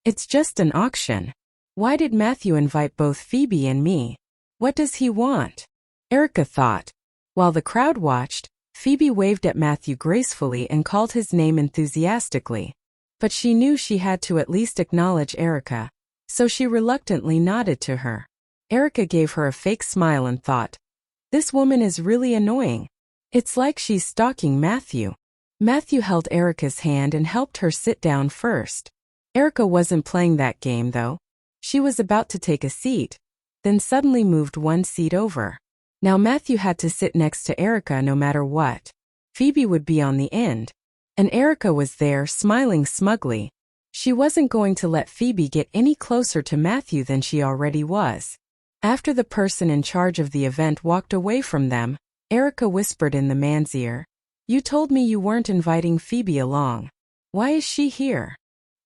It's just an auction. Why did Matthew invite both Phoebe and me? What does he want? Erica thought. While the crowd watched, Phoebe waved at Matthew gracefully and called his name enthusiastically. But she knew she had to at least acknowledge Erica, so she reluctantly nodded to her. Erica gave her a fake smile and thought, "This woman is really annoying. It's like she's stalking Matthew." Matthew held Erica's hand and helped her sit down first. Erica wasn't playing that game though. She was about to take a seat, then suddenly moved one seat over. Now Matthew had to sit next to Erica no matter what. Phoebe would be on the end. And Erica was there, smiling smugly. She wasn't going to let Phoebe get any closer to Matthew than she already was. After the person in charge of the event walked away from them, Erica whispered in the man's ear, "You told me you weren't inviting Phoebe along. Why is she here?"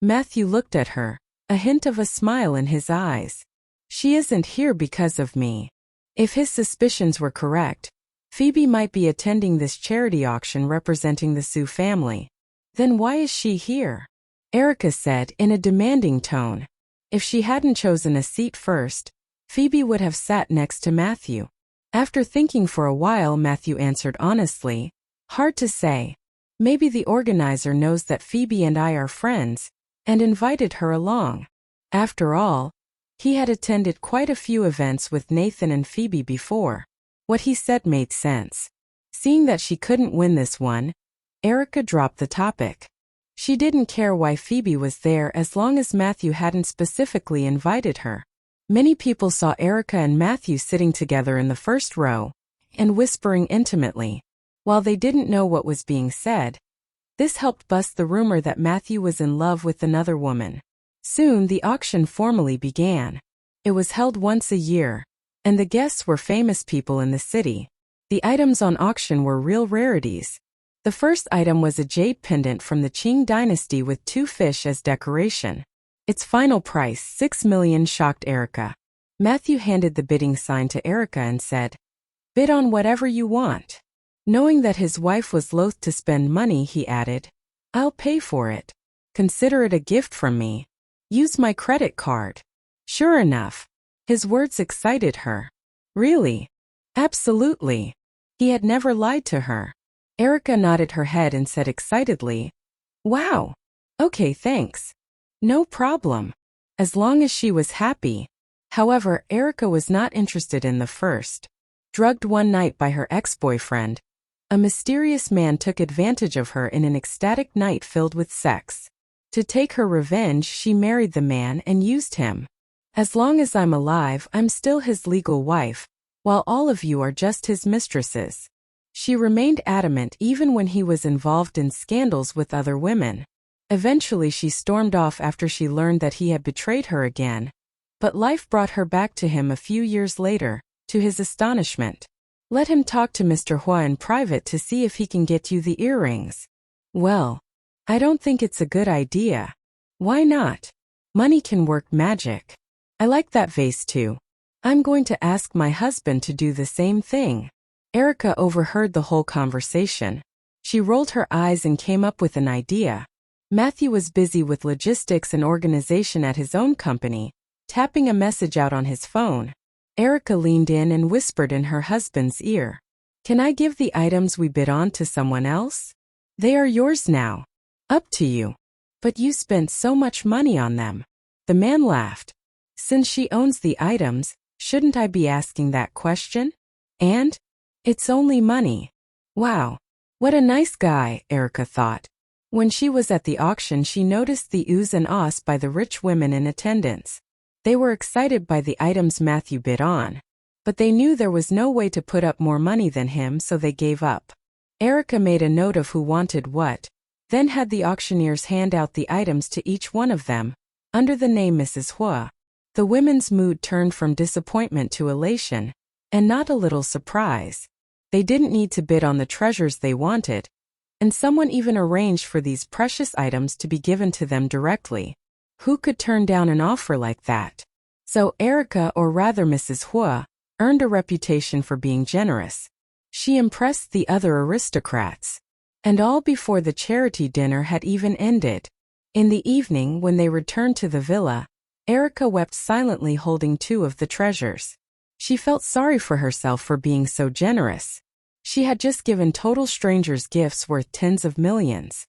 Matthew looked at her, a hint of a smile in his eyes. "She isn't here because of me." If his suspicions were correct, Phoebe might be attending this charity auction representing the Sue family. Then why is she here? Erica said in a demanding tone. If she hadn't chosen a seat first, Phoebe would have sat next to Matthew. After thinking for a while, Matthew answered honestly, "Hard to say. Maybe the organizer knows that Phoebe and I are friends, and invited her along." After all, he had attended quite a few events with Nathan and Phoebe before. What he said made sense. Seeing that she couldn't win this one, Erica dropped the topic. She didn't care why Phoebe was there as long as Matthew hadn't specifically invited her. Many people saw Erica and Matthew sitting together in the first row and whispering intimately, while they didn't know what was being said. This helped bust the rumor that Matthew was in love with another woman. Soon the auction formally began. It was held once a year, and the guests were famous people in the city. The items on auction were real rarities. The first item was a jade pendant from the Qing dynasty with 2 fish as decoration. Its final price, 6 million, shocked Erica. Matthew handed the bidding sign to Erica and said, "Bid on whatever you want." Knowing that his wife was loath to spend money, he added, "I'll pay for it. Consider it a gift from me. Use my credit card." Sure enough, his words excited her. Really? Absolutely. He had never lied to her. Erica nodded her head and said excitedly, "Wow. Okay, thanks. No problem." As long as she was happy. However, Erica was not interested in the first. Drugged one night by her ex-boyfriend, a mysterious man took advantage of her in an ecstatic night filled with sex. To take her revenge, she married the man and used him. "As long as I'm alive, I'm still his legal wife, while all of you are just his mistresses." She remained adamant even when he was involved in scandals with other women. Eventually she stormed off after she learned that he had betrayed her again. But life brought her back to him a few years later, to his astonishment. "Let him talk to Mr. Huo in private to see if he can get you the earrings." "Well, I don't think it's a good idea." "Why not? Money can work magic. I like that vase too. I'm going to ask my husband to do the same thing." Erica overheard the whole conversation. She rolled her eyes and came up with an idea. Matthew was busy with logistics and organization at his own company, tapping a message out on his phone. Erica leaned in and whispered in her husband's ear, "Can I give the items we bid on to someone else? They are yours now. Up to you." "But you spent so much money on them." The man laughed. "Since she owns the items, shouldn't I be asking that question? And it's only money." Wow, what a nice guy, Erica thought. When she was at the auction, she noticed the oohs and ahs by the rich women in attendance. They were excited by the items Matthew bid on, but they knew there was no way to put up more money than him, so they gave up. Erica made a note of who wanted what, then had the auctioneers hand out the items to each one of them, under the name Mrs. Huo. The women's mood turned from disappointment to elation, and not a little surprise. They didn't need to bid on the treasures they wanted, and someone even arranged for these precious items to be given to them directly. Who could turn down an offer like that? So Erica, or rather Mrs. Huo, earned a reputation for being generous. She impressed the other aristocrats. And all before the charity dinner had even ended. In the evening, when they returned to the villa, Erica wept silently, holding two of the treasures. She felt sorry for herself for being so generous. She had just given total strangers gifts worth tens of millions.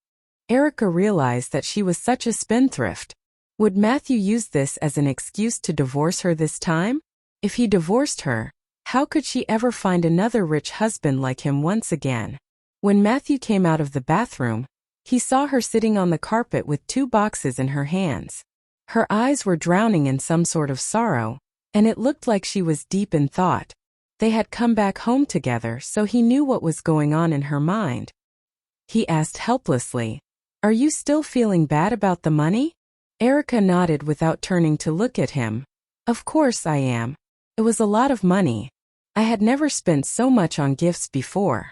Erica realized that she was such a spendthrift. Would Matthew use this as an excuse to divorce her this time? If he divorced her, how could she ever find another rich husband like him once again? When Matthew came out of the bathroom, he saw her sitting on the carpet with two boxes in her hands. Her eyes were drowning in some sort of sorrow, and it looked like she was deep in thought. They had come back home together, so he knew what was going on in her mind. He asked helplessly, "Are you still feeling bad about the money?" Erica nodded without turning to look at him. "Of course I am. It was a lot of money. I had never spent so much on gifts before.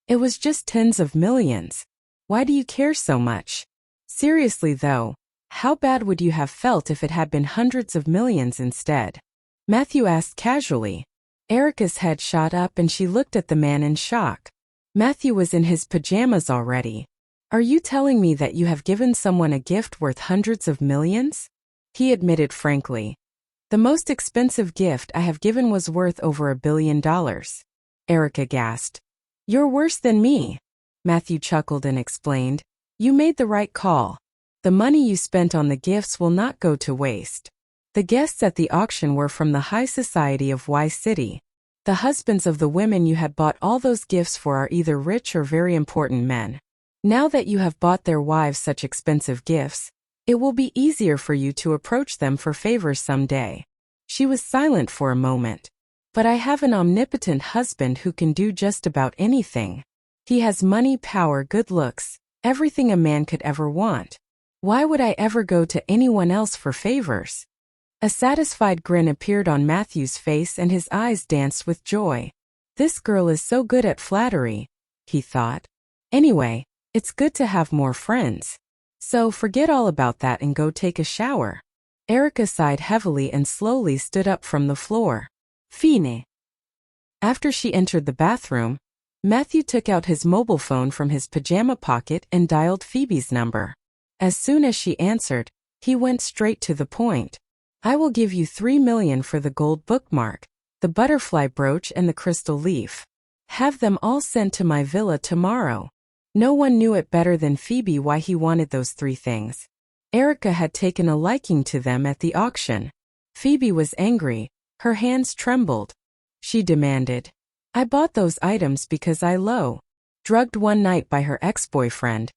It was just tens of millions. Why do you care so much? Seriously though, how bad would you have felt if it had been hundreds of millions instead?" Matthew asked casually. Erica's head shot up and she looked at the man in shock. Matthew was in his pajamas already. "Are you telling me that you have given someone a gift worth hundreds of millions?" He admitted frankly. "The most expensive gift I have given was worth over $1 billion. Erica gasped. "You're worse than me." Matthew chuckled and explained. "You made the right call. The money you spent on the gifts will not go to waste. The guests at the auction were from the high society of Y City. The husbands of the women you had bought all those gifts for are either rich or very important men. Now that you have bought their wives such expensive gifts, it will be easier for you to approach them for favors someday." She was silent for a moment. "But I have an omnipotent husband who can do just about anything. He has money, power, good looks, everything a man could ever want. Why would I ever go to anyone else for favors?" A satisfied grin appeared on Matthew's face and his eyes danced with joy. "This girl is so good at flattery," he thought. "Anyway, it's good to have more friends. So forget all about that and go take a shower." Erica sighed heavily and slowly stood up from the floor. Fine. After she entered the bathroom, Matthew took out his mobile phone from his pajama pocket and dialed Phoebe's number. As soon as she answered, he went straight to the point. "I will give you $3 million for the gold bookmark, the butterfly brooch and the crystal leaf. Have them all sent to my villa tomorrow." No one knew it better than Phoebe why he wanted those three things. Erica had taken a liking to them at the auction. Phoebe was angry. Her hands trembled. She demanded, "I bought those items because I drugged one night by her ex-boyfriend.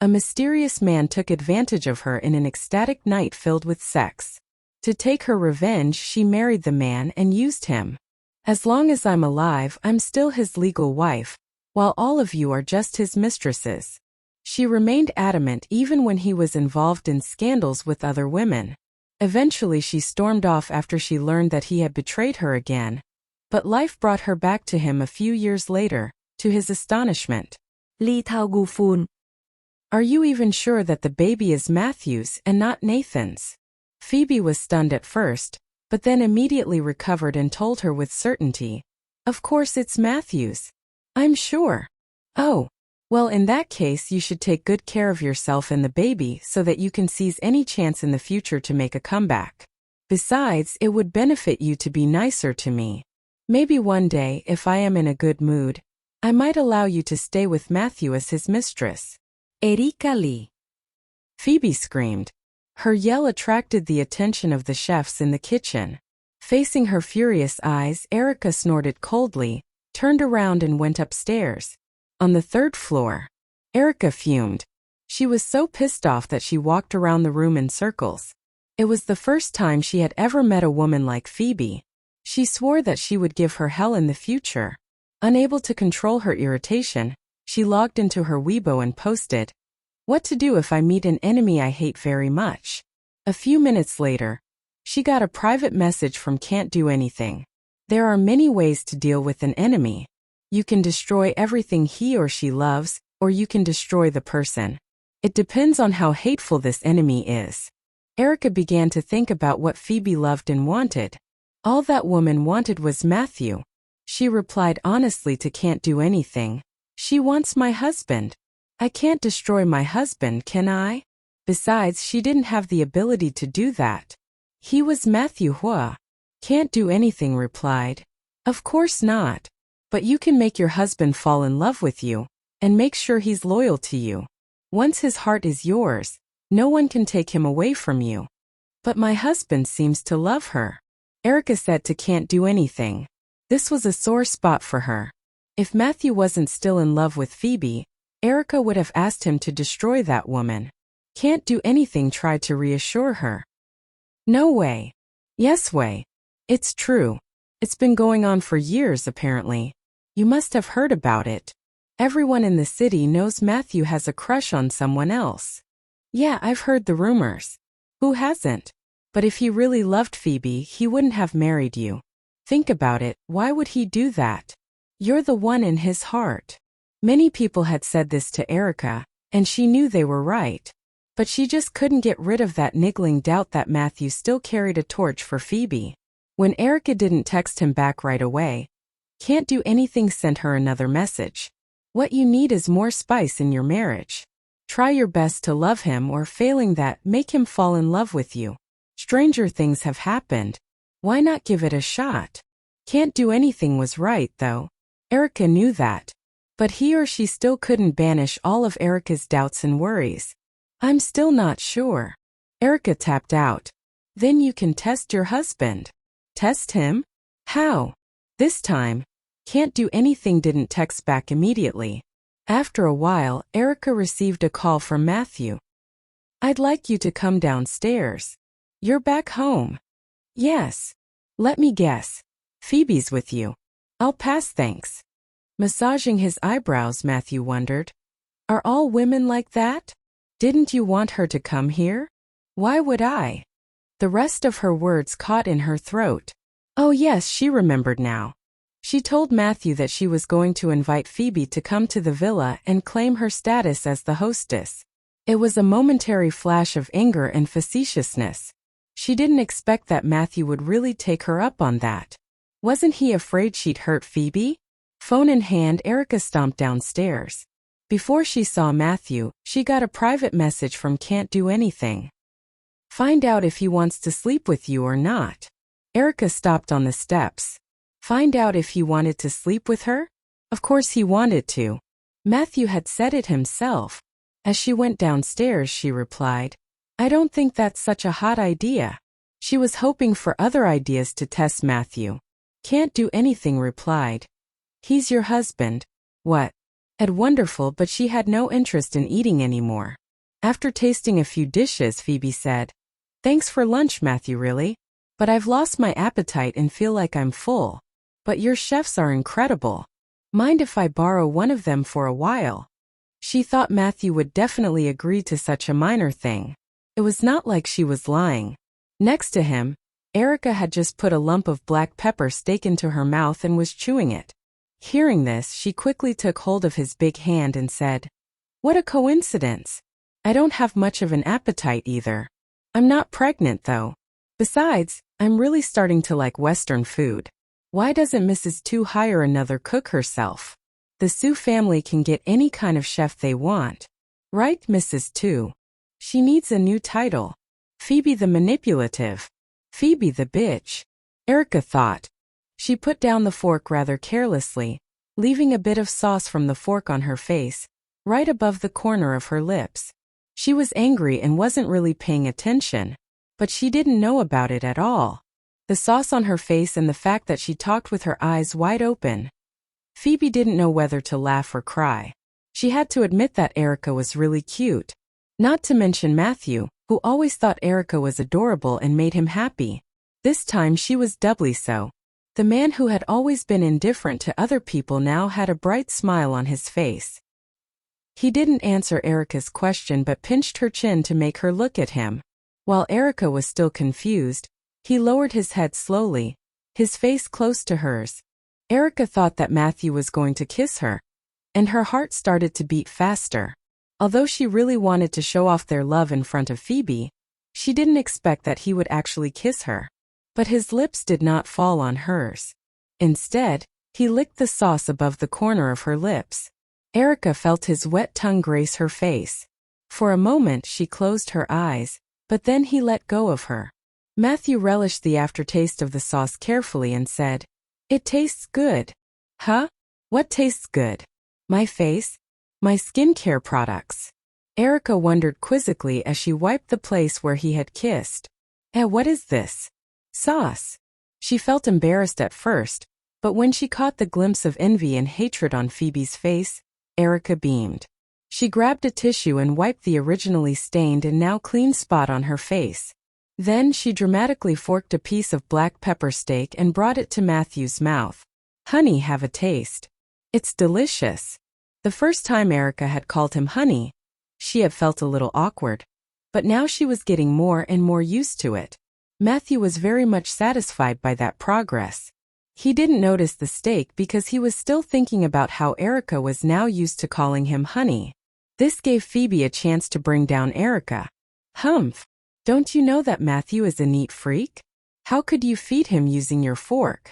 A mysterious man took advantage of her in an ecstatic night filled with sex. To take her revenge, she married the man and used him. As long as I'm alive, I'm still his legal wife, while all of you are just his mistresses." She remained adamant even when he was involved in scandals with other women. Eventually she stormed off after she learned that he had betrayed her again. But life brought her back to him a few years later, to his astonishment. Lee Thao Gu Phun. "Are you even sure that the baby is Matthew's and not Nathan's?" Phoebe was stunned at first, but then immediately recovered and told her with certainty, "Of course it's Matthew's. I'm sure." "Oh. Well, in that case you should take good care of yourself and the baby so that you can seize any chance in the future to make a comeback. Besides, it would benefit you to be nicer to me. Maybe one day, if I am in a good mood, I might allow you to stay with Matthew as his mistress." Erika Lee. Phoebe screamed. Her yell attracted the attention of the chefs in the kitchen. Facing her furious eyes, Erica snorted coldly, turned around and went upstairs. On the third floor, Erica fumed. She was so pissed off that she walked around the room in circles. It was the first time she had ever met a woman like Phoebe. She swore that she would give her hell in the future. Unable to control her irritation, she logged into her Weibo and posted, "What to do if I meet an enemy I hate very much?" A few minutes later, she got a private message from Can't Do Anything. "There are many ways to deal with an enemy. You can destroy everything he or she loves, or you can destroy the person. It depends on how hateful this enemy is." Erica began to think about what Phoebe loved and wanted. All that woman wanted was Matthew. She replied honestly to Can't Do Anything, "She wants my husband. I can't destroy my husband, can I?" Besides, she didn't have the ability to do that. He was Matthew Huo. Can't do anything, replied. Of course not. But you can make your husband fall in love with you, and make sure he's loyal to you. Once his heart is yours, no one can take him away from you. But my husband seems to love her, Erica said to Can't Do Anything. This was a sore spot for her. If Matthew wasn't still in love with Phoebe, Erica would have asked him to destroy that woman. Can't Do Anything tried to reassure her. No way. Yes way. It's true. It's been going on for years apparently. You must have heard about it. Everyone in the city knows Matthew has a crush on someone else. Yeah, I've heard the rumors. Who hasn't? But if he really loved Phoebe, he wouldn't have married you. Think about it, why would he do that? You're the one in his heart. Many people had said this to Erica, and she knew they were right. But she just couldn't get rid of that niggling doubt that Matthew still carried a torch for Phoebe. When Erica didn't text him back right away, Can't Do Anything sent her another message. What you need is more spice in your marriage. Try your best to love him, or failing that, make him fall in love with you. Stranger things have happened. Why not give it a shot? Can't Do Anything was right, though. Erica knew that. But he or she still couldn't banish all of Erica's doubts and worries. I'm still not sure. Erica tapped out. Then you can test your husband. Test him? How? This time, Can't Do Anything didn't text back immediately. After a while, Erica received a call from Matthew. I'd like you to come downstairs. You're back home. Yes. Let me guess. Phoebe's with you. I'll pass, thanks. Massaging his eyebrows, Matthew wondered. Are all women like that? Didn't you want her to come here? Why would I? The rest of her words caught in her throat. Oh yes, she remembered now. She told Matthew that she was going to invite Phoebe to come to the villa and claim her status as the hostess. It was a momentary flash of anger and facetiousness. She didn't expect that Matthew would really take her up on that. Wasn't he afraid she'd hurt Phoebe? Phone in hand, Erica stomped downstairs. Before she saw Matthew, she got a private message from Can't Do Anything. Find out if he wants to sleep with you or not. Erica stopped on the steps. Find out if he wanted to sleep with her? Of course he wanted to. Matthew had said it himself. As she went downstairs, she replied, I don't think that's such a hot idea. She was hoping for other ideas to test Matthew. Can't Do Anything replied, He's your husband. What? Ed wonderful, but she had no interest in eating anymore. After tasting a few dishes, Phoebe said, Thanks for lunch, Matthew, really. But I've lost my appetite and feel like I'm full. But your chefs are incredible. Mind if I borrow one of them for a while? She thought Matthew would definitely agree to such a minor thing. It was not like she was lying. Next to him, Erica had just put a lump of black pepper steak into her mouth and was chewing it. Hearing this, she quickly took hold of his big hand and said, What a coincidence. I don't have much of an appetite either. I'm not pregnant though. Besides, I'm really starting to like Western food. Why doesn't Mrs. Tu hire another cook herself? The Su family can get any kind of chef they want. Right, Mrs. Tu? She needs a new title. Phoebe the Manipulative. Phoebe the Bitch. Erica thought. She put down the fork rather carelessly, leaving a bit of sauce from the fork on her face, right above the corner of her lips. She was angry and wasn't really paying attention, but she didn't know about it at all. The sauce on her face and the fact that she talked with her eyes wide open. Phoebe didn't know whether to laugh or cry. She had to admit that Erica was really cute. Not to mention Matthew, who always thought Erica was adorable and made him happy. This time she was doubly so. The man who had always been indifferent to other people now had a bright smile on his face. He didn't answer Erica's question but pinched her chin to make her look at him. While Erica was still confused, he lowered his head slowly, his face close to hers. Erica thought that Matthew was going to kiss her, and her heart started to beat faster. Although she really wanted to show off their love in front of Phoebe, she didn't expect that he would actually kiss her. But his lips did not fall on hers. Instead, he licked the sauce above the corner of her lips. Erica felt his wet tongue grace her face. For a moment she closed her eyes, but then he let go of her. Matthew relished the aftertaste of the sauce carefully and said, "It tastes good." "Huh? What tastes good? My face? My skincare products?" Erica wondered quizzically as she wiped the place where he had kissed. What is this? Sauce. She felt embarrassed at first, but when she caught the glimpse of envy and hatred on Phoebe's face, Erica beamed. She grabbed a tissue and wiped the originally stained and now clean spot on her face. Then she dramatically forked a piece of black pepper steak and brought it to Matthew's mouth. "Honey, have a taste. It's delicious." The first time Erica had called him honey, she had felt a little awkward, but now she was getting more and more used to it. Matthew was very much satisfied by that progress. He didn't notice the steak because he was still thinking about how Erica was now used to calling him honey. This gave Phoebe a chance to bring down Erica. "Humph! Don't you know that Matthew is a neat freak? How could you feed him using your fork?"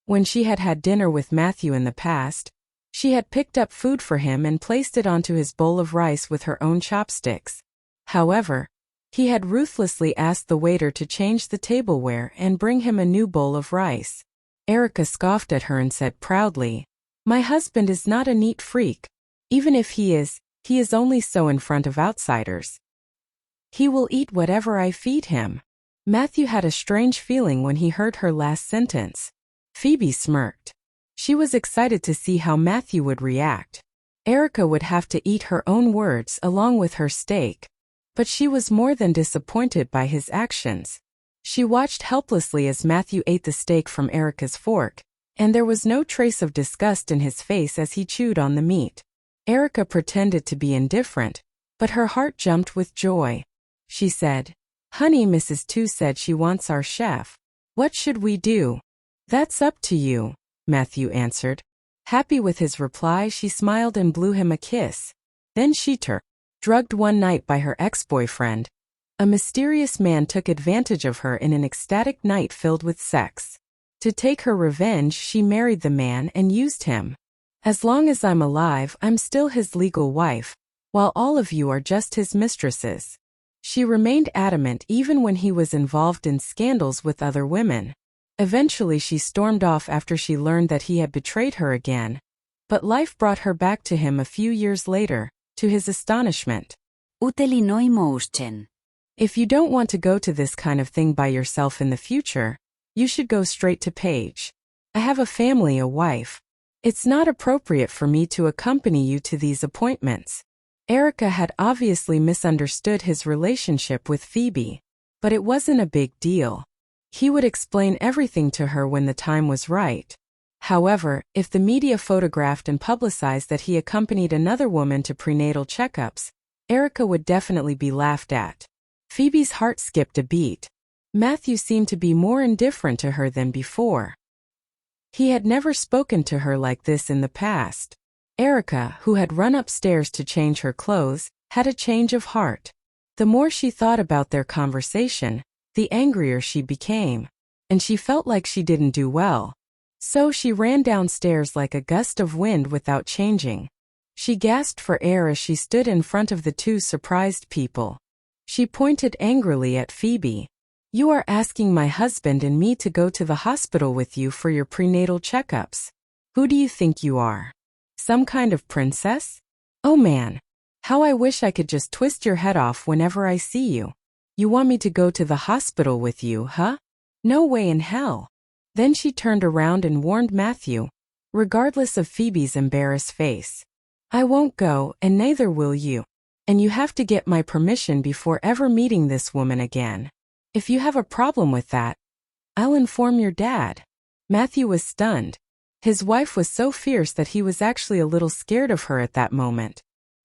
When she had had dinner with Matthew in the past, she had picked up food for him and placed it onto his bowl of rice with her own chopsticks. However, he had ruthlessly asked the waiter to change the tableware and bring him a new bowl of rice. Erica scoffed at her and said proudly, "My husband is not a neat freak. Even if he is only so in front of outsiders. He will eat whatever I feed him." Matthew had a strange feeling when he heard her last sentence. Phoebe smirked. She was excited to see how Matthew would react. Erica would have to eat her own words along with her steak, but she was more than disappointed by his actions. She watched helplessly as Matthew ate the steak from Erica's fork, and there was no trace of disgust in his face as he chewed on the meat. Erica pretended to be indifferent, but her heart jumped with joy. She said, "Honey, Mrs. Tu said she wants our chef. What should we do?" "That's up to you," Matthew answered. Happy with his reply, she smiled and blew him a kiss. Then she drugged one night by her ex-boyfriend. A mysterious man took advantage of her in an ecstatic night filled with sex. To take her revenge, she married the man and used him. "As long as I'm alive, I'm still his legal wife, while all of you are just his mistresses." She remained adamant even when he was involved in scandals with other women. Eventually she stormed off after she learned that he had betrayed her again, but life brought her back to him a few years later, to his astonishment. Utelinoi motion. If you don't want to go to this kind of thing by yourself in the future, you should go straight to Paige. I have a family, a wife. It's not appropriate for me to accompany you to these appointments. Erica had obviously misunderstood his relationship with Phoebe, but it wasn't a big deal. He would explain everything to her when the time was right. However, if the media photographed and publicized that he accompanied another woman to prenatal checkups, Erica would definitely be laughed at. Phoebe's heart skipped a beat. Matthew seemed to be more indifferent to her than before. He had never spoken to her like this in the past. Erica, who had run upstairs to change her clothes, had a change of heart. The more she thought about their conversation, the angrier she became, and she felt like she didn't do well. So she ran downstairs like a gust of wind without changing. She gasped for air as she stood in front of the two surprised people. She pointed angrily at Phoebe. "You are asking my husband and me to go to the hospital with you for your prenatal checkups. Who do you think you are? Some kind of princess? Oh man, how I wish I could just twist your head off whenever I see you. You want me to go to the hospital with you, huh? No way in hell." Then she turned around and warned Matthew, regardless of Phoebe's embarrassed face. "I won't go, and neither will you. And you have to get my permission before ever meeting this woman again. If you have a problem with that, I'll inform your dad." Matthew was stunned. His wife was so fierce that he was actually a little scared of her at that moment.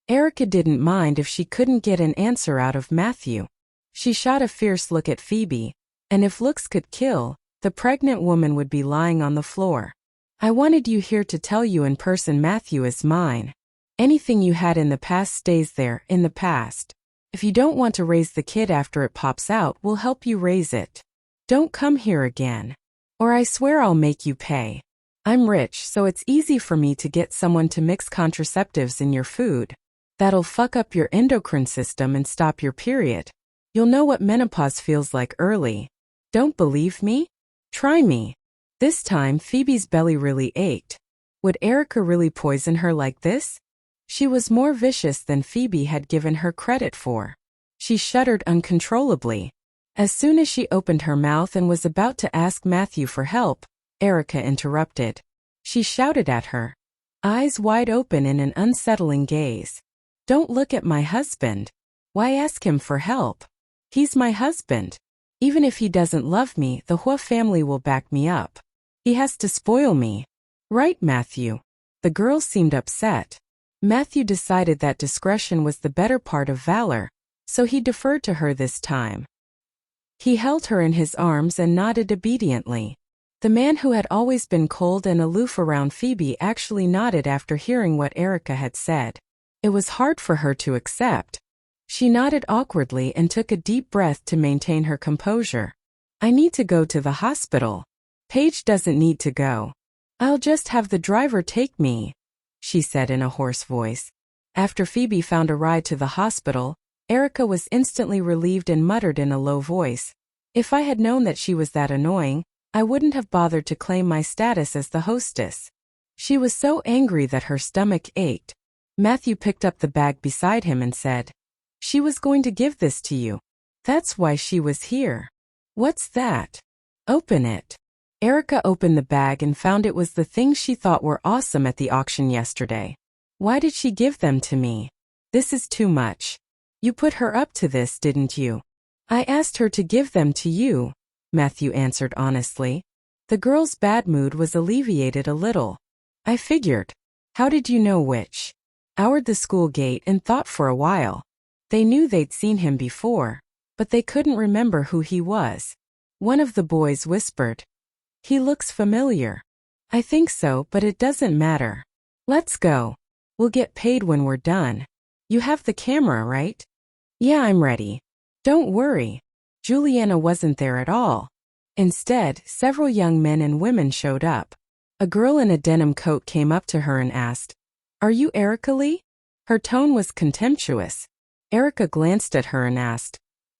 Erica didn't mind if she couldn't get an answer out of Matthew. She shot a fierce look at Phoebe, and if looks could kill, the pregnant woman would be lying on the floor. "I wanted you here to tell you in person Matthew is mine. Anything you had in the past stays there, in the past. If you don't want to raise the kid after it pops out, we'll help you raise it. Don't come here again. Or I swear I'll make you pay. I'm rich, so it's easy for me to get someone to mix contraceptives in your food. That'll fuck up your endocrine system and stop your period. You'll know what menopause feels like early. Don't believe me? Try me. This time Phoebe's belly really ached. Would Erica really poison her like this? She was more vicious than Phoebe had given her credit for. She shuddered uncontrollably. As soon as she opened her mouth and was about to ask Matthew for help, Erica interrupted. She shouted at her, eyes wide open in an unsettling gaze. Don't look at my husband. Why ask him for help? He's my husband. Even if he doesn't love me, the Huo family will back me up. He has to spoil me. Right, Matthew? The girl seemed upset. Matthew decided that discretion was the better part of valor, so he deferred to her this time. He held her in his arms and nodded obediently. The man who had always been cold and aloof around Phoebe actually nodded after hearing what Erica had said. It was hard for her to accept. She nodded awkwardly and took a deep breath to maintain her composure. I need to go to the hospital. Paige doesn't need to go. I'll just have the driver take me, she said in a hoarse voice. After Phoebe found a ride to the hospital, Erica was instantly relieved and muttered in a low voice. If I had known that she was that annoying, I wouldn't have bothered to claim my status as the hostess. She was so angry that her stomach ached. Matthew picked up the bag beside him and said, She was going to give this to you. That's why she was here. What's that? Open it. Erica opened the bag and found it was the things she thought were awesome at the auction yesterday. Why did she give them to me? This is too much. You put her up to this, didn't you? I asked her to give them to you, Matthew answered honestly. The girl's bad mood was alleviated a little. I figured. How did you know which? Oured the school gate and thought for a while. They knew they'd seen him before, but they couldn't remember who he was. One of the boys whispered. He looks familiar. I think so, but it doesn't matter. Let's go. We'll get paid when we're done. You have the camera, right? Yeah, I'm ready. Don't worry. Juliana wasn't there at all. Instead, several young men and women showed up. A girl in a denim coat came up to her and asked, Are you Erica Lee? Her tone was contemptuous. Erica glanced at her and asked,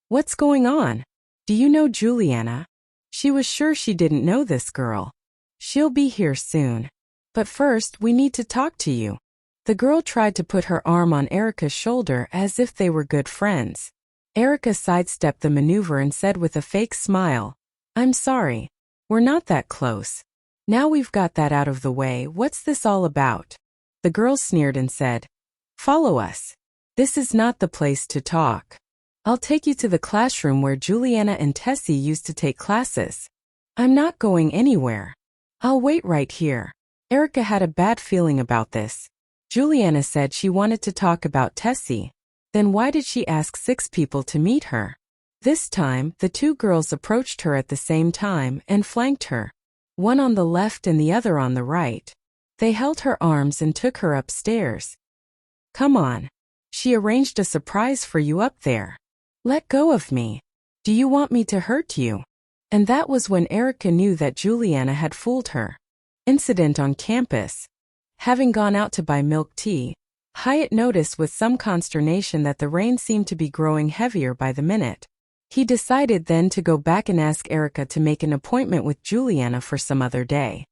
What's going on? Do you know Juliana? She was sure she didn't know this girl. She'll be here soon. But first, we need to talk to you. The girl tried to put her arm on Erica's shoulder as if they were good friends. Erica sidestepped the maneuver and said with a fake smile, I'm sorry. We're not that close. Now we've got that out of the way, what's this all about? The girl sneered and said, Follow us. This is not the place to talk. I'll take you to the classroom where Juliana and Tessie used to take classes. I'm not going anywhere. I'll wait right here. Erica had a bad feeling about this. Juliana said she wanted to talk about Tessie. Then why did she ask 6 people to meet her? This time, the 2 girls approached her at the same time and flanked her. One on the left and the other on the right. They held her arms and took her upstairs. Come on. She arranged a surprise for you up there. Let go of me. Do you want me to hurt you? And that was when Erica knew that Juliana had fooled her. Incident on campus. Having gone out to buy milk tea, Hyatt noticed with some consternation that the rain seemed to be growing heavier by the minute. He decided then to go back and ask Erica to make an appointment with Juliana for some other day.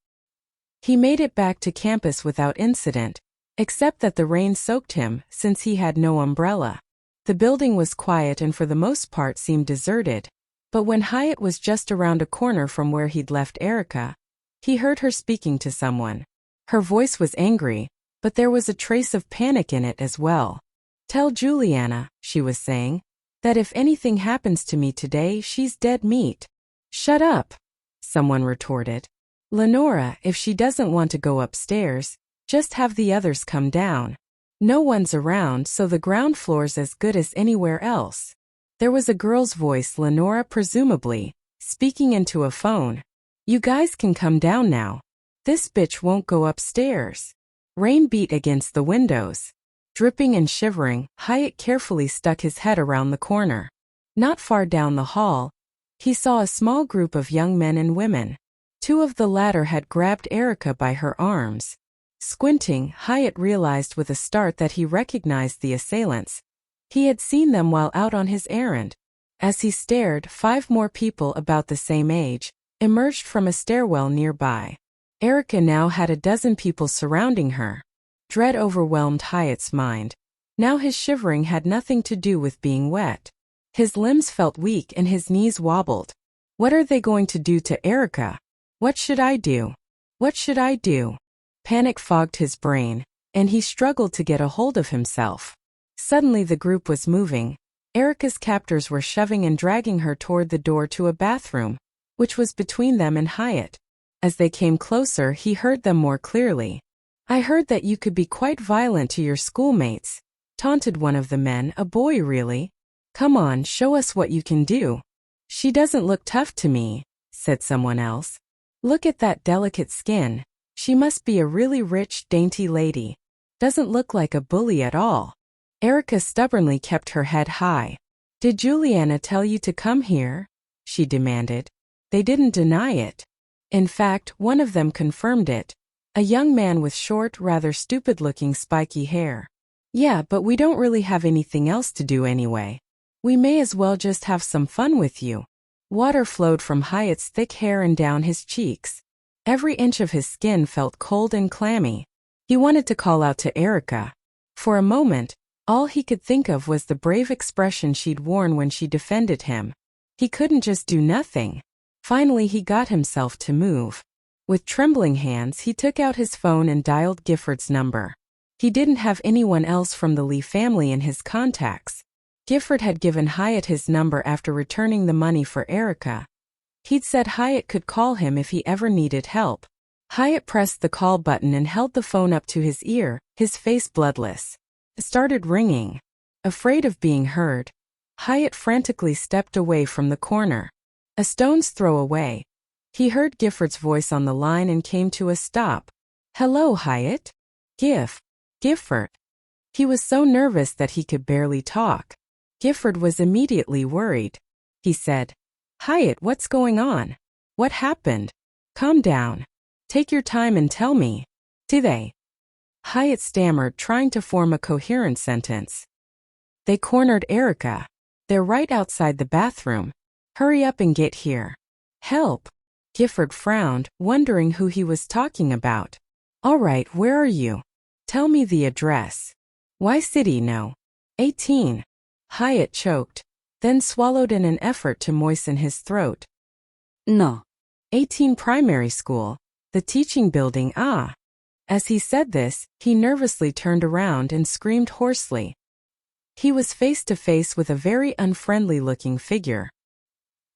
He made it back to campus without incident, except that the rain soaked him since he had no umbrella. The building was quiet and for the most part seemed deserted, but when Hyatt was just around a corner from where he'd left Erica, he heard her speaking to someone. Her voice was angry, but there was a trace of panic in it as well. Tell Juliana, she was saying, that if anything happens to me today, she's dead meat. Shut up, someone retorted. Lenora, if she doesn't want to go upstairs, just have the others come down. No one's around, so the ground floor's as good as anywhere else. There was a girl's voice, Lenora presumably, speaking into a phone. You guys can come down now. This bitch won't go upstairs. Rain beat against the windows. Dripping and shivering, Hyatt carefully stuck his head around the corner. Not far down the hall, he saw a small group of young men and women. 2 of the latter had grabbed Erica by her arms. Squinting, Hyatt realized with a start that he recognized the assailants. He had seen them while out on his errand. As he stared, 5 more people about the same age emerged from a stairwell nearby. Erica now had a dozen people surrounding her. Dread overwhelmed Hyatt's mind. Now his shivering had nothing to do with being wet. His limbs felt weak and his knees wobbled. What are they going to do to Erica? What should I do? What should I do? Panic fogged his brain, and he struggled to get a hold of himself. Suddenly the group was moving. Erica's captors were shoving and dragging her toward the door to a bathroom, which was between them and Hyatt. As they came closer, he heard them more clearly. I heard that you could be quite violent to your schoolmates, taunted one of the men. A boy, really? Come on, show us what you can do. She doesn't look tough to me, said someone else. Look at that delicate skin. She must be a really rich, dainty lady. Doesn't look like a bully at all. Erica stubbornly kept her head high. Did Juliana tell you to come here? She demanded. They didn't deny it. In fact, one of them confirmed it. A young man with short, rather stupid-looking spiky hair. Yeah, but we don't really have anything else to do anyway. We may as well just have some fun with you. Water flowed from Hyatt's thick hair and down his cheeks. Every inch of his skin felt cold and clammy. He wanted to call out to Erica. For a moment, all he could think of was the brave expression she'd worn when she defended him. He couldn't just do nothing. Finally he got himself to move. With trembling hands he took out his phone and dialed Gifford's number. He didn't have anyone else from the Lee family in his contacts. Gifford had given Hyatt his number after returning the money for Erica. He'd said Hyatt could call him if he ever needed help. Hyatt pressed the call button and held the phone up to his ear, his face bloodless. It started ringing. Afraid of being heard, Hyatt frantically stepped away from the corner. A stone's throw away, he heard Gifford's voice on the line and came to a stop. Hello, Hyatt? Gifford. He was so nervous that he could barely talk. Gifford was immediately worried. He said, Hyatt, what's going on? What happened? Calm down. Take your time and tell me. Did they? Hyatt stammered, trying to form a coherent sentence. They cornered Erica. They're right outside the bathroom. Hurry up and get here. Help. Gifford frowned, wondering who he was talking about. All right, where are you? Tell me the address. Why City? No. 18. Hyatt choked, then swallowed in an effort to moisten his throat. No. 18 Primary School, the teaching building. Ah. As he said this, he nervously turned around and screamed hoarsely. He was face to face with a very unfriendly-looking figure.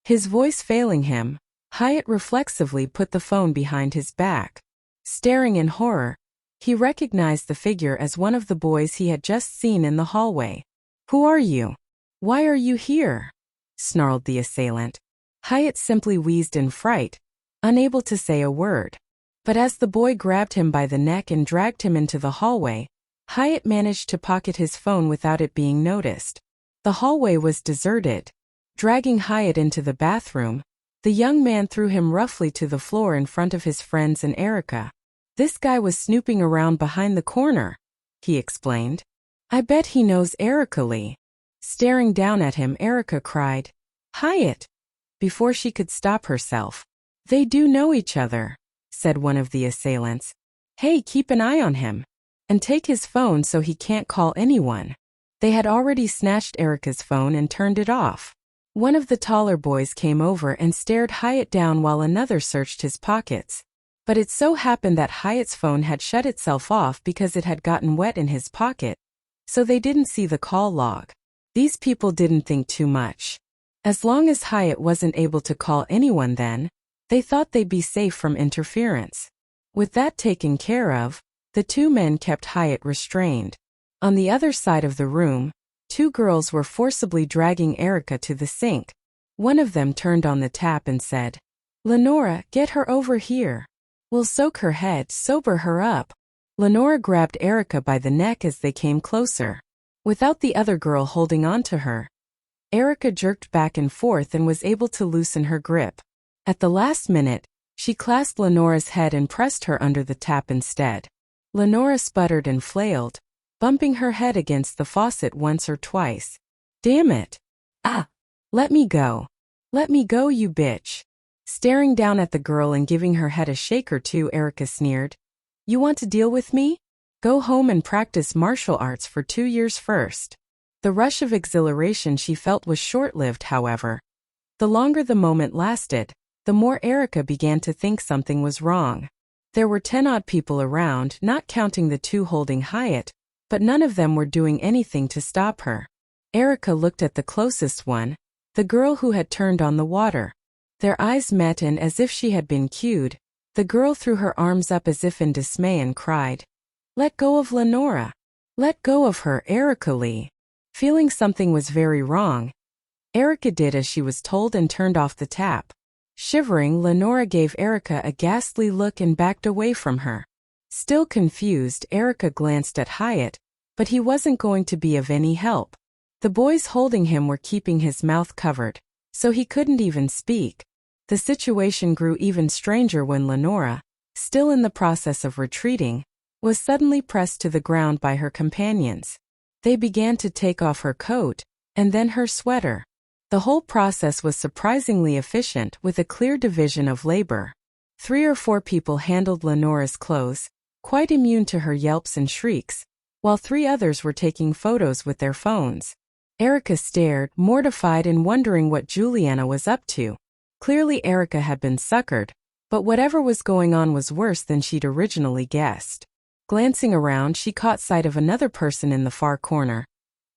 His voice failing him, Hyatt reflexively put the phone behind his back. Staring in horror, he recognized the figure as one of the boys he had just seen in the hallway. Who are you? Why are you here? Snarled the assailant. Hyatt simply wheezed in fright, unable to say a word. But as the boy grabbed him by the neck and dragged him into the hallway, Hyatt managed to pocket his phone without it being noticed. The hallway was deserted. Dragging Hyatt into the bathroom, the young man threw him roughly to the floor in front of his friends and Erica. This guy was snooping around behind the corner, he explained. I bet he knows Erica Lee. Staring down at him, Erica cried, Hyatt! Before she could stop herself. They do know each other, said one of the assailants. Hey, keep an eye on him. And take his phone so he can't call anyone. They had already snatched Erica's phone and turned it off. One of the taller boys came over and stared Hyatt down while another searched his pockets. But it so happened that Hyatt's phone had shut itself off because it had gotten wet in his pocket, so they didn't see the call log. These people didn't think too much. As long as Hyatt wasn't able to call anyone then, they thought they'd be safe from interference. With that taken care of, the two men kept Hyatt restrained. On the other side of the room, two girls were forcibly dragging Erica to the sink. One of them turned on the tap and said, Lenora, get her over here. We'll soak her head, sober her up. Lenora grabbed Erica by the neck as they came closer. Without the other girl holding on to her, Erica jerked back and forth and was able to loosen her grip. At the last minute, she clasped Lenora's head and pressed her under the tap instead. Lenora sputtered and flailed, bumping her head against the faucet once or twice. Damn it. Ah! Let me go. Let me go, you bitch. Staring down at the girl and giving her head a shake or two, Erica sneered. You want to deal with me? Go home and practice martial arts for 2 years first. The rush of exhilaration she felt was short-lived, however. The longer the moment lasted, the more Erica began to think something was wrong. There were 10-odd people around, not counting the 2 holding Hyatt, but none of them were doing anything to stop her. Erica looked at the closest one, the girl who had turned on the water. Their eyes met, and as if she had been cued, the girl threw her arms up as if in dismay and cried, "Let go of Lenora. Let go of her, Erica Lee." Feeling something was very wrong, Erica did as she was told and turned off the tap. Shivering, Lenora gave Erica a ghastly look and backed away from her. Still confused, Erica glanced at Hyatt, but he wasn't going to be of any help. The boys holding him were keeping his mouth covered, so he couldn't even speak. The situation grew even stranger when Lenora, still in the process of retreating, was suddenly pressed to the ground by her companions. They began to take off her coat, and then her sweater. The whole process was surprisingly efficient, with a clear division of labor. 3 or 4 people handled Lenora's clothes, quite immune to her yelps and shrieks, while 3 others were taking photos with their phones. Erica stared, mortified and wondering what Juliana was up to. Clearly Erica had been suckered, but whatever was going on was worse than she'd originally guessed. Glancing around, she caught sight of another person in the far corner.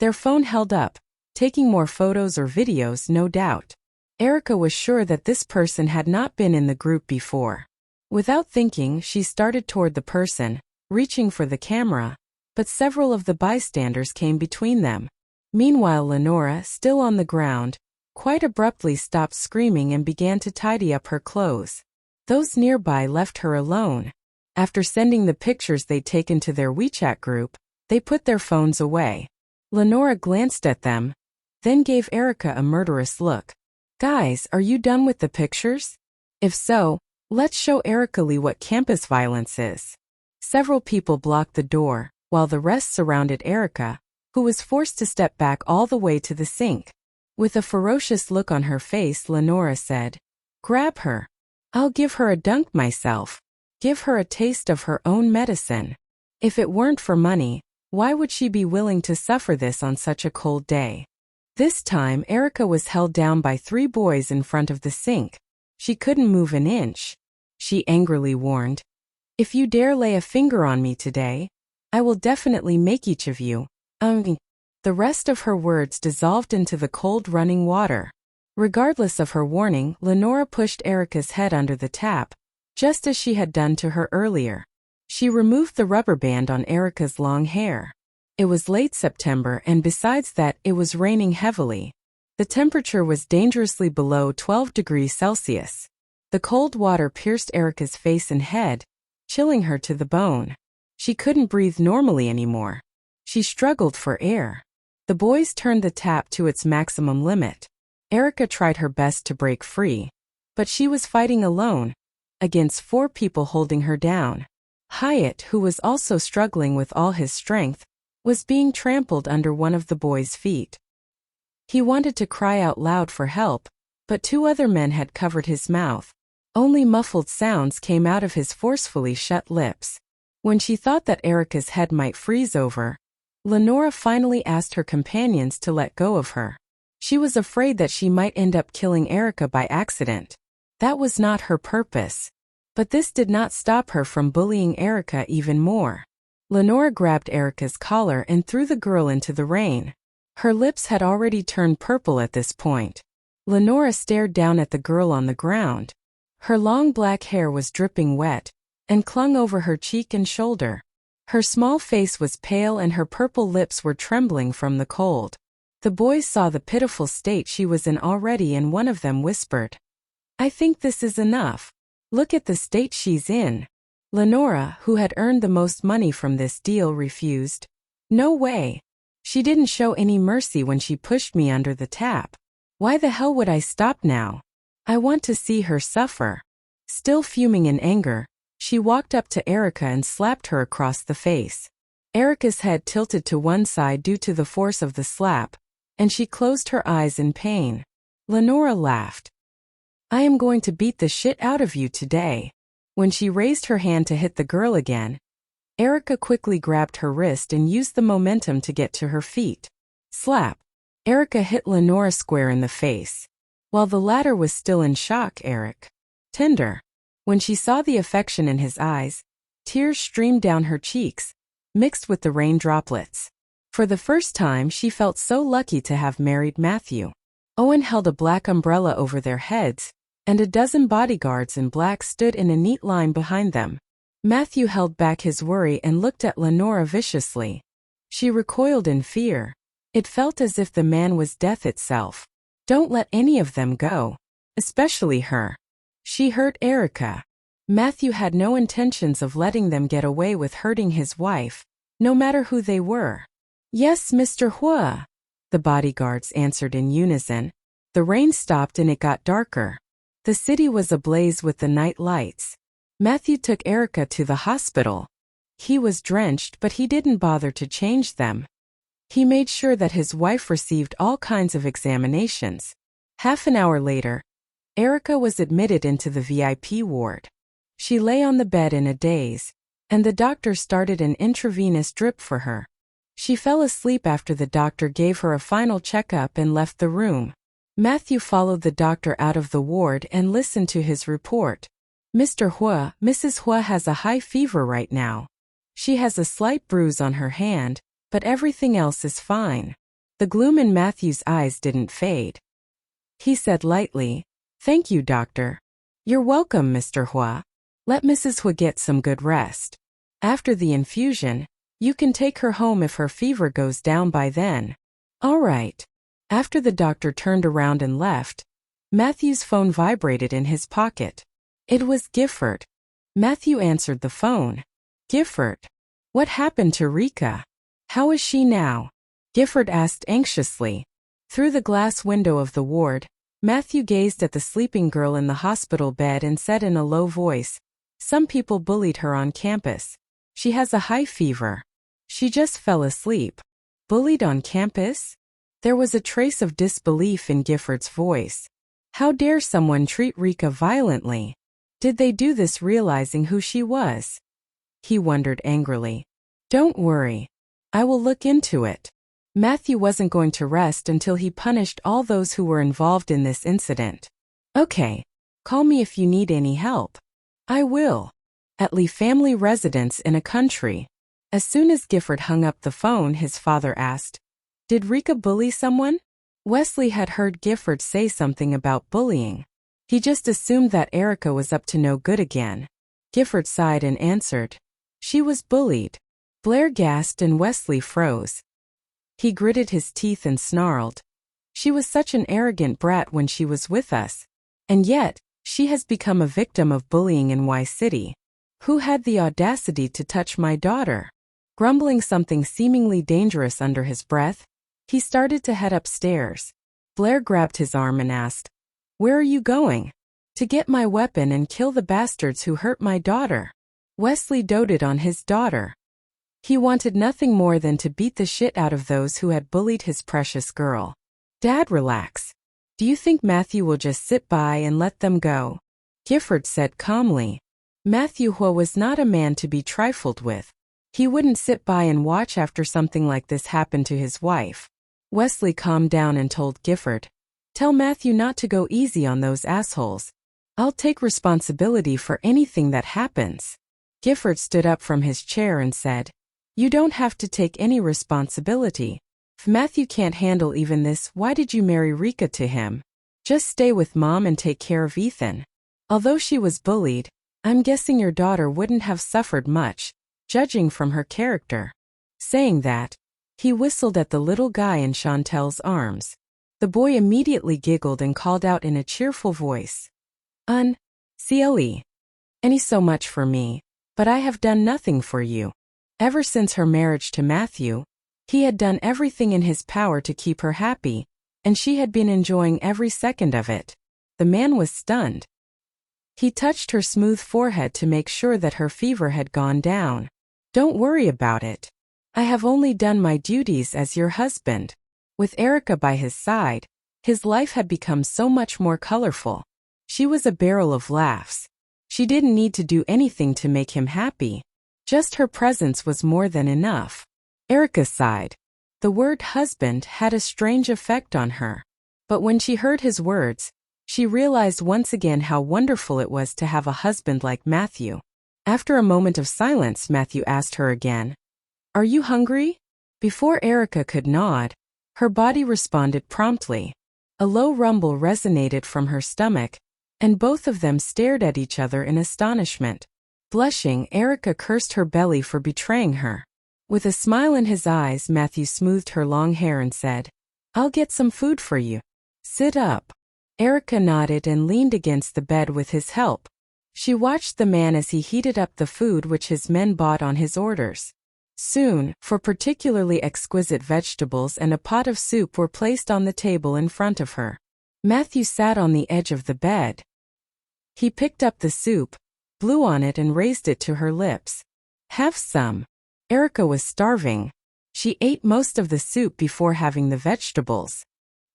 Their phone held up, taking more photos or videos, no doubt. Erica was sure that this person had not been in the group before. Without thinking, she started toward the person, reaching for the camera, but several of the bystanders came between them. Meanwhile, Lenora, still on the ground, quite abruptly stopped screaming and began to tidy up her clothes. Those nearby left her alone. After sending the pictures they'd taken to their WeChat group, they put their phones away. Lenora glanced at them, then gave Erica a murderous look. Guys, are you done with the pictures? If so, let's show Erica Lee what campus violence is. Several people blocked the door, while the rest surrounded Erica, who was forced to step back all the way to the sink. With a ferocious look on her face, Lenora said, "Grab her. I'll give her a dunk myself. Give her a taste of her own medicine. If it weren't for money, why would she be willing to suffer this on such a cold day?" This time, Erica was held down by 3 boys in front of the sink. She couldn't move an inch. She angrily warned, "If you dare lay a finger on me today, I will definitely make each of you." The rest of her words dissolved into the cold running water. Regardless of her warning, Lenora pushed Erica's head under the tap, just as she had done to her earlier. She removed the rubber band on Erica's long hair. It was late September, and besides that, it was raining heavily. The temperature was dangerously below 12 degrees Celsius. The cold water pierced Erica's face and head, chilling her to the bone. She couldn't breathe normally anymore. She struggled for air. The boys turned the tap to its maximum limit. Erica tried her best to break free, but she was fighting alone, against 4 people holding her down. Hyatt, who was also struggling with all his strength, was being trampled under one of the boys' feet. He wanted to cry out loud for help, but 2 other men had covered his mouth. Only muffled sounds came out of his forcefully shut lips. When she thought that Erica's head might freeze over, Lenora finally asked her companions to let go of her. She was afraid that she might end up killing Erica by accident. That was not her purpose. But this did not stop her from bullying Erica even more. Lenora grabbed Erica's collar and threw the girl into the rain. Her lips had already turned purple at this point. Lenora stared down at the girl on the ground. Her long black hair was dripping wet and clung over her cheek and shoulder. Her small face was pale and her purple lips were trembling from the cold. The boys saw the pitiful state she was in already, and one of them whispered, "I think this is enough. Look at the state she's in." Lenora, who had earned the most money from this deal, refused. "No way. She didn't show any mercy when she pushed me under the tap. Why the hell would I stop now? I want to see her suffer." Still fuming in anger, She walked up to Erica and slapped her across the face. Erica's head tilted to one side due to the force of the slap, and she closed her eyes in pain. Lenora laughed. "I am going to beat the shit out of you today." When she raised her hand to hit the girl again, Erica quickly grabbed her wrist and used the momentum to get to her feet. Slap! Erica hit Lenora square in the face. While the latter was still in shock, Eric tender. When she saw the affection in his eyes, tears streamed down her cheeks, mixed with the rain droplets. For the first time, she felt so lucky to have married Matthew. Owen held a black umbrella over their heads, and a dozen bodyguards in black stood in a neat line behind them. Matthew held back his worry and looked at Lenora viciously. She recoiled in fear. It felt as if the man was death itself. Don't let any of them go. Especially her. She hurt Erica. Matthew had no intentions of letting them get away with hurting his wife, no matter who they were. "Yes, Mr. Huo," the bodyguards answered in unison. The rain stopped and it got darker. The city was ablaze with the night lights. Matthew took Erica to the hospital. He was drenched, but he didn't bother to change them. He made sure that his wife received all kinds of examinations. Half an hour later, Erica was admitted into the VIP ward. She lay on the bed in a daze, and the doctor started an intravenous drip for her. She fell asleep after the doctor gave her a final checkup and left the room. Matthew followed the doctor out of the ward and listened to his report. "Mr. Huo, Mrs. Huo has a high fever right now. She has a slight bruise on her hand, but everything else is fine." The gloom in Matthew's eyes didn't fade. He said lightly, "Thank you, doctor." "You're welcome, Mr. Huo. Let Mrs. Huo get some good rest. After the infusion, you can take her home if her fever goes down by then." "All right." After the doctor turned around and left, Matthew's phone vibrated in his pocket. It was Gifford. Matthew answered the phone. "Gifford, what happened to Rika? How is she now?" Gifford asked anxiously. Through the glass window of the ward, Matthew gazed at the sleeping girl in the hospital bed and said in a low voice, "Some people bullied her on campus. She has a high fever. She just fell asleep." "Bullied on campus?" There was a trace of disbelief in Gifford's voice. How dare someone treat Rika violently? Did they do this realizing who she was? He wondered angrily. "Don't worry. I will look into it." Matthew wasn't going to rest until he punished all those who were involved in this incident. "Okay. Call me if you need any help." "I will." At Lee family residence in a country. As soon as Gifford hung up the phone, his father asked, "Did Rika bully someone?" Wesley had heard Gifford say something about bullying. He just assumed that Erica was up to no good again. Gifford sighed and answered, "She was bullied." Blair gasped and Wesley froze. He gritted his teeth and snarled, "She was such an arrogant brat when she was with us. And yet, she has become a victim of bullying in Y City. Who had the audacity to touch my daughter?" Grumbling something seemingly dangerous under his breath, he started to head upstairs. Blair grabbed his arm and asked, "Where are you going?" "To get my weapon and kill the bastards who hurt my daughter." Wesley doted on his daughter. He wanted nothing more than to beat the shit out of those who had bullied his precious girl. "Dad, relax. Do you think Matthew will just sit by and let them go?" Gifford said calmly. Matthew Huo was not a man to be trifled with. He wouldn't sit by and watch after something like this happened to his wife. Wesley calmed down and told Gifford, "Tell Matthew not to go easy on those assholes. I'll take responsibility for anything that happens." Gifford stood up from his chair and said, "You don't have to take any responsibility. If Matthew can't handle even this, why did you marry Rika to him? Just stay with Mom and take care of Ethan. Although she was bullied, I'm guessing your daughter wouldn't have suffered much, judging from her character." Saying that, he whistled at the little guy in Chantel's arms. The boy immediately giggled and called out in a cheerful voice, "CLE. Any so much for me, but I have done nothing for you." Ever since her marriage to Matthew, he had done everything in his power to keep her happy, and she had been enjoying every second of it. The man was stunned. He touched her smooth forehead to make sure that her fever had gone down. Don't worry about it. I have only done my duties as your husband. With Erica by his side, his life had become so much more colorful. She was a barrel of laughs. She didn't need to do anything to make him happy. Just her presence was more than enough. Erica sighed. The word husband had a strange effect on her. But when she heard his words, she realized once again how wonderful it was to have a husband like Matthew. After a moment of silence, Matthew asked her again, "Are you hungry?" Before Erica could nod, her body responded promptly. A low rumble resonated from her stomach, and both of them stared at each other in astonishment. Blushing, Erica cursed her belly for betraying her. With a smile in his eyes, Matthew smoothed her long hair and said, "I'll get some food for you. Sit up." Erica nodded and leaned against the bed with his help. She watched the man as he heated up the food which his men bought on his orders. Soon, four particularly exquisite vegetables and a pot of soup were placed on the table in front of her. Matthew sat on the edge of the bed. He picked up the soup, blew on it and raised it to her lips. "Have some." Erica was starving. She ate most of the soup before having the vegetables.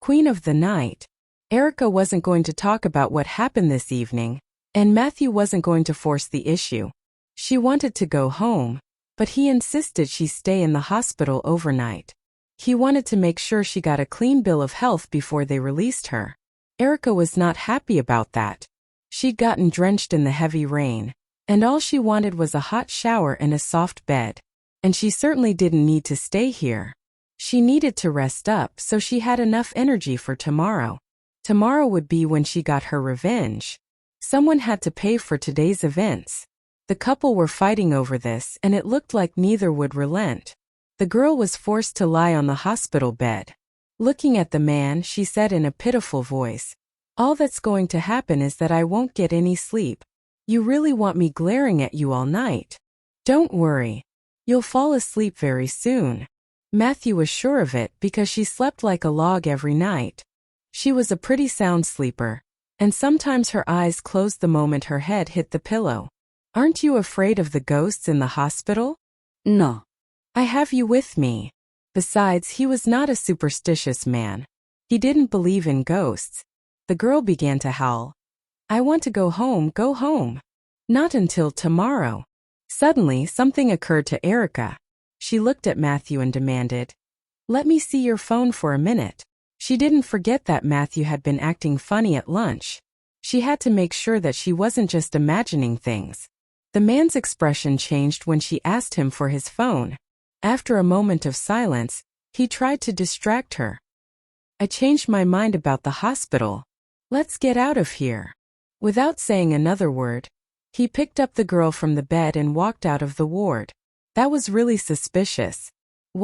Queen of the night. Erica wasn't going to talk about what happened this evening, and Matthew wasn't going to force the issue. She wanted to go home, but he insisted she stay in the hospital overnight. He wanted to make sure she got a clean bill of health before they released her. Erica was not happy about that. She'd gotten drenched in the heavy rain, and all she wanted was a hot shower and a soft bed. And she certainly didn't need to stay here. She needed to rest up so she had enough energy for tomorrow. Tomorrow would be when she got her revenge. Someone had to pay for today's events. The couple were fighting over this, and it looked like neither would relent. The girl was forced to lie on the hospital bed. Looking at the man, she said in a pitiful voice, "All that's going to happen is that I won't get any sleep. You really want me glaring at you all night? Don't worry. You'll fall asleep very soon." Matthew was sure of it because she slept like a log every night. She was a pretty sound sleeper, and sometimes her eyes closed the moment her head hit the pillow. "Aren't you afraid of the ghosts in the hospital?" No. "I have you with me." Besides, he was not a superstitious man. He didn't believe in ghosts. The girl began to howl. "I want to go home, go home." "Not until tomorrow." Suddenly, something occurred to Erica. She looked at Matthew and demanded, "Let me see your phone for a minute." She didn't forget that Matthew had been acting funny at lunch. She had to make sure that she wasn't just imagining things. The man's expression changed when she asked him for his phone. After a moment of silence, he tried to distract her. "I changed my mind about the hospital. Let's get out of here." Without saying another word, he picked up the girl from the bed and walked out of the ward. That was really suspicious.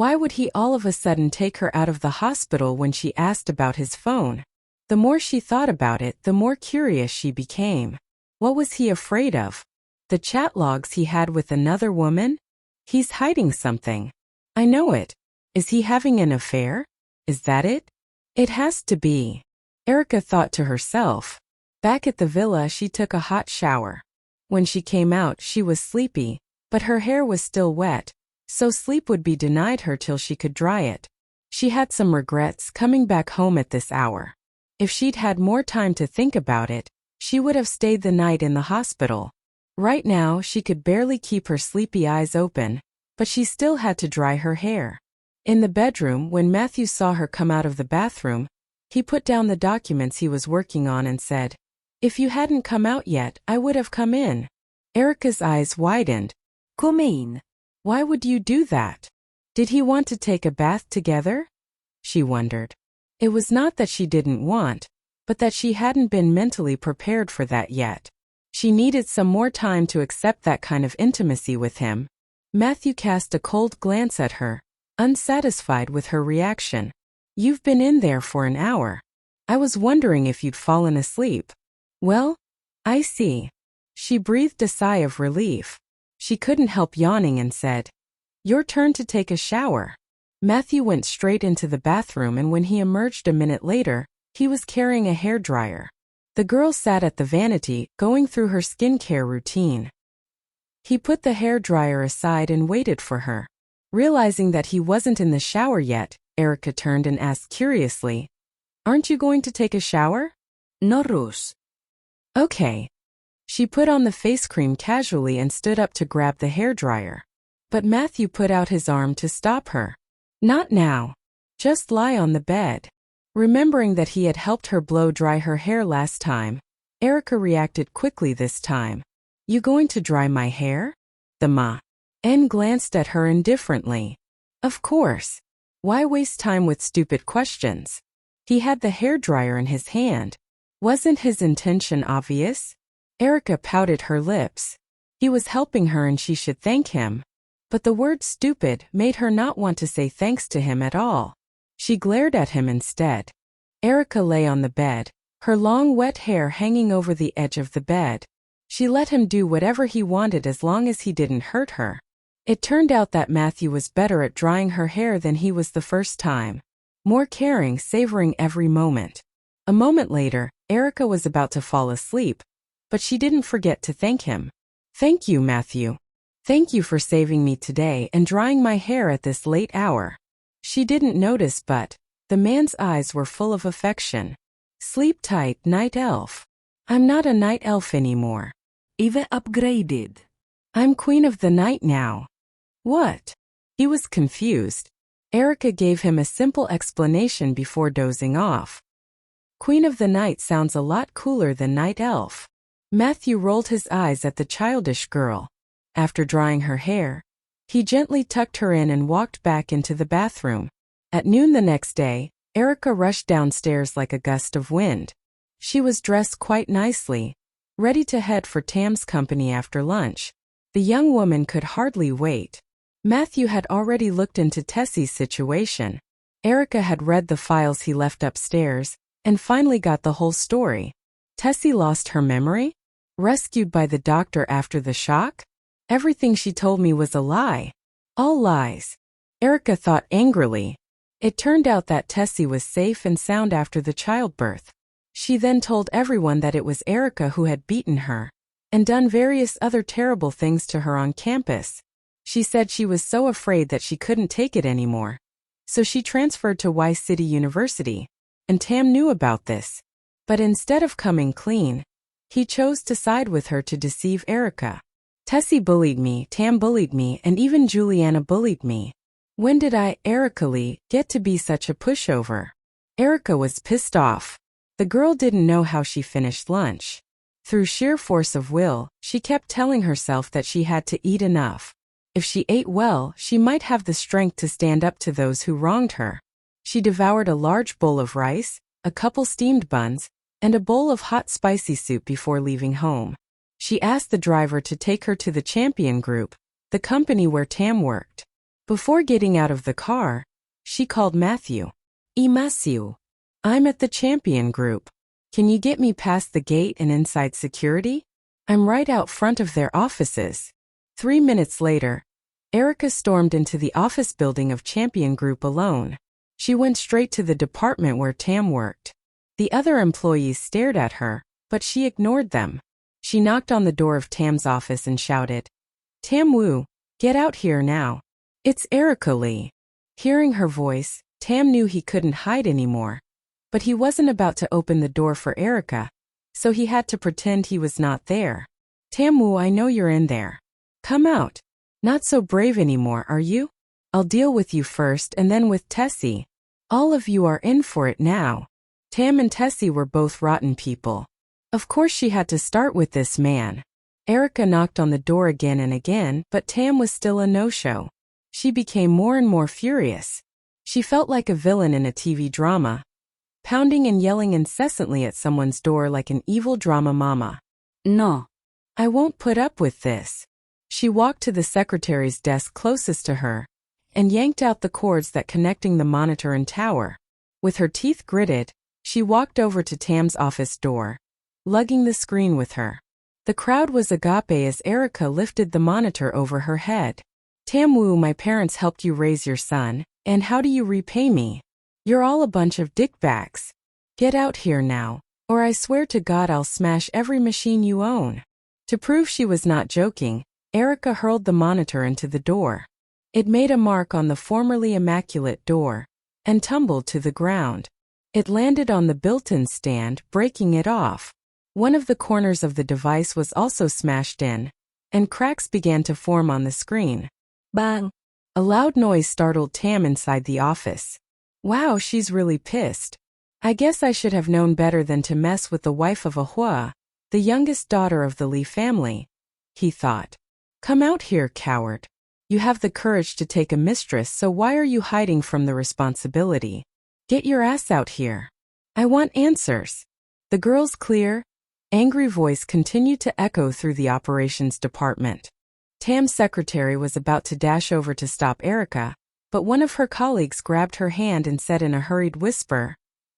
Why would he all of a sudden take her out of the hospital when she asked about his phone? The more she thought about it, the more curious she became. What was he afraid of? The chat logs he had with another woman? He's hiding something. I know it. Is he having an affair? Is that it? It has to be. Erica thought to herself. Back at the villa, she took a hot shower. When she came out, she was sleepy, but her hair was still wet, so sleep would be denied her till she could dry it. She had some regrets coming back home at this hour. If she'd had more time to think about it, she would have stayed the night in the hospital. Right now, she could barely keep her sleepy eyes open, but she still had to dry her hair. In the bedroom, when Matthew saw her come out of the bathroom, he put down the documents he was working on and said, "If you hadn't come out yet, I would have come in." Erica's eyes widened. Come in. Why would you do that? Did he want to take a bath together? She wondered. It was not that she didn't want, but that she hadn't been mentally prepared for that yet. She needed some more time to accept that kind of intimacy with him. Matthew cast a cold glance at her, unsatisfied with her reaction. "You've been in there for an hour. I was wondering if you'd fallen asleep." "Well, I see." She breathed a sigh of relief. She couldn't help yawning and said, "Your turn to take a shower." Matthew went straight into the bathroom, and when he emerged a minute later, he was carrying a hairdryer. The girl sat at the vanity, going through her skincare routine. He put the hairdryer aside and waited for her. Realizing that he wasn't in the shower yet, Erica turned and asked curiously, "Aren't you going to take a shower?" No rush. Okay. She put on the face cream casually and stood up to grab the hairdryer. But Matthew put out his arm to stop her. "Not now. Just lie on the bed." Remembering that he had helped her blow dry her hair last time, Erica reacted quickly this time. "You going to dry my hair?" The man glanced at her indifferently. Of course. Why waste time with stupid questions? He had the hairdryer in his hand. Wasn't his intention obvious? Erica pouted her lips. He was helping her and she should thank him. But the word stupid made her not want to say thanks to him at all. She glared at him instead. Erica lay on the bed, her long wet hair hanging over the edge of the bed. She let him do whatever he wanted as long as he didn't hurt her. It turned out that Matthew was better at drying her hair than he was the first time. More caring, savoring every moment. A moment later, Erica was about to fall asleep, but she didn't forget to thank him. "Thank you, Matthew. Thank you for saving me today and drying my hair at this late hour." She didn't notice, but the man's eyes were full of affection. "Sleep tight, night elf." "I'm not a night elf anymore. Eve upgraded. I'm queen of the night now." "What?" He was confused. Erica gave him a simple explanation before dozing off. "Queen of the night sounds a lot cooler than night elf." Matthew rolled his eyes at the childish girl. After drying her hair, he gently tucked her in and walked back into the bathroom. At noon the next day, Erica rushed downstairs like a gust of wind. She was dressed quite nicely, ready to head for Tam's company after lunch. The young woman could hardly wait. Matthew had already looked into Tessie's situation. Erica had read the files he left upstairs, and finally got the whole story. Tessie lost her memory? Rescued by the doctor after the shock? Everything she told me was a lie. All lies. Erica thought angrily. It turned out that Tessie was safe and sound after the childbirth. She then told everyone that it was Erica who had beaten her and done various other terrible things to her on campus. She said she was so afraid that she couldn't take it anymore. So she transferred to Y City University, and Tam knew about this. But instead of coming clean, he chose to side with her to deceive Erica. "Tessie bullied me, Tam bullied me, and even Juliana bullied me. When did I, Erica Lee, get to be such a pushover?" Erica was pissed off. The girl didn't know how she finished lunch. Through sheer force of will, she kept telling herself that she had to eat enough. If she ate well, she might have the strength to stand up to those who wronged her. She devoured a large bowl of rice, a couple steamed buns, and a bowl of hot spicy soup before leaving home. She asked the driver to take her to the Champion Group, the company where Tam worked. Before getting out of the car, she called Matthew. Matthew, I'm at the Champion Group. Can you get me past the gate and inside security? I'm right out front of their offices." 3 minutes later, Erica stormed into the office building of Champion Group alone. She went straight to the department where Tam worked. The other employees stared at her, but she ignored them. She knocked on the door of Tam's office and shouted, "Tam Wu, get out here now. It's Erica Lee." Hearing her voice, Tam knew he couldn't hide anymore. But he wasn't about to open the door for Erica, so he had to pretend he was not there. "Tam Wu, I know you're in there. Come out. Not so brave anymore, are you? I'll deal with you first and then with Tessie. All of you are in for it now." Tam and Tessie were both rotten people. Of course she had to start with this man. Erica knocked on the door again and again, but Tam was still a no-show. She became more and more furious. She felt like a villain in a TV drama, pounding and yelling incessantly at someone's door like an evil drama mama. No. "I won't put up with this." She walked to the secretary's desk closest to her and yanked out the cords that connecting the monitor and tower. With her teeth gritted, she walked over to Tam's office door, lugging the screen with her. The crowd was agape as Erica lifted the monitor over her head. "Tam Wu, my parents helped you raise your son, and how do you repay me? You're all a bunch of dickbags. Get out here now, or I swear to God I'll smash every machine you own." To prove she was not joking, Erica hurled the monitor into the door. It made a mark on the formerly immaculate door and tumbled to the ground. It landed on the built-in stand, breaking it off. One of the corners of the device was also smashed in, and cracks began to form on the screen. Bang! A loud noise startled Tam inside the office. "Wow, she's really pissed. I guess I should have known better than to mess with the wife of a Huo, the youngest daughter of the Li family," he thought. "Come out here, coward. You have the courage to take a mistress, so why are you hiding from the responsibility? Get your ass out here. I want answers." The girl's clear, angry voice continued to echo through the operations department. Tam's secretary was about to dash over to stop Erica, but one of her colleagues grabbed her hand and said in a hurried whisper,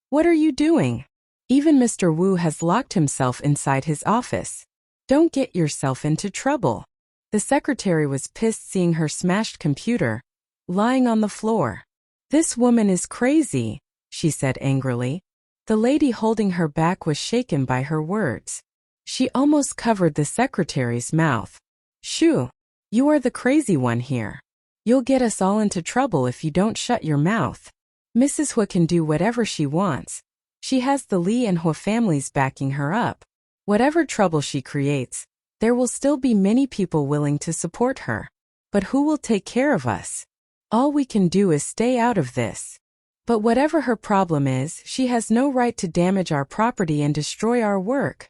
"What are you doing? Even Mr. Wu has locked himself inside his office. Don't get yourself into trouble." The secretary was pissed seeing her smashed computer lying on the floor. "This woman is crazy," she said angrily. The lady holding her back was shaken by her words. She almost covered the secretary's mouth. "Shoo, you are the crazy one here. You'll get us all into trouble if you don't shut your mouth. Mrs. Huo can do whatever she wants. She has the Li and Huo families backing her up. Whatever trouble she creates, there will still be many people willing to support her. But who will take care of us? All we can do is stay out of this. But whatever her problem is, she has no right to damage our property and destroy our work,"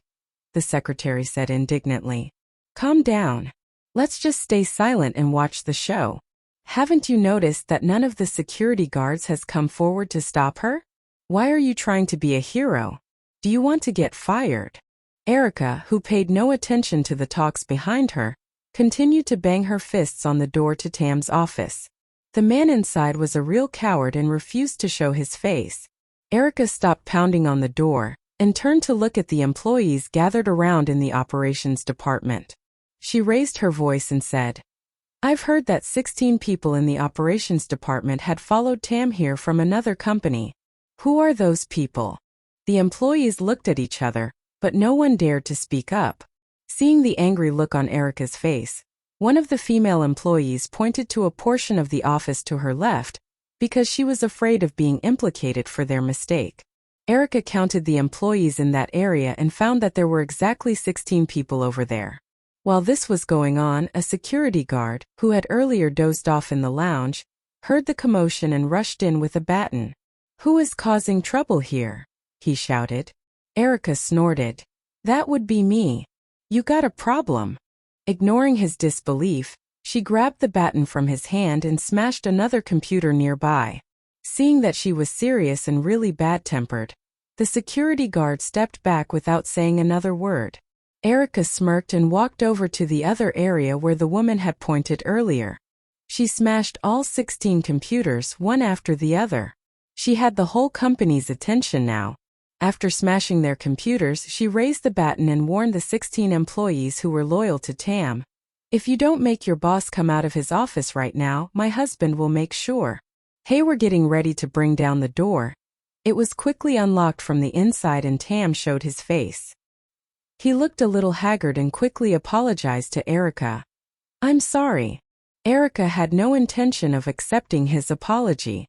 the secretary said indignantly. "Calm down. Let's just stay silent and watch the show. Haven't you noticed that none of the security guards has come forward to stop her? Why are you trying to be a hero? Do you want to get fired?" Erica, who paid no attention to the talks behind her, continued to bang her fists on the door to Tam's office. The man inside was a real coward and refused to show his face. Erica stopped pounding on the door and turned to look at the employees gathered around in the operations department. She raised her voice and said, "I've heard that 16 people in the operations department had followed Tam here from another company. Who are those people?" The employees looked at each other, but no one dared to speak up. Seeing the angry look on Erica's face, one of the female employees pointed to a portion of the office to her left, because she was afraid of being implicated for their mistake. Erica counted the employees in that area and found that there were exactly 16 people over there. While this was going on, a security guard, who had earlier dozed off in the lounge, heard the commotion and rushed in with a baton. "Who is causing trouble here?" he shouted. Erica snorted. "That would be me. You got a problem." Ignoring his disbelief, she grabbed the baton from his hand and smashed another computer nearby. Seeing that she was serious and really bad-tempered, the security guard stepped back without saying another word. Erica smirked and walked over to the other area where the woman had pointed earlier. She smashed all 16 computers one after the other. She had the whole company's attention now. After smashing their computers, she raised the baton and warned the 16 employees who were loyal to Tam, "If you don't make your boss come out of his office right now, my husband will make sure." Hey, we're getting ready to bring down the door. It was quickly unlocked from the inside and Tam showed his face. He looked a little haggard and quickly apologized to Erica. "I'm sorry." Erica had no intention of accepting his apology.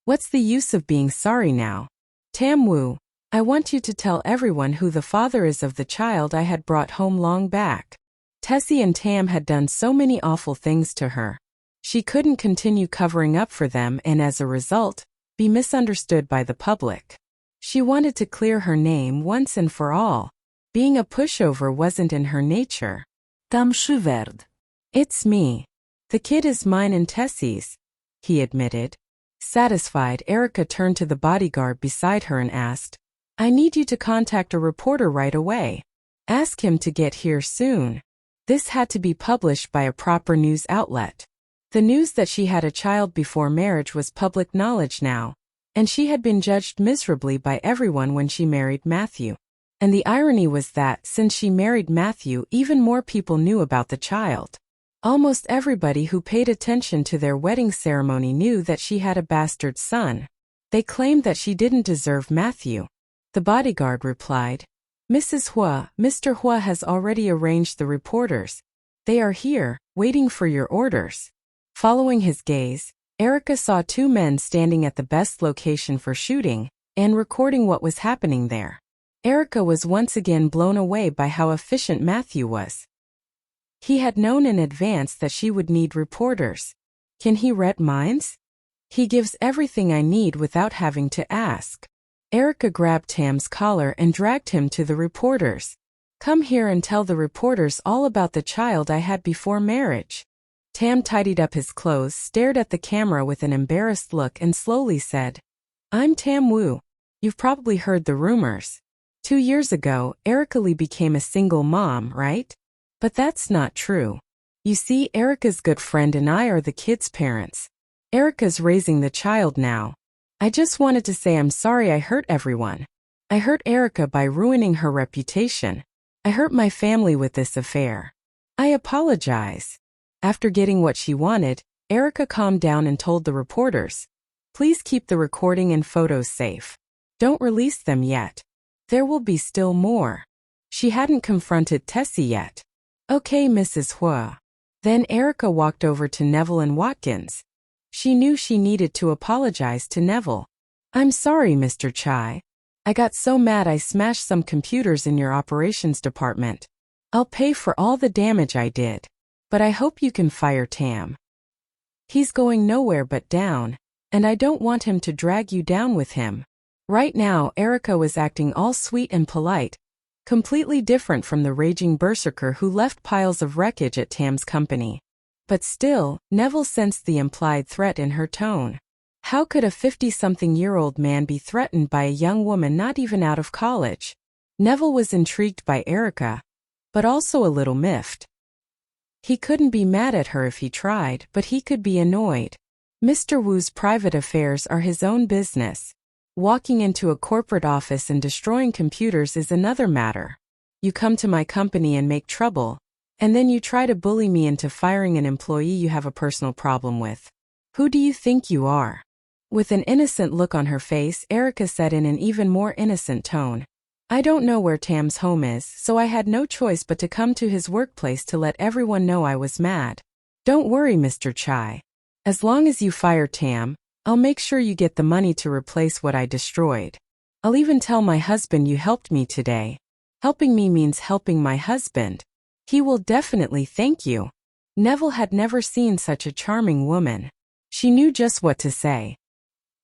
"What's the use of being sorry now? Tam Wu, I want you to tell everyone who the father is of the child I had brought home long back." Tessie and Tam had done so many awful things to her. She couldn't continue covering up for them and as a result, be misunderstood by the public. She wanted to clear her name once and for all. Being a pushover wasn't in her nature. Tam shivered. "It's me. The kid is mine and Tessie's," he admitted. Satisfied, Erica turned to the bodyguard beside her and asked, "I need you to contact a reporter right away. Ask him to get here soon." This had to be published by a proper news outlet. The news that she had a child before marriage was public knowledge now, and she had been judged miserably by everyone when she married Matthew. And the irony was that, since she married Matthew, even more people knew about the child. Almost everybody who paid attention to their wedding ceremony knew that she had a bastard son. They claimed that she didn't deserve Matthew. The bodyguard replied. Mrs. Huo, Mr. Huo has already arranged the reporters. They are here, waiting for your orders. Following his gaze, Erica saw two men standing at the best location for shooting and recording what was happening there. Erica was once again blown away by how efficient Matthew was. He had known in advance that she would need reporters. Can he read minds? He gives everything I need without having to ask. Erica grabbed Tam's collar and dragged him to the reporters. Come here and tell the reporters all about the child I had before marriage. Tam tidied up his clothes, stared at the camera with an embarrassed look and slowly said, I'm Tam Wu. You've probably heard the rumors. 2 years ago, Erica Lee became a single mom, right? But that's not true. You see, Erica's good friend and I are the kids' parents. Erica's raising the child now. I just wanted to say I'm sorry I hurt everyone. I hurt Erica by ruining her reputation. I hurt my family with this affair. I apologize. After getting what she wanted, Erica calmed down and told the reporters, please keep the recording and photos safe. Don't release them yet. There will be still more. She hadn't confronted Tessie yet. Okay, Mrs. Huo. Then Erica walked over to Neville and Watkins. She knew she needed to apologize to Neville. I'm sorry, Mr. Chai. I got so mad I smashed some computers in your operations department. I'll pay for all the damage I did. But I hope you can fire Tam. He's going nowhere but down, and I don't want him to drag you down with him. Right now, Erica was acting all sweet and polite, completely different from the raging berserker who left piles of wreckage at Tam's company. But still, Neville sensed the implied threat in her tone. How could a 50-something-year-old man be threatened by a young woman not even out of college? Neville was intrigued by Erica, but also a little miffed. He couldn't be mad at her if he tried, but he could be annoyed. Mr. Wu's private affairs are his own business. Walking into a corporate office and destroying computers is another matter. You come to my company and make trouble, and then you try to bully me into firing an employee you have a personal problem with. Who do you think you are? With an innocent look on her face, Erica said in an even more innocent tone, I don't know where Tam's home is, so I had no choice but to come to his workplace to let everyone know I was mad. Don't worry, Mr. Chai. As long as you fire Tam, I'll make sure you get the money to replace what I destroyed. I'll even tell my husband you helped me today. Helping me means helping my husband. He will definitely thank you. Neville had never seen such a charming woman. She knew just what to say.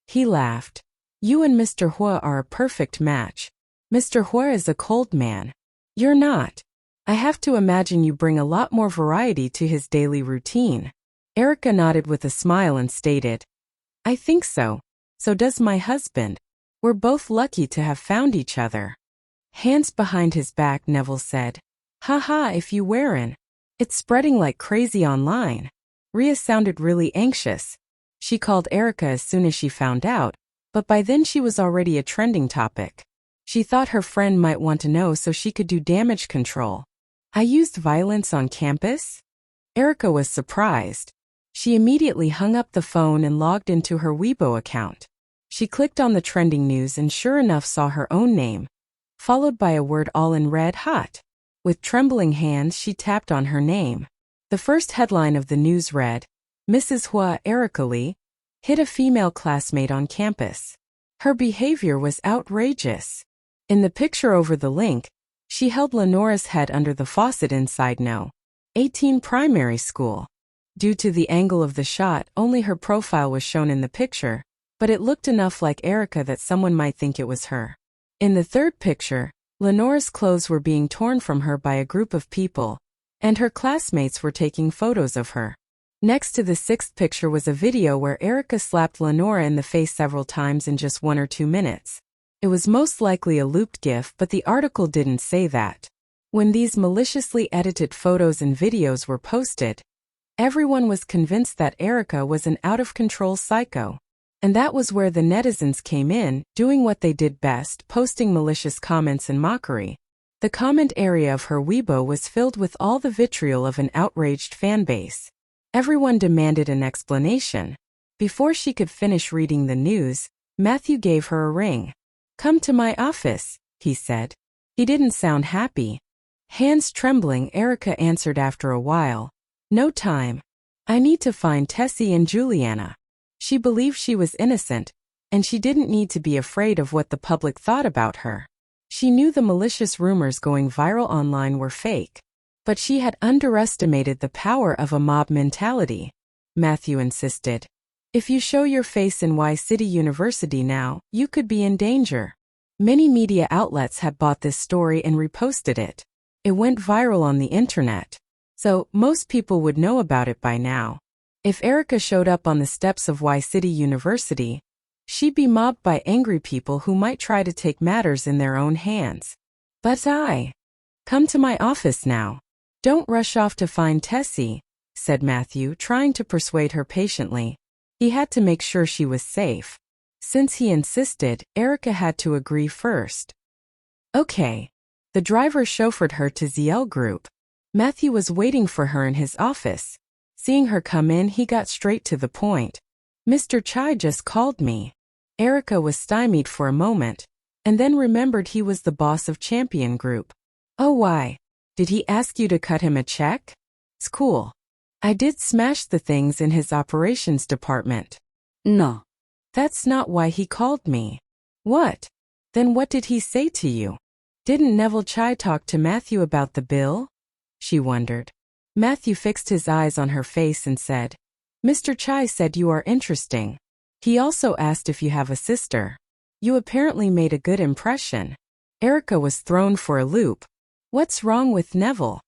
He laughed. You and Mr. Huo are a perfect match. Mr. Huo is a cold man. You're not. I have to imagine you bring a lot more variety to his daily routine. Erica nodded with a smile and stated, I think so. So does my husband. We're both lucky to have found each other. Hands behind his back, Neville said. Haha, if you weren't. It's spreading like crazy online. Rhea sounded really anxious. She called Erica as soon as she found out, but by then she was already a trending topic. She thought her friend might want to know so she could do damage control. I used violence on campus? Erica was surprised. She immediately hung up the phone and logged into her Weibo account. She clicked on the trending news and sure enough saw her own name, followed by a word all in red hot. With trembling hands she tapped on her name. The first headline of the news read, Mrs. Huo Erica Lee hit a female classmate on campus. Her behavior was outrageous. In the picture over the link, she held Lenora's head under the faucet inside No. 18 primary school. Due to the angle of the shot, only her profile was shown in the picture, but it looked enough like Erica that someone might think it was her. In the third picture, Lenora's clothes were being torn from her by a group of people, and her classmates were taking photos of her. Next to the sixth picture was a video where Erica slapped Lenora in the face several times in just 1 or 2 minutes. It was most likely a looped GIF, but the article didn't say that. When these maliciously edited photos and videos were posted, everyone was convinced that Erica was an out-of-control psycho. And that was where the netizens came in, doing what they did best, posting malicious comments and mockery. The comment area of her Weibo was filled with all the vitriol of an outraged fanbase. Everyone demanded an explanation. Before she could finish reading the news, Matthew gave her a ring. Come to my office, he said. He didn't sound happy. Hands trembling, Erica answered after a while. No time. I need to find Tessie and Juliana. She believed she was innocent, and she didn't need to be afraid of what the public thought about her. She knew the malicious rumors going viral online were fake. But she had underestimated the power of a mob mentality. Matthew insisted. If you show your face in Y City University now, you could be in danger. Many media outlets had bought this story and reposted it. It went viral on the internet. So, most people would know about it by now. If Erica showed up on the steps of Y City University, she'd be mobbed by angry people who might try to take matters in their own hands. But come to my office now. Don't rush off to find Tessie, said Matthew, trying to persuade her patiently. He had to make sure she was safe. Since he insisted, Erica had to agree first. Okay. The driver chauffeured her to ZL Group. Matthew was waiting for her in his office. Seeing her come in, he got straight to the point. Mr. Chai just called me. Erica was stymied for a moment, and then remembered he was the boss of Champion Group. Oh, why? Did he ask you to cut him a check? It's cool. I did smash the things in his operations department. No. That's not why he called me. What? Then what did he say to you? Didn't Neville Chai talk to Matthew about the bill? She wondered. Matthew fixed his eyes on her face and said, Mr. Chai said you are interesting. He also asked if you have a sister. You apparently made a good impression. Erica was thrown for a loop. What's wrong with Neville?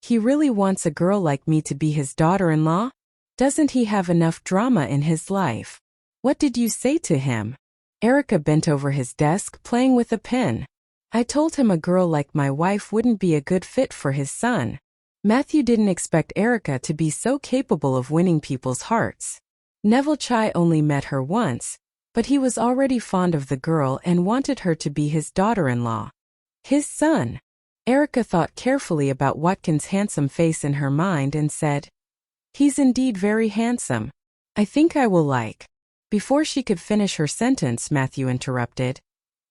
He really wants a girl like me to be his daughter-in-law? Doesn't he have enough drama in his life? What did you say to him? Erica bent over his desk, playing with a pen. I told him a girl like my wife wouldn't be a good fit for his son. Matthew didn't expect Erica to be so capable of winning people's hearts. Neville Chai only met her once, but he was already fond of the girl and wanted her to be his daughter-in-law. His son. Erica thought carefully about Watkins' handsome face in her mind and said, He's indeed very handsome. I think I will like. Before she could finish her sentence, Matthew interrupted.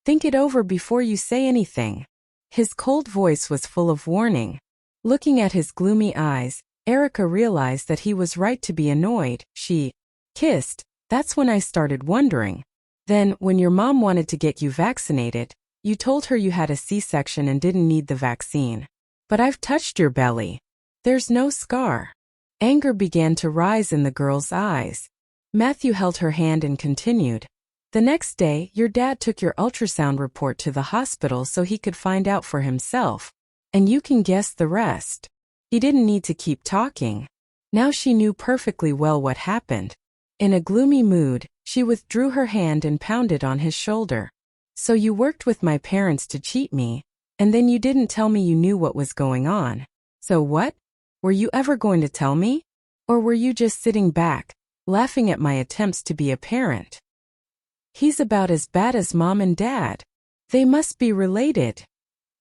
Think it over before you say anything. His cold voice was full of warning. Looking at his gloomy eyes, Erica realized that he was right to be annoyed. She kissed. That's when I started wondering. Then, when your mom wanted to get you vaccinated, you told her you had a C-section and didn't need the vaccine. But I've touched your belly. There's no scar. Anger began to rise in the girl's eyes. Matthew held her hand and continued. The next day, your dad took your ultrasound report to the hospital so he could find out for himself. And you can guess the rest. He didn't need to keep talking. Now she knew perfectly well what happened. In a gloomy mood, she withdrew her hand and pounded on his shoulder. So you worked with my parents to cheat me, and then you didn't tell me you knew what was going on. So what? Were you ever going to tell me? Or were you just sitting back, laughing at my attempts to be a parent? He's about as bad as mom and dad. They must be related,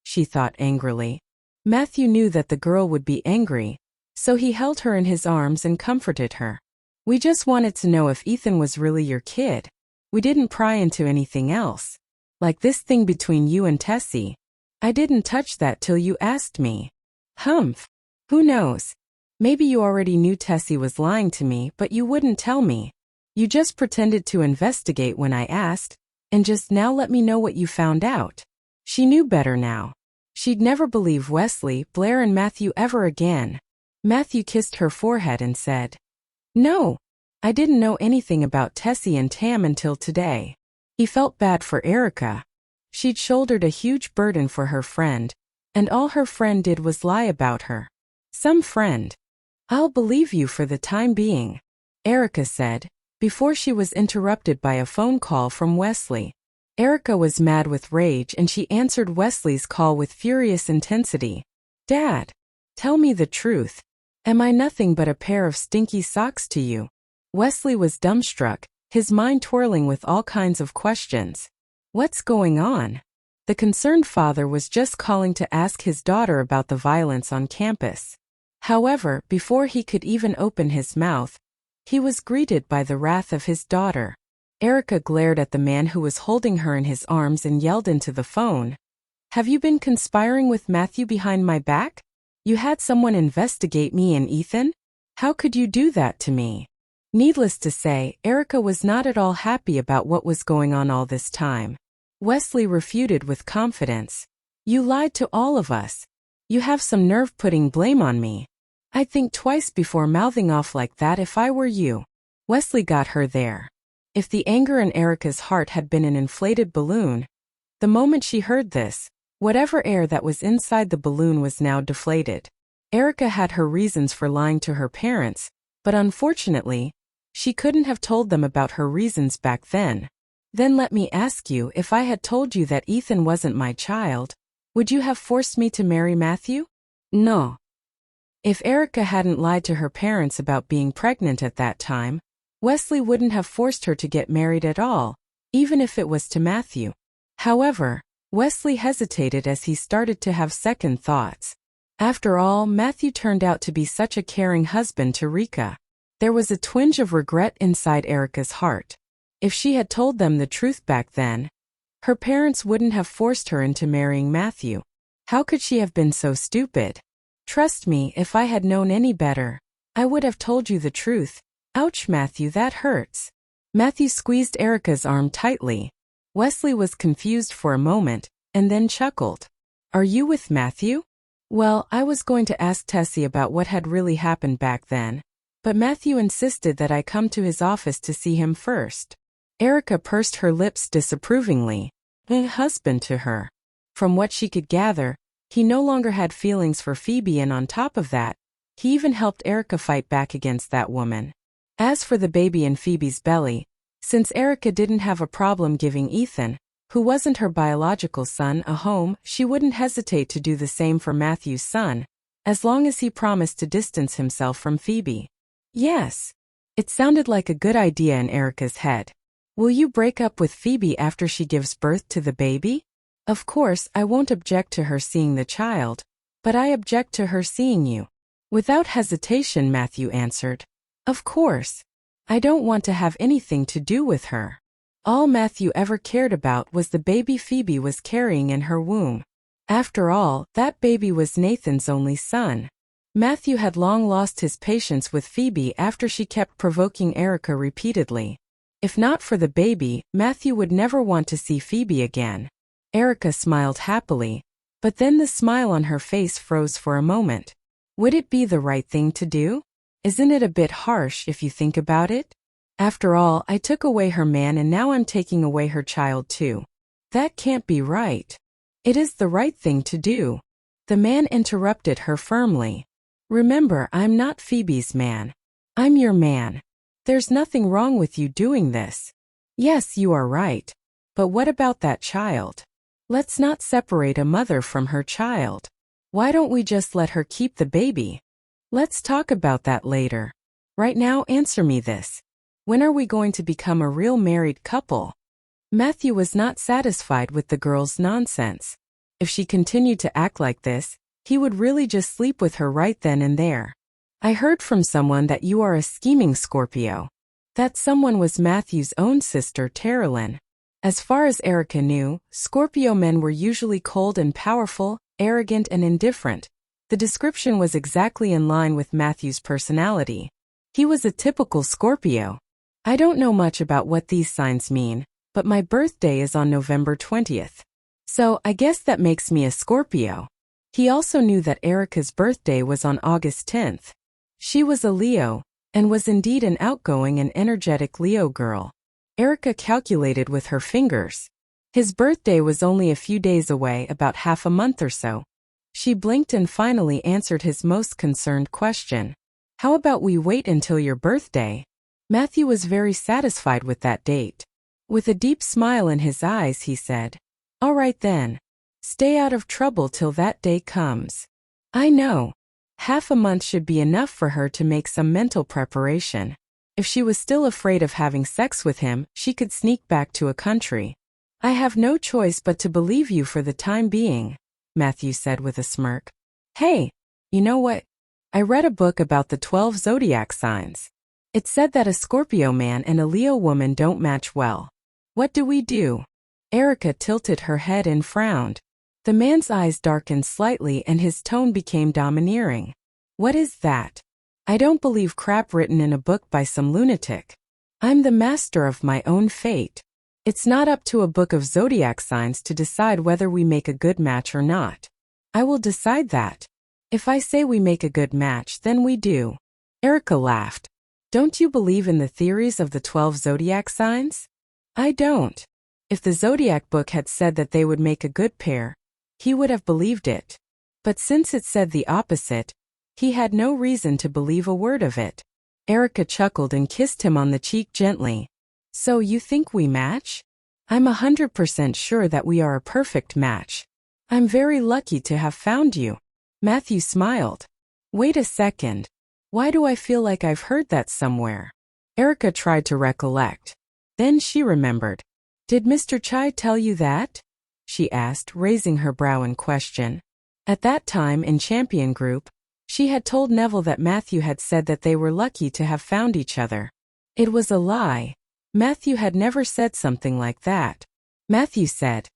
she thought angrily. Matthew knew that the girl would be angry, so he held her in his arms and comforted her. We just wanted to know if Ethan was really your kid. We didn't pry into anything else. Like this thing between you and Tessie. I didn't touch that till you asked me. Humph. Who knows? Maybe you already knew Tessie was lying to me, but you wouldn't tell me. You just pretended to investigate when I asked, and just now let me know what you found out. She knew better now. She'd never believe Wesley, Blair and Matthew ever again. Matthew kissed her forehead and said, No, I didn't know anything about Tessie and Tam until today. He felt bad for Erica. She'd shouldered a huge burden for her friend, and all her friend did was lie about her. Some friend. I'll believe you for the time being, Erica said, before she was interrupted by a phone call from Wesley. Erica was mad with rage and she answered Wesley's call with furious intensity. Dad, tell me the truth. Am I nothing but a pair of stinky socks to you? Wesley was dumbstruck, his mind twirling with all kinds of questions. What's going on? The concerned father was just calling to ask his daughter about the violence on campus. However, before he could even open his mouth, he was greeted by the wrath of his daughter. Erica glared at the man who was holding her in his arms and yelled into the phone. Have you been conspiring with Matthew behind my back? You had someone investigate me and Ethan? How could you do that to me? Needless to say, Erica was not at all happy about what was going on all this time. Wesley refuted with confidence. You lied to all of us. You have some nerve putting blame on me. I'd think twice before mouthing off like that if I were you. Wesley got her there. If the anger in Erica's heart had been an inflated balloon, the moment she heard this, whatever air that was inside the balloon was now deflated. Erica had her reasons for lying to her parents, but unfortunately, she couldn't have told them about her reasons back then. Then let me ask you, if I had told you that Ethan wasn't my child, would you have forced me to marry Matthew? No. If Erica hadn't lied to her parents about being pregnant at that time, Wesley wouldn't have forced her to get married at all, even if it was to Matthew. However, Wesley hesitated as he started to have second thoughts. After all, Matthew turned out to be such a caring husband to Rika. There was a twinge of regret inside Erica's heart. If she had told them the truth back then, her parents wouldn't have forced her into marrying Matthew. How could she have been so stupid? Trust me, if I had known any better, I would have told you the truth. Ouch, Matthew, that hurts. Matthew squeezed Erica's arm tightly. Wesley was confused for a moment, and then chuckled. Are you with Matthew? Well, I was going to ask Tessie about what had really happened back then, but Matthew insisted that I come to his office to see him first. Erica pursed her lips disapprovingly. A husband to her. From what she could gather, he no longer had feelings for Phoebe, and on top of that, he even helped Erica fight back against that woman. As for the baby in Phoebe's belly, since Erica didn't have a problem giving Ethan, who wasn't her biological son, a home, she wouldn't hesitate to do the same for Matthew's son, as long as he promised to distance himself from Phoebe. Yes. It sounded like a good idea in Erica's head. Will you break up with Phoebe after she gives birth to the baby? Of course, I won't object to her seeing the child, but I object to her seeing you. Without hesitation, Matthew answered. Of course. I don't want to have anything to do with her. All Matthew ever cared about was the baby Phoebe was carrying in her womb. After all, that baby was Nathan's only son. Matthew had long lost his patience with Phoebe after she kept provoking Erica repeatedly. If not for the baby, Matthew would never want to see Phoebe again. Erica smiled happily, but then the smile on her face froze for a moment. Would it be the right thing to do? Isn't it a bit harsh if you think about it? After all, I took away her man and now I'm taking away her child too. That can't be right. It is the right thing to do. The man interrupted her firmly. Remember, I'm not Phoebe's man. I'm your man. There's nothing wrong with you doing this. Yes, you are right. But what about that child? Let's not separate a mother from her child. Why don't we just let her keep the baby? Let's talk about that later. Right now, answer me this. When are we going to become a real married couple? Matthew was not satisfied with the girl's nonsense. If she continued to act like this, he would really just sleep with her right then and there. I heard from someone that you are a scheming Scorpio. That someone was Matthew's own sister, Terilyn. As far as Erica knew, Scorpio men were usually cold and powerful, arrogant and indifferent. The description was exactly in line with Matthew's personality. He was a typical Scorpio. I don't know much about what these signs mean, but my birthday is on November 20th. So I guess that makes me a Scorpio. He also knew that Erica's birthday was on August 10th. She was a Leo, and was indeed an outgoing and energetic Leo girl. Erica calculated with her fingers. His birthday was only a few days away, about half a month or so. She blinked and finally answered his most concerned question. How about we wait until your birthday? Matthew was very satisfied with that date. With a deep smile in his eyes, he said, All right then. Stay out of trouble till that day comes. I know. Half a month should be enough for her to make some mental preparation. If she was still afraid of having sex with him, she could sneak back to a country. I have no choice but to believe you for the time being, Matthew said with a smirk. Hey, you know what? I read a book about the 12 zodiac signs. It said that a Scorpio man and a Leo woman don't match well. What do we do? Erica tilted her head and frowned. The man's eyes darkened slightly and his tone became domineering. What is that? I don't believe crap written in a book by some lunatic. I'm the master of my own fate. It's not up to a book of zodiac signs to decide whether we make a good match or not. I will decide that. If I say we make a good match, then we do. Erica laughed. Don't you believe in the theories of the 12 zodiac signs? I don't. If the zodiac book had said that they would make a good pair, he would have believed it. But since it said the opposite, he had no reason to believe a word of it. Erica chuckled and kissed him on the cheek gently. So you think we match? I'm 100% sure that we are a perfect match. I'm very lucky to have found you. Matthew smiled. Wait a second. Why do I feel like I've heard that somewhere? Erica tried to recollect. Then she remembered. Did Mr. Chai tell you that? She asked, raising her brow in question. At that time in Champion Group, she had told Neville that Matthew had said that they were lucky to have found each other. It was a lie. Matthew had never said something like that. Matthew said,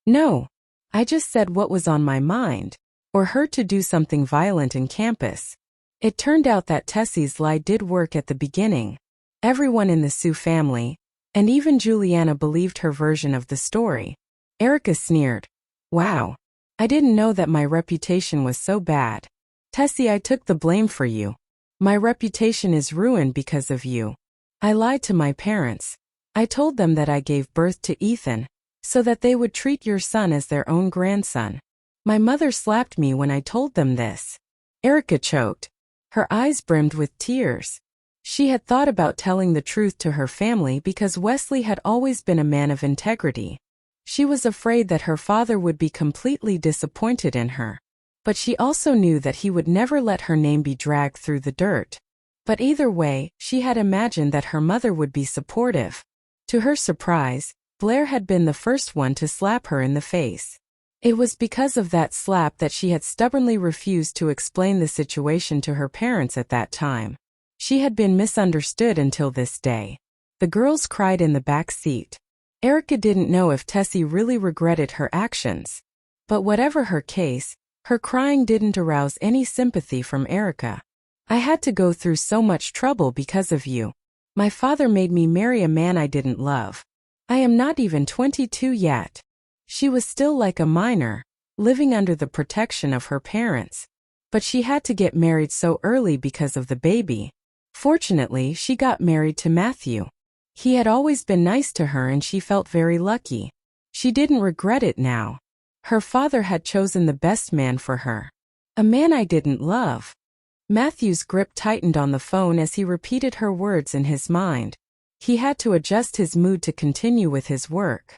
"No, I just said what was on my mind, or her to do something violent in campus." It turned out that Tessie's lie did work at the beginning. Everyone in the Sue family, and even Juliana, believed her version of the story. Erica sneered. Wow. I didn't know that my reputation was so bad. Tessie, I took the blame for you. My reputation is ruined because of you. I lied to my parents. I told them that I gave birth to Ethan, so that they would treat your son as their own grandson. My mother slapped me when I told them this. Erica choked. Her eyes brimmed with tears. She had thought about telling the truth to her family because Wesley had always been a man of integrity. She was afraid that her father would be completely disappointed in her. But she also knew that he would never let her name be dragged through the dirt. But either way, she had imagined that her mother would be supportive. To her surprise, Blair had been the first one to slap her in the face. It was because of that slap that she had stubbornly refused to explain the situation to her parents at that time. She had been misunderstood until this day. The girls cried in the back seat. Erica didn't know if Tessie really regretted her actions. But whatever her case, her crying didn't arouse any sympathy from Erica. I had to go through so much trouble because of you. My father made me marry a man I didn't love. I am not even 22 yet. She was still like a minor, living under the protection of her parents. But she had to get married so early because of the baby. Fortunately, she got married to Matthew. He had always been nice to her and she felt very lucky. She didn't regret it now. Her father had chosen the best man for her. A man I didn't love. Matthew's grip tightened on the phone as he repeated her words in his mind. He had to adjust his mood to continue with his work.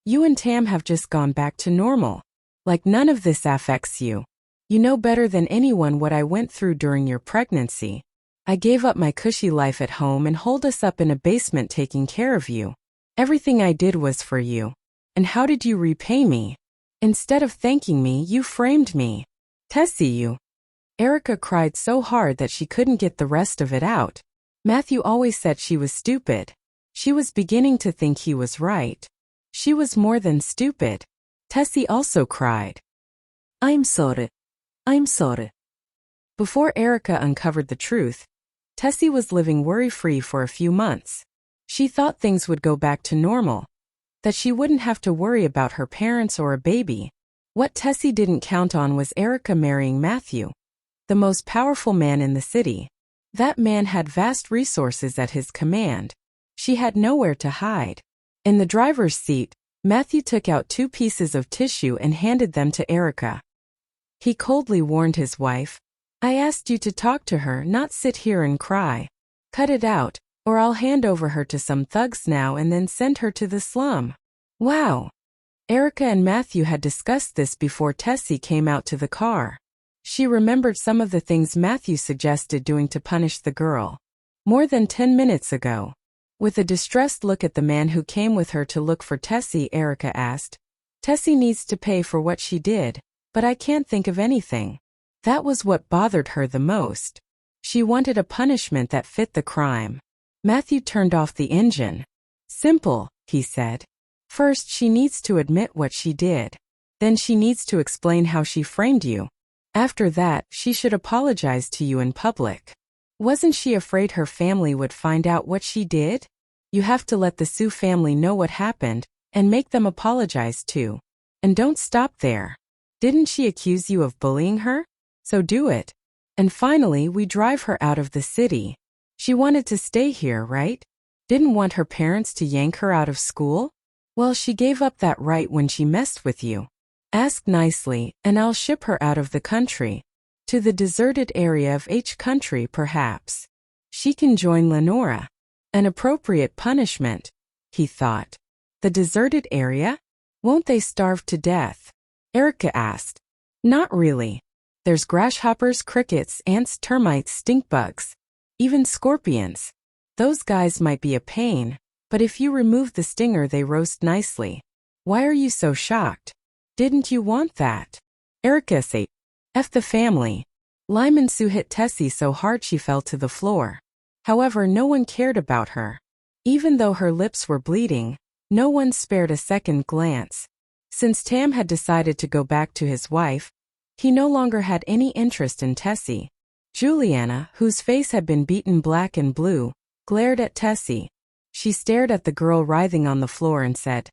You and Tam have just gone back to normal. Like none of this affects you. You know better than anyone what I went through during your pregnancy. I gave up my cushy life at home and holed us up in a basement taking care of you. Everything I did was for you. And how did you repay me? Instead of thanking me, you framed me. Tessie, you. Erica cried so hard that she couldn't get the rest of it out. Matthew always said she was stupid. She was beginning to think he was right. She was more than stupid. Tessie also cried. I'm sorry. I'm sorry. Before Erica uncovered the truth, Tessie was living worry-free for a few months. She thought things would go back to normal, that she wouldn't have to worry about her parents or a baby. What Tessie didn't count on was Erica marrying Matthew, the most powerful man in the city. That man had vast resources at his command. She had nowhere to hide. In the driver's seat, Matthew took out 2 pieces of tissue and handed them to Erica. He coldly warned his wife, I asked you to talk to her, not sit here and cry. Cut it out, or I'll hand over her to some thugs now and then send her to the slum. Wow. Erica and Matthew had discussed this before Tessie came out to the car. She remembered some of the things Matthew suggested doing to punish the girl. More than 10 minutes ago. With a distressed look at the man who came with her to look for Tessie, Erica asked, Tessie needs to pay for what she did, but I can't think of anything. That was what bothered her the most. She wanted a punishment that fit the crime. Matthew turned off the engine. Simple, he said. First, she needs to admit what she did. Then she needs to explain how she framed you. After that, she should apologize to you in public. Wasn't she afraid her family would find out what she did? You have to let the Su family know what happened, and make them apologize too. And don't stop there. Didn't she accuse you of bullying her? So do it. And finally, we drive her out of the city. She wanted to stay here, right? Didn't want her parents to yank her out of school? Well, she gave up that right when she messed with you. Ask nicely, and I'll ship her out of the country. To the deserted area of each country, perhaps. She can join Lenora. An appropriate punishment, he thought. The deserted area? Won't they starve to death? Erica asked. Not really. There's grasshoppers, crickets, ants, termites, stink bugs. Even scorpions. Those guys might be a pain, but if you remove the stinger they roast nicely. Why are you so shocked? Didn't you want that? Erica said. F the family. Lyman Su hit Tessie so hard she fell to the floor. However, no one cared about her. Even though her lips were bleeding, no one spared a second glance. Since Tam had decided to go back to his wife, he no longer had any interest in Tessie. Juliana, whose face had been beaten black and blue, glared at Tessie. She stared at the girl writhing on the floor and said,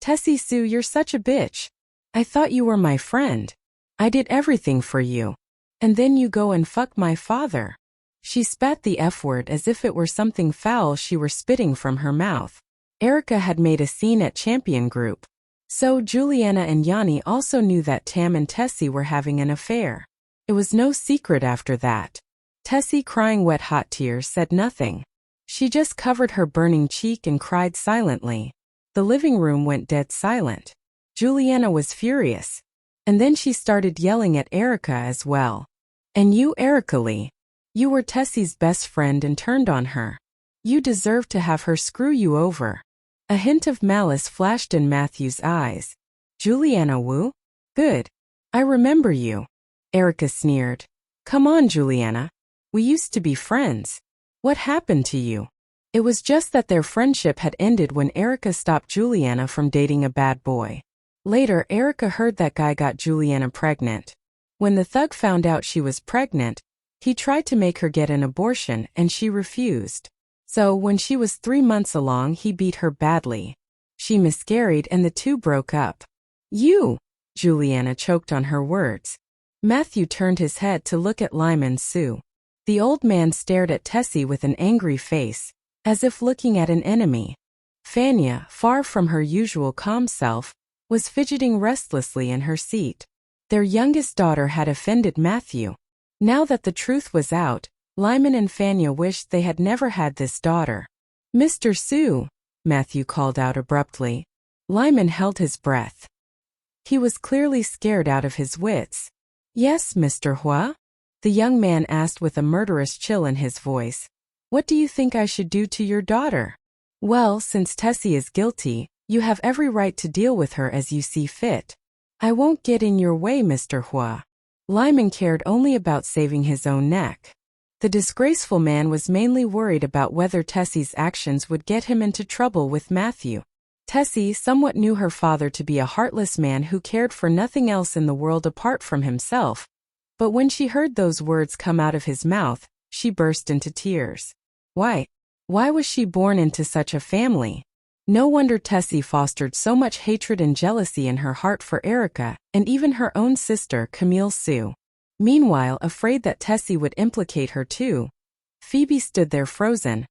Tessie Su, you're such a bitch. I thought you were my friend. I did everything for you. And then you go and fuck my father. She spat the F word as if it were something foul she were spitting from her mouth. Erica had made a scene at Champion Group. So Juliana and Yanni also knew that Tam and Tessie were having an affair. It was no secret after that. Tessie, crying wet hot tears, said nothing. She just covered her burning cheek and cried silently. The living room went dead silent. Juliana was furious. And then she started yelling at Erica as well. And you, Erica Lee. You were Tessie's best friend and turned on her. You deserved to have her screw you over. A hint of malice flashed in Matthew's eyes. Juliana Wu? Good. I remember you. Erica sneered. Come on, Juliana. We used to be friends. What happened to you? It was just that their friendship had ended when Erica stopped Juliana from dating a bad boy. Later, Erica heard that guy got Juliana pregnant. When the thug found out she was pregnant, he tried to make her get an abortion and she refused. So when she was 3 months along, he beat her badly. She miscarried and the two broke up. You! Juliana choked on her words. Matthew turned his head to look at Lyman Su. The old man stared at Tessie with an angry face, as if looking at an enemy. Fania, far from her usual calm self, was fidgeting restlessly in her seat. Their youngest daughter had offended Matthew. Now that the truth was out, Lyman and Fania wished they had never had this daughter. Mr. Su, Matthew called out abruptly. Lyman held his breath. He was clearly scared out of his wits. Yes, Mr. Hua? The young man asked with a murderous chill in his voice. What do you think I should do to your daughter? Well, since Tessie is guilty, you have every right to deal with her as you see fit. I won't get in your way, Mr. Hua. Lyman cared only about saving his own neck. The disgraceful man was mainly worried about whether Tessie's actions would get him into trouble with Matthew. Tessie somewhat knew her father to be a heartless man who cared for nothing else in the world apart from himself. But when she heard those words come out of his mouth, she burst into tears. Why was she born into such a family? No wonder Tessie fostered so much hatred and jealousy in her heart for Erica, and even her own sister, Camille Su. Meanwhile, afraid that Tessie would implicate her too, Phoebe stood there frozen,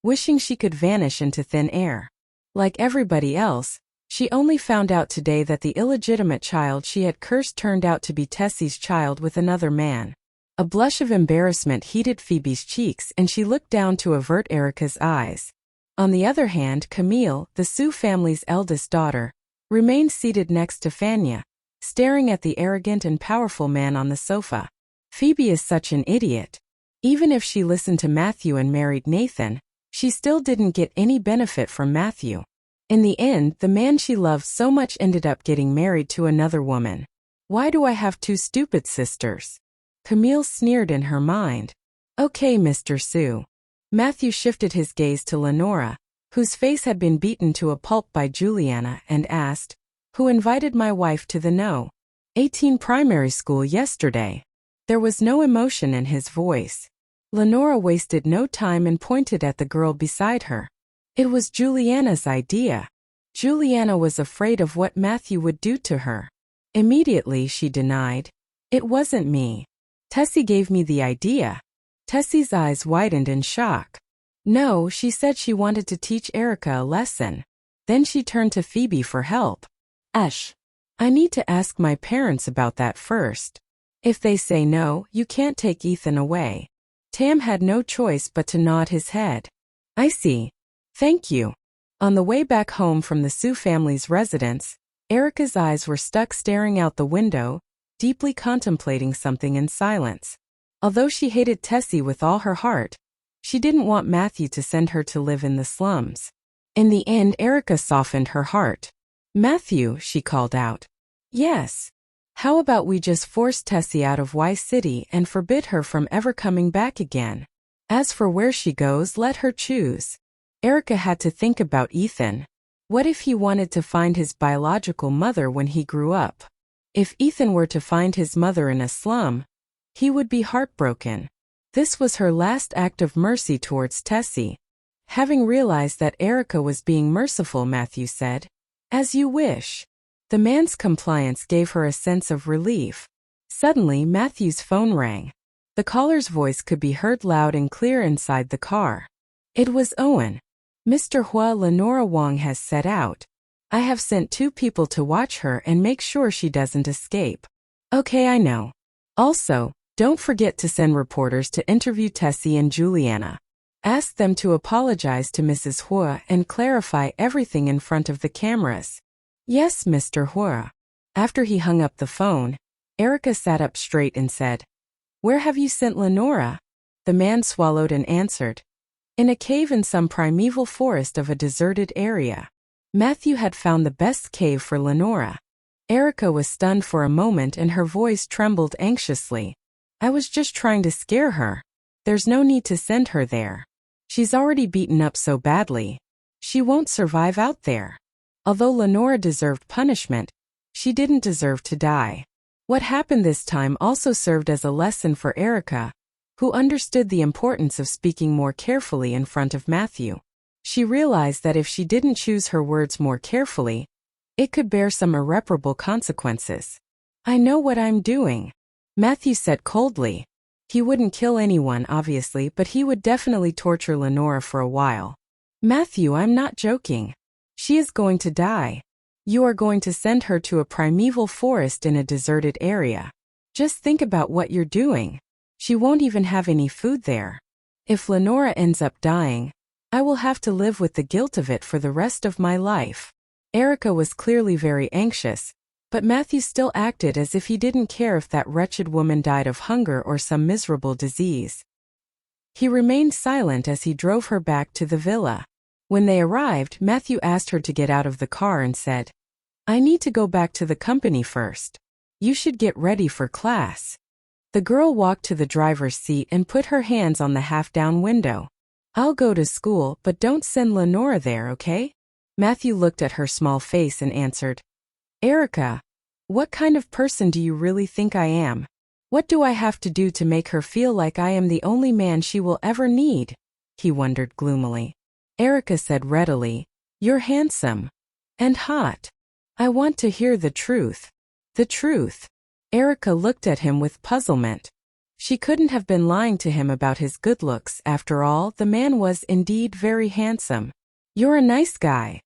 wishing she could vanish into thin air. Like everybody else, she only found out today that the illegitimate child she had cursed turned out to be Tessie's child with another man. A blush of embarrassment heated Phoebe's cheeks and she looked down to avert Erica's eyes. On the other hand, Camille, the Su family's eldest daughter, remained seated next to Fania, staring at the arrogant and powerful man on the sofa. Phoebe is such an idiot. Even if she listened to Matthew and married Nathan, she still didn't get any benefit from Matthew. In the end, the man she loved so much ended up getting married to another woman. Why do I have two stupid sisters? Camille sneered in her mind. Okay, Mr. Su. Matthew shifted his gaze to Lenora, whose face had been beaten to a pulp by Juliana, and asked, "Who invited my wife to the No. 18 primary school yesterday?" There was no emotion in his voice. Lenora wasted no time and pointed at the girl beside her. It was Juliana's idea. Juliana was afraid of what Matthew would do to her. Immediately she denied, "It wasn't me. Tessie gave me the idea." Tessie's eyes widened in shock. "No, she said she wanted to teach Erica a lesson." Then she turned to Phoebe for help. Ash. "I need to ask my parents about that first. If they say no, you can't take Ethan away." Tam had no choice but to nod his head. "I see. Thank you." On the way back home from the Sue family's residence, Erica's eyes were stuck staring out the window, deeply contemplating something in silence. Although she hated Tessie with all her heart, she didn't want Matthew to send her to live in the slums. In the end, Erica softened her heart. "Matthew," she called out. "Yes. How about we just force Tessie out of Y City and forbid her from ever coming back again? As for where she goes, let her choose." Erica had to think about Ethan. What if he wanted to find his biological mother when he grew up? If Ethan were to find his mother in a slum, he would be heartbroken. This was her last act of mercy towards Tessie. Having realized that Erica was being merciful, Matthew said, "As you wish." The man's compliance gave her a sense of relief. Suddenly, Matthew's phone rang. The caller's voice could be heard loud and clear inside the car. It was Owen. "Mr. Huo, Lenora Wong has set out. I have sent 2 people to watch her and make sure she doesn't escape." "Okay, I know. Also, don't forget to send reporters to interview Tessie and Juliana. Ask them to apologize to Mrs. Huo and clarify everything in front of the cameras." "Yes, Mr. Huo." After he hung up the phone, Erica sat up straight and said, "Where have you sent Lenora?" The man swallowed and answered, "In a cave in some primeval forest of a deserted area." Matthew had found the best cave for Lenora. Erica was stunned for a moment and her voice trembled anxiously. "I was just trying to scare her. There's no need to send her there. She's already beaten up so badly. She won't survive out there." Although Lenora deserved punishment, she didn't deserve to die. What happened this time also served as a lesson for Erica, who understood the importance of speaking more carefully in front of Matthew. She realized that if she didn't choose her words more carefully, it could bear some irreparable consequences. "I know what I'm doing," Matthew said coldly. He wouldn't kill anyone, obviously, but he would definitely torture Lenora for a while. "Matthew, I'm not joking. She is going to die. You are going to send her to a primeval forest in a deserted area. Just think about what you're doing. She won't even have any food there. If Lenora ends up dying, I will have to live with the guilt of it for the rest of my life." Erica was clearly very anxious, but Matthew still acted as if he didn't care if that wretched woman died of hunger or some miserable disease. He remained silent as he drove her back to the villa. When they arrived, Matthew asked her to get out of the car and said, "I need to go back to the company first. You should get ready for class." The girl walked to the driver's seat and put her hands on the half-down window. "I'll go to school, but don't send Lenora there, okay?" Matthew looked at her small face and answered, "Erica, what kind of person do you really think I am? What do I have to do to make her feel like I am the only man she will ever need?" He wondered gloomily. Erica said readily, "You're handsome. And hot. I want to hear the truth." "The truth?" Erica looked at him with puzzlement. She couldn't have been lying to him about his good looks. After all, the man was indeed very handsome. "You're a nice guy."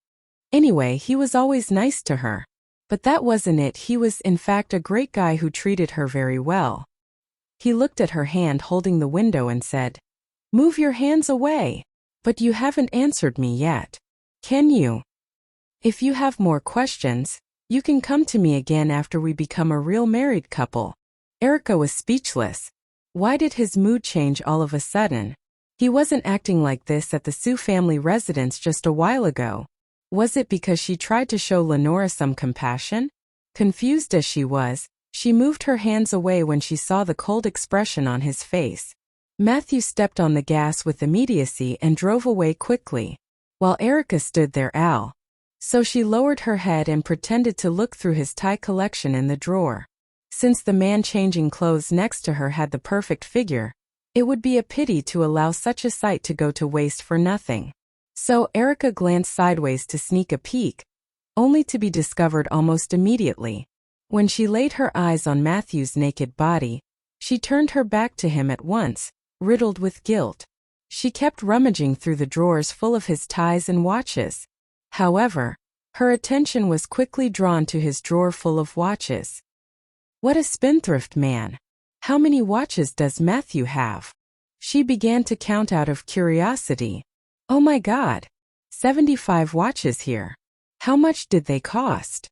Anyway, he was always nice to her. But that wasn't it. He was in fact a great guy who treated her very well. He looked at her hand holding the window and said, "Move your hands away." "But you haven't answered me yet. Can you? If you have more questions, you can come to me again after we become a real married couple." Erica was speechless. Why did his mood change all of a sudden? He wasn't acting like this at the Sue family residence just a while ago. Was it because she tried to show Lenora some compassion? Confused as she was, she moved her hands away when she saw the cold expression on his face. Matthew stepped on the gas with immediacy and drove away quickly, while Erica stood there. So she lowered her head and pretended to look through his tie collection in the drawer. Since the man changing clothes next to her had the perfect figure, it would be a pity to allow such a sight to go to waste for nothing. So Erica glanced sideways to sneak a peek, only to be discovered almost immediately. When she laid her eyes on Matthew's naked body, she turned her back to him at once, riddled with guilt. She kept rummaging through the drawers full of his ties and watches. However, her attention was quickly drawn to his drawer full of watches. What a spendthrift man! How many watches does Matthew have? She began to count out of curiosity. Oh my God! 75 watches here. How much did they cost?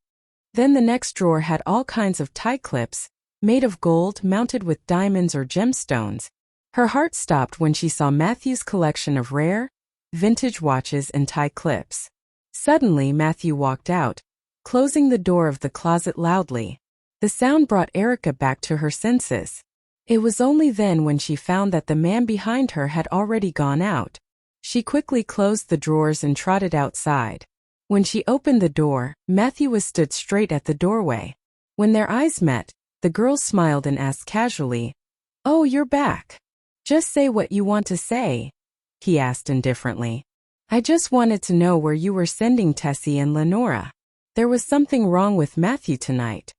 Then the next drawer had all kinds of tie clips, made of gold mounted with diamonds or gemstones. Her heart stopped when she saw Matthew's collection of rare, vintage watches and tie clips. Suddenly Matthew walked out, closing the door of the closet loudly. The sound brought Erica back to her senses. It was only then when she found that the man behind her had already gone out. She quickly closed the drawers and trotted outside. When she opened the door, Matthew stood straight at the doorway. When their eyes met, the girl smiled and asked casually, "Oh, you're back. Just say what you want to say," he asked indifferently. "I just wanted to know where you were sending Tessie and Lenora. There was something wrong with Matthew tonight."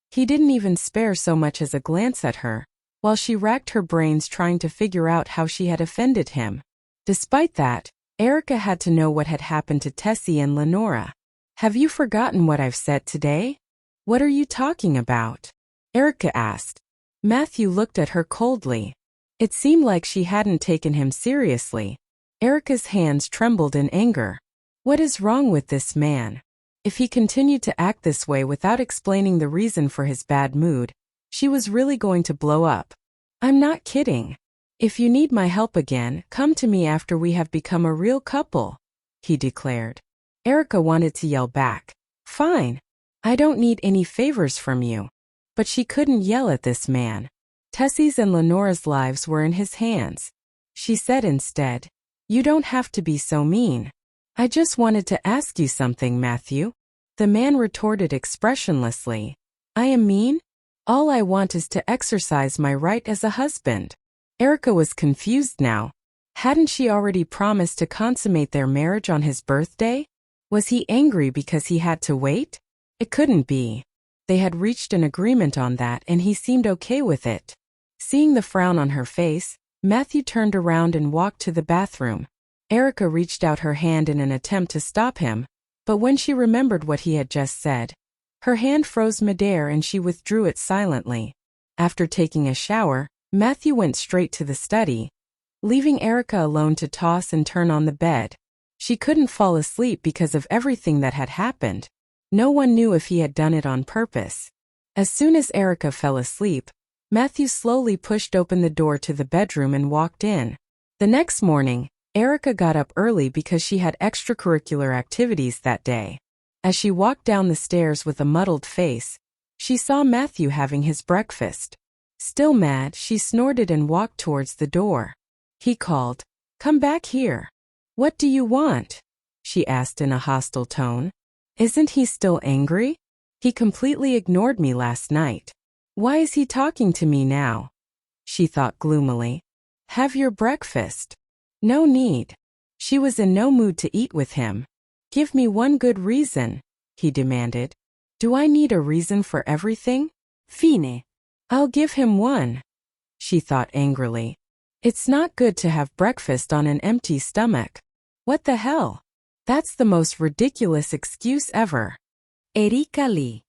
He didn't even spare so much as a glance at her, while she racked her brains trying to figure out how she had offended him. Despite that, Erica had to know what had happened to Tessie and Lenora. "Have you forgotten what I've said today? What are you talking about?" Erica asked. Matthew looked at her coldly. It seemed like she hadn't taken him seriously. Erica's hands trembled in anger. What is wrong with this man? If he continued to act this way without explaining the reason for his bad mood, she was really going to blow up. "I'm not kidding. If you need my help again, come to me after we have become a real couple," he declared. Erica wanted to yell back, "Fine. I don't need any favors from you." But she couldn't yell at this man. Tessie's and Lenora's lives were in his hands. She said instead, "You don't have to be so mean. I just wanted to ask you something, Matthew." The man retorted expressionlessly, "I am mean? All I want is to exercise my right as a husband." Erica was confused now. Hadn't she already promised to consummate their marriage on his birthday? Was he angry because he had to wait? It couldn't be. They had reached an agreement on that and he seemed okay with it. Seeing the frown on her face, Matthew turned around and walked to the bathroom. Erica reached out her hand in an attempt to stop him, but when she remembered what he had just said, her hand froze midair and she withdrew it silently. After taking a shower, Matthew went straight to the study, leaving Erica alone to toss and turn on the bed. She couldn't fall asleep because of everything that had happened. No one knew if he had done it on purpose. As soon as Erica fell asleep, Matthew slowly pushed open the door to the bedroom and walked in. The next morning, Erica got up early because she had extracurricular activities that day. As she walked down the stairs with a muddled face, she saw Matthew having his breakfast. Still mad, she snorted and walked towards the door. He called, "Come back here." "What do you want?" she asked in a hostile tone. Isn't he still angry? He completely ignored me last night. Why is he talking to me now? She thought gloomily. Have your breakfast. No need. She was in no mood to eat with him. Give me one good reason, he demanded. Do I need a reason for everything? Fine. I'll give him one, she thought angrily. It's not good to have breakfast on an empty stomach. What the hell? That's the most ridiculous excuse ever. Erika Lee.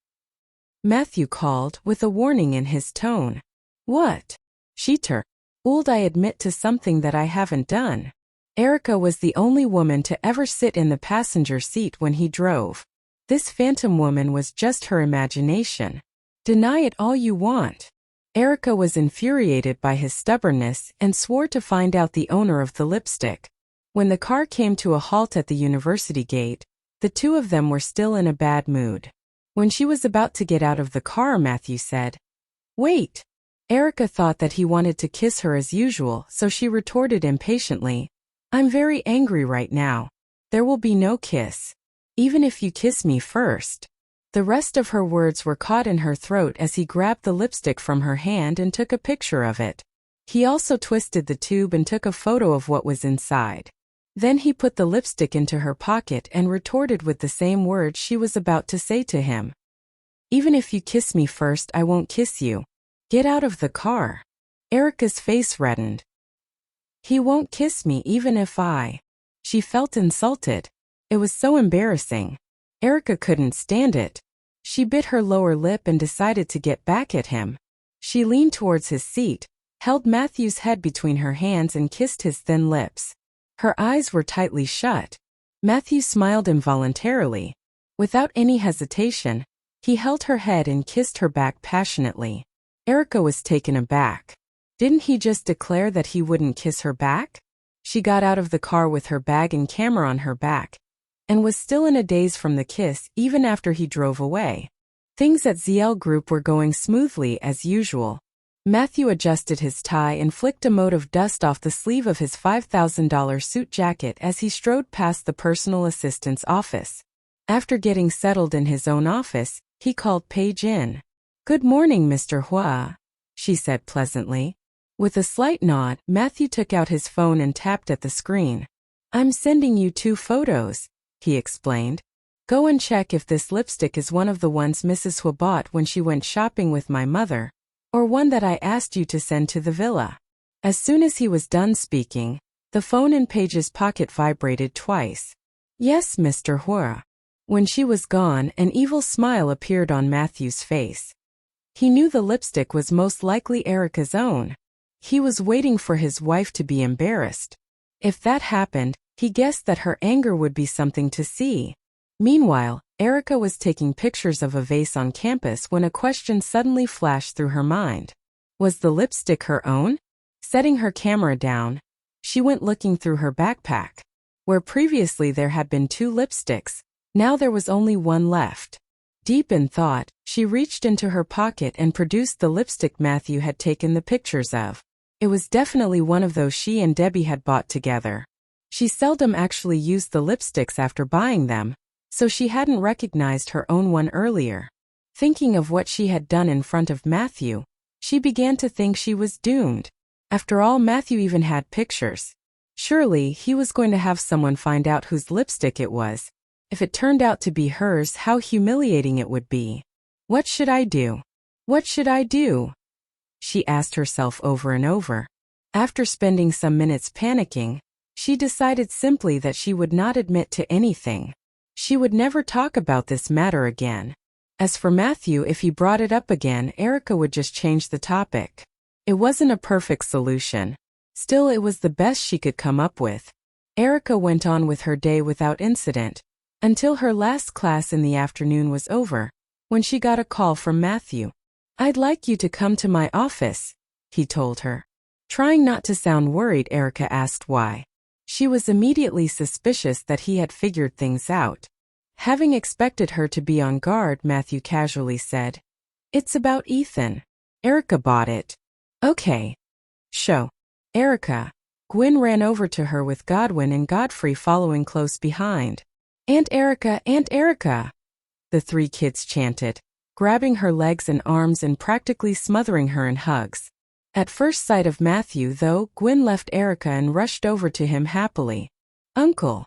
Matthew called with a warning in his tone. What? Sheeter. Would I admit to something that I haven't done? Erica was the only woman to ever sit in the passenger seat when he drove. This phantom woman was just her imagination. Deny it all you want. Erica was infuriated by his stubbornness and swore to find out the owner of the lipstick. When the car came to a halt at the university gate, the two of them were still in a bad mood. When she was about to get out of the car, Matthew said, Wait. Erica thought that he wanted to kiss her as usual, so she retorted impatiently, "I'm very angry right now. There will be no kiss. Even if you kiss me first." The rest of her words were caught in her throat as he grabbed the lipstick from her hand and took a picture of it. He also twisted the tube and took a photo of what was inside. Then he put the lipstick into her pocket and retorted with the same words she was about to say to him. "Even if you kiss me first, I won't kiss you. Get out of the car." Erica's face reddened. "He won't kiss me even if I..." She felt insulted. It was so embarrassing. Erica couldn't stand it. She bit her lower lip and decided to get back at him. She leaned towards his seat, held Matthew's head between her hands and kissed his thin lips. Her eyes were tightly shut. Matthew smiled involuntarily. Without any hesitation, he held her head and kissed her back passionately. Erica was taken aback. Didn't he just declare that he wouldn't kiss her back? She got out of the car with her bag and camera on her back, and was still in a daze from the kiss even after he drove away. Things at ZL Group were going smoothly as usual. Matthew adjusted his tie and flicked a mote of dust off the sleeve of his $5,000 suit jacket as he strode past the personal assistant's office. After getting settled in his own office, he called Paige in. "Good morning, Mr. Huo," she said pleasantly. With a slight nod, Matthew took out his phone and tapped at the screen. "I'm sending you 2 photos, he explained. "Go and check if this lipstick is one of the ones Mrs. Huo bought when she went shopping with my mother, or one that I asked you to send to the villa." As soon as he was done speaking, the phone in Paige's pocket vibrated twice. "Yes, Mr. Huo." When she was gone, an evil smile appeared on Matthew's face. He knew the lipstick was most likely Erica's own. He was waiting for his wife to be embarrassed. If that happened, he guessed that her anger would be something to see. Meanwhile, Erica was taking pictures of a vase on campus when a question suddenly flashed through her mind. Was the lipstick her own? Setting her camera down, she went looking through her backpack. Where previously there had been 2 lipsticks, now there was only one left. Deep in thought, she reached into her pocket and produced the lipstick Matthew had taken the pictures of. It was definitely one of those she and Debbie had bought together. She seldom actually used the lipsticks after buying them, so she hadn't recognized her own one earlier. Thinking of what she had done in front of Matthew, she began to think she was doomed. After all, Matthew even had pictures. Surely, he was going to have someone find out whose lipstick it was. If it turned out to be hers, how humiliating it would be. What should I do? What should I do? She asked herself over and over. After spending some minutes panicking, she decided simply that she would not admit to anything. She would never talk about this matter again. As for Matthew, if he brought it up again, Erica would just change the topic. It wasn't a perfect solution. Still, it was the best she could come up with. Erica went on with her day without incident, until her last class in the afternoon was over, when she got a call from Matthew. "I'd like you to come to my office," he told her. Trying not to sound worried, Erica asked why. She was immediately suspicious that he had figured things out. Having expected her to be on guard, Matthew casually said, "It's about Ethan. Erica bought it." "Okay. Show." Erica. Gwyn ran over to her with Godwin and Godfrey following close behind. "Aunt Erica, Aunt Erica!" the 3 kids chanted, grabbing her legs and arms and practically smothering her in hugs. At first sight of Matthew, though, Gwyn left Erica and rushed over to him happily. "Uncle."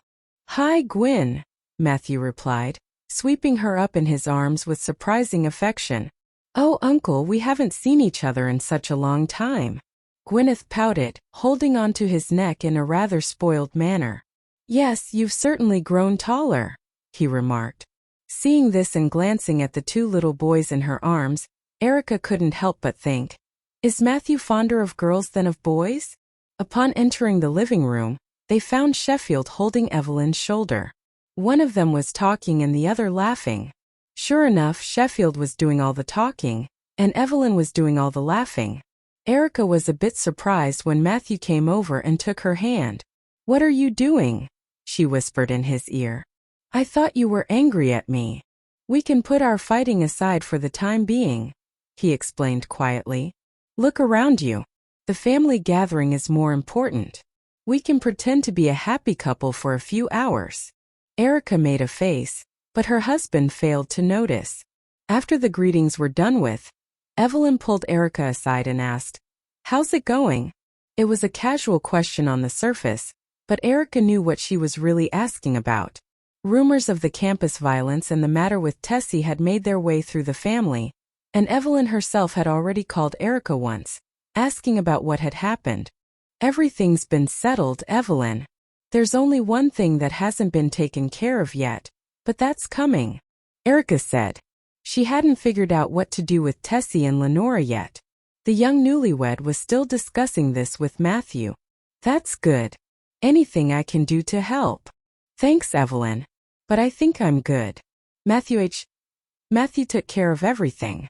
"Hi, Gwyn," Matthew replied, sweeping her up in his arms with surprising affection. "Oh, Uncle, we haven't seen each other in such a long time." Gwyneth pouted, holding on to his neck in a rather spoiled manner. "Yes, you've certainly grown taller," he remarked. Seeing this and glancing at the 2 little boys in her arms, Erica couldn't help but think, is Matthew fonder of girls than of boys? Upon entering the living room, they found Sheffield holding Evelyn's shoulder. One of them was talking and the other laughing. Sure enough, Sheffield was doing all the talking, and Evelyn was doing all the laughing. Erica was a bit surprised when Matthew came over and took her hand. "What are you doing?" she whispered in his ear. "I thought you were angry at me." "We can put our fighting aside for the time being," he explained quietly. Look around you. The family gathering is more important. We can pretend to be a happy couple for a few hours. Erica made a face, but her husband failed to notice. After the greetings were done with, Evelyn pulled Erica aside and asked, "How's it going?" It was a casual question on the surface, but Erica knew what she was really asking about. Rumors of the campus violence and the matter with Tessie had made their way through the family, and Evelyn herself had already called Erica once, asking about what had happened. "Everything's been settled, Evelyn. There's only one thing that hasn't been taken care of yet, but that's coming," Erica said. She hadn't figured out what to do with Tessie and Lenora yet. The young newlywed was still discussing this with Matthew. "That's good. Anything I can do to help?" "Thanks, Evelyn. But I think I'm good. Matthew took care of everything.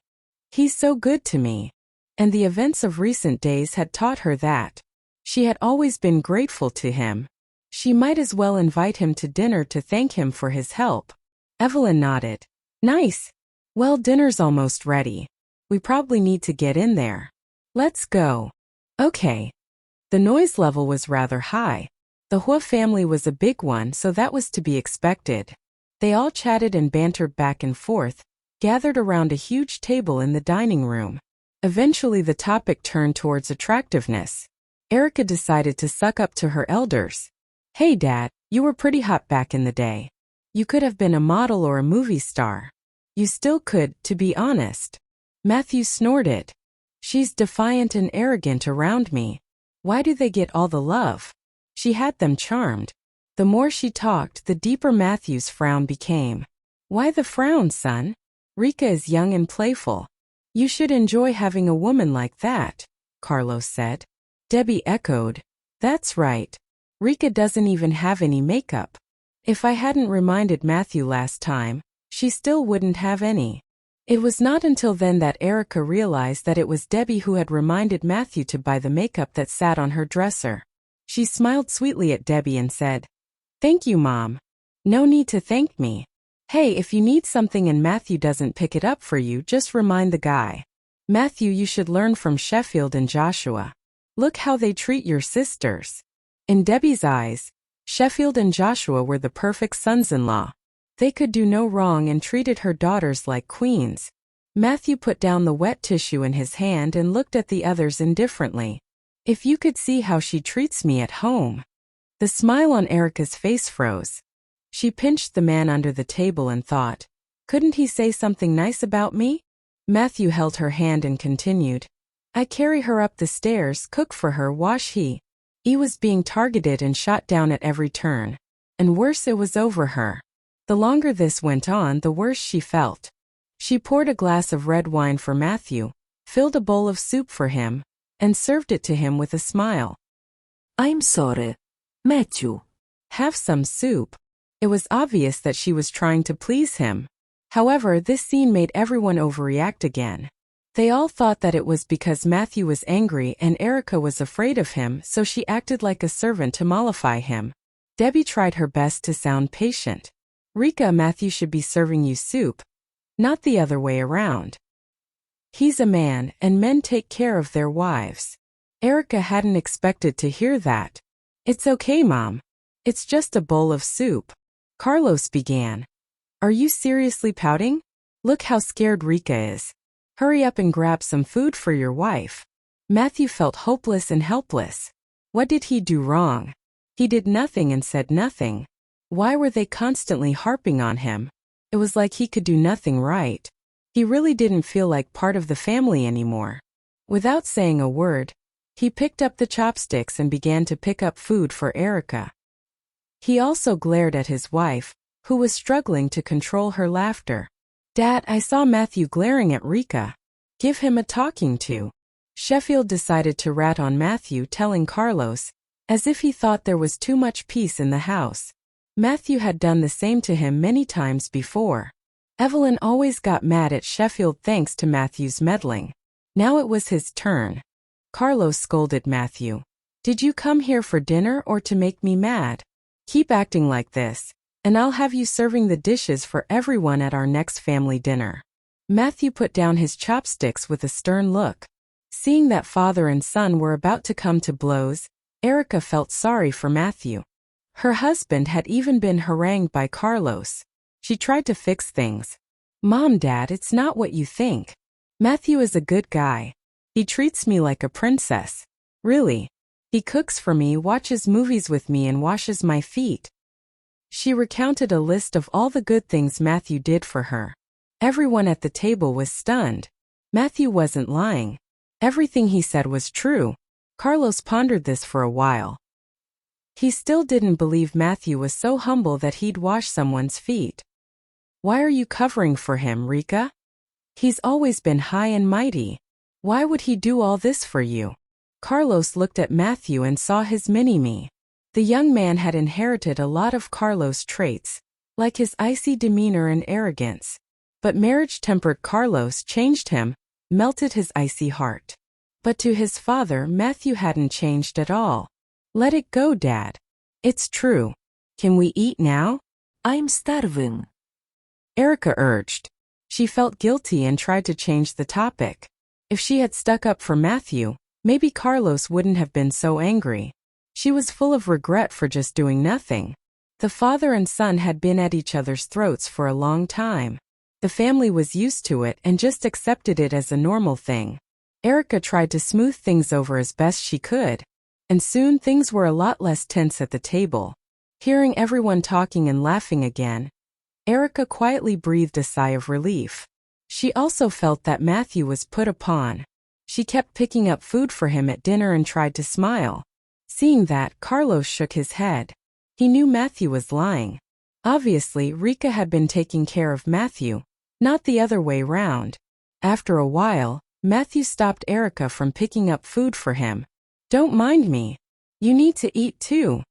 He's so good to me." And the events of recent days had taught her that. She had always been grateful to him. She might as well invite him to dinner to thank him for his help. Evelyn nodded. "Nice. Well, dinner's almost ready. We probably need to get in there. Let's go." "Okay." The noise level was rather high. The Huo family was a big one, so that was to be expected. They all chatted and bantered back and forth, gathered around a huge table in the dining room. Eventually the topic turned towards attractiveness. Erica decided to suck up to her elders. "Hey Dad, you were pretty hot back in the day. You could have been a model or a movie star. You still could, to be honest." Matthew snorted. "She's defiant and arrogant around me. Why do they get all the love?" She had them charmed. The more she talked, the deeper Matthew's frown became. "Why the frown, son? Rika is young and playful. You should enjoy having a woman like that," Carlos said. Debbie echoed. "That's right. Rika doesn't even have any makeup. If I hadn't reminded Matthew last time, she still wouldn't have any." It was not until then that Erica realized that it was Debbie who had reminded Matthew to buy the makeup that sat on her dresser. She smiled sweetly at Debbie and said, "Thank you, Mom. No need to thank me. Hey, if you need something and Matthew doesn't pick it up for you, just remind the guy. Matthew, you should learn from Sheffield and Joshua. Look how they treat your sisters." In Debbie's eyes, Sheffield and Joshua were the perfect sons-in-law. They could do no wrong and treated her daughters like queens. Matthew put down the wet tissue in his hand and looked at the others indifferently. "If you could see how she treats me at home." The smile on Erica's face froze. She pinched the man under the table and thought, couldn't he say something nice about me? Matthew held her hand and continued, "I carry her up the stairs, cook for her, wash he was being targeted and shot down at every turn. And worse, it was over her. The longer this went on, the worse she felt. She poured a glass of red wine for Matthew, filled a bowl of soup for him, and served it to him with a smile. "I'm sorry, Matthew." "Have some soup." It was obvious that she was trying to please him. However, this scene made everyone overreact again. They all thought that it was because Matthew was angry and Erica was afraid of him, so she acted like a servant to mollify him. Debbie tried her best to sound patient. "Rika, Matthew should be serving you soup, not the other way around. He's a man, and men take care of their wives." Erica hadn't expected to hear that. "It's okay, Mom. It's just a bowl of soup." Carlos began. "Are you seriously pouting? Look how scared Rika is. Hurry up and grab some food for your wife." Matthew felt hopeless and helpless. What did he do wrong? He did nothing and said nothing. Why were they constantly harping on him? It was like he could do nothing right. He really didn't feel like part of the family anymore. Without saying a word, he picked up the chopsticks and began to pick up food for Erica. He also glared at his wife, who was struggling to control her laughter. "Dad, I saw Matthew glaring at Rika. Give him a talking to." Sheffield decided to rat on Matthew, telling Carlos, as if he thought there was too much peace in the house. Matthew had done the same to him many times before. Evelyn always got mad at Sheffield thanks to Matthew's meddling. Now it was his turn. Carlos scolded Matthew. "Did you come here for dinner or to make me mad? Keep acting like this, and I'll have you serving the dishes for everyone at our next family dinner." Matthew put down his chopsticks with a stern look. Seeing that father and son were about to come to blows, Erica felt sorry for Matthew. Her husband had even been harangued by Carlos. She tried to fix things. "Mom, Dad, it's not what you think. Matthew is a good guy. He treats me like a princess. Really. He cooks for me, watches movies with me, and washes my feet." She recounted a list of all the good things Matthew did for her. Everyone at the table was stunned. Matthew wasn't lying. Everything he said was true. Carlos pondered this for a while. He still didn't believe Matthew was so humble that he'd wash someone's feet. "Why are you covering for him, Rika? He's always been high and mighty. Why would he do all this for you?" Carlos looked at Matthew and saw his mini-me. The young man had inherited a lot of Carlos' traits, like his icy demeanor and arrogance. But marriage-tempered Carlos changed him, melted his icy heart. But to his father, Matthew hadn't changed at all. "Let it go, Dad. It's true. Can we eat now?" I'm starving. Erica urged. She felt guilty and tried to change the topic. If she had stuck up for Matthew, maybe Carlos wouldn't have been so angry. She was full of regret for just doing nothing. The father and son had been at each other's throats for a long time. The family was used to it and just accepted it as a normal thing. Erica tried to smooth things over as best she could, and soon things were a lot less tense at the table. Hearing everyone talking and laughing again, Erica quietly breathed a sigh of relief. She also felt that Matthew was put upon. She kept picking up food for him at dinner and tried to smile. Seeing that, Carlos shook his head. He knew Matthew was lying. Obviously, Rika had been taking care of Matthew, not the other way round. After a while, Matthew stopped Erica from picking up food for him. "Don't mind me. You need to eat too."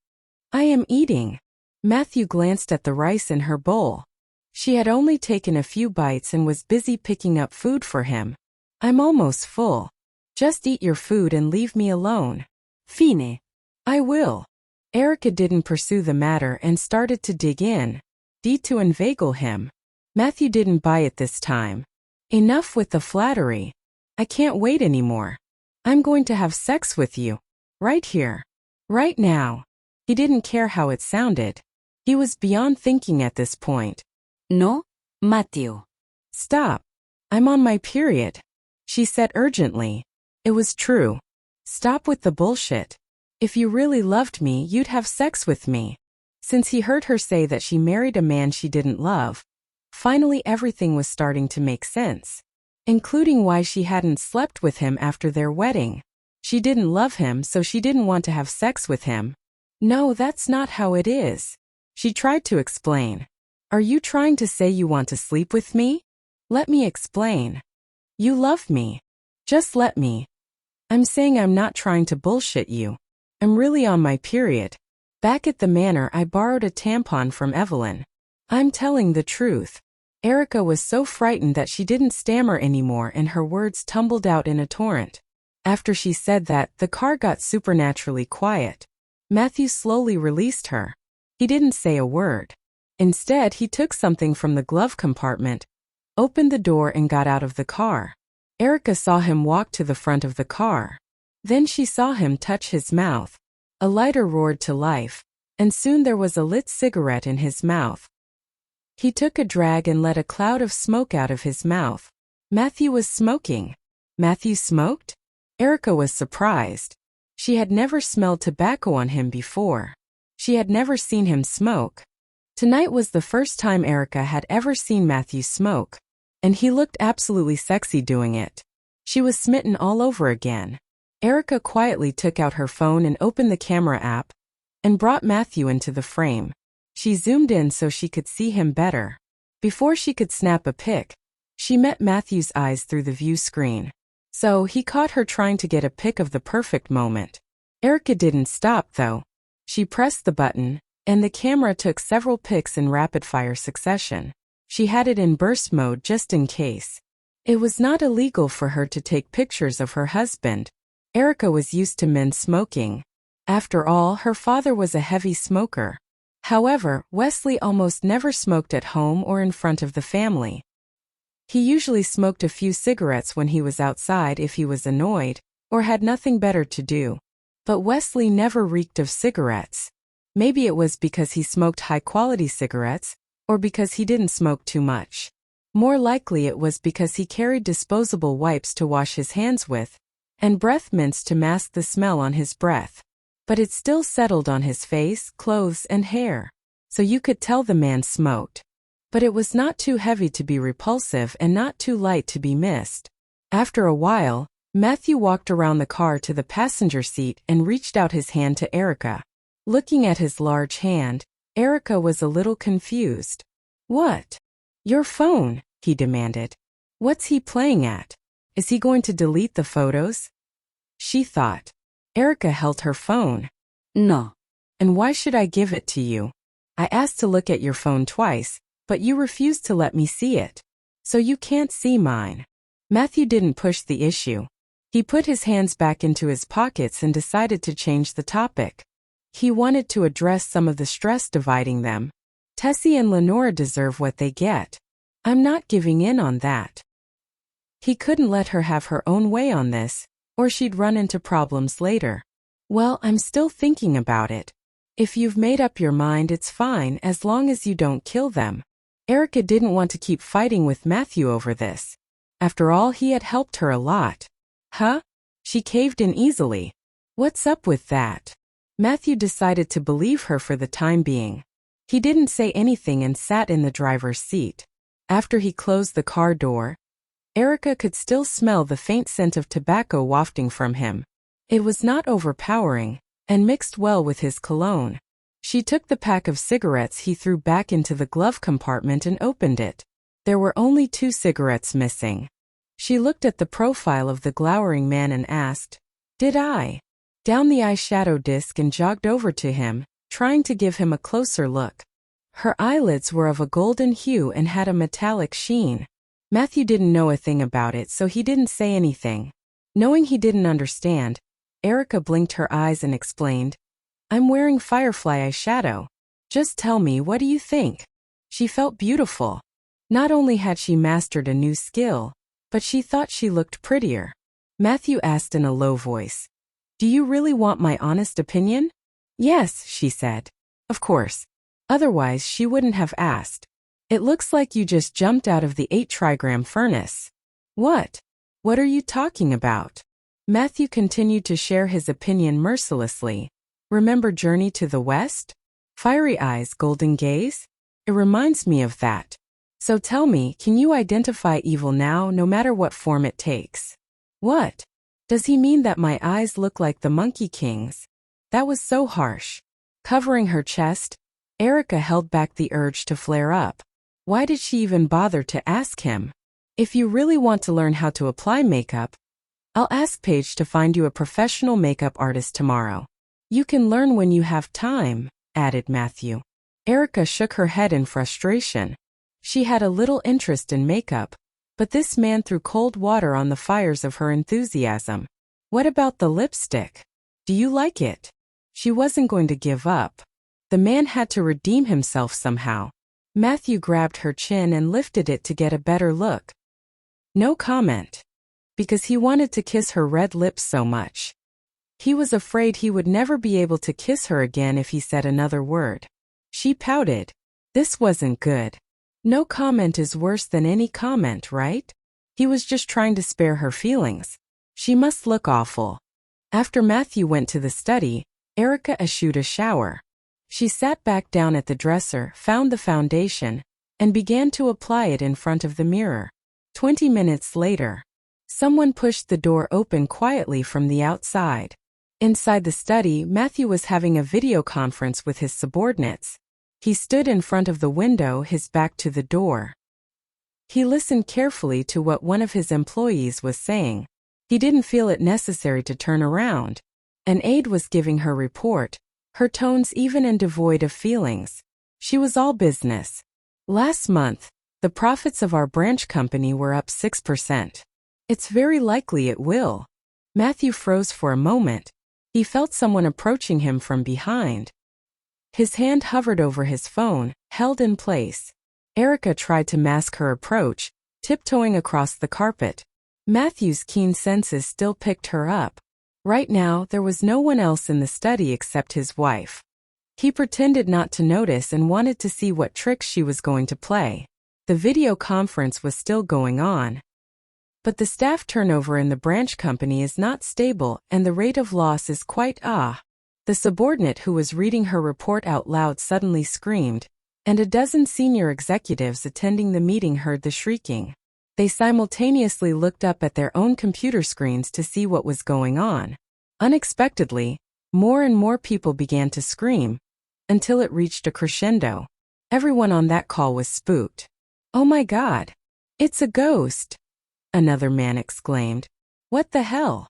"I am eating." Matthew glanced at the rice in her bowl. She had only taken a few bites and was busy picking up food for him. "I'm almost full. Just eat your food and leave me alone." Fine. "I will." Erica didn't pursue the matter and started to dig in, to inveigle him. Matthew didn't buy it this time. "Enough with the flattery. I can't wait anymore. I'm going to have sex with you. Right here. Right now." He didn't care how it sounded. He was beyond thinking at this point. No, Matthew. "Stop. I'm on my period," she said urgently. It was true. "Stop with the bullshit. If you really loved me, you'd have sex with me." Since he heard her say that she married a man she didn't love, finally everything was starting to make sense, including why she hadn't slept with him after their wedding. She didn't love him, so she didn't want to have sex with him. "No, that's not how it is," she tried to explain. "Are you trying to say you want to sleep with me? Let me explain. You love me. Just let me. I'm saying I'm not trying to bullshit you. I'm really on my period. Back at the manor, I borrowed a tampon from Evelyn. I'm telling the truth." Erica was so frightened that she didn't stammer anymore and her words tumbled out in a torrent. After she said that, the car got supernaturally quiet. Matthew slowly released her. He didn't say a word. Instead, he took something from the glove compartment, opened the door and got out of the car. Erica saw him walk to the front of the car. Then she saw him touch his mouth. A lighter roared to life, and soon there was a lit cigarette in his mouth. He took a drag and let a cloud of smoke out of his mouth. Matthew was smoking. Matthew smoked? Erica was surprised. She had never smelled tobacco on him before. She had never seen him smoke. Tonight was the first time Erica had ever seen Matthew smoke, and he looked absolutely sexy doing it. She was smitten all over again. Erica quietly took out her phone and opened the camera app, and brought Matthew into the frame. She zoomed in so she could see him better. Before she could snap a pic, she met Matthew's eyes through the view screen. So he caught her trying to get a pic of the perfect moment. Erica didn't stop though. She pressed the button, and the camera took several pics in rapid-fire succession. She had it in burst mode just in case. It was not illegal for her to take pictures of her husband. Erica was used to men smoking. After all, her father was a heavy smoker. However, Wesley almost never smoked at home or in front of the family. He usually smoked a few cigarettes when he was outside if he was annoyed or had nothing better to do. But Wesley never reeked of cigarettes. Maybe it was because he smoked high-quality cigarettes, or because he didn't smoke too much. More likely it was because he carried disposable wipes to wash his hands with, and breath mints to mask the smell on his breath. But it still settled on his face, clothes, and hair, so you could tell the man smoked. But it was not too heavy to be repulsive and not too light to be missed. After a while, Matthew walked around the car to the passenger seat and reached out his hand to Erica. Looking at his large hand, Erica was a little confused. "What?" "Your phone," he demanded. "What's he playing at? Is he going to delete the photos?" She thought. Erica held her phone. No. "And why should I give it to you? I asked to look at your phone twice, but you refused to let me see it. So you can't see mine." Matthew didn't push the issue. He put his hands back into his pockets and decided to change the topic. He wanted to address some of the stress dividing them. Tessie and Lenora deserve what they get. I'm not giving in on that. He couldn't let her have her own way on this, or she'd run into problems later. "Well, I'm still thinking about it. If you've made up your mind, it's fine as long as you don't kill them." Erica didn't want to keep fighting with Matthew over this. After all, he had helped her a lot. "Huh?" She caved in easily. "What's up with that?" Matthew decided to believe her for the time being. He didn't say anything and sat in the driver's seat. After he closed the car door, Erica could still smell the faint scent of tobacco wafting from him. It was not overpowering, and mixed well with his cologne. She took the pack of cigarettes he threw back into the glove compartment and opened it. There were only 2 cigarettes missing. She looked at the profile of the glowering man and asked, "Did I?" Down the eyeshadow disc and jogged over to him, trying to give him a closer look. Her eyelids were of a golden hue and had a metallic sheen. Matthew didn't know a thing about it, so he didn't say anything. Knowing he didn't understand, Erica blinked her eyes and explained, "I'm wearing firefly eyeshadow. Just tell me, what do you think?" She felt beautiful. Not only had she mastered a new skill, but she thought she looked prettier. Matthew asked in a low voice, "Do you really want my honest opinion?" "Yes," she said. "Of course. Otherwise she wouldn't have asked. It looks like you just jumped out of the 8-trigram furnace." "What? What are you talking about?" Matthew continued to share his opinion mercilessly. "Remember Journey to the West? Fiery eyes, golden gaze? It reminds me of that. So tell me, can you identify evil now, no matter what form it takes?" "What? Does he mean that my eyes look like the Monkey King's?" That was so harsh. Covering her chest, Erica held back the urge to flare up. Why did she even bother to ask him? "If you really want to learn how to apply makeup, I'll ask Paige to find you a professional makeup artist tomorrow." "You can learn when you have time," added Matthew. Erica shook her head in frustration. She had a little interest in makeup, but this man threw cold water on the fires of her enthusiasm. "What about the lipstick? Do you like it?" She wasn't going to give up. The man had to redeem himself somehow. Matthew grabbed her chin and lifted it to get a better look. No comment. Because he wanted to kiss her red lips so much. He was afraid he would never be able to kiss her again if he said another word. She pouted. This wasn't good. No comment is worse than any comment, right? He was just trying to spare her feelings. She must look awful. After Matthew went to the study, Erica eschewed a shower. She sat back down at the dresser, found the foundation, and began to apply it in front of the mirror. 20 minutes later, someone pushed the door open quietly from the outside. Inside the study, Matthew was having a video conference with his subordinates. He stood in front of the window, his back to the door. He listened carefully to what one of his employees was saying. He didn't feel it necessary to turn around. An aide was giving her report, her tones even and devoid of feelings. She was all business. "Last month, the profits of our branch company were up 6%. It's very likely it will." Matthew froze for a moment. He felt someone approaching him from behind. His hand hovered over his phone, held in place. Erica tried to mask her approach, tiptoeing across the carpet. Matthew's keen senses still picked her up. Right now, there was no one else in the study except his wife. He pretended not to notice and wanted to see what tricks she was going to play. The video conference was still going on. But the staff turnover in the branch company is not stable and the rate of loss is quite The subordinate who was reading her report out loud suddenly screamed, and a dozen senior executives attending the meeting heard the shrieking. They simultaneously looked up at their own computer screens to see what was going on. Unexpectedly, more and more people began to scream, until it reached a crescendo. Everyone on that call was spooked. "Oh my God! It's a ghost!" another man exclaimed. "What the hell?"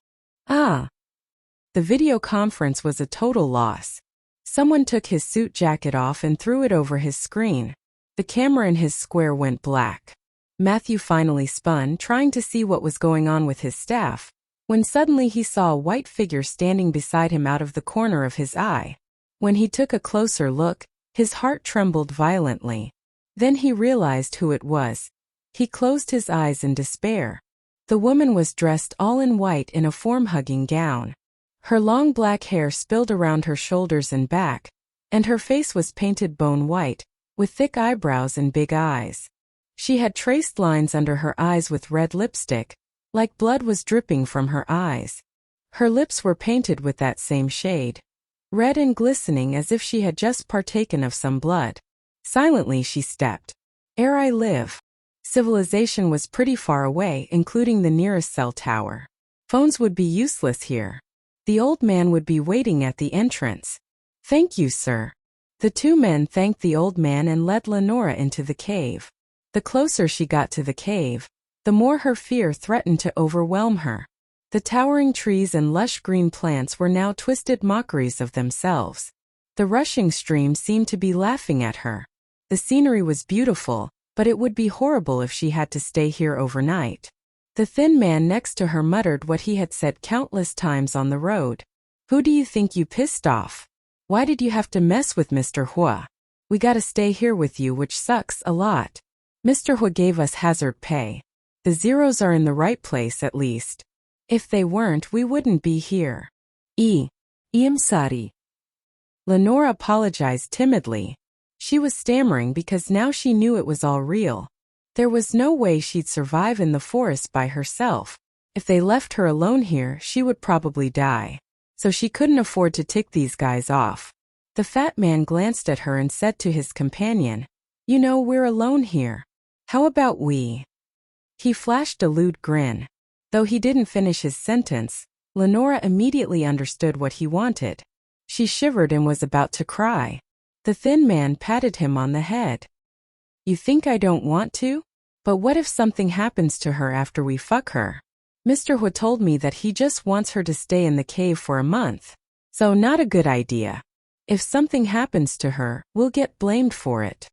The video conference was a total loss. Someone took his suit jacket off and threw it over his screen. The camera in his square went black. Matthew finally spun, trying to see what was going on with his staff, when suddenly he saw a white figure standing beside him out of the corner of his eye. When he took a closer look, his heart trembled violently. Then he realized who it was. He closed his eyes in despair. The woman was dressed all in white in a form-hugging gown. Her long black hair spilled around her shoulders and back, and her face was painted bone white, with thick eyebrows and big eyes. She had traced lines under her eyes with red lipstick, like blood was dripping from her eyes. Her lips were painted with that same shade, red and glistening as if she had just partaken of some blood. Silently she stepped. "Ere I live." Civilization was pretty far away, including the nearest cell tower. Phones would be useless here. The old man would be waiting at the entrance. "Thank you, sir." The two men thanked the old man and led Lenora into the cave. The closer she got to the cave, the more her fear threatened to overwhelm her. The towering trees and lush green plants were now twisted mockeries of themselves. The rushing stream seemed to be laughing at her. The scenery was beautiful, but it would be horrible if she had to stay here overnight. The thin man next to her muttered what he had said countless times on the road. "Who do you think you pissed off? Why did you have to mess with Mr. Huo? We gotta stay here with you, which sucks a lot. Mr. Huo gave us hazard pay. The zeros are in the right place at least. If they weren't, we wouldn't be here." I'm sorry. Lenora apologized timidly. She was stammering because now she knew it was all real. There was no way she'd survive in the forest by herself. If they left her alone here, she would probably die. So she couldn't afford to tick these guys off. The fat man glanced at her and said to his companion, "You know, we're alone here. How about we?" He flashed a lewd grin. Though he didn't finish his sentence, Lenora immediately understood what he wanted. She shivered and was about to cry. The thin man patted him on the head. "You think I don't want to? But what if something happens to her after we fuck her? Mr. Huo told me that he just wants her to stay in the cave for a month. So not a good idea. If something happens to her, we'll get blamed for it."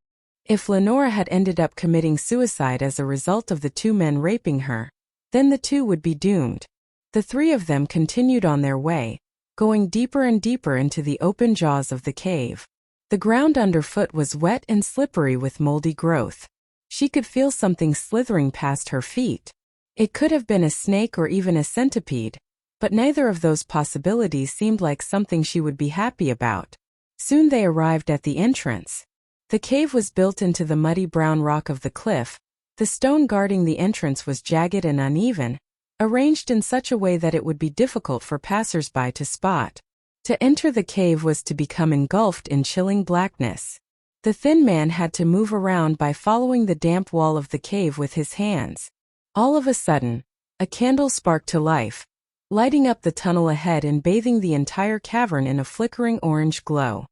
If Lenora had ended up committing suicide as a result of the two men raping her, then the two would be doomed. The three of them continued on their way, going deeper and deeper into the open jaws of the cave. The ground underfoot was wet and slippery with moldy growth. She could feel something slithering past her feet. It could have been a snake or even a centipede, but neither of those possibilities seemed like something she would be happy about. Soon they arrived at the entrance. The cave was built into the muddy brown rock of the cliff. The stone guarding the entrance was jagged and uneven, arranged in such a way that it would be difficult for passers-by to spot. To enter the cave was to become engulfed in chilling blackness. The thin man had to move around by following the damp wall of the cave with his hands. All of a sudden, a candle sparked to life, lighting up the tunnel ahead and bathing the entire cavern in a flickering orange glow.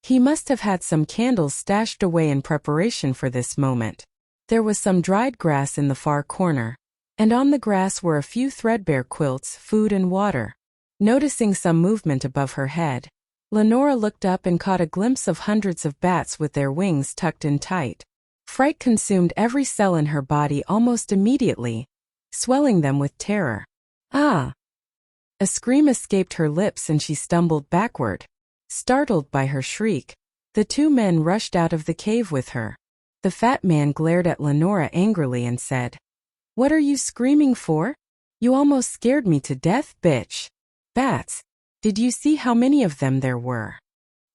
He must have had some candles stashed away in preparation for this moment. There was some dried grass in the far corner, and on the grass were a few threadbare quilts, food and water. Noticing some movement above her head, Lenora looked up and caught a glimpse of hundreds of bats with their wings tucked in tight. Fright consumed every cell in her body almost immediately, swelling them with terror. "Ah!" A scream escaped her lips and she stumbled backward. Startled by her shriek, the two men rushed out of the cave with her. The fat man glared at Lenora angrily and said, "What are you screaming for? You almost scared me to death, bitch. Bats. Did you see how many of them there were?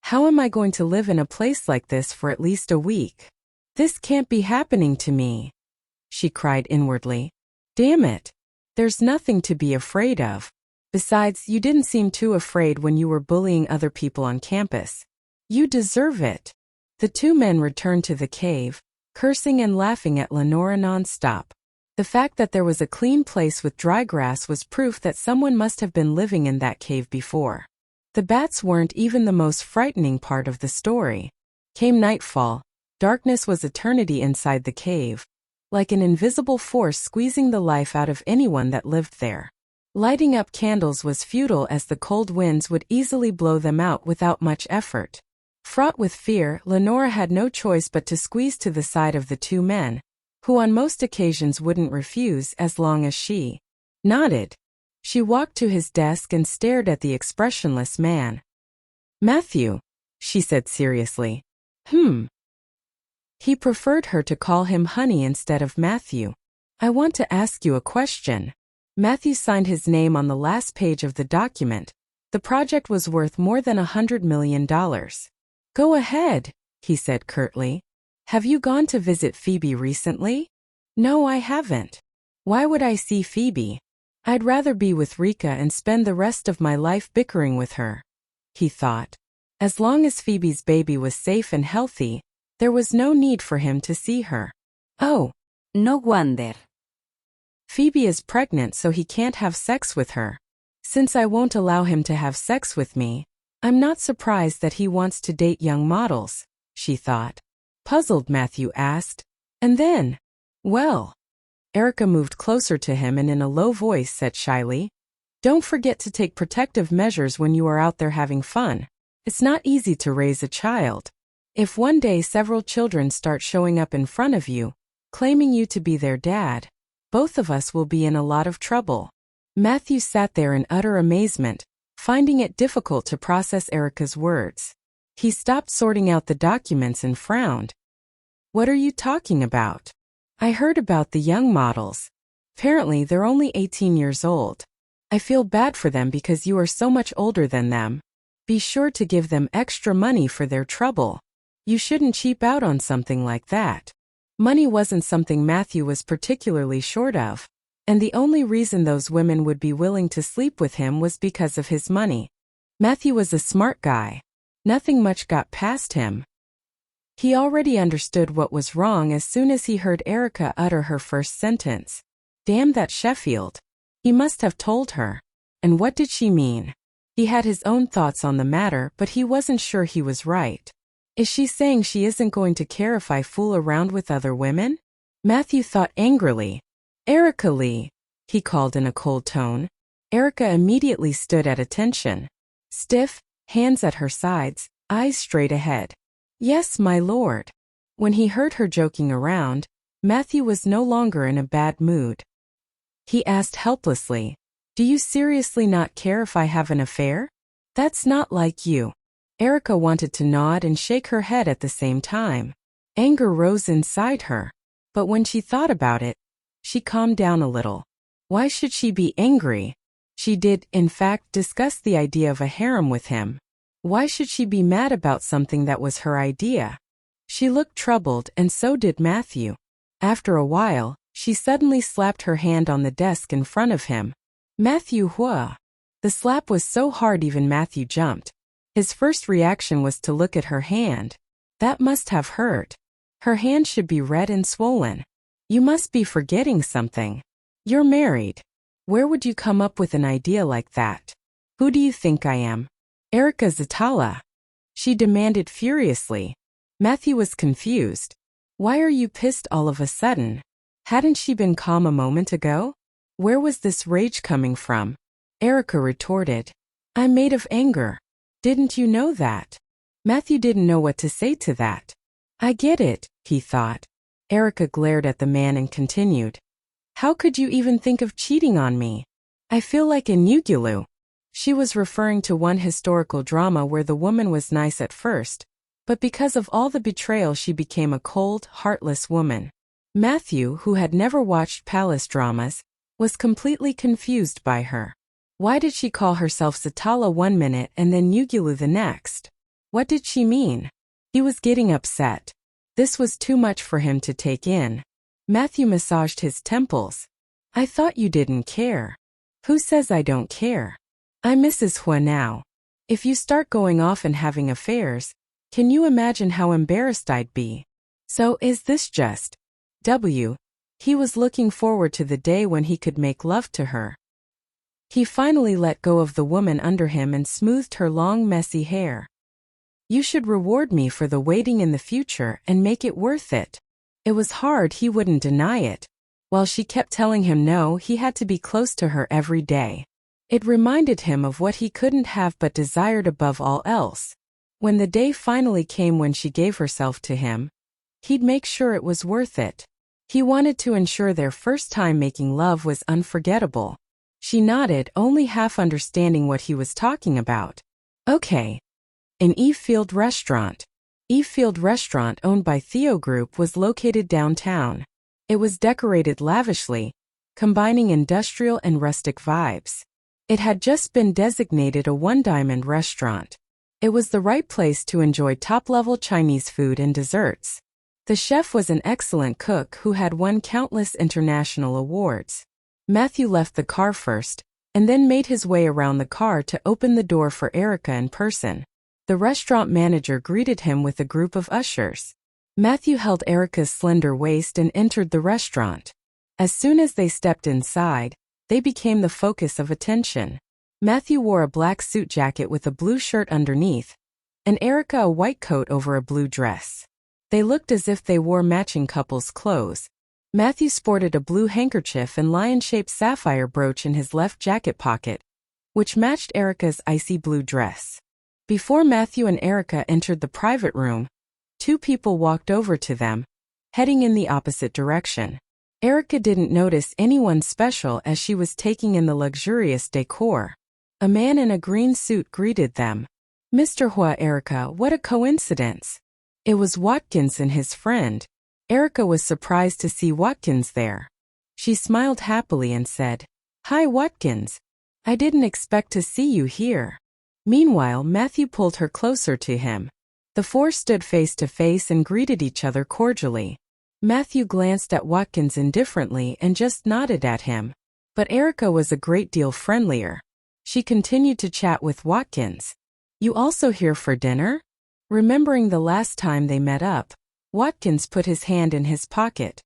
How am I going to live in a place like this for at least a week? This can't be happening to me," she cried inwardly. "Damn it. There's nothing to be afraid of. Besides, you didn't seem too afraid when you were bullying other people on campus. You deserve it." The two men returned to the cave, cursing and laughing at Lenora nonstop. The fact that there was a clean place with dry grass was proof that someone must have been living in that cave before. The bats weren't even the most frightening part of the story. Came nightfall. Darkness was eternity inside the cave, like an invisible force squeezing the life out of anyone that lived there. Lighting up candles was futile as the cold winds would easily blow them out without much effort. Fraught with fear, Lenora had no choice but to squeeze to the side of the two men, who on most occasions wouldn't refuse as long as she nodded. She walked to his desk and stared at the expressionless man. "Matthew," she said seriously. He preferred her to call him honey instead of Matthew. "I want to ask you a question." Matthew signed his name on the last page of the document. The project was worth more than $100 million. "Go ahead," he said curtly. "Have you gone to visit Phoebe recently?" "No, I haven't. Why would I see Phoebe? I'd rather be with Rika and spend the rest of my life bickering with her," he thought. As long as Phoebe's baby was safe and healthy, there was no need for him to see her. Oh, no wonder. Phoebe is pregnant, so he can't have sex with her. Since I won't allow him to have sex with me, I'm not surprised that he wants to date young models, she thought. Puzzled, Matthew asked, "And then?" "Well," Erica moved closer to him and in a low voice said shyly, "Don't forget to take protective measures when you are out there having fun. It's not easy to raise a child. If one day several children start showing up in front of you, claiming you to be their dad, both of us will be in a lot of trouble." Matthew sat there in utter amazement, finding it difficult to process Erica's words. He stopped sorting out the documents and frowned. "What are you talking about?" "I heard about the young models. Apparently they're only 18 years old. I feel bad for them because you are so much older than them. Be sure to give them extra money for their trouble. You shouldn't cheap out on something like that." Money wasn't something Matthew was particularly short of, and the only reason those women would be willing to sleep with him was because of his money. Matthew was a smart guy. Nothing much got past him. He already understood what was wrong as soon as he heard Erica utter her first sentence. Damn that Sheffield. He must have told her. And what did she mean? He had his own thoughts on the matter, but he wasn't sure he was right. Is she saying she isn't going to care if I fool around with other women? Matthew thought angrily. "Erica Lee," he called in a cold tone. Erica immediately stood at attention. Stiff, hands at her sides, eyes straight ahead. "Yes, my lord." When he heard her joking around, Matthew was no longer in a bad mood. He asked helplessly, "Do you seriously not care if I have an affair? That's not like you." Erica wanted to nod and shake her head at the same time. Anger rose inside her, but when she thought about it, she calmed down a little. Why should she be angry? She did, in fact, discuss the idea of a harem with him. Why should she be mad about something that was her idea? She looked troubled, and so did Matthew. After a while, she suddenly slapped her hand on the desk in front of him. "Matthew Huo." The slap was so hard even Matthew jumped. His first reaction was to look at her hand. That must have hurt. Her hand should be red and swollen. You must be forgetting something. You're married. Where would you come up with an idea like that? Who do you think I am? Erica Zatala? She demanded furiously. Matthew was confused. Why are you pissed all of a sudden? Hadn't she been calm a moment ago? Where was this rage coming from? Erica retorted. I'm made of anger. Didn't you know that? Matthew didn't know what to say to that. I get it, he thought. Erica glared at the man and continued. How could you even think of cheating on me? I feel like a Nugulu. She was referring to one historical drama where the woman was nice at first, But because of all the betrayal she became a cold, heartless woman. Matthew, who had never watched palace dramas, was completely confused by her. Why did she call herself Zatala one minute and then Yugulu the next? What did she mean? He was getting upset. This was too much for him to take in. Matthew massaged his temples. I thought you didn't care. Who says I don't care? I'm Mrs. Huo now. If you start going off and having affairs, can you imagine how embarrassed I'd be? So is this just W? He was looking forward to the day when he could make love to her. He finally let go of the woman under him and smoothed her long, messy hair. You should reward me for the waiting in the future and make it worth it. It was hard, he wouldn't deny it. While she kept telling him no, he had to be close to her every day. It reminded him of what he couldn't have but desired above all else. When the day finally came when she gave herself to him, he'd make sure it was worth it. He wanted to ensure their first time making love was unforgettable. She nodded, only half understanding what he was talking about. Okay. An Evefield restaurant. Evefield restaurant, owned by Theo Group, was located downtown. It was decorated lavishly, combining industrial and rustic vibes. It had just been designated a one-diamond restaurant. It was the right place to enjoy top-level Chinese food and desserts. The chef was an excellent cook who had won countless international awards. Matthew left the car first, and then made his way around the car to open the door for Erica in person. The restaurant manager greeted him with a group of ushers. Matthew held Erica's slender waist and entered the restaurant. As soon as they stepped inside, they became the focus of attention. Matthew wore a black suit jacket with a blue shirt underneath, and Erica a white coat over a blue dress. They looked as if they wore matching couples' clothes. Matthew sported a blue handkerchief and lion-shaped sapphire brooch in his left jacket pocket, which matched Erica's icy blue dress. Before Matthew and Erica entered the private room, two people walked over to them, heading in the opposite direction. Erica didn't notice anyone special as she was taking in the luxurious decor. A man in a green suit greeted them. Mr. Huo, Erica, what a coincidence. It was Watkins and his friend. Erica was surprised to see Watkins there. She smiled happily and said, Hi Watkins. I didn't expect to see you here. Meanwhile, Matthew pulled her closer to him. The four stood face to face and greeted each other cordially. Matthew glanced at Watkins indifferently and just nodded at him. But Erica was a great deal friendlier. She continued to chat with Watkins. You also here for dinner? Remembering the last time they met up, Watkins put his hand in his pocket.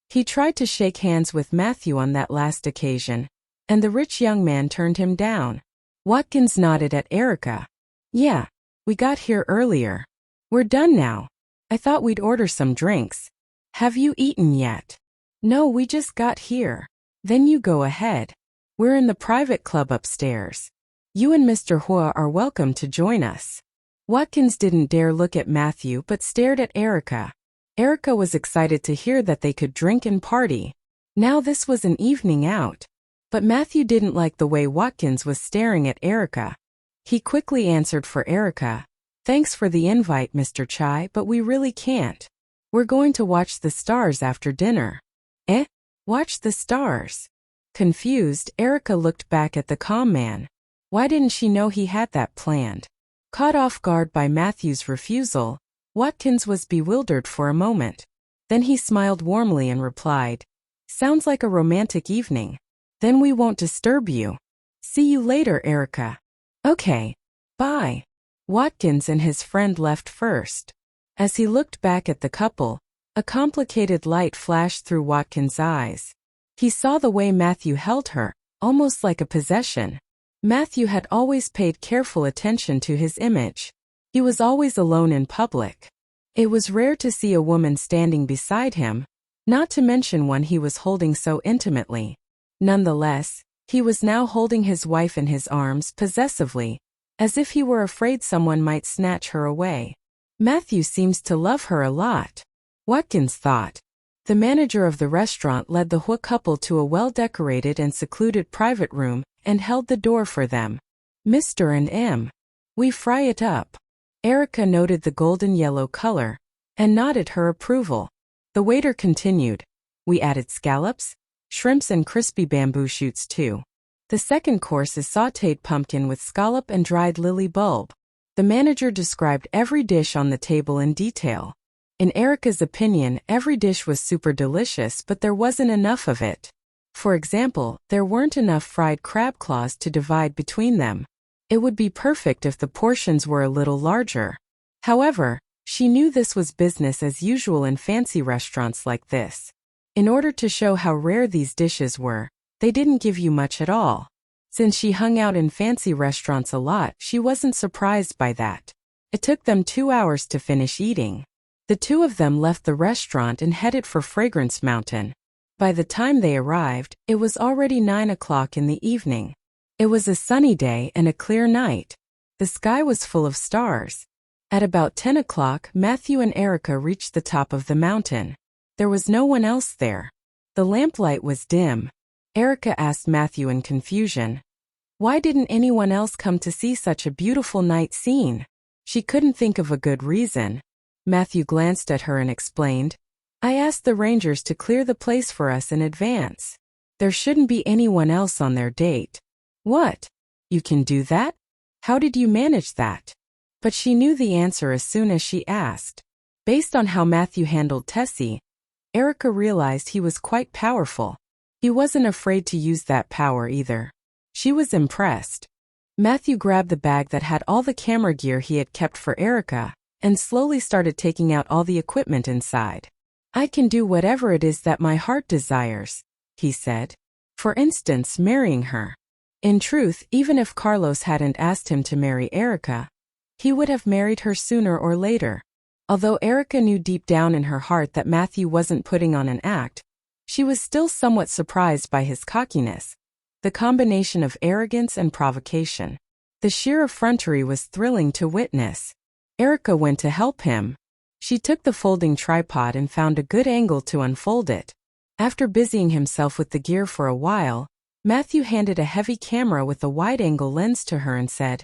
He tried to shake hands with Matthew on that last occasion, and the rich young man turned him down. Watkins nodded at Erica. Yeah, we got here earlier. We're done now. I thought we'd order some drinks. Have you eaten yet? No, we just got here. Then you go ahead. We're in the private club upstairs. You and Mr. Huo are welcome to join us. Watkins didn't dare look at Matthew but stared at Erica. Erica was excited to hear that they could drink and party. Now this was an evening out. But Matthew didn't like the way Watkins was staring at Erica. He quickly answered for Erica. Thanks for the invite, Mr. Chai, but we really can't. We're going to watch the stars after dinner. Eh? Watch the stars? Confused, Erica looked back at the calm man. Why didn't she know he had that planned? Caught off guard by Matthew's refusal, Watkins was bewildered for a moment. Then he smiled warmly and replied, Sounds like a romantic evening. Then we won't disturb you. See you later, Erica. Okay. Bye. Watkins and his friend left first. As he looked back at the couple, a complicated light flashed through Watkins' eyes. He saw the way Matthew held her, almost like a possession. Matthew had always paid careful attention to his image. He was always alone in public. It was rare to see a woman standing beside him, not to mention one he was holding so intimately. Nonetheless, he was now holding his wife in his arms possessively, as if he were afraid someone might snatch her away. Matthew seems to love her a lot, Watkins thought. The manager of the restaurant led the Huo couple to a well-decorated and secluded private room and held the door for them. Mr. and M. We fry it up. Erica noted the golden yellow color and nodded her approval. The waiter continued. We added scallops, shrimps and crispy bamboo shoots too. The second course is sautéed pumpkin with scallop and dried lily bulb. The manager described every dish on the table in detail. In Erica's opinion, every dish was super delicious, but there wasn't enough of it. For example, there weren't enough fried crab claws to divide between them. It would be perfect if the portions were a little larger. However, she knew this was business as usual in fancy restaurants like this. In order to show how rare these dishes were, they didn't give you much at all. Since she hung out in fancy restaurants a lot, she wasn't surprised by that. It took them 2 hours to finish eating. The two of them left the restaurant and headed for Fragrance Mountain. By the time they arrived, it was already 9 o'clock in the evening. It was a sunny day and a clear night. The sky was full of stars. At about 10 o'clock, Matthew and Erica reached the top of the mountain. There was no one else there. The lamplight was dim. Erica asked Matthew in confusion. Why didn't anyone else come to see such a beautiful night scene? She couldn't think of a good reason. Matthew glanced at her and explained, I asked the rangers to clear the place for us in advance. There shouldn't be anyone else on their date. What? You can do that? How did you manage that? But she knew the answer as soon as she asked. Based on how Matthew handled Tessie, Erica realized he was quite powerful. He wasn't afraid to use that power either. She was impressed. Matthew grabbed the bag that had all the camera gear he had kept for Erica and slowly started taking out all the equipment inside. I can do whatever it is that my heart desires, he said. For instance, marrying her. In truth, even if Carlos hadn't asked him to marry Erica, he would have married her sooner or later. Although Erica knew deep down in her heart that Matthew wasn't putting on an act, she was still somewhat surprised by his cockiness, the combination of arrogance and provocation. The sheer effrontery was thrilling to witness. Erica went to help him. She took the folding tripod and found a good angle to unfold it. After busying himself with the gear for a while, Matthew handed a heavy camera with a wide-angle lens to her and said,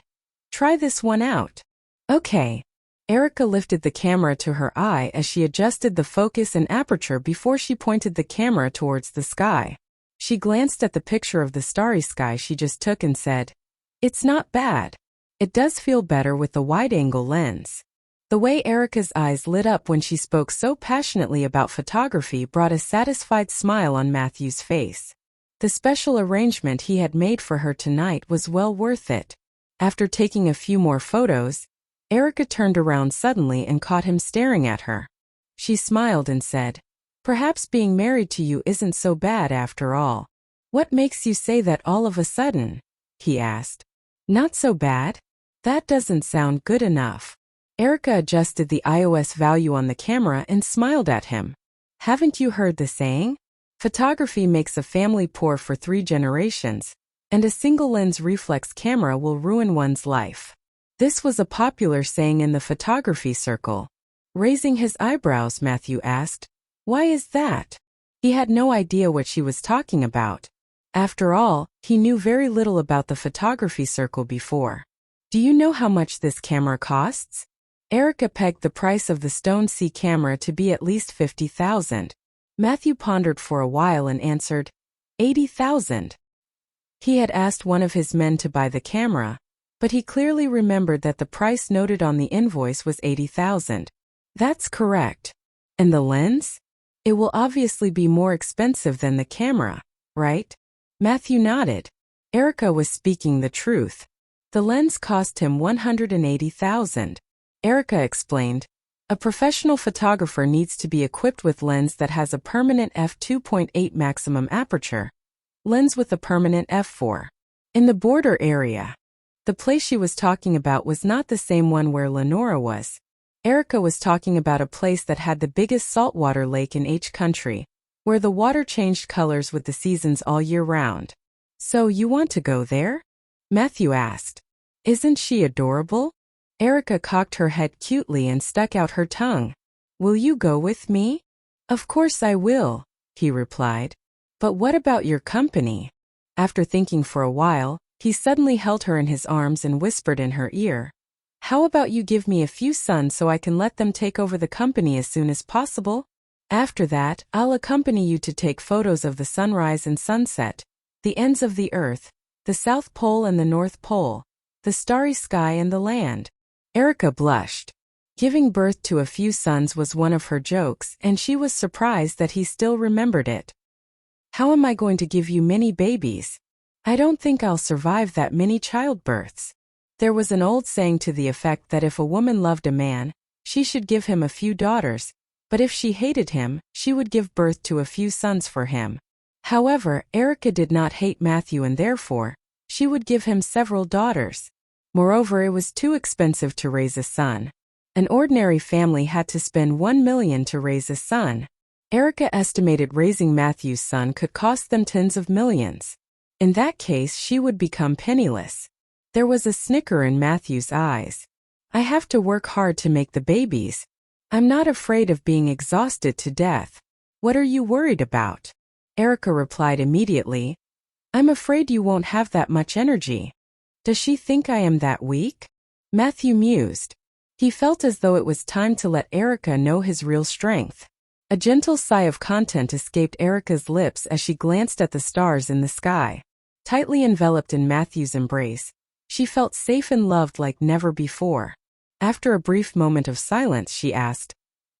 Try this one out. Okay. Erica lifted the camera to her eye as she adjusted the focus and aperture before she pointed the camera towards the sky. She glanced at the picture of the starry sky she just took and said, It's not bad. It does feel better with the wide-angle lens. The way Erica's eyes lit up when she spoke so passionately about photography brought a satisfied smile on Matthew's face. The special arrangement he had made for her tonight was well worth it. After taking a few more photos, Erica turned around suddenly and caught him staring at her. She smiled and said, Perhaps being married to you isn't so bad after all. What makes you say that all of a sudden? He asked. Not so bad? That doesn't sound good enough. Erica adjusted the iOS value on the camera and smiled at him. Haven't you heard the saying? Photography makes a family poor for 3 generations, and a single-lens reflex camera will ruin one's life. This was a popular saying in the photography circle. Raising his eyebrows, Matthew asked, Why is that? He had no idea what she was talking about. After all, he knew very little about the photography circle before. Do you know how much this camera costs? Erica pegged the price of the Stone C camera to be at least $50,000. Matthew pondered for a while and answered, $80,000. He had asked one of his men to buy the camera, but he clearly remembered that the price noted on the invoice was $80,000. That's correct. And the lens? It will obviously be more expensive than the camera, right? Matthew nodded. Erica was speaking the truth. The lens cost him $180,000. Erica explained, A professional photographer needs to be equipped with lens that has a permanent f2.8 maximum aperture, lens with a permanent f4. In the border area. The place she was talking about was not the same one where Lenora was. Erica was talking about a place that had the biggest saltwater lake in each country, where the water changed colors with the seasons all year round. So you want to go there? Matthew asked. Isn't she adorable? Erica cocked her head cutely and stuck out her tongue. Will you go with me? Of course I will, he replied. But what about your company? After thinking for a while, he suddenly held her in his arms and whispered in her ear. How about you give me a few sons so I can let them take over the company as soon as possible? After that, I'll accompany you to take photos of the sunrise and sunset, the ends of the earth, the South Pole and the North Pole, the starry sky and the land. Erica blushed. Giving birth to a few sons was one of her jokes, and she was surprised that he still remembered it. How am I going to give you many babies? I don't think I'll survive that many childbirths. There was an old saying to the effect that if a woman loved a man, she should give him a few daughters, but if she hated him, she would give birth to a few sons for him. However, Erica did not hate Matthew and therefore, she would give him several daughters. Moreover, it was too expensive to raise a son. An ordinary family had to spend $1 million to raise a son. Erica estimated raising Matthew's son could cost them tens of millions. In that case, she would become penniless. There was a snicker in Matthew's eyes. I have to work hard to make the babies. I'm not afraid of being exhausted to death. What are you worried about? Erica replied immediately. I'm afraid you won't have that much energy. Does she think I am that weak? Matthew mused. He felt as though it was time to let Erica know his real strength. A gentle sigh of content escaped Erica's lips as she glanced at the stars in the sky. Tightly enveloped in Matthew's embrace, she felt safe and loved like never before. After a brief moment of silence, she asked,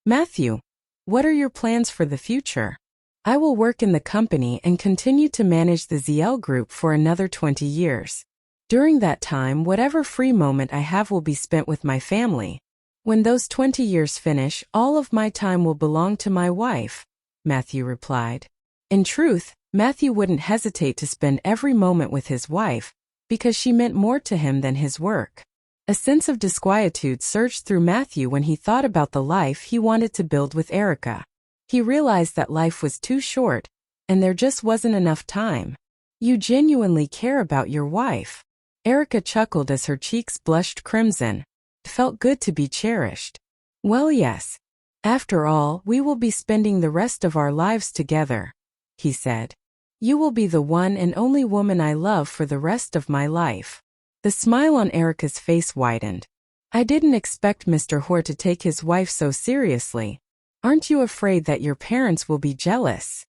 Matthew, what are your plans for the future? I will work in the company and continue to manage the ZL group for another 20 years. During that time, whatever free moment I have will be spent with my family. When those 20 years finish, all of my time will belong to my wife, Matthew replied. In truth, Matthew wouldn't hesitate to spend every moment with his wife, because she meant more to him than his work. A sense of disquietude surged through Matthew when he thought about the life he wanted to build with Erica. He realized that life was too short, and there just wasn't enough time. You genuinely care about your wife. Erica chuckled as her cheeks blushed crimson. It felt good to be cherished. Well, yes. After all, we will be spending the rest of our lives together, he said. You will be the one and only woman I love for the rest of my life. The smile on Erica's face widened. I didn't expect Mr. Huo to take his wife so seriously. Aren't you afraid that your parents will be jealous?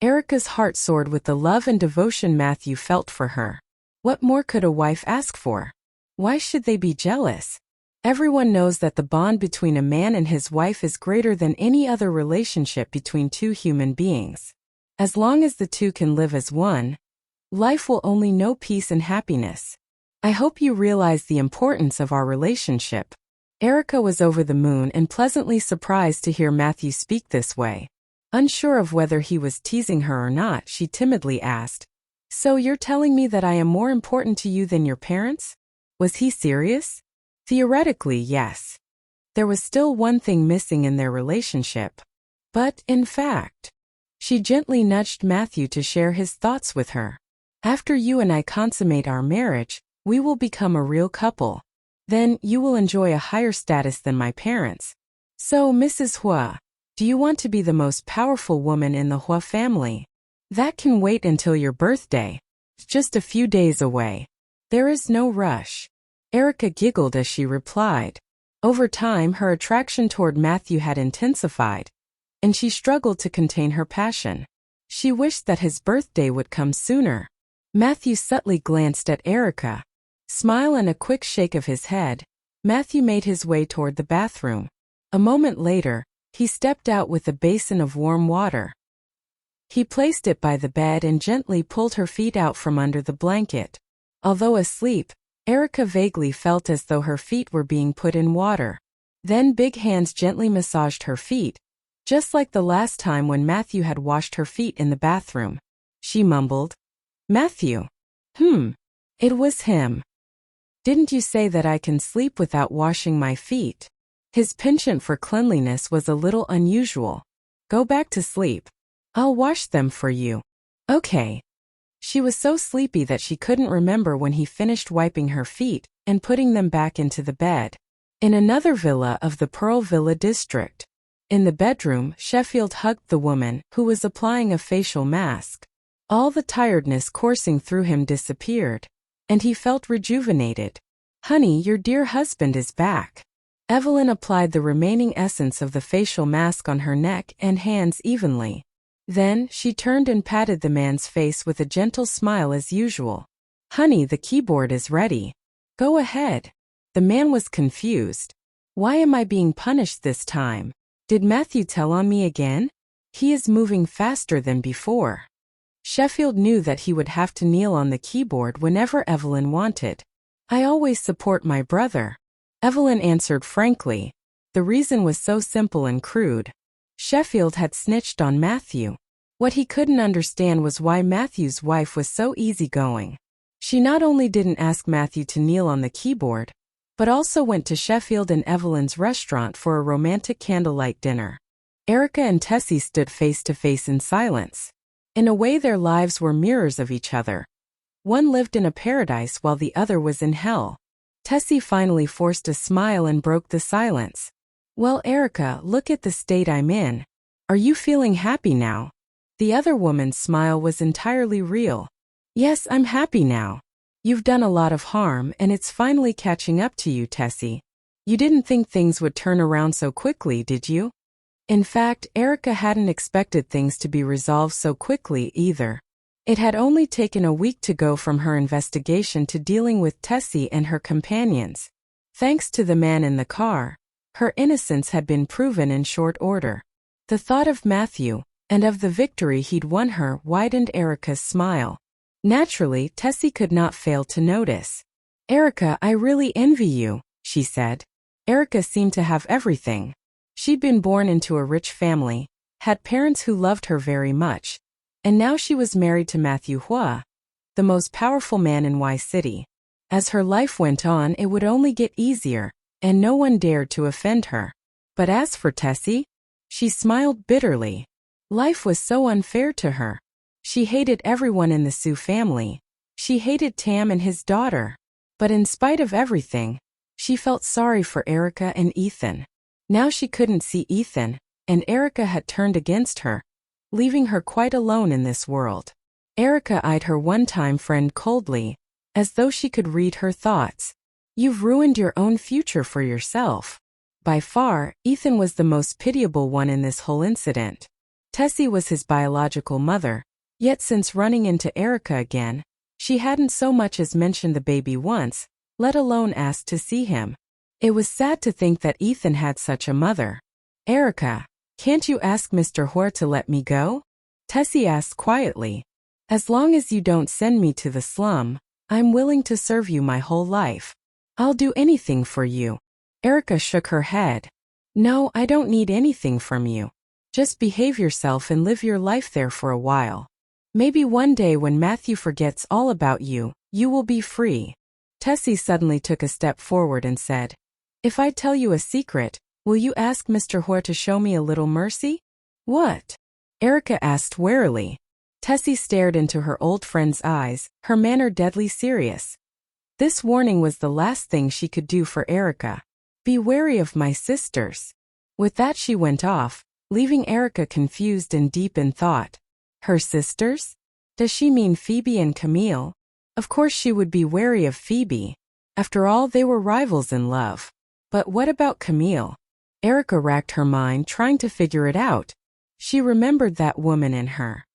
Erica's heart soared with the love and devotion Matthew felt for her. What more could a wife ask for? Why should they be jealous? Everyone knows that the bond between a man and his wife is greater than any other relationship between two human beings. As long as the two can live as one, life will only know peace and happiness. I hope you realize the importance of our relationship. Erica was over the moon and pleasantly surprised to hear Matthew speak this way. Unsure of whether he was teasing her or not, she timidly asked, So you're telling me that I am more important to you than your parents? Was he serious? Theoretically, yes. There was still one thing missing in their relationship. But, in fact, she gently nudged Matthew to share his thoughts with her. After you and I consummate our marriage, we will become a real couple. Then, you will enjoy a higher status than my parents. So, Mrs. Huo, do you want to be the most powerful woman in the Huo family? That can wait until your birthday. It's just a few days away. There is no rush. Erica giggled as she replied. Over time, her attraction toward Matthew had intensified, and she struggled to contain her passion. She wished that his birthday would come sooner. Matthew subtly glanced at Erica. Smile and a quick shake of his head, Matthew made his way toward the bathroom. A moment later, he stepped out with a basin of warm water. He placed it by the bed and gently pulled her feet out from under the blanket. Although asleep, Erica vaguely felt as though her feet were being put in water. Then big hands gently massaged her feet, just like the last time when Matthew had washed her feet in the bathroom. She mumbled, Matthew. It was him. Didn't you say that I can sleep without washing my feet? His penchant for cleanliness was a little unusual. Go back to sleep. I'll wash them for you. Okay. She was so sleepy that she couldn't remember when he finished wiping her feet and putting them back into the bed. In another villa of the Pearl Villa district. In the bedroom, Sheffield hugged the woman, who was applying a facial mask. All the tiredness coursing through him disappeared, and he felt rejuvenated. Honey, your dear husband is back. Evelyn applied the remaining essence of the facial mask on her neck and hands evenly. Then, she turned and patted the man's face with a gentle smile as usual. Honey, the keyboard is ready. Go ahead. The man was confused. Why am I being punished this time? Did Matthew tell on me again? He is moving faster than before. Sheffield knew that he would have to kneel on the keyboard whenever Evelyn wanted. I always support my brother. Evelyn answered frankly. The reason was so simple and crude. Sheffield had snitched on Matthew. What he couldn't understand was why Matthew's wife was so easygoing. She not only didn't ask Matthew to kneel on the keyboard, but also went to Sheffield and Evelyn's restaurant for a romantic candlelight dinner. Erica and Tessie stood face to face in silence. In a way, their lives were mirrors of each other. One lived in a paradise while the other was in hell. Tessie finally forced a smile and broke the silence. Well, Erica, look at the state I'm in. Are you feeling happy now? The other woman's smile was entirely real. Yes, I'm happy now. You've done a lot of harm and it's finally catching up to you, Tessie. You didn't think things would turn around so quickly, did you? In fact, Erica hadn't expected things to be resolved so quickly either. It had only taken a week to go from her investigation to dealing with Tessie and her companions. Thanks to the man in the car, her innocence had been proven in short order. The thought of Matthew, and of the victory he'd won her, widened Erica's smile. Naturally, Tessie could not fail to notice. Erica, I really envy you, she said. Erica seemed to have everything. She'd been born into a rich family, had parents who loved her very much, and now she was married to Matthew Huo, the most powerful man in Y City. As her life went on, it would only get easier, and no one dared to offend her. But as for Tessie, she smiled bitterly. Life was so unfair to her. She hated everyone in the Sue family. She hated Tam and his daughter. But in spite of everything, she felt sorry for Erica and Ethan. Now she couldn't see Ethan, and Erica had turned against her, leaving her quite alone in this world. Erica eyed her one-time friend coldly, as though she could read her thoughts. You've ruined your own future for yourself. By far, Ethan was the most pitiable one in this whole incident. Tessie was his biological mother, yet since running into Erica again, she hadn't so much as mentioned the baby once, let alone asked to see him. It was sad to think that Ethan had such a mother. Erica, can't you ask Mr. Huo to let me go? Tessie asked quietly. As long as you don't send me to the slum, I'm willing to serve you my whole life. I'll do anything for you. Erica shook her head. No, I don't need anything from you. Just behave yourself and live your life there for a while. Maybe one day when Matthew forgets all about you, you will be free. Tessie suddenly took a step forward and said, If I tell you a secret, will you ask Mr. Huo to show me a little mercy? What? Erica asked warily. Tessie stared into her old friend's eyes, her manner deadly serious. This warning was the last thing she could do for Erica. Be wary of my sisters. With that she went off, leaving Erica confused and deep in thought. Her sisters? Does she mean Phoebe and Camille? Of course she would be wary of Phoebe. After all, they were rivals in love. But what about Camille? Erica racked her mind trying to figure it out. She remembered that woman in her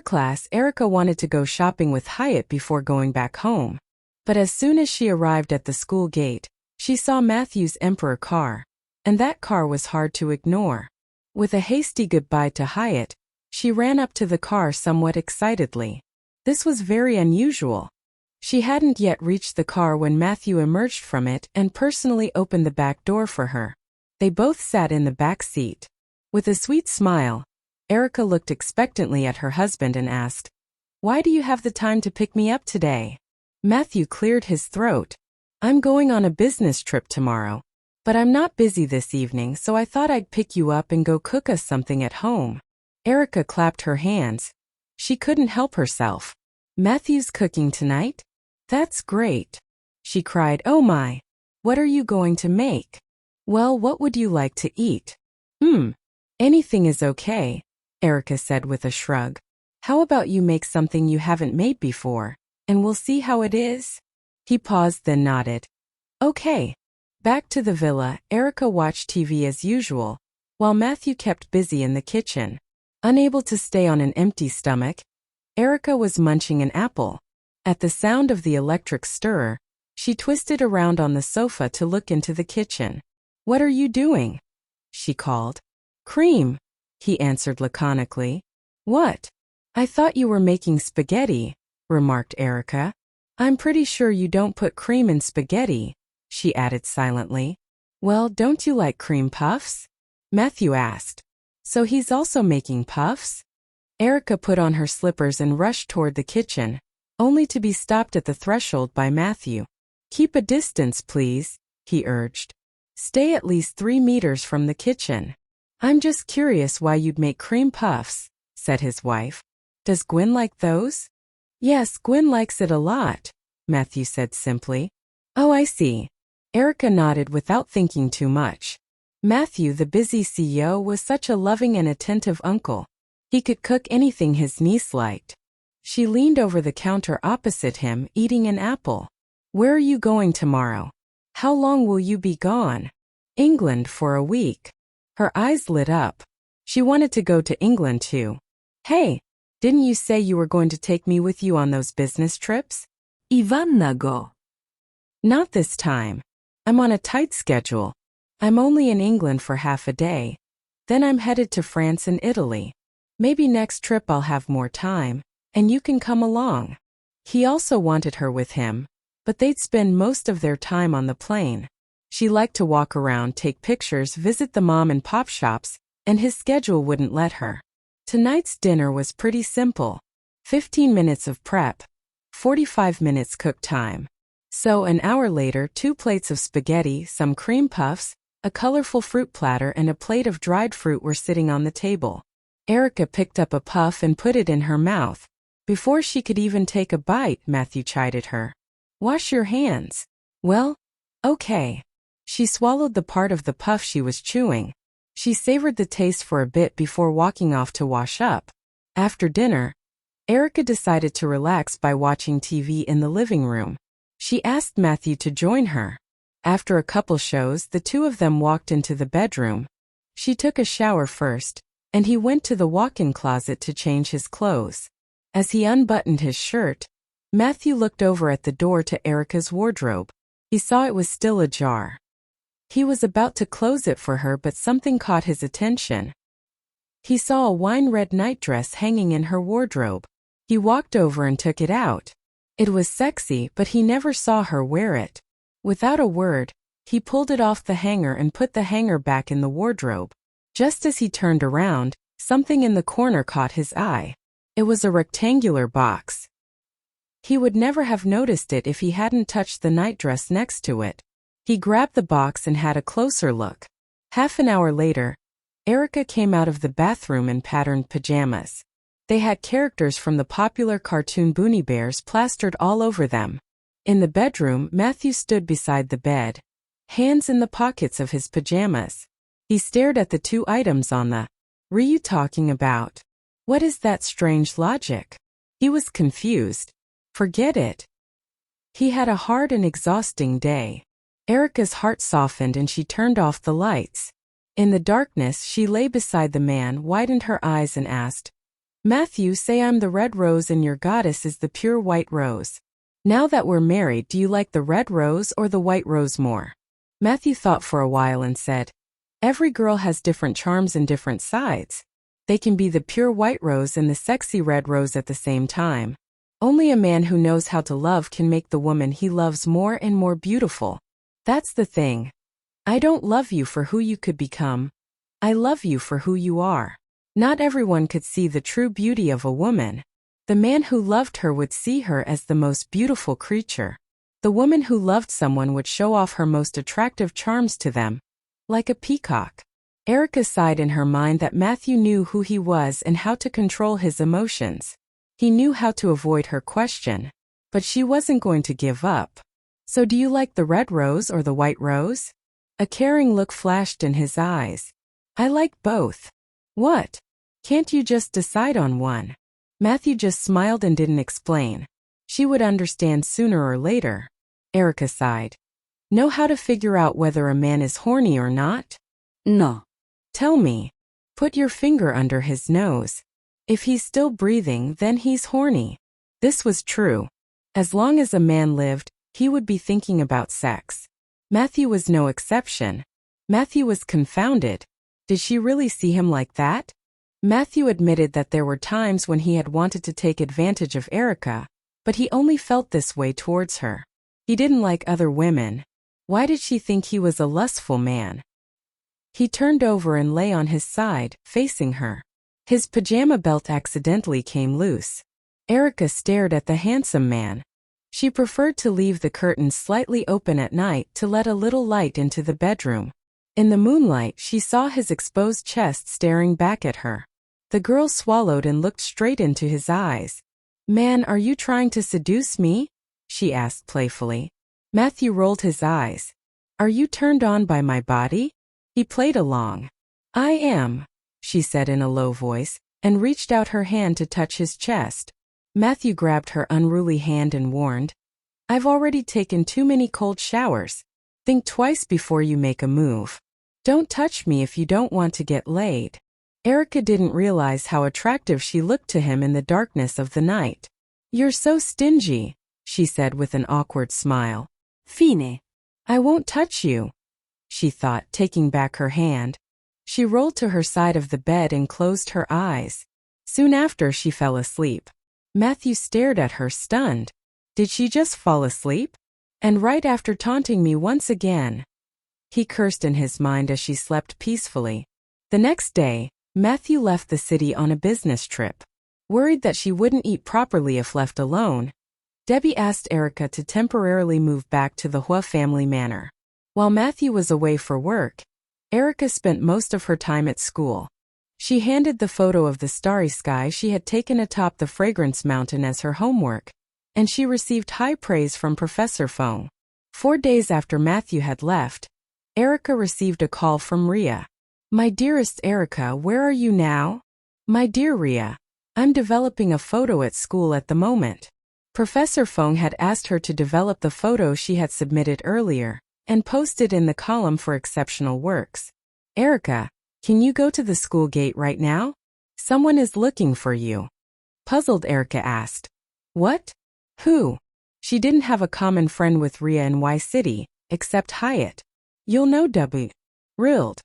class. Erica wanted to go shopping with Hyatt before going back home. But as soon as she arrived at the school gate, she saw Matthew's Emperor car. And that car was hard to ignore. With a hasty goodbye to Hyatt, she ran up to the car somewhat excitedly. This was very unusual. She hadn't yet reached the car when Matthew emerged from it and personally opened the back door for her. They both sat in the back seat. With a sweet smile, Erica looked expectantly at her husband and asked, Why do you have the time to pick me up today? Matthew cleared his throat. I'm going on a business trip tomorrow. But I'm not busy this evening, so I thought I'd pick you up and go cook us something at home. Erica clapped her hands. She couldn't help herself. Matthew's cooking tonight? That's great. She cried, Oh my. What are you going to make? Well, what would you like to eat? Anything is okay, Erica said with a shrug. How about you make something you haven't made before, and we'll see how it is? He paused then nodded. Okay. Back to the villa, Erica watched TV as usual, while Matthew kept busy in the kitchen. Unable to stay on an empty stomach, Erica was munching an apple. At the sound of the electric stirrer, she twisted around on the sofa to look into the kitchen. "What are you doing?" she called. "Cream," he answered laconically. "What? I thought you were making spaghetti," remarked Erica. "I'm pretty sure you don't put cream in spaghetti," she added silently. "Well, don't you like cream puffs?" Matthew asked. "So he's also making puffs?" Erica put on her slippers and rushed toward the kitchen, only to be stopped at the threshold by Matthew. "Keep a distance, please," he urged. "Stay at least 3 meters from the kitchen." "I'm just curious why you'd make cream puffs," said his wife. "Does Gwen like those?" "Yes, Gwen likes it a lot," Matthew said simply. "Oh, I see." Erica nodded without thinking too much. Matthew, the busy CEO, was such a loving and attentive uncle. He could cook anything his niece liked. She leaned over the counter opposite him, eating an apple. "Where are you going tomorrow? How long will you be gone?" "England for a week." Her eyes lit up. She wanted to go to England too. "Hey, didn't you say you were going to take me with you on those business trips?" Ivanna go. "Not this time. I'm on a tight schedule. I'm only in England for half a day. Then I'm headed to France and Italy. Maybe next trip I'll have more time, and you can come along." He also wanted her with him, but they'd spend most of their time on the plane. She liked to walk around, take pictures, visit the mom and pop shops, and his schedule wouldn't let her. Tonight's dinner was pretty simple. 15 minutes of prep, 45 minutes cook time. So an hour later, 2 plates of spaghetti, some cream puffs, a colorful fruit platter and a plate of dried fruit were sitting on the table. Erica picked up a puff and put it in her mouth. Before she could even take a bite, Matthew chided her. "Wash your hands." "Well, okay." She swallowed the part of the puff she was chewing. She savored the taste for a bit before walking off to wash up. After dinner, Erica decided to relax by watching TV in the living room. She asked Matthew to join her. After a couple shows, the two of them walked into the bedroom. She took a shower first, and he went to the walk-in closet to change his clothes. As he unbuttoned his shirt, Matthew looked over at the door to Erica's wardrobe. He saw it was still ajar. He was about to close it for her, but something caught his attention. He saw a wine-red nightdress hanging in her wardrobe. He walked over and took it out. It was sexy, but he never saw her wear it. Without a word, he pulled it off the hanger and put the hanger back in the wardrobe. Just as he turned around, something in the corner caught his eye. It was a rectangular box. He would never have noticed it if he hadn't touched the nightdress next to it. He grabbed the box and had a closer look. Half an hour later, Erica came out of the bathroom in patterned pajamas. They had characters from the popular cartoon Boonie Bears plastered all over them. In the bedroom, Matthew stood beside the bed, hands in the pockets of his pajamas. He stared at the 2 items on the "Were you talking about? What is that strange logic?" He was confused. Forget it. He had a hard and exhausting day. Erica's heart softened and she turned off the lights. In the darkness, she lay beside the man, widened her eyes and asked, "Matthew, say I'm the red rose and your goddess is the pure white rose. Now that we're married, do you like the red rose or the white rose more?" Matthew thought for a while and said, "Every girl has different charms and different sides. They can be the pure white rose and the sexy red rose at the same time. Only a man who knows how to love can make the woman he loves more and more beautiful. That's the thing. I don't love you for who you could become. I love you for who you are." Not everyone could see the true beauty of a woman. The man who loved her would see her as the most beautiful creature. The woman who loved someone would show off her most attractive charms to them, like a peacock. Erica sighed in her mind that Matthew knew who he was and how to control his emotions. He knew how to avoid her question, but she wasn't going to give up. "So do you like the red rose or the white rose?" A caring look flashed in his eyes. "I like both." "What? Can't you just decide on one?" Matthew just smiled and didn't explain. She would understand sooner or later. Erica sighed. Know how to figure out whether a man is horny or not? No. Tell me. Put your finger under his nose. If he's still breathing, then he's horny. This was true. As long as a man lived, he would be thinking about sex. Matthew was no exception. Matthew was confounded. Did she really see him like that? Matthew admitted that there were times when he had wanted to take advantage of Erica, but he only felt this way towards her. He didn't like other women. Why did she think he was a lustful man? He turned over and lay on his side, facing her. His pajama belt accidentally came loose. Erica stared at the handsome man. She preferred to leave the curtains slightly open at night to let a little light into the bedroom. In the moonlight, she saw his exposed chest staring back at her. The girl swallowed and looked straight into his eyes. "Man, are you trying to seduce me?" she asked playfully. Matthew rolled his eyes. "Are you turned on by my body?" He played along. "I am," she said in a low voice, and reached out her hand to touch his chest. Matthew grabbed her unruly hand and warned, "I've already taken too many cold showers. Think twice before you make a move. Don't touch me if you don't want to get laid." Erica didn't realize how attractive she looked to him in the darkness of the night. "You're so stingy," she said with an awkward smile. Fine. "I won't touch you," she thought, taking back her hand. She rolled to her side of the bed and closed her eyes. Soon after, she fell asleep. Matthew stared at her, stunned. Did she just fall asleep? And right after taunting me once again. He cursed in his mind as she slept peacefully. The next day, Matthew left the city on a business trip. Worried that she wouldn't eat properly if left alone, Debbie asked Erica to temporarily move back to the Huo family manor. While Matthew was away for work, Erica spent most of her time at school. She handed the photo of the starry sky she had taken atop the fragrance mountain as her homework, and she received high praise from Professor Fong. 4 days after Matthew had left, Erica received a call from Ria. "My dearest Erica, where are you now?" "My dear Ria, I'm developing a photo at school at the moment." Professor Fong had asked her to develop the photo she had submitted earlier and post it in the column for exceptional works. "Erica, can you go to the school gate right now? Someone is looking for you." Puzzled, Erica asked, "What? Who?" She didn't have a common friend with Ria in Y City, except Hyatt. "You'll know W. Rilled."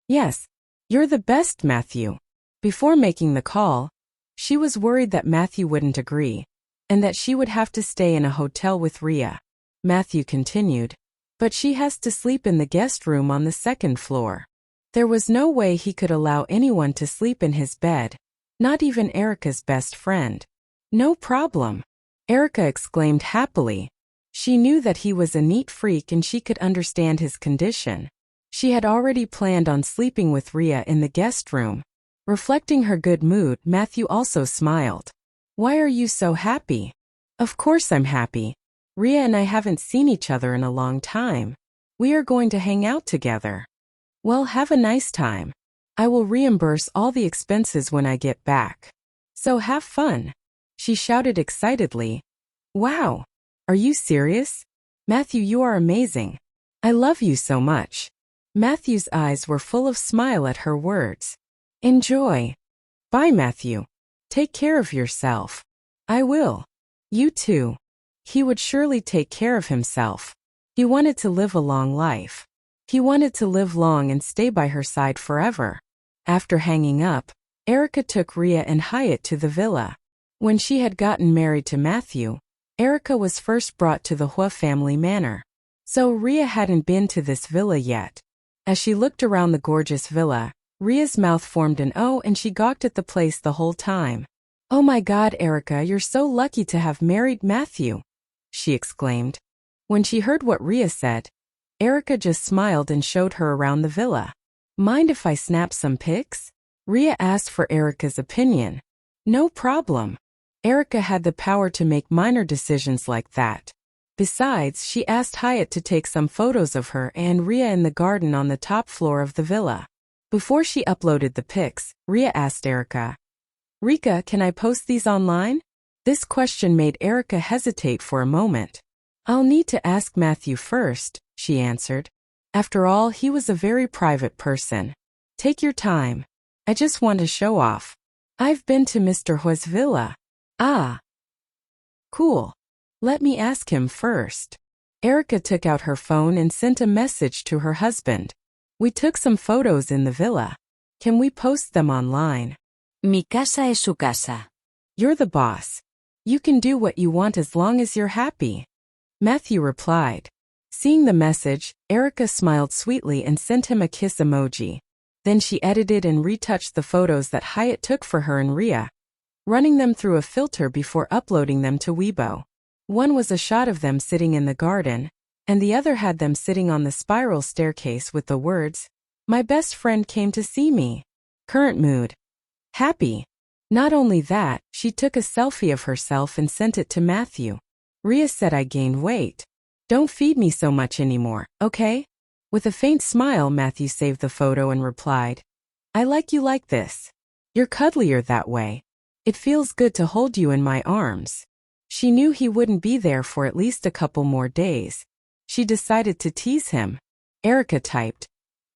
"Yes, you're the best, Matthew." Before making the call, she was worried that Matthew wouldn't agree, and that she would have to stay in a hotel with Ria. Matthew continued, "But she has to sleep in the guest room on the 2nd floor. There was no way he could allow anyone to sleep in his bed, not even Erica's best friend." "No problem," Erica exclaimed happily. She knew that he was a neat freak and she could understand his condition. She had already planned on sleeping with Ria in the guest room. Reflecting her good mood, Matthew also smiled. "Why are you so happy?" "Of course I'm happy. Ria and I haven't seen each other in a long time. We are going to hang out together." "Well, have a nice time. I will reimburse all the expenses when I get back. So have fun," she shouted excitedly. "Wow. Are you serious? Matthew, you are amazing. I love you so much." Matthew's eyes were full of smile at her words. "Enjoy. Bye, Matthew. Take care of yourself." "I will. You too." He would surely take care of himself. He wanted to live a long life. He wanted to live long and stay by her side forever. After hanging up, Erica took Ria and Hyatt to the villa. When she had gotten married to Matthew, Erica was first brought to the Huo family manor. So Ria hadn't been to this villa yet. As she looked around the gorgeous villa, Ria's mouth formed an O and she gawked at the place the whole time. "Oh my God, Erica, you're so lucky to have married Matthew," she exclaimed. When she heard what Ria said, Erica just smiled and showed her around the villa. "Mind if I snap some pics?" Ria asked for Erica's opinion. "No problem." Erica had the power to make minor decisions like that. Besides, she asked Hyatt to take some photos of her and Ria in the garden on the top floor of the villa. Before she uploaded the pics, Ria asked Erica, "Rika, can I post these online?" This question made Erica hesitate for a moment. I'll need to ask Matthew first, she answered. After all, he was a very private person. Take your time. I just want to show off. I've been to Mr. Huo's villa. Ah. Cool. Let me ask him first. Erica took out her phone and sent a message to her husband. We took some photos in the villa. Can we post them online? Mi casa es su casa. You're the boss. You can do what you want as long as you're happy. Matthew replied. Seeing the message, Erica smiled sweetly and sent him a kiss emoji. Then she edited and retouched the photos that Hyatt took for her and Rhea, running them through a filter before uploading them to Weibo. One was a shot of them sitting in the garden, and the other had them sitting on the spiral staircase with the words, "My best friend came to see me." Current mood. Happy. Not only that, she took a selfie of herself and sent it to Matthew. Rhea said, I gained weight. Don't feed me so much anymore, okay? With a faint smile, Matthew saved the photo and replied, I like you like this. You're cuddlier that way. It feels good to hold you in my arms. She knew he wouldn't be there for at least a couple more days. She decided to tease him. Erica typed,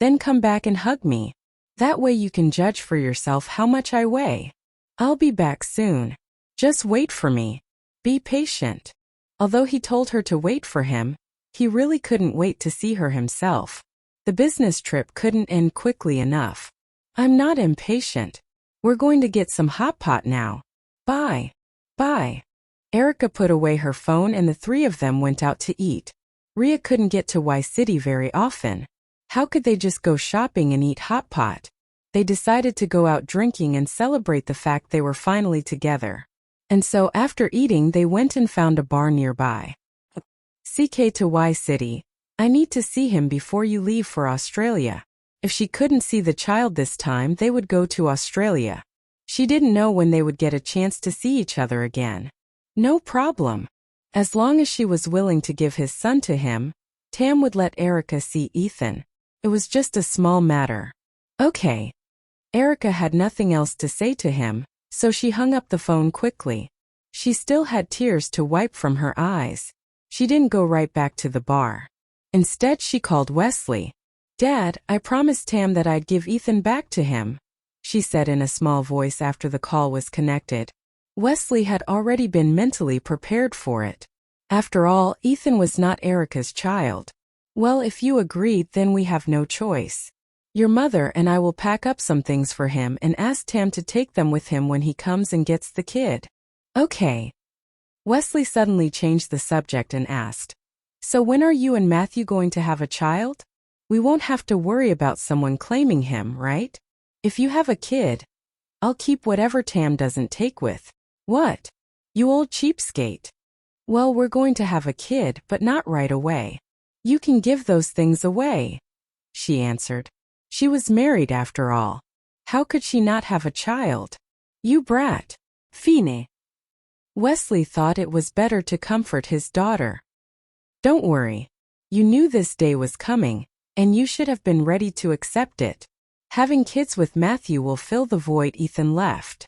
then come back and hug me. That way you can judge for yourself how much I weigh. I'll be back soon. Just wait for me. Be patient. Although he told her to wait for him, he really couldn't wait to see her himself. The business trip couldn't end quickly enough. I'm not impatient. We're going to get some hot pot now. Bye. Bye. Erica put away her phone and the three of them went out to eat. Rhea couldn't get to Y City very often. How could they just go shopping and eat hot pot? They decided to go out drinking and celebrate the fact they were finally together. And so after eating they went and found a bar nearby. CK to Y City. I need to see him before you leave for Australia. If she couldn't see the child this time, they would go to Australia. She didn't know when they would get a chance to see each other again. No problem. As long as she was willing to give his son to him, Tam would let Erica see Ethan. It was just a small matter. Okay. Erica had nothing else to say to him, so she hung up the phone quickly. She still had tears to wipe from her eyes. She didn't go right back to the bar. Instead, she called Wesley. Dad, I promised Tam that I'd give Ethan back to him, she said in a small voice after the call was connected. Wesley had already been mentally prepared for it. After all, Ethan was not Erica's child. Well, if you agreed, then we have no choice. Your mother and I will pack up some things for him and ask Tam to take them with him when he comes and gets the kid. Okay. Wesley suddenly changed the subject and asked, so when are you and Matthew going to have a child? We won't have to worry about someone claiming him, right? If you have a kid, I'll keep whatever Tam doesn't take with. What? You old cheapskate. Well, we're going to have a kid, but not right away. You can give those things away, she answered. She was married after all. How could she not have a child? You brat. Fine. Wesley thought it was better to comfort his daughter. Don't worry. You knew this day was coming, and you should have been ready to accept it. Having kids with Matthew will fill the void Ethan left.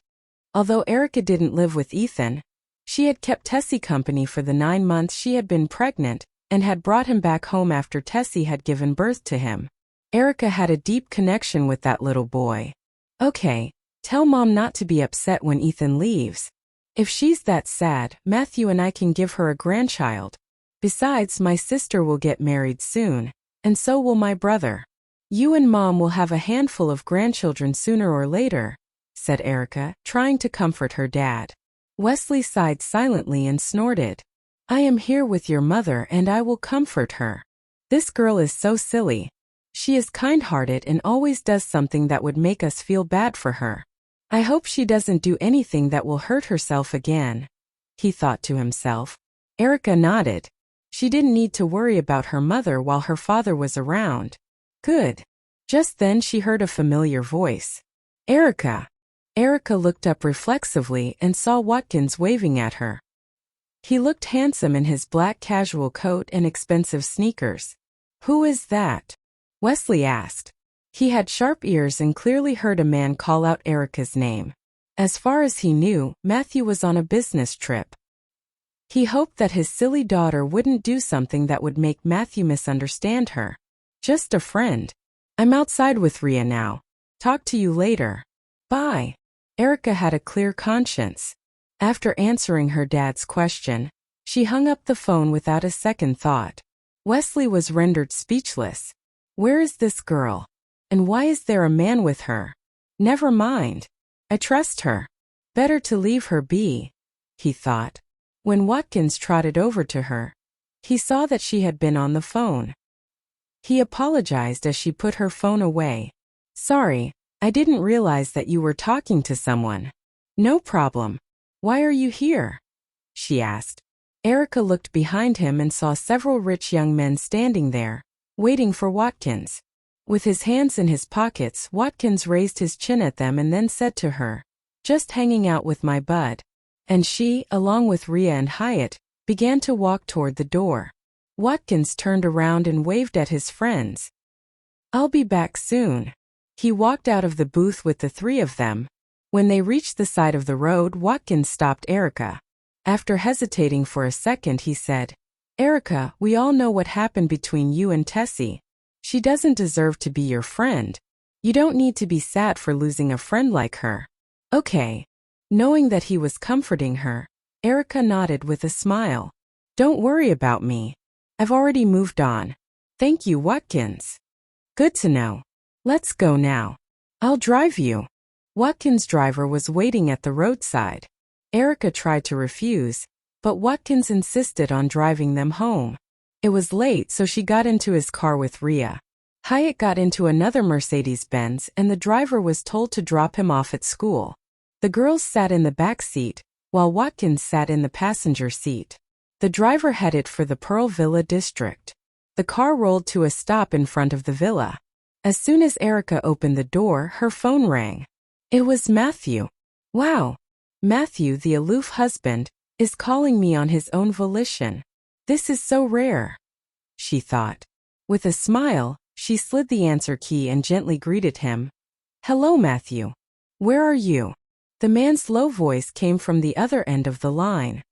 Although Erica didn't live with Ethan, she had kept Tessie company for the 9 months she had been pregnant and had brought him back home after Tessie had given birth to him. Erica had a deep connection with that little boy. Okay, tell Mom not to be upset when Ethan leaves. If she's that sad, Matthew and I can give her a grandchild. Besides, my sister will get married soon, and so will my brother. You and Mom will have a handful of grandchildren sooner or later, said Erica, trying to comfort her dad. Wesley sighed silently and snorted. I am here with your mother and I will comfort her. This girl is so silly. She is kind-hearted and always does something that would make us feel bad for her. I hope she doesn't do anything that will hurt herself again, he thought to himself. Erica nodded. She didn't need to worry about her mother while her father was around. Good. Just then she heard a familiar voice. Erica. Erica looked up reflexively and saw Watkins waving at her. He looked handsome in his black casual coat and expensive sneakers. Who is that? Wesley asked. He had sharp ears and clearly heard a man call out Erica's name. As far as he knew, Matthew was on a business trip. He hoped that his silly daughter wouldn't do something that would make Matthew misunderstand her. Just a friend. I'm outside with Rhea now. Talk to you later. Bye. Erica had a clear conscience. After answering her dad's question, she hung up the phone without a second thought. Wesley was rendered speechless. Where is this girl? And why is there a man with her? Never mind. I trust her. Better to leave her be, he thought. When Watkins trotted over to her, he saw that she had been on the phone. He apologized as she put her phone away. Sorry, I didn't realize that you were talking to someone. No problem. Why are you here? She asked. Erica looked behind him and saw several rich young men standing there, waiting for Watkins. With his hands in his pockets, Watkins raised his chin at them and then said to her, "Just hanging out with my bud." And she, along with Rhea and Hyatt, began to walk toward the door. Watkins turned around and waved at his friends. "I'll be back soon." He walked out of the booth with the three of them. When they reached the side of the road, Watkins stopped Erica. After hesitating for a second, he said, "Erica, we all know what happened between you and Tessie. She doesn't deserve to be your friend. You don't need to be sad for losing a friend like her. Okay." Knowing that he was comforting her, Erica nodded with a smile. "Don't worry about me. I've already moved on. Thank you, Watkins." "Good to know. Let's go now. I'll drive you." Watkins' driver was waiting at the roadside. Erica tried to refuse, but Watkins insisted on driving them home. It was late, so she got into his car with Rhea. Hyatt got into another Mercedes-Benz and the driver was told to drop him off at school. The girls sat in the back seat, while Watkins sat in the passenger seat. The driver headed for the Pearl Villa district. The car rolled to a stop in front of the villa. As soon as Erica opened the door, her phone rang. It was Matthew. Wow. Matthew, the aloof husband, is calling me on his own volition. This is so rare, she thought. With a smile, she slid the answer key and gently greeted him. "Hello, Matthew. Where are you?" The man's low voice came from the other end of the line.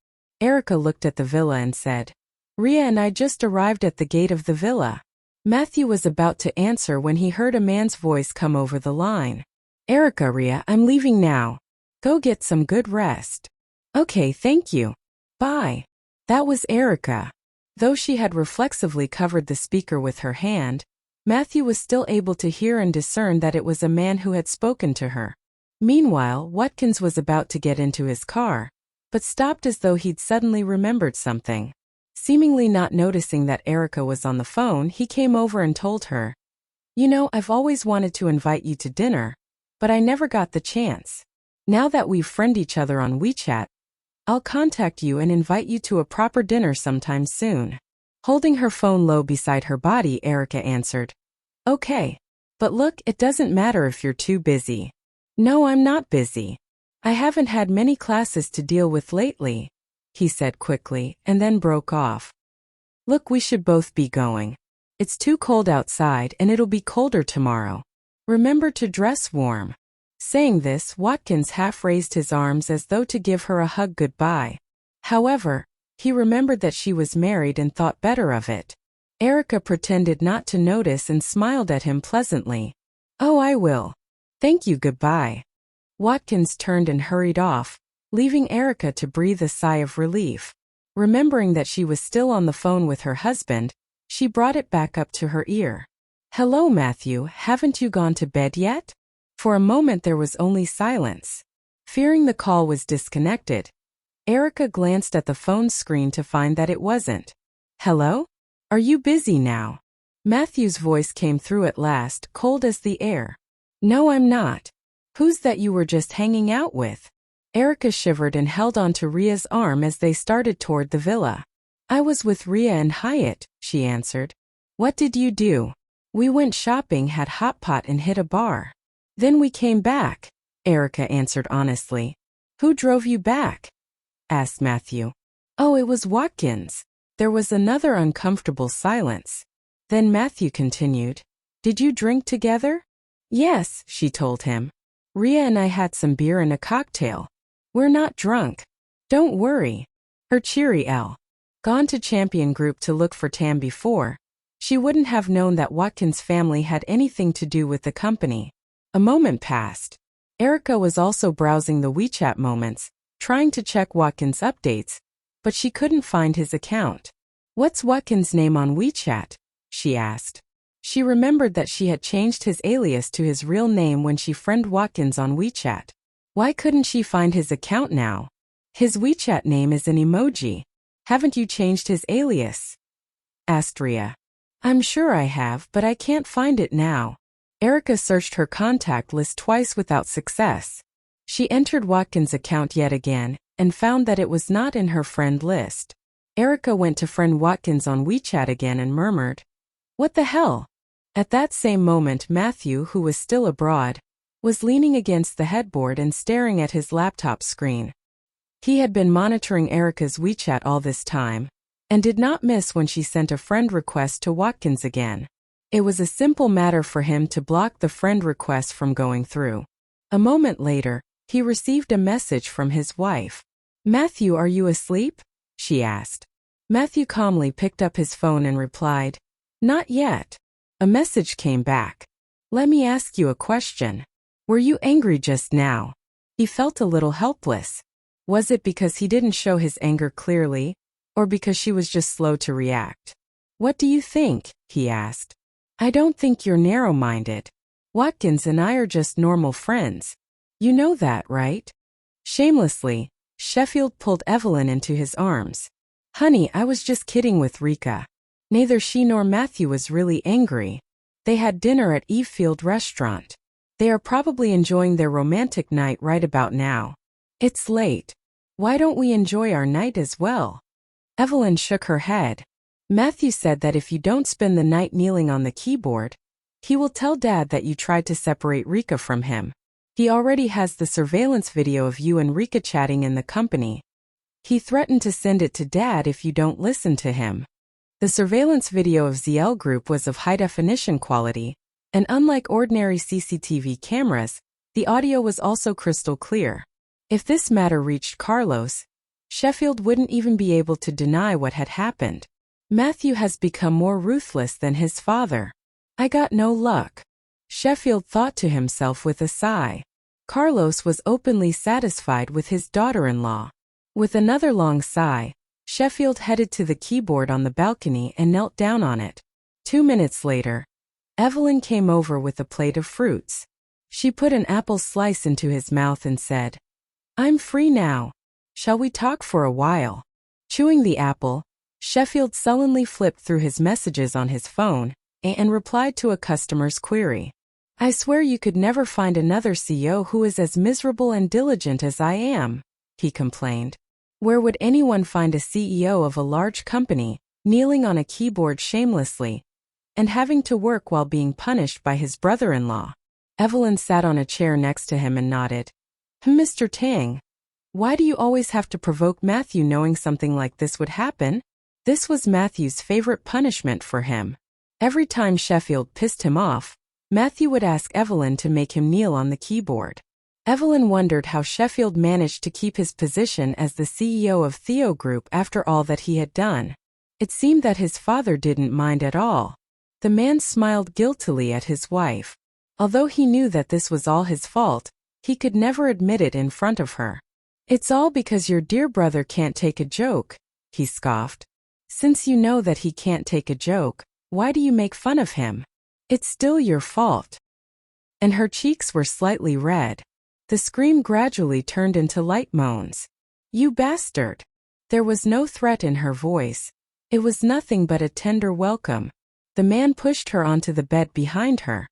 Erica looked at the villa and said, "Rhea and I just arrived at the gate of the villa." Matthew was about to answer when he heard a man's voice come over the line. "Erica, Rhea, I'm leaving now. Go get some good rest." "Okay, thank you. Bye." That was Erica. Though she had reflexively covered the speaker with her hand, Matthew was still able to hear and discern that it was a man who had spoken to her. Meanwhile, Watkins was about to get into his car, but stopped as though he'd suddenly remembered something. Seemingly not noticing that Erica was on the phone, he came over and told her, "You know, I've always wanted to invite you to dinner, but I never got the chance. Now that we've friended each other on WeChat, I'll contact you and invite you to a proper dinner sometime soon." Holding her phone low beside her body, Erica answered, "Okay. But look, it doesn't matter if you're too busy." "No, I'm not busy. I haven't had many classes to deal with lately," he said quickly, and then broke off. "Look, we should both be going. It's too cold outside and it'll be colder tomorrow. Remember to dress warm." Saying this, Watkins half raised his arms as though to give her a hug goodbye. However, he remembered that she was married and thought better of it. Erica pretended not to notice and smiled at him pleasantly. "Oh, I will. Thank you, goodbye." Watkins turned and hurried off, leaving Erica to breathe a sigh of relief. Remembering that she was still on the phone with her husband, she brought it back up to her ear. "Hello, Matthew, haven't you gone to bed yet?" For a moment there was only silence. Fearing the call was disconnected, Erica glanced at the phone screen to find that it wasn't. "Hello? Are you busy now?" Matthew's voice came through at last, cold as the air. "No, I'm not. Who's that you were just hanging out with?" Erica shivered and held onto Rhea's arm as they started toward the villa. "I was with Rhea and Hyatt," she answered. "What did you do?" "We went shopping, had hot pot and hit a bar. Then we came back," Erica answered honestly. "Who drove you back?" asked Matthew. "Oh, it was Watkins." There was another uncomfortable silence. Then Matthew continued, "Did you drink together?" "Yes," she told him. "Rhea and I had some beer and a cocktail. We're not drunk. Don't worry." Her cheery L. Gone to Champion Group to look for Tam before. She wouldn't have known that Watkins' family had anything to do with the company. A moment passed. Erica was also browsing the WeChat moments, trying to check Watkins' updates, but she couldn't find his account. What's Watkins' name on WeChat? She asked. She remembered that she had changed his alias to his real name when she friended Watkins on WeChat. Why couldn't she find his account now? His WeChat name is an emoji. Haven't you changed his alias? Asked Ria. I'm sure I have, but I can't find it now. Erica searched her contact list twice without success. She entered Watkins' account yet again, and found that it was not in her friend list. Erica went to friend Watkins on WeChat again and murmured, "What the hell?" At that same moment, Matthew, who was still abroad, was leaning against the headboard and staring at his laptop screen. He had been monitoring Erica's WeChat all this time, and did not miss when she sent a friend request to Watkins again. It was a simple matter for him to block the friend request from going through. A moment later, he received a message from his wife. "Matthew, are you asleep?" she asked. Matthew calmly picked up his phone and replied, "Not yet." A message came back. "Let me ask you a question. Were you angry just now?" He felt a little helpless. Was it because he didn't show his anger clearly, or because she was just slow to react? "What do you think?" he asked. "I don't think you're narrow-minded. Watkins and I are just normal friends. You know that, right?" Shamelessly, Sheffield pulled Evelyn into his arms. "Honey, I was just kidding with Rika." Neither she nor Matthew was really angry. They had dinner at Evefield Restaurant. They are probably enjoying their romantic night right about now. It's late. Why don't we enjoy our night as well? Evelyn shook her head. Matthew said that if you don't spend the night kneeling on the keyboard, he will tell Dad that you tried to separate Rika from him. He already has the surveillance video of you and Rika chatting in the company. He threatened to send it to Dad if you don't listen to him. The surveillance video of ZL Group was of high-definition quality, and unlike ordinary CCTV cameras, the audio was also crystal clear. If this matter reached Carlos, Sheffield wouldn't even be able to deny what had happened. Matthew has become more ruthless than his father. I got no luck. Sheffield thought to himself with a sigh. Carlos was openly satisfied with his daughter-in-law. With another long sigh, Sheffield headed to the keyboard on the balcony and knelt down on it. 2 minutes later, Evelyn came over with a plate of fruits. She put an apple slice into his mouth and said, "I'm free now. Shall we talk for a while?" Chewing the apple, Sheffield sullenly flipped through his messages on his phone and replied to a customer's query. "I swear you could never find another CEO who is as miserable and diligent as I am," he complained. Where would anyone find a CEO of a large company, kneeling on a keyboard shamelessly, and having to work while being punished by his brother-in-law? Evelyn sat on a chair next to him and nodded. "Mr. Tang, why do you always have to provoke Matthew knowing something like this would happen?" This was Matthew's favorite punishment for him. Every time Sheffield pissed him off, Matthew would ask Evelyn to make him kneel on the keyboard. Evelyn wondered how Sheffield managed to keep his position as the CEO of Theo Group after all that he had done. It seemed that his father didn't mind at all. The man smiled guiltily at his wife. Although he knew that this was all his fault, he could never admit it in front of her. "It's all because your dear brother can't take a joke," he scoffed. "Since you know that he can't take a joke, why do you make fun of him? It's still your fault." And her cheeks were slightly red. The scream gradually turned into light moans. "You bastard!" There was no threat in her voice. It was nothing but a tender welcome. The man pushed her onto the bed behind her.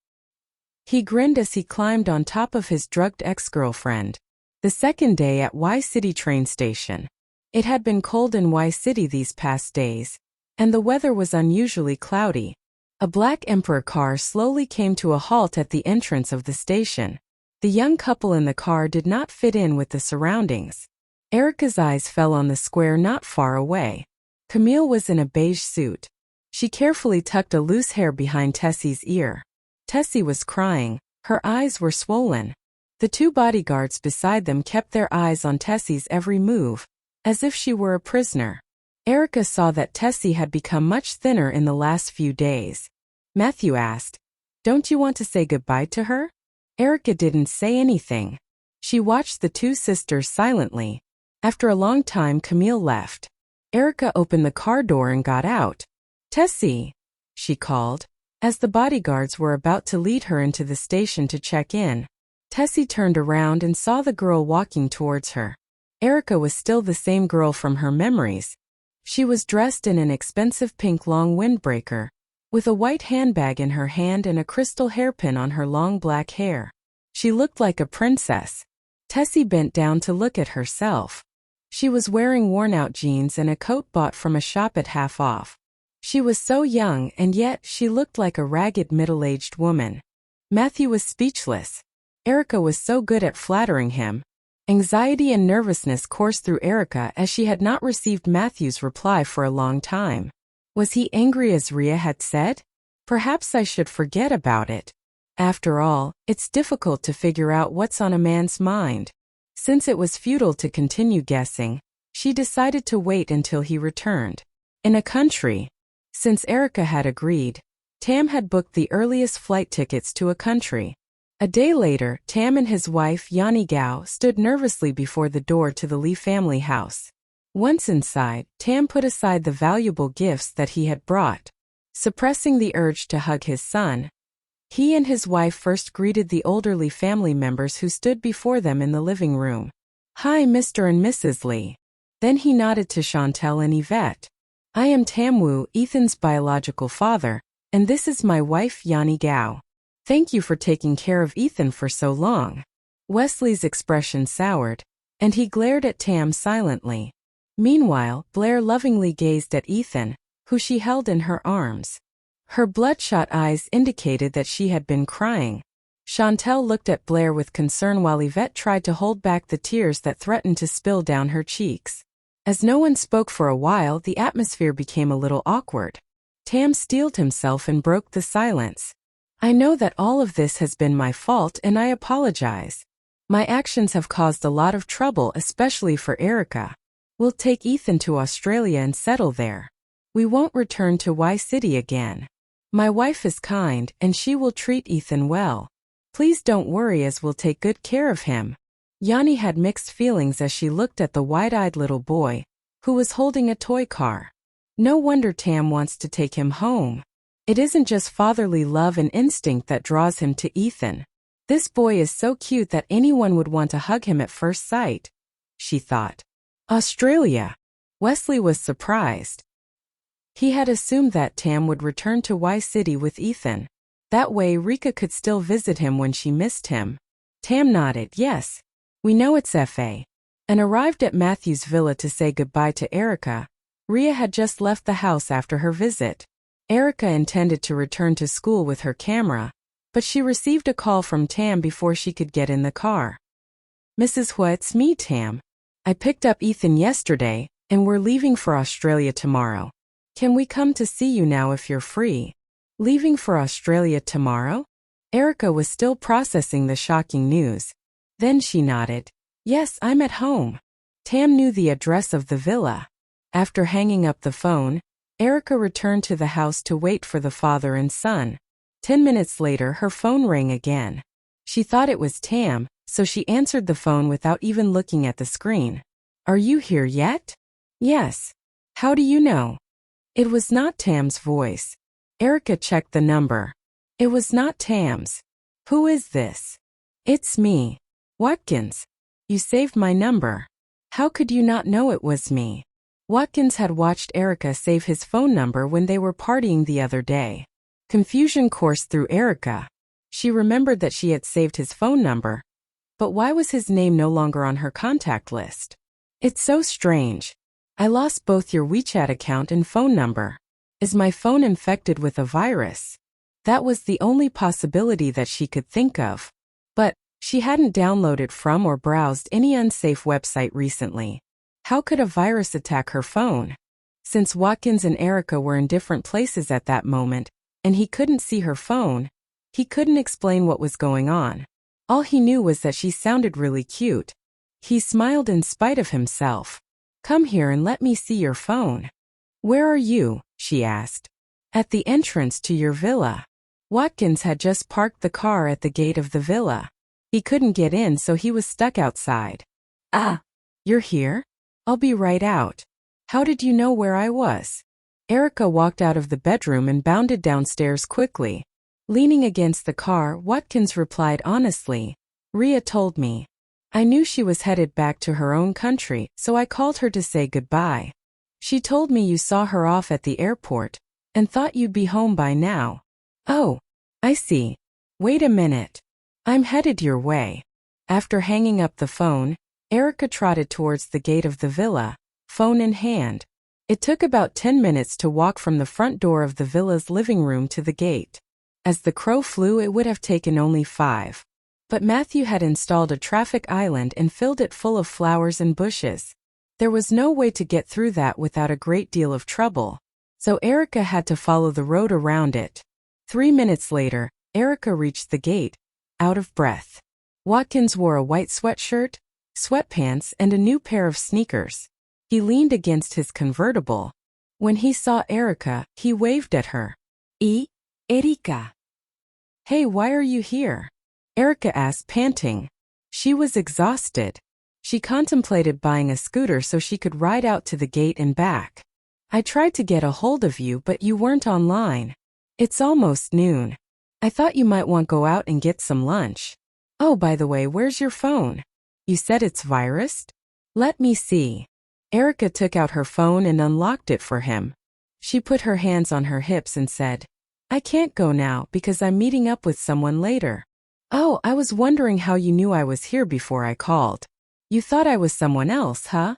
He grinned as he climbed on top of his drugged ex-girlfriend. The second day at Y City train station. It had been cold in Y City these past days, and the weather was unusually cloudy. A black Emperor car slowly came to a halt at the entrance of the station. The young couple in the car did not fit in with the surroundings. Erica's eyes fell on the square not far away. Camille was in a beige suit. She carefully tucked a loose hair behind Tessie's ear. Tessie was crying. Her eyes were swollen. The two bodyguards beside them kept their eyes on Tessie's every move. as if she were a prisoner. Erica saw that Tessie had become much thinner in the last few days. Matthew asked, "Don't you want to say goodbye to her?" Erica didn't say anything. She watched the two sisters silently. After a long time, Camille left. Erica opened the car door and got out. "Tessie," she called. As the bodyguards were about to lead her into the station to check in, Tessie turned around and saw the girl walking towards her. Erica was still the same girl from her memories. She was dressed in an expensive pink long windbreaker, with a white handbag in her hand and a crystal hairpin on her long black hair. She looked like a princess. Tessie bent down to look at herself. She was wearing worn-out jeans and a coat bought from a shop at half off. She was so young, and yet she looked like a ragged middle-aged woman. Matthew was speechless. Erica was so good at flattering him. Anxiety and nervousness coursed through Erica as she had not received Matthew's reply for a long time. Was he angry as Ria had said? Perhaps I should forget about it. After all, it's difficult to figure out what's on a man's mind. Since it was futile to continue guessing, she decided to wait until he returned. In a country. Since Erica had agreed, Tam had booked the earliest flight tickets to a country. A day later, Tam and his wife Yanni Gao stood nervously before the door to the Lee family house. Once inside, Tam put aside the valuable gifts that he had brought. Suppressing the urge to hug his son, he and his wife first greeted the elderly family members who stood before them in the living room. "Hi, Mr. and Mrs. Lee." Then he nodded to Chantel and Yvette. "I am Tam Wu, Ethan's biological father, and this is my wife Yanni Gao. Thank you for taking care of Ethan for so long." Wesley's expression soured, and he glared at Tam silently. Meanwhile, Blair lovingly gazed at Ethan, who she held in her arms. Her bloodshot eyes indicated that she had been crying. Chantel looked at Blair with concern while Yvette tried to hold back the tears that threatened to spill down her cheeks. As no one spoke for a while, the atmosphere became a little awkward. Tam steeled himself and broke the silence. "I know that all of this has been my fault and I apologize. My actions have caused a lot of trouble, especially for Erica. We'll take Ethan to Australia and settle there. We won't return to Y City again. My wife is kind, and she will treat Ethan well. Please don't worry, as we'll take good care of him." Yanni had mixed feelings as she looked at the wide-eyed little boy, who was holding a toy car. No wonder Tam wants to take him home. It isn't just fatherly love and instinct that draws him to Ethan. This boy is so cute that anyone would want to hug him at first sight, she thought. Australia. Wesley was surprised. He had assumed that Tam would return to Y City with Ethan. That way Rika could still visit him when she missed him. Tam nodded. "Yes. We know it's FA." And arrived at Matthew's villa to say goodbye to Erica. Ria had just left the house after her visit. Erica intended to return to school with her camera, but she received a call from Tam before she could get in the car. "Mrs. Huo, it's me, Tam. I picked up Ethan yesterday, and we're leaving for Australia tomorrow. Can we come to see you now if you're free?" Leaving for Australia tomorrow? Erica was still processing the shocking news. Then she nodded. "Yes, I'm at home." Tam knew the address of the villa. After hanging up the phone, Erica returned to the house to wait for the father and son. 10 minutes later, her phone rang again. She thought it was Tam, so she answered the phone without even looking at the screen. "Are you here yet?" "Yes." "How do you know?" It was not Tam's voice. Erica checked the number. It was not Tam's. "Who is this?" "It's me. Watkins. You saved my number. How could you not know it was me?" Watkins had watched Erica save his phone number when they were partying the other day. Confusion coursed through Erica. She remembered that she had saved his phone number, but why was his name no longer on her contact list? "It's so strange. I lost both your WeChat account and phone number. Is my phone infected with a virus?" That was the only possibility that she could think of. But she hadn't downloaded from or browsed any unsafe website recently. How could a virus attack her phone? Since Watkins and Erica were in different places at that moment, and he couldn't see her phone, he couldn't explain what was going on. All he knew was that she sounded really cute. He smiled in spite of himself. Come here and let me see your phone. Where are you? She asked. At the entrance to your villa. Watkins had just parked the car at the gate of the villa. He couldn't get in, so he was stuck outside. Ah, you're here? I'll be right out. How did you know where I was? Erica walked out of the bedroom and bounded downstairs quickly. Leaning against the car, Watkins replied honestly, Rhea told me. I knew she was headed back to her own country, so I called her to say goodbye. She told me you saw her off at the airport and thought you'd be home by now. Oh, I see. Wait a minute. I'm headed your way. After hanging up the phone, Erica trotted towards the gate of the villa, phone in hand. It took about 10 minutes to walk from the front door of the villa's living room to the gate. As the crow flew, it would have taken only 5. But Matthew had installed a traffic island and filled it full of flowers and bushes. There was no way to get through that without a great deal of trouble, so Erica had to follow the road around it. 3 minutes later, Erica reached the gate, out of breath. Watkins wore a white sweatshirt, sweatpants, and a new pair of sneakers. He leaned against his convertible. When he saw Erica, he waved at her. Erika. Hey, why are you here? Erica asked, panting. She was exhausted. She contemplated buying a scooter so she could ride out to the gate and back. I tried to get a hold of you, but you weren't online. It's almost noon. I thought you might want to go out and get some lunch. Oh, by the way, where's your phone? You said it's virused? Let me see. Erica took out her phone and unlocked it for him. She put her hands on her hips and said, I can't go now because I'm meeting up with someone later. Oh, I was wondering how you knew I was here before I called. You thought I was someone else, huh?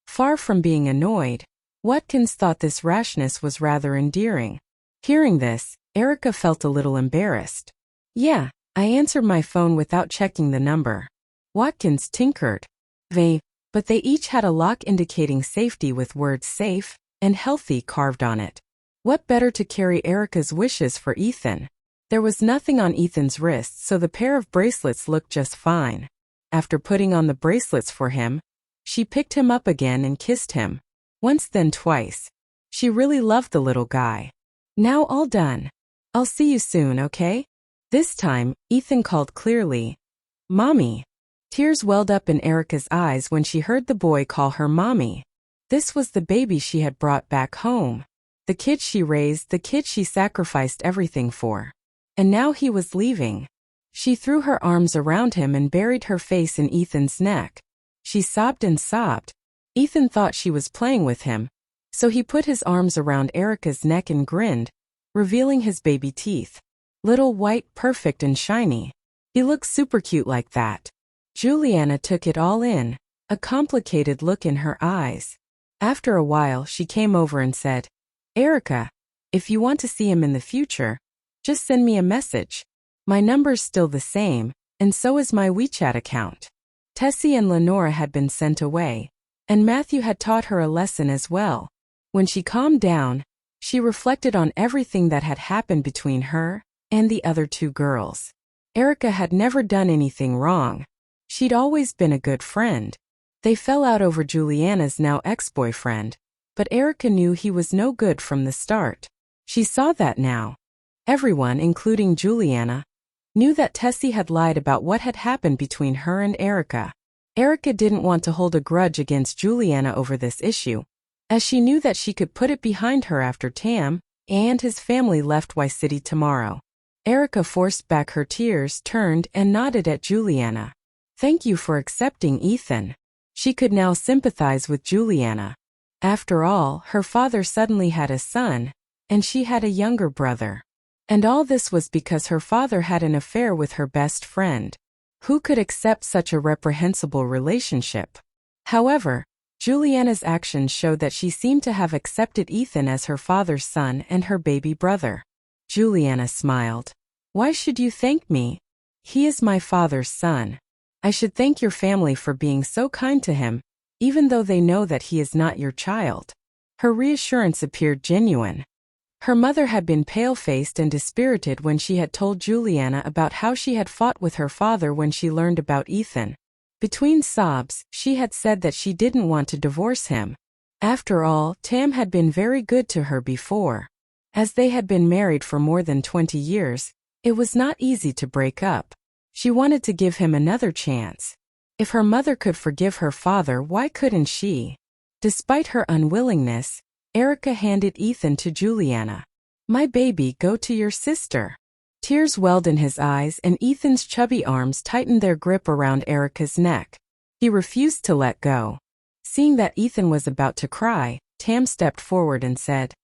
Far from being annoyed, Watkins thought this rashness was rather endearing. Hearing this, Erica felt a little embarrassed. Yeah, I answered my phone without checking the number. Watkins tinkered. But they each had a lock indicating safety with words safe and healthy carved on it. What better to carry Erica's wishes for Ethan? There was nothing on Ethan's wrists, so the pair of bracelets looked just fine. After putting on the bracelets for him, she picked him up again and kissed him. Once, then twice. She really loved the little guy. Now all done. I'll see you soon, okay? This time, Ethan called clearly, Mommy. Tears welled up in Erica's eyes when she heard the boy call her Mommy. This was the baby she had brought back home. The kid she raised, the kid she sacrificed everything for. And now he was leaving. She threw her arms around him and buried her face in Ethan's neck. She sobbed and sobbed. Ethan thought she was playing with him, so he put his arms around Erica's neck and grinned, revealing his baby teeth. Little white, perfect and shiny. He looked super cute like that. Juliana took it all in, a complicated look in her eyes. After a while, she came over and said, Erica, if you want to see him in the future, just send me a message. My number's still the same, and so is my WeChat account. Tessie and Lenora had been sent away, and Matthew had taught her a lesson as well. When she calmed down, she reflected on everything that had happened between her and the other 2 girls. Erica had never done anything wrong. She'd always been a good friend. They fell out over Juliana's now ex-boyfriend, but Erica knew he was no good from the start. She saw that now. Everyone, including Juliana, knew that Tessie had lied about what had happened between her and Erica. Erica didn't want to hold a grudge against Juliana over this issue, as she knew that she could put it behind her after Tam and his family left Y City tomorrow. Erica forced back her tears, turned and nodded at Juliana. Thank you for accepting Ethan. She could now sympathize with Juliana. After all, her father suddenly had a son, and she had a younger brother. And all this was because her father had an affair with her best friend. Who could accept such a reprehensible relationship? However, Juliana's actions showed that she seemed to have accepted Ethan as her father's son and her baby brother. Juliana smiled. Why should you thank me? He is my father's son. I should thank your family for being so kind to him, even though they know that he is not your child. Her reassurance appeared genuine. Her mother had been pale-faced and dispirited when she had told Juliana about how she had fought with her father when she learned about Ethan. Between sobs, she had said that she didn't want to divorce him. After all, Tam had been very good to her before. As they had been married for more than 20 years, it was not easy to break up. She wanted to give him another chance. If her mother could forgive her father, why couldn't she? Despite her unwillingness, Erica handed Ethan to Juliana. "My baby, go to your sister." Tears welled in his eyes and Ethan's chubby arms tightened their grip around Erica's neck. He refused to let go. Seeing that Ethan was about to cry, Tam stepped forward and said,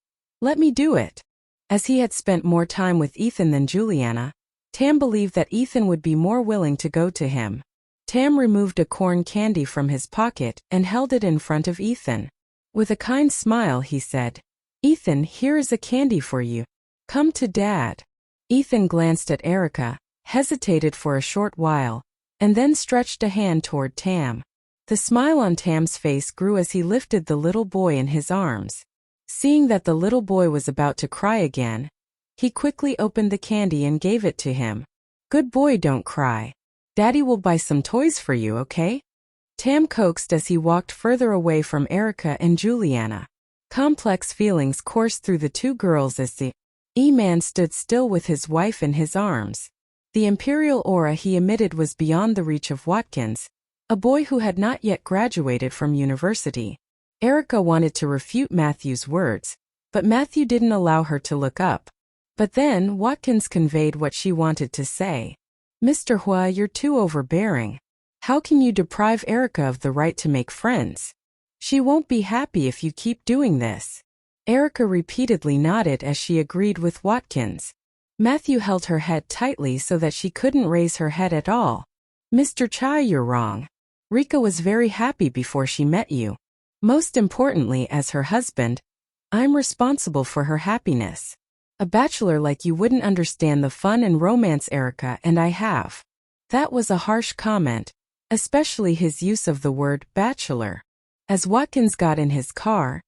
"Let me do it." As he had spent more time with Ethan than Juliana, Tam believed that Ethan would be more willing to go to him. Tam removed a corn candy from his pocket and held it in front of Ethan. With a kind smile, he said, "Ethan, here is a candy for you. Come to Dad." Ethan glanced at Erica, hesitated for a short while, and then stretched a hand toward Tam. The smile on Tam's face grew as he lifted the little boy in his arms. Seeing that the little boy was about to cry again, he quickly opened the candy and gave it to him. "Good boy, don't cry. Daddy will buy some toys for you, okay?" Tam coaxed as he walked further away from Erica and Juliana. Complex feelings coursed through the two girls as the man stood still with his wife in his arms. The imperial aura he emitted was beyond the reach of Watkins, a boy who had not yet graduated from university. Erica wanted to refute Matthew's words, but Matthew didn't allow her to look up. But then Watkins conveyed what she wanted to say. "Mr. Huo, you're too overbearing. How can you deprive Erica of the right to make friends? She won't be happy if you keep doing this." Erica repeatedly nodded as she agreed with Watkins. Matthew held her head tightly so that she couldn't raise her head at all. "Mr. Chai, you're wrong. Rika was very happy before she met you. Most importantly, as her husband, I'm responsible for her happiness. A bachelor like you wouldn't understand the fun and romance Erica and I have." That was a harsh comment, especially his use of the word bachelor. As Watkins got in his car,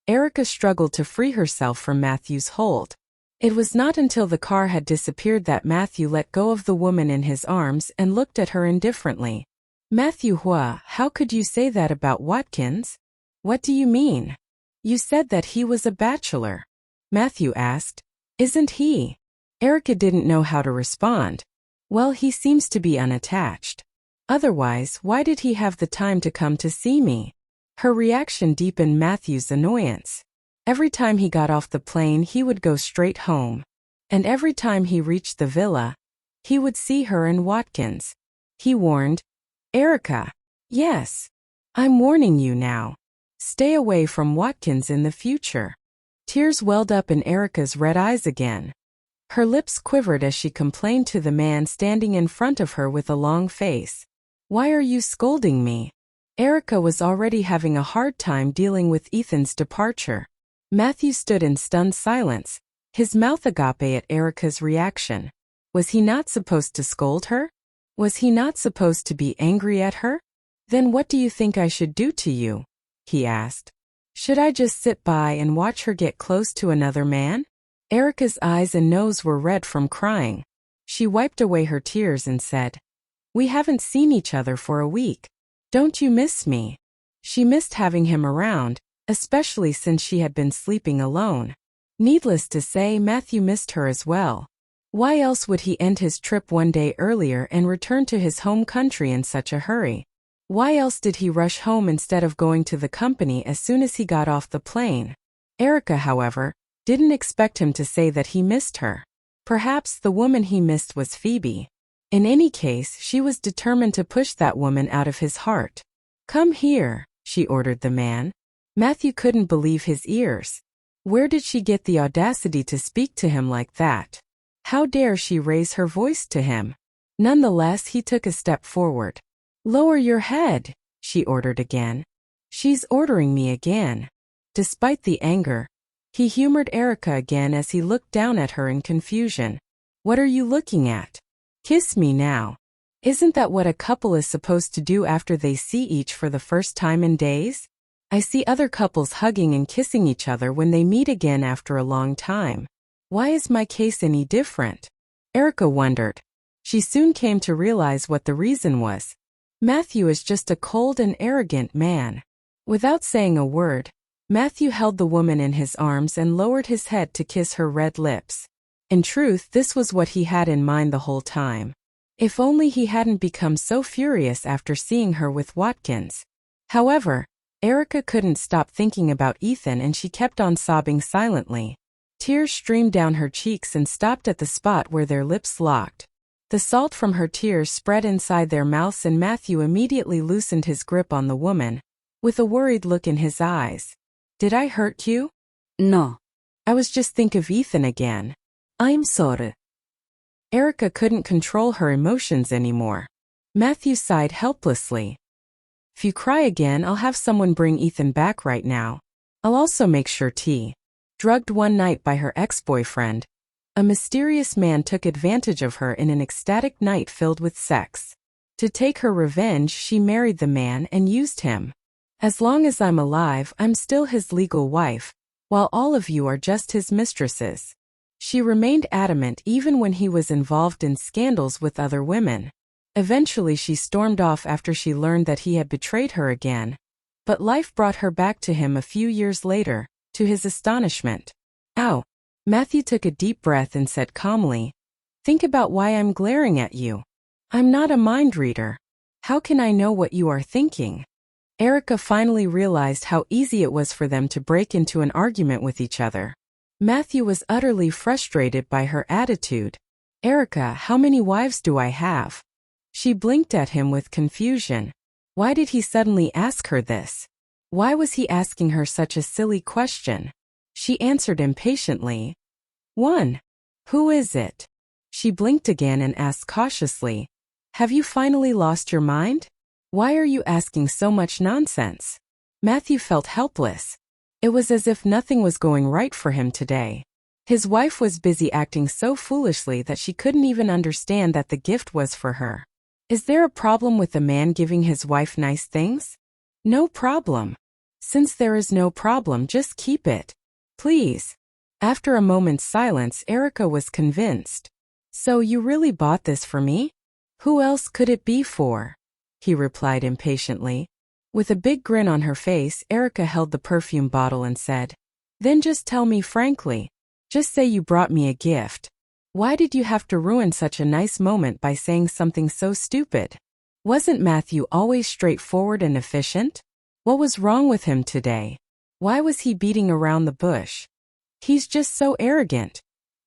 Erica struggled to free herself from Matthew's hold. It was not until the car had disappeared that Matthew let go of the woman in his arms and looked at her indifferently. "Matthew Huo, how could you say that about Watkins? What do you mean? You said that he was a bachelor." Matthew asked. "Isn't he?" Erica didn't know how to respond. "Well, he seems to be unattached. Otherwise, why did he have the time to come to see me?" Her reaction deepened Matthew's annoyance. Every time he got off the plane, he would go straight home. And every time he reached the villa, he would see her and Watkins. He warned, "Erica, yes, I'm warning you now. Stay away from Watkins in the future." Tears welled up in Erica's red eyes again. Her lips quivered as she complained to the man standing in front of her with a long face. "Why are you scolding me?" Erica was already having a hard time dealing with Ethan's departure. Matthew stood in stunned silence, his mouth agape at Erica's reaction. Was he not supposed to scold her? Was he not supposed to be angry at her? "Then what do you think I should do to you?" he asked. "Should I just sit by and watch her get close to another man?" Erica's eyes and nose were red from crying. She wiped away her tears and said, "We haven't seen each other for a week. Don't you miss me?" She missed having him around, especially since she had been sleeping alone. Needless to say, Matthew missed her as well. Why else would he end his trip one day earlier and return to his home country in such a hurry? Why else did he rush home instead of going to the company as soon as he got off the plane? Erica, however, didn't expect him to say that he missed her. Perhaps the woman he missed was Phoebe. In any case, she was determined to push that woman out of his heart. "Come here," she ordered the man. Matthew couldn't believe his ears. Where did she get the audacity to speak to him like that? How dare she raise her voice to him? Nonetheless, he took a step forward. "Lower your head," she ordered again. "She's ordering me again." Despite the anger, he humored Erica again as he looked down at her in confusion. "What are you looking at? Kiss me now. Isn't that what a couple is supposed to do after they see each for the first time in days? I see other couples hugging and kissing each other when they meet again after a long time. Why is my case any different?" Erica wondered. She soon came to realize what the reason was. Matthew is just a cold and arrogant man. Without saying a word, Matthew held the woman in his arms and lowered his head to kiss her red lips. In truth, this was what he had in mind the whole time. If only he hadn't become so furious after seeing her with Watkins. However, Erica couldn't stop thinking about Ethan and she kept on sobbing silently. Tears streamed down her cheeks and stopped at the spot where their lips locked. The salt from her tears spread inside their mouths and Matthew immediately loosened his grip on the woman, with a worried look in his eyes. Did I hurt you? No. I was just thinking of Ethan again. I'm sorry. Erica couldn't control her emotions anymore. Matthew sighed helplessly. If you cry again, I'll have someone bring Ethan back right now. I'll also make sure T. Drugged one night by her ex-boyfriend, a mysterious man took advantage of her in an ecstatic night filled with sex. To take her revenge, she married the man and used him. As long as I'm alive, I'm still his legal wife, while all of you are just his mistresses. She remained adamant even when he was involved in scandals with other women. Eventually she stormed off after she learned that he had betrayed her again. But life brought her back to him a few years later, to his astonishment. Ow! Matthew took a deep breath and said calmly, think about why I'm glaring at you. I'm not a mind reader. How can I know what you are thinking? Erica finally realized how easy it was for them to break into an argument with each other. Matthew was utterly frustrated by her attitude. Erica, how many wives do I have? She blinked at him with confusion. Why did he suddenly ask her this? Why was he asking her such a silly question? She answered impatiently. 1. Who is it? She blinked again and asked cautiously. Have you finally lost your mind? Why are you asking so much nonsense? Matthew felt helpless. It was as if nothing was going right for him today. His wife was busy acting so foolishly that she couldn't even understand that the gift was for her. Is there a problem with a man giving his wife nice things? No problem. Since there is no problem, just keep it. Please. After a moment's silence, Erica was convinced. So you really bought this for me? Who else could it be for? He replied impatiently. With a big grin on her face, Erica held the perfume bottle and said, then just tell me frankly. Just say you brought me a gift. Why did you have to ruin such a nice moment by saying something so stupid? Wasn't Matthew always straightforward and efficient? What was wrong with him today? Why was he beating around the bush? He's just so arrogant,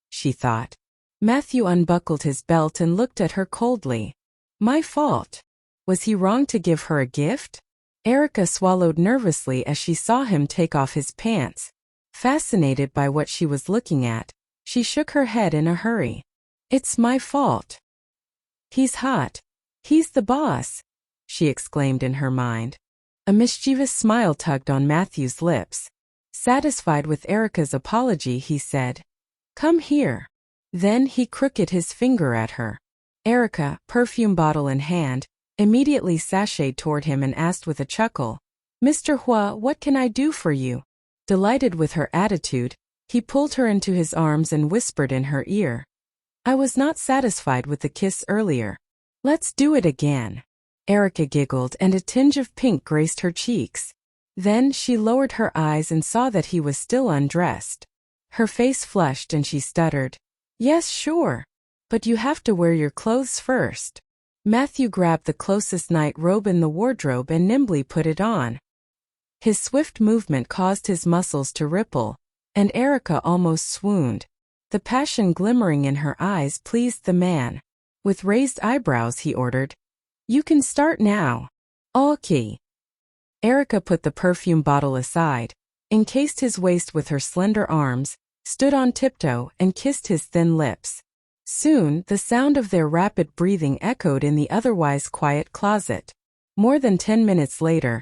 she thought. Matthew unbuckled his belt and looked at her coldly. My fault. Was he wrong to give her a gift? Erica swallowed nervously as she saw him take off his pants. Fascinated by what she was looking at, she shook her head in a hurry. It's my fault. He's hot. He's the boss, she exclaimed in her mind. A mischievous smile tugged on Matthew's lips. Satisfied with Erica's apology, he said, come here. Then he crooked his finger at her. Erica, perfume bottle in hand, immediately sashayed toward him and asked with a chuckle, Mr. Huo, what can I do for you? Delighted with her attitude, he pulled her into his arms and whispered in her ear. I was not satisfied with the kiss earlier. Let's do it again. Erica giggled and a tinge of pink graced her cheeks. Then she lowered her eyes and saw that he was still undressed. Her face flushed and she stuttered. Yes, sure. But you have to wear your clothes first. Matthew grabbed the closest night robe in the wardrobe and nimbly put it on. His swift movement caused his muscles to ripple, and Erica almost swooned. The passion glimmering in her eyes pleased the man. With raised eyebrows he ordered, You can start now. Okay. Erica put the perfume bottle aside, encased his waist with her slender arms, stood on tiptoe and kissed his thin lips. Soon, the sound of their rapid breathing echoed in the otherwise quiet closet. More than 10 minutes later,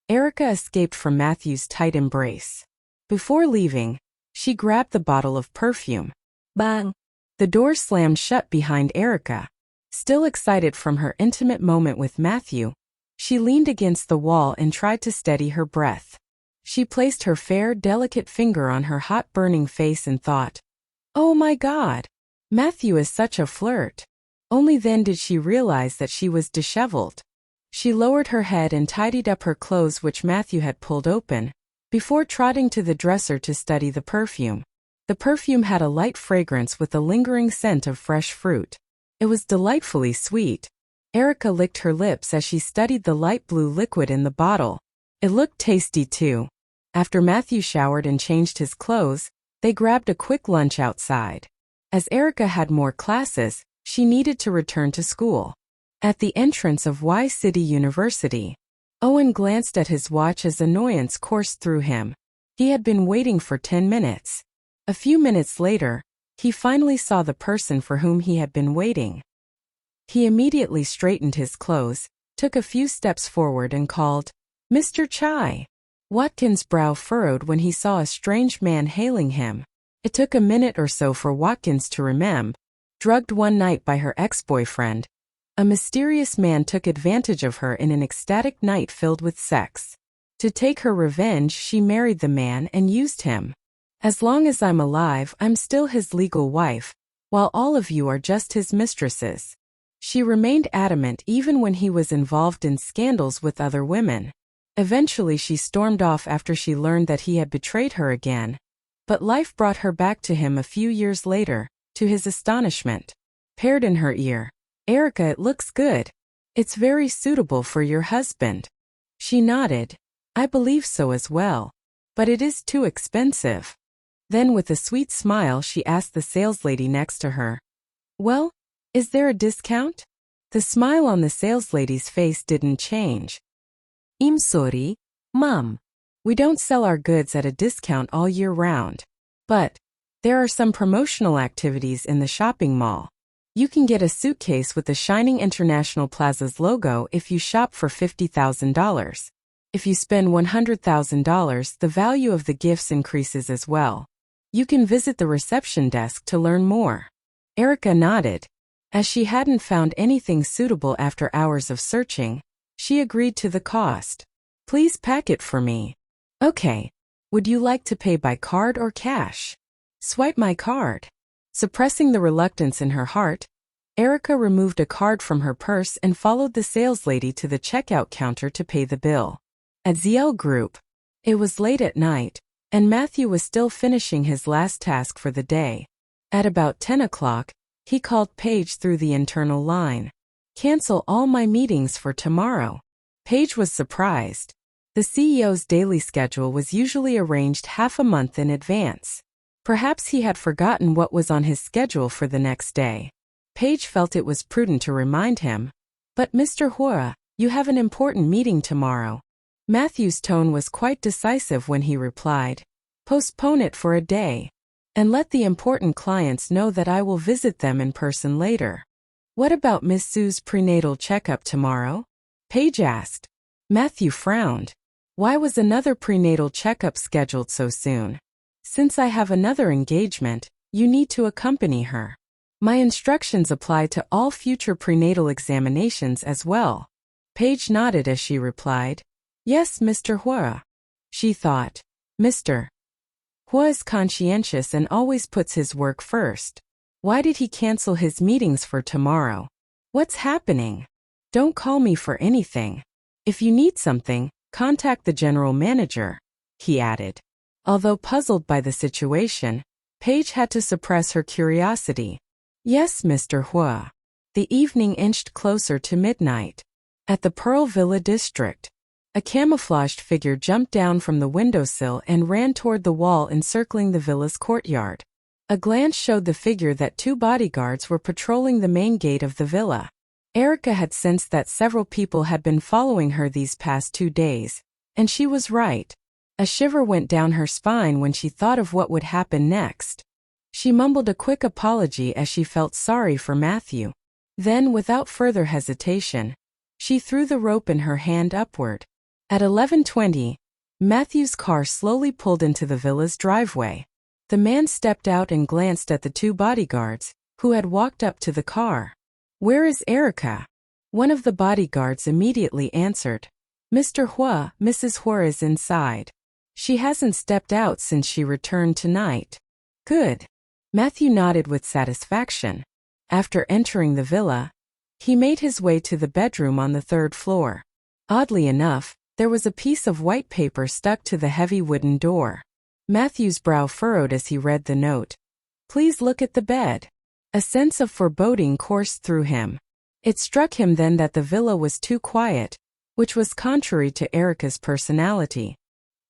Erica escaped from Matthew's tight embrace. Before leaving, she grabbed the bottle of perfume. Bang! The door slammed shut behind Erica. Still excited from her intimate moment with Matthew, she leaned against the wall and tried to steady her breath. She placed her fair, delicate finger on her hot, burning face and thought, Oh my God! Matthew is such a flirt. Only then did she realize that she was disheveled. She lowered her head and tidied up her clothes which Matthew had pulled open, before trotting to the dresser to study the perfume. The perfume had a light fragrance with a lingering scent of fresh fruit. It was delightfully sweet. Erica licked her lips as she studied the light blue liquid in the bottle. It looked tasty too. After Matthew showered and changed his clothes, they grabbed a quick lunch outside. As Erica had more classes, she needed to return to school. At the entrance of Y City University, Owen glanced at his watch as annoyance coursed through him. He had been waiting for 10 minutes. A few minutes later, he finally saw the person for whom he had been waiting. He immediately straightened his clothes, took a few steps forward and called, "Mr. Chai." Watkins' brow furrowed when he saw a strange man hailing him. It took a minute or so for Watkins to remember. Drugged one night by her ex-boyfriend, a mysterious man took advantage of her in an ecstatic night filled with sex. To take her revenge, she married the man and used him. As long as I'm alive, I'm still his legal wife, while all of you are just his mistresses. She remained adamant even when he was involved in scandals with other women. Eventually she stormed off after she learned that he had betrayed her again. But life brought her back to him a few years later, to his astonishment. Paired in her ear, "Erica, it looks good. It's very suitable for your husband." She nodded. "I believe so as well. But it is too expensive." Then with a sweet smile she asked the saleslady next to her, "Well, is there a discount?" The smile on the saleslady's face didn't change. "I'm sorry, Mom. We don't sell our goods at a discount all year round. But there are some promotional activities in the shopping mall. You can get a suitcase with the Shining International Plaza's logo if you shop for $50,000. If you spend $100,000, the value of the gifts increases as well. You can visit the reception desk to learn more." Erica nodded. As she hadn't found anything suitable after hours of searching, she agreed to the cost. "Please pack it for me." "Okay. Would you like to pay by card or cash?" "Swipe my card." Suppressing the reluctance in her heart, Erica removed a card from her purse and followed the saleslady to the checkout counter to pay the bill. At ZL Group, it was late at night, and Matthew was still finishing his last task for the day. At about 10 o'clock, he called Paige through the internal line. "Cancel all my meetings for tomorrow." Paige was surprised. The CEO's daily schedule was usually arranged half a month in advance. Perhaps he had forgotten what was on his schedule for the next day. Paige felt it was prudent to remind him. "But Mr. Huo, you have an important meeting tomorrow." Matthew's tone was quite decisive when he replied, "Postpone it for a day. And let the important clients know that I will visit them in person later." "What about Miss Sue's prenatal checkup tomorrow?" Paige asked. Matthew frowned. Why was another prenatal checkup scheduled so soon? "Since I have another engagement, you need to accompany her. My instructions apply to all future prenatal examinations as well." Paige nodded as she replied, "Yes, Mr. Huo." She thought, Mr. Huo is conscientious and always puts his work first. Why did he cancel his meetings for tomorrow? What's happening? "Don't call me for anything. If you need something, contact the general manager," he added. Although puzzled by the situation, Paige had to suppress her curiosity. "Yes, Mr. Huo." The evening inched closer to midnight. At the Pearl Villa district, a camouflaged figure jumped down from the windowsill and ran toward the wall encircling the villa's courtyard. A glance showed the figure that 2 bodyguards were patrolling the main gate of the villa. Erica had sensed that several people had been following her these past 2 days, and she was right. A shiver went down her spine when she thought of what would happen next. She mumbled a quick apology as she felt sorry for Matthew. Then, without further hesitation, she threw the rope in her hand upward. At 11:20, Matthew's car slowly pulled into the villa's driveway. The man stepped out and glanced at the 2 bodyguards, who had walked up to the car. "Where is Erica?" One of the bodyguards immediately answered, "Mr. Huo, Mrs. Huo is inside. She hasn't stepped out since she returned tonight." "Good." Matthew nodded with satisfaction. After entering the villa, He made his way to the bedroom on the third floor. Oddly enough, there was a piece of white paper stuck to the heavy wooden door. Matthew's brow furrowed as he read the note. Please look at the bed. A sense of foreboding coursed through him. It struck him then that the villa was too quiet, which was contrary to Erica's personality.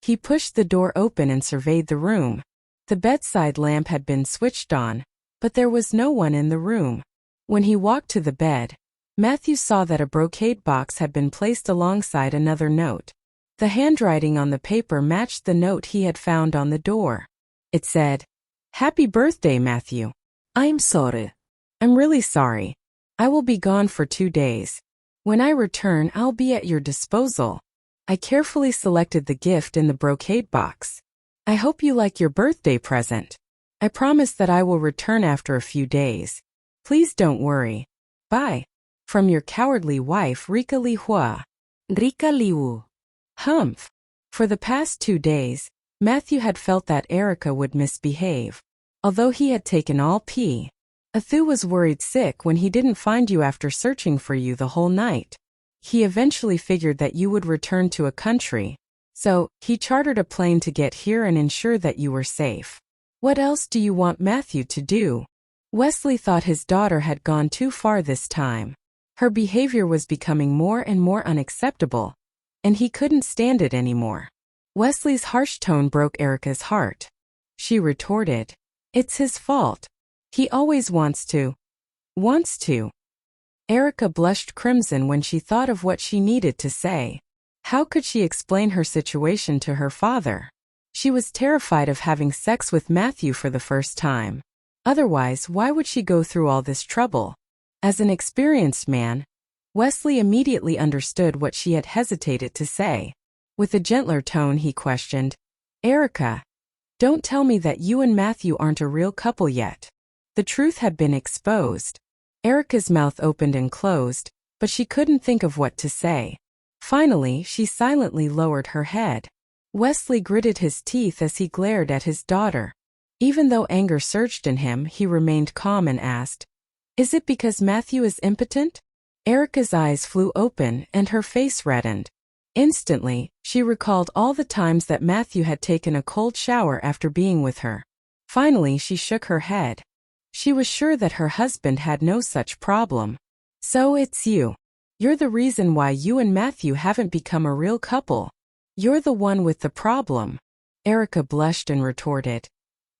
He pushed the door open and surveyed the room. The bedside lamp had been switched on, but there was no one in the room. When he walked to the bed, Matthew saw that a brocade box had been placed alongside another note. The handwriting on the paper matched the note he had found on the door. It said, "Happy birthday, Matthew. I'm sorry. I'm really sorry. I will be gone for 2 days. When I return, I'll be at your disposal. I carefully selected the gift in the brocade box. I hope you like your birthday present. I promise that I will return after a few days. Please don't worry. Bye. From your cowardly wife, Rika Li Hua." Rika Liu. Humph. For the past 2 days, Matthew had felt that Erica would misbehave. Although he had taken all P. Athu was worried sick when he didn't find you after searching for you the whole night. He eventually figured that you would return to a country, so he chartered a plane to get here and ensure that you were safe. What else do you want Matthew to do? Wesley thought his daughter had gone too far this time. Her behavior was becoming more and more unacceptable, and he couldn't stand it anymore. Wesley's harsh tone broke Erica's heart. She retorted, "It's his fault. He always wants to. Erica blushed crimson when she thought of what she needed to say. How could she explain her situation to her father? She was terrified of having sex with Matthew for the first time. Otherwise, why would she go through all this trouble? As an experienced man, Wesley immediately understood what she had hesitated to say. With a gentler tone, he questioned, "Erica, don't tell me that you and Matthew aren't a real couple yet." The truth had been exposed. Erica's mouth opened and closed, but she couldn't think of what to say. Finally, she silently lowered her head. Wesley gritted his teeth as he glared at his daughter. Even though anger surged in him, he remained calm and asked, "Is it because Matthew is impotent?" Erica's eyes flew open and her face reddened. Instantly, she recalled all the times that Matthew had taken a cold shower after being with her. Finally, she shook her head. She was sure that her husband had no such problem. "So it's you. You're the reason why you and Matthew haven't become a real couple. You're the one with the problem." Erica blushed and retorted,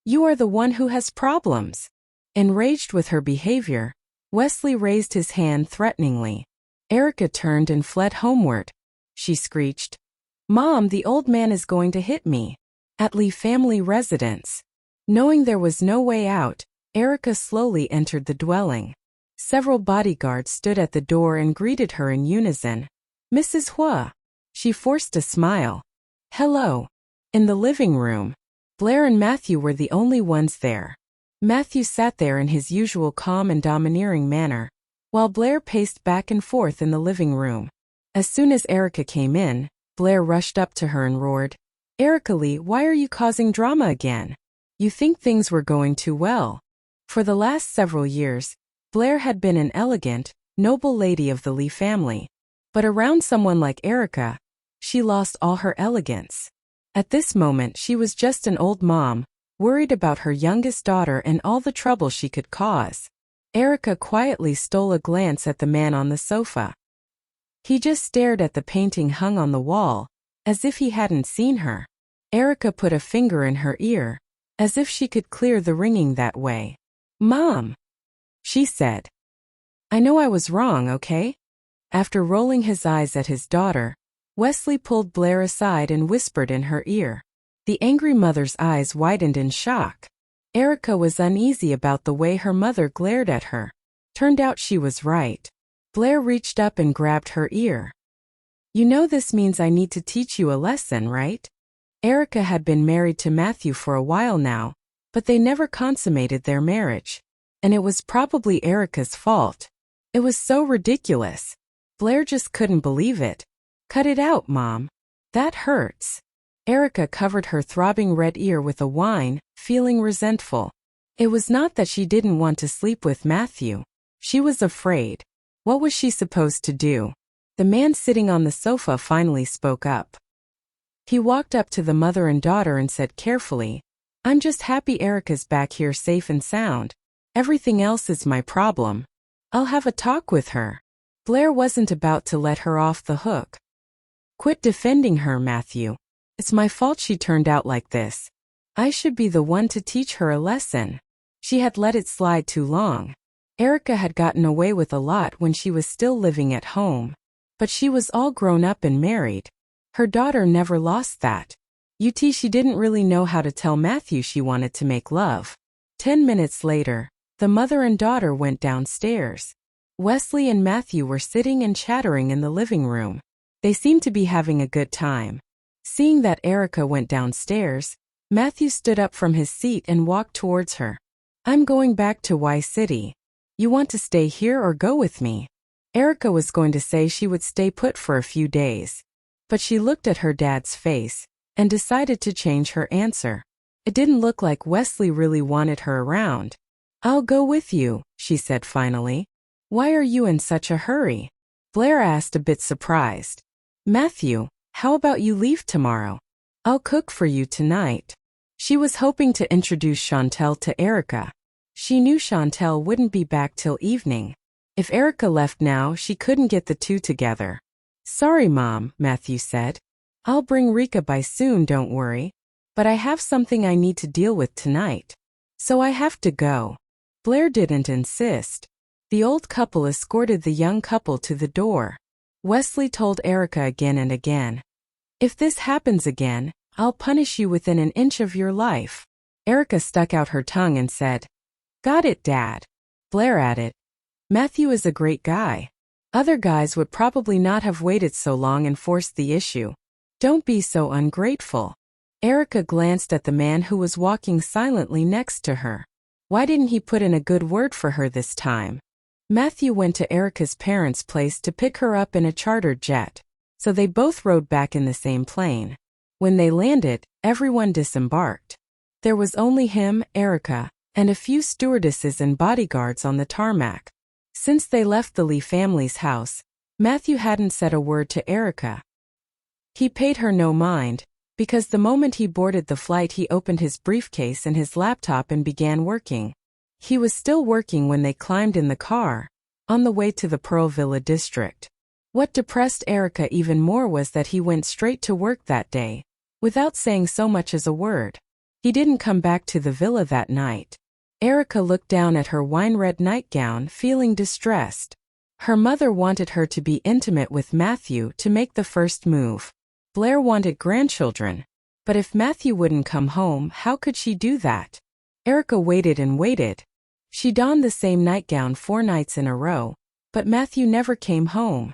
"You are the one who has problems." Enraged with her behavior, Wesley raised his hand threateningly. Erica turned and fled homeward. She screeched, "Mom, the old man is going to hit me." At Lee family residence. Knowing there was no way out, Erica slowly entered the dwelling. Several bodyguards stood at the door and greeted her in unison. "Mrs. Huo." She forced a smile. "Hello." In the living room, Blair and Matthew were the only ones there. Matthew sat there in his usual calm and domineering manner, while Blair paced back and forth in the living room. As soon as Erica came in, Blair rushed up to her and roared, "Erica Lee, why are you causing drama again? You think things were going too well." For the last several years, Blair had been an elegant, noble lady of the Lee family. But around someone like Erica, she lost all her elegance. At this moment, she was just an old mom, worried about her youngest daughter and all the trouble she could cause. Erica quietly stole a glance at the man on the sofa. He just stared at the painting hung on the wall, as if he hadn't seen her. Erica put a finger in her ear, as if she could clear the ringing that way. "Mom," she said. "I know I was wrong, okay?" After rolling his eyes at his daughter, Wesley pulled Blair aside and whispered in her ear. The angry mother's eyes widened in shock. Erica was uneasy about the way her mother glared at her. Turned out she was right. Blair reached up and grabbed her ear. "You know this means I need to teach you a lesson, right?" Erica had been married to Matthew for a while now, but they never consummated their marriage. And it was probably Erica's fault. It was so ridiculous. Blair just couldn't believe it. "Cut it out, Mom. That hurts." Erica covered her throbbing red ear with a whine, feeling resentful. It was not that she didn't want to sleep with Matthew. She was afraid. What was she supposed to do? The man sitting on the sofa finally spoke up. He walked up to the mother and daughter and said carefully, "I'm just happy Erica's back here safe and sound. Everything else is my problem. I'll have a talk with her." Blair wasn't about to let her off the hook. "Quit defending her, Matthew. It's my fault she turned out like this. I should be the one to teach her a lesson." She had let it slide too long. Erica had gotten away with a lot when she was still living at home. But she was all grown up and married. Her daughter never lost that. She didn't really know how to tell Matthew she wanted to make love. 10 minutes later, the mother and daughter went downstairs. Wesley and Matthew were sitting and chattering in the living room. They seemed to be having a good time. Seeing that Erica went downstairs, Matthew stood up from his seat and walked towards her. "I'm going back to Y City. You want to stay here or go with me?" Erica was going to say she would stay put for a few days. But she looked at her dad's face and decided to change her answer. It didn't look like Wesley really wanted her around. "I'll go with you," she said finally. "Why are you in such a hurry?" Blair asked, a bit surprised. "Matthew, how about you leave tomorrow? I'll cook for you tonight." She was hoping to introduce Chantel to Erica. She knew Chantel wouldn't be back till evening. If Erica left now, she couldn't get the two together. "Sorry, Mom," Matthew said. "I'll bring Rika by soon, don't worry. But I have something I need to deal with tonight. So I have to go." Blair didn't insist. The old couple escorted the young couple to the door. Wesley told Erica again and again, "If this happens again, I'll punish you within an inch of your life." Erica stuck out her tongue and said, "Got it, Dad." Blair added, "Matthew is a great guy. Other guys would probably not have waited so long and forced the issue. Don't be so ungrateful." Erica glanced at the man who was walking silently next to her. Why didn't he put in a good word for her this time? Matthew went to Erica's parents' place to pick her up in a chartered jet, so they both rode back in the same plane. When they landed, everyone disembarked. There was only him, Erica, and a few stewardesses and bodyguards on the tarmac. Since they left the Lee family's house, Matthew hadn't said a word to Erica. He paid her no mind, because the moment he boarded the flight he opened his briefcase and his laptop and began working. He was still working when they climbed in the car, on the way to the Pearl Villa district. What depressed Erica even more was that he went straight to work that day, without saying so much as a word. He didn't come back to the villa that night. Erica looked down at her wine-red nightgown, feeling distressed. Her mother wanted her to be intimate with Matthew to make the first move. Blair wanted grandchildren. But if Matthew wouldn't come home, how could she do that? Erica waited and waited. She donned the same nightgown 4 nights in a row, but Matthew never came home.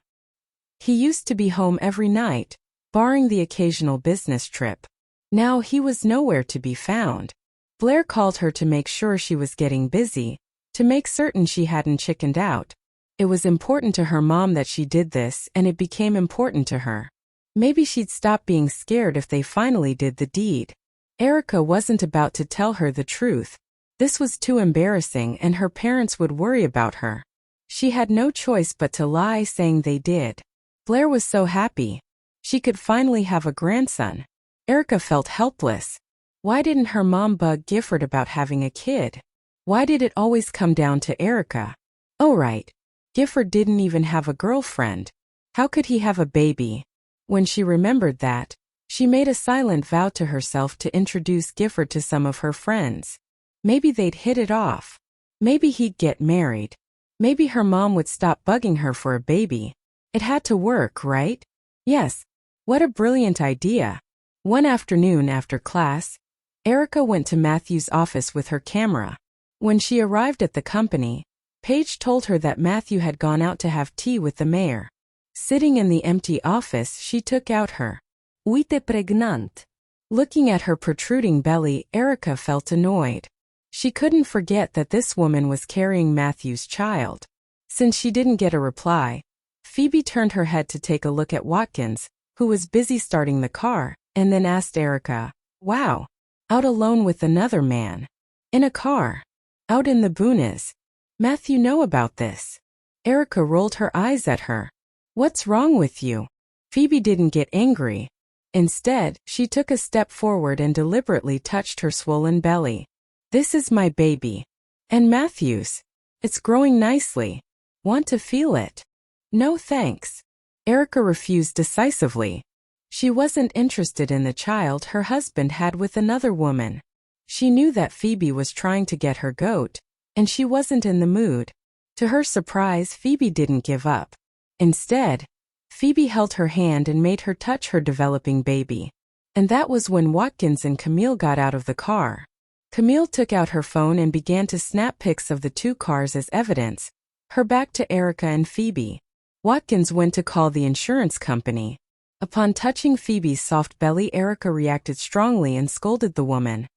He used to be home every night, barring the occasional business trip. Now he was nowhere to be found. Blair called her to make sure she was getting busy, to make certain she hadn't chickened out. It was important to her mom that she did this, and it became important to her. Maybe she'd stop being scared if they finally did the deed. Erica wasn't about to tell her the truth. This was too embarrassing, and her parents would worry about her. She had no choice but to lie, saying they did. Blair was so happy. She could finally have a grandson. Erica felt helpless. Why didn't her mom bug Gifford about having a kid? Why did it always come down to Erica? Oh right, Gifford didn't even have a girlfriend. How could he have a baby? When she remembered that, she made a silent vow to herself to introduce Gifford to some of her friends. Maybe they'd hit it off. Maybe he'd get married. Maybe her mom would stop bugging her for a baby. It had to work, right? Yes. What a brilliant idea. One afternoon after class, Erica went to Matthew's office with her camera. When she arrived at the company, Paige told her that Matthew had gone out to have tea with the mayor. Sitting in the empty office, she took out her Uite pregnant. Looking at her protruding belly, Erica felt annoyed. She couldn't forget that this woman was carrying Matthew's child. Since she didn't get a reply, Phoebe turned her head to take a look at Watkins, who was busy starting the car, and then asked Erica, "Wow, out alone with another man? In a car? Out in the boonies? Matthew know about this?" Erica rolled her eyes at her. What's wrong with you? Phoebe didn't get angry. Instead, she took a step forward and deliberately touched her swollen belly. This is my baby. And Matthew's. It's growing nicely. Want to feel it? No thanks. Erica refused decisively. She wasn't interested in the child her husband had with another woman. She knew that Phoebe was trying to get her goat, and she wasn't in the mood. To her surprise, Phoebe didn't give up. Instead, Phoebe held her hand and made her touch her developing baby. And that was when Watkins and Camille got out of the car. Camille took out her phone and began to snap pics of the two cars as evidence, her back to Erica and Phoebe. Watkins went to call the insurance company. Upon touching Phoebe's soft belly, Erica reacted strongly and scolded the woman.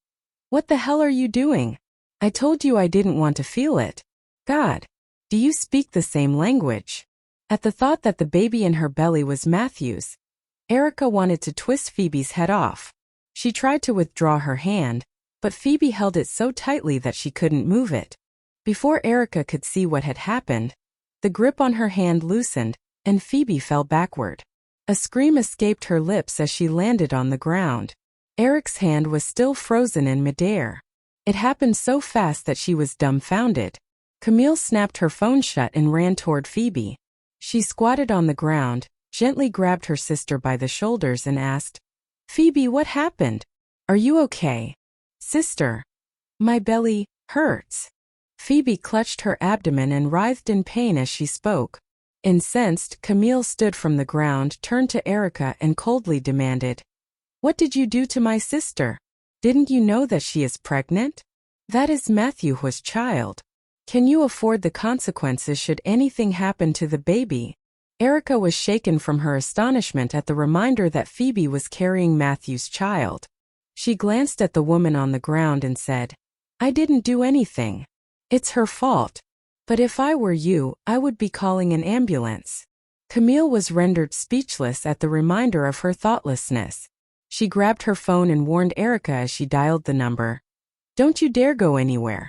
What the hell are you doing? I told you I didn't want to feel it. God, do you speak the same language? At the thought that the baby in her belly was Matthew's, Erica wanted to twist Phoebe's head off. She tried to withdraw her hand, but Phoebe held it so tightly that she couldn't move it. Before Erica could see what had happened, the grip on her hand loosened, and Phoebe fell backward. A scream escaped her lips as she landed on the ground. Eric's hand was still frozen in midair. It happened so fast that she was dumbfounded. Camille snapped her phone shut and ran toward Phoebe. She squatted on the ground, gently grabbed her sister by the shoulders and asked, Phoebe, what happened? Are you okay? Sister, my belly hurts. Phoebe clutched her abdomen and writhed in pain as she spoke. Incensed, Camille stood from the ground, turned to Erica and coldly demanded, What did you do to my sister? Didn't you know that she is pregnant? That is Matthew Huo's child. Can you afford the consequences should anything happen to the baby? Erica was shaken from her astonishment at the reminder that Phoebe was carrying Matthew's child. She glanced at the woman on the ground and said, I didn't do anything. It's her fault. But if I were you, I would be calling an ambulance. Camille was rendered speechless at the reminder of her thoughtlessness. She grabbed her phone and warned Erica as she dialed the number. Don't you dare go anywhere.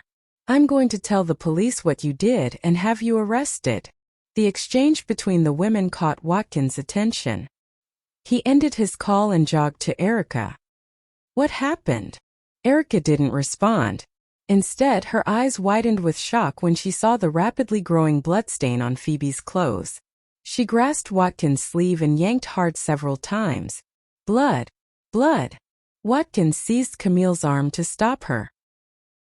I'm going to tell the police what you did and have you arrested. The exchange between the women caught Watkins' attention. He ended his call and jogged to Erica. What happened? Erica didn't respond. Instead, her eyes widened with shock when she saw the rapidly growing bloodstain on Phoebe's clothes. She grasped Watkins' sleeve and yanked hard several times. Blood! Blood! Watkins seized Camille's arm to stop her.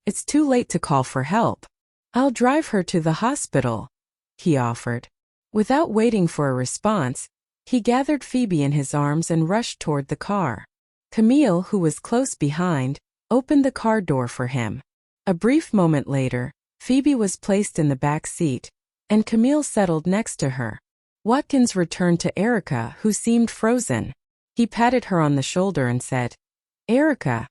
It's too late to call for help. I'll drive her to the hospital, he offered. Without waiting for a response, he gathered Phoebe in his arms and rushed toward the car. Camille, who was close behind, opened the car door for him. A brief moment later, Phoebe was placed in the back seat, and Camille settled next to her. Watkins returned to Erica, who seemed frozen. He patted her on the shoulder and said, Erica,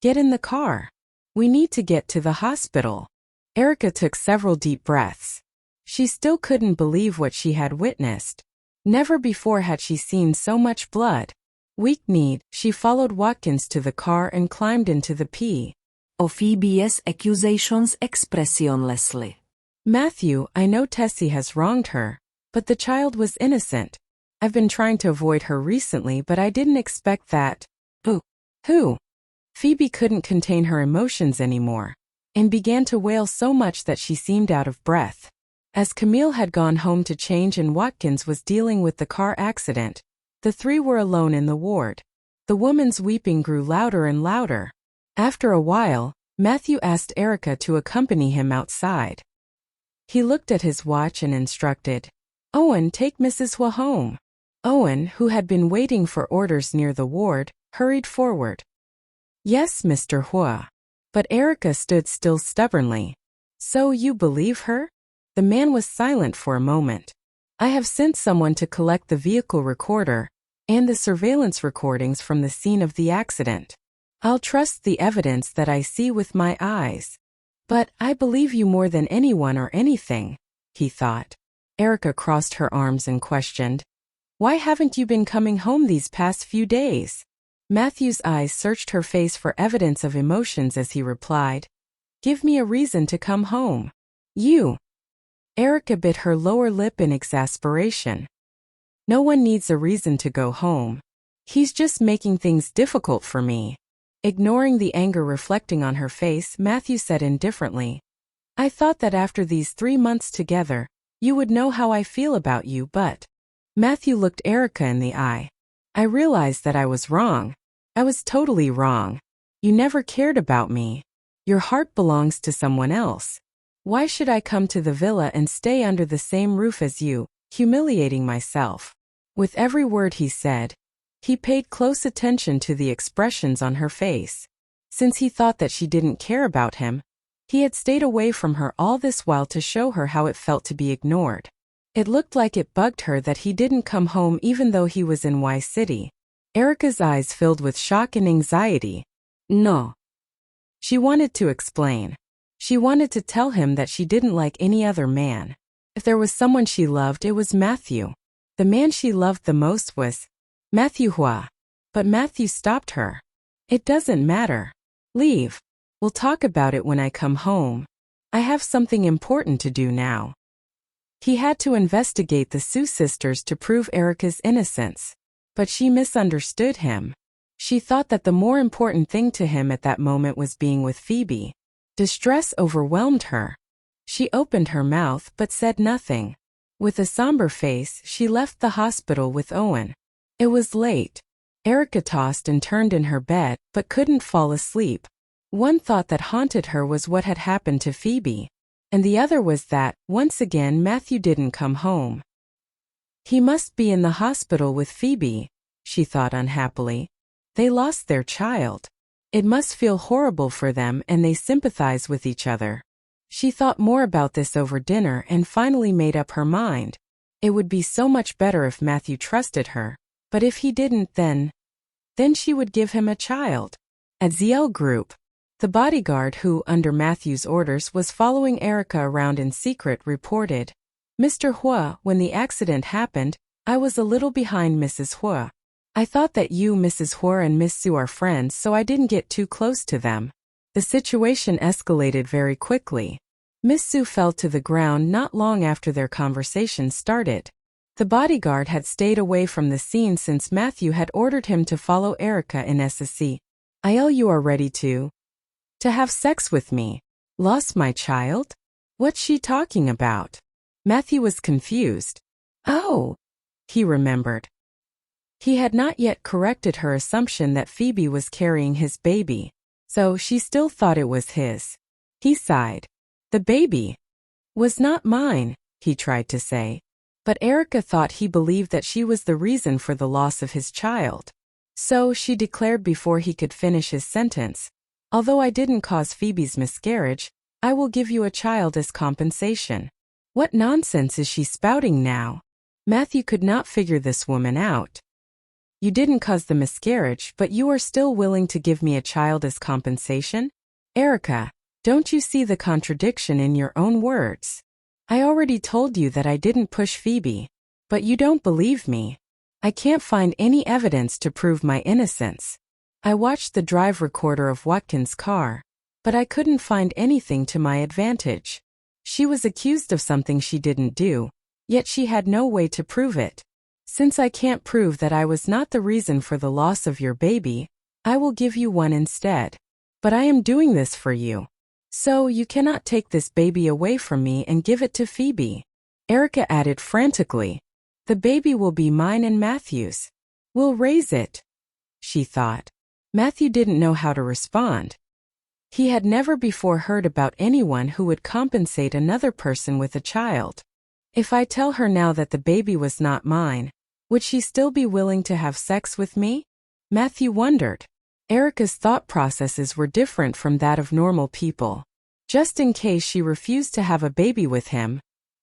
get in the car. We need to get to the hospital. Erica took several deep breaths. She still couldn't believe what she had witnessed. Never before had she seen so much blood. Weak-kneed, she followed Watkins to the car and climbed into the P. O Phoebe's accusations expressionlessly. Matthew, I know Tessie has wronged her, but the child was innocent. I've been trying to avoid her recently, but I didn't expect that. Who? Phoebe couldn't contain her emotions anymore, and began to wail so much that she seemed out of breath. As Camille had gone home to change and Watkins was dealing with the car accident, the three were alone in the ward. The woman's weeping grew louder and louder. After a while, Matthew asked Erica to accompany him outside. He looked at his watch and instructed, Owen, take Mrs. Huo home. Owen, who had been waiting for orders near the ward, hurried forward. Yes, Mr. Huo. But Erica stood still stubbornly. So you believe her? The man was silent for a moment. I have sent someone to collect the vehicle recorder and the surveillance recordings from the scene of the accident. I'll trust the evidence that I see with my eyes. But I believe you more than anyone or anything, he thought. Erica crossed her arms and questioned, Why haven't you been coming home these past few days? Matthew's eyes searched her face for evidence of emotions as he replied, Give me a reason to come home. You. Erica bit her lower lip in exasperation. No one needs a reason to go home. He's just making things difficult for me. Ignoring the anger reflecting on her face, Matthew said indifferently, I thought that after these 3 months together, you would know how I feel about you, but… Matthew looked Erica in the eye. I realized that I was wrong. I was totally wrong. You never cared about me. Your heart belongs to someone else. Why should I come to the villa and stay under the same roof as you, humiliating myself? With every word he said, he paid close attention to the expressions on her face. Since he thought that she didn't care about him, he had stayed away from her all this while to show her how it felt to be ignored. It looked like it bugged her that he didn't come home even though he was in Y City. Erica's eyes filled with shock and anxiety. No. She wanted to explain. She wanted to tell him that she didn't like any other man. If there was someone she loved, it was Matthew. The man she loved the most was Matthew Huo. But Matthew stopped her. It doesn't matter. Leave. We'll talk about it when I come home. I have something important to do now. He had to investigate the Su sisters to prove Erica's innocence. But she misunderstood him. She thought that the more important thing to him at that moment was being with Phoebe. Distress overwhelmed her. She opened her mouth but said nothing. With a somber face, she left the hospital with Owen. It was late. Erica tossed and turned in her bed but couldn't fall asleep. One thought that haunted her was what had happened to Phoebe. And the other was that, once again, Matthew didn't come home. He must be in the hospital with Phoebe, she thought unhappily. They lost their child. It must feel horrible for them and they sympathize with each other. She thought more about this over dinner and finally made up her mind. It would be so much better if Matthew trusted her, but if he didn't, then she would give him a child. At ZL Group, the bodyguard who, under Matthew's orders, was following Erica around in secret reported, Mr. Huo, when the accident happened, I was a little behind Mrs. Huo. I thought that you, Mrs. Huo, and Miss Su are friends, so I didn't get too close to them. The situation escalated very quickly. Miss Su fell to the ground not long after their conversation started. The bodyguard had stayed away from the scene since Matthew had ordered him to follow Erica in SSC. You are ready to have sex with me. Lost my child? What's she talking about? Matthew was confused. Oh, he remembered. He had not yet corrected her assumption that Phoebe was carrying his baby, so she still thought it was his. He sighed. The baby was not mine, he tried to say. But Erica thought he believed that she was the reason for the loss of his child. So she declared before he could finish his sentence, although I didn't cause Phoebe's miscarriage, I will give you a child as compensation. What nonsense is she spouting now? Matthew could not figure this woman out. You didn't cause the miscarriage, but you are still willing to give me a child as compensation? Erica, don't you see the contradiction in your own words? I already told you that I didn't push Phoebe, but you don't believe me. I can't find any evidence to prove my innocence. I watched the drive recorder of Watkins' car, but I couldn't find anything to my advantage. She was accused of something she didn't do, yet she had no way to prove it. Since I can't prove that I was not the reason for the loss of your baby, I will give you one instead. But I am doing this for you. So you cannot take this baby away from me and give it to Phoebe. Erica added frantically. The baby will be mine and Matthew's. We'll raise it, she thought. Matthew didn't know how to respond. He had never before heard about anyone who would compensate another person with a child. If I tell her now that the baby was not mine, would she still be willing to have sex with me? Matthew wondered. Erica's thought processes were different from that of normal people. Just in case she refused to have a baby with him,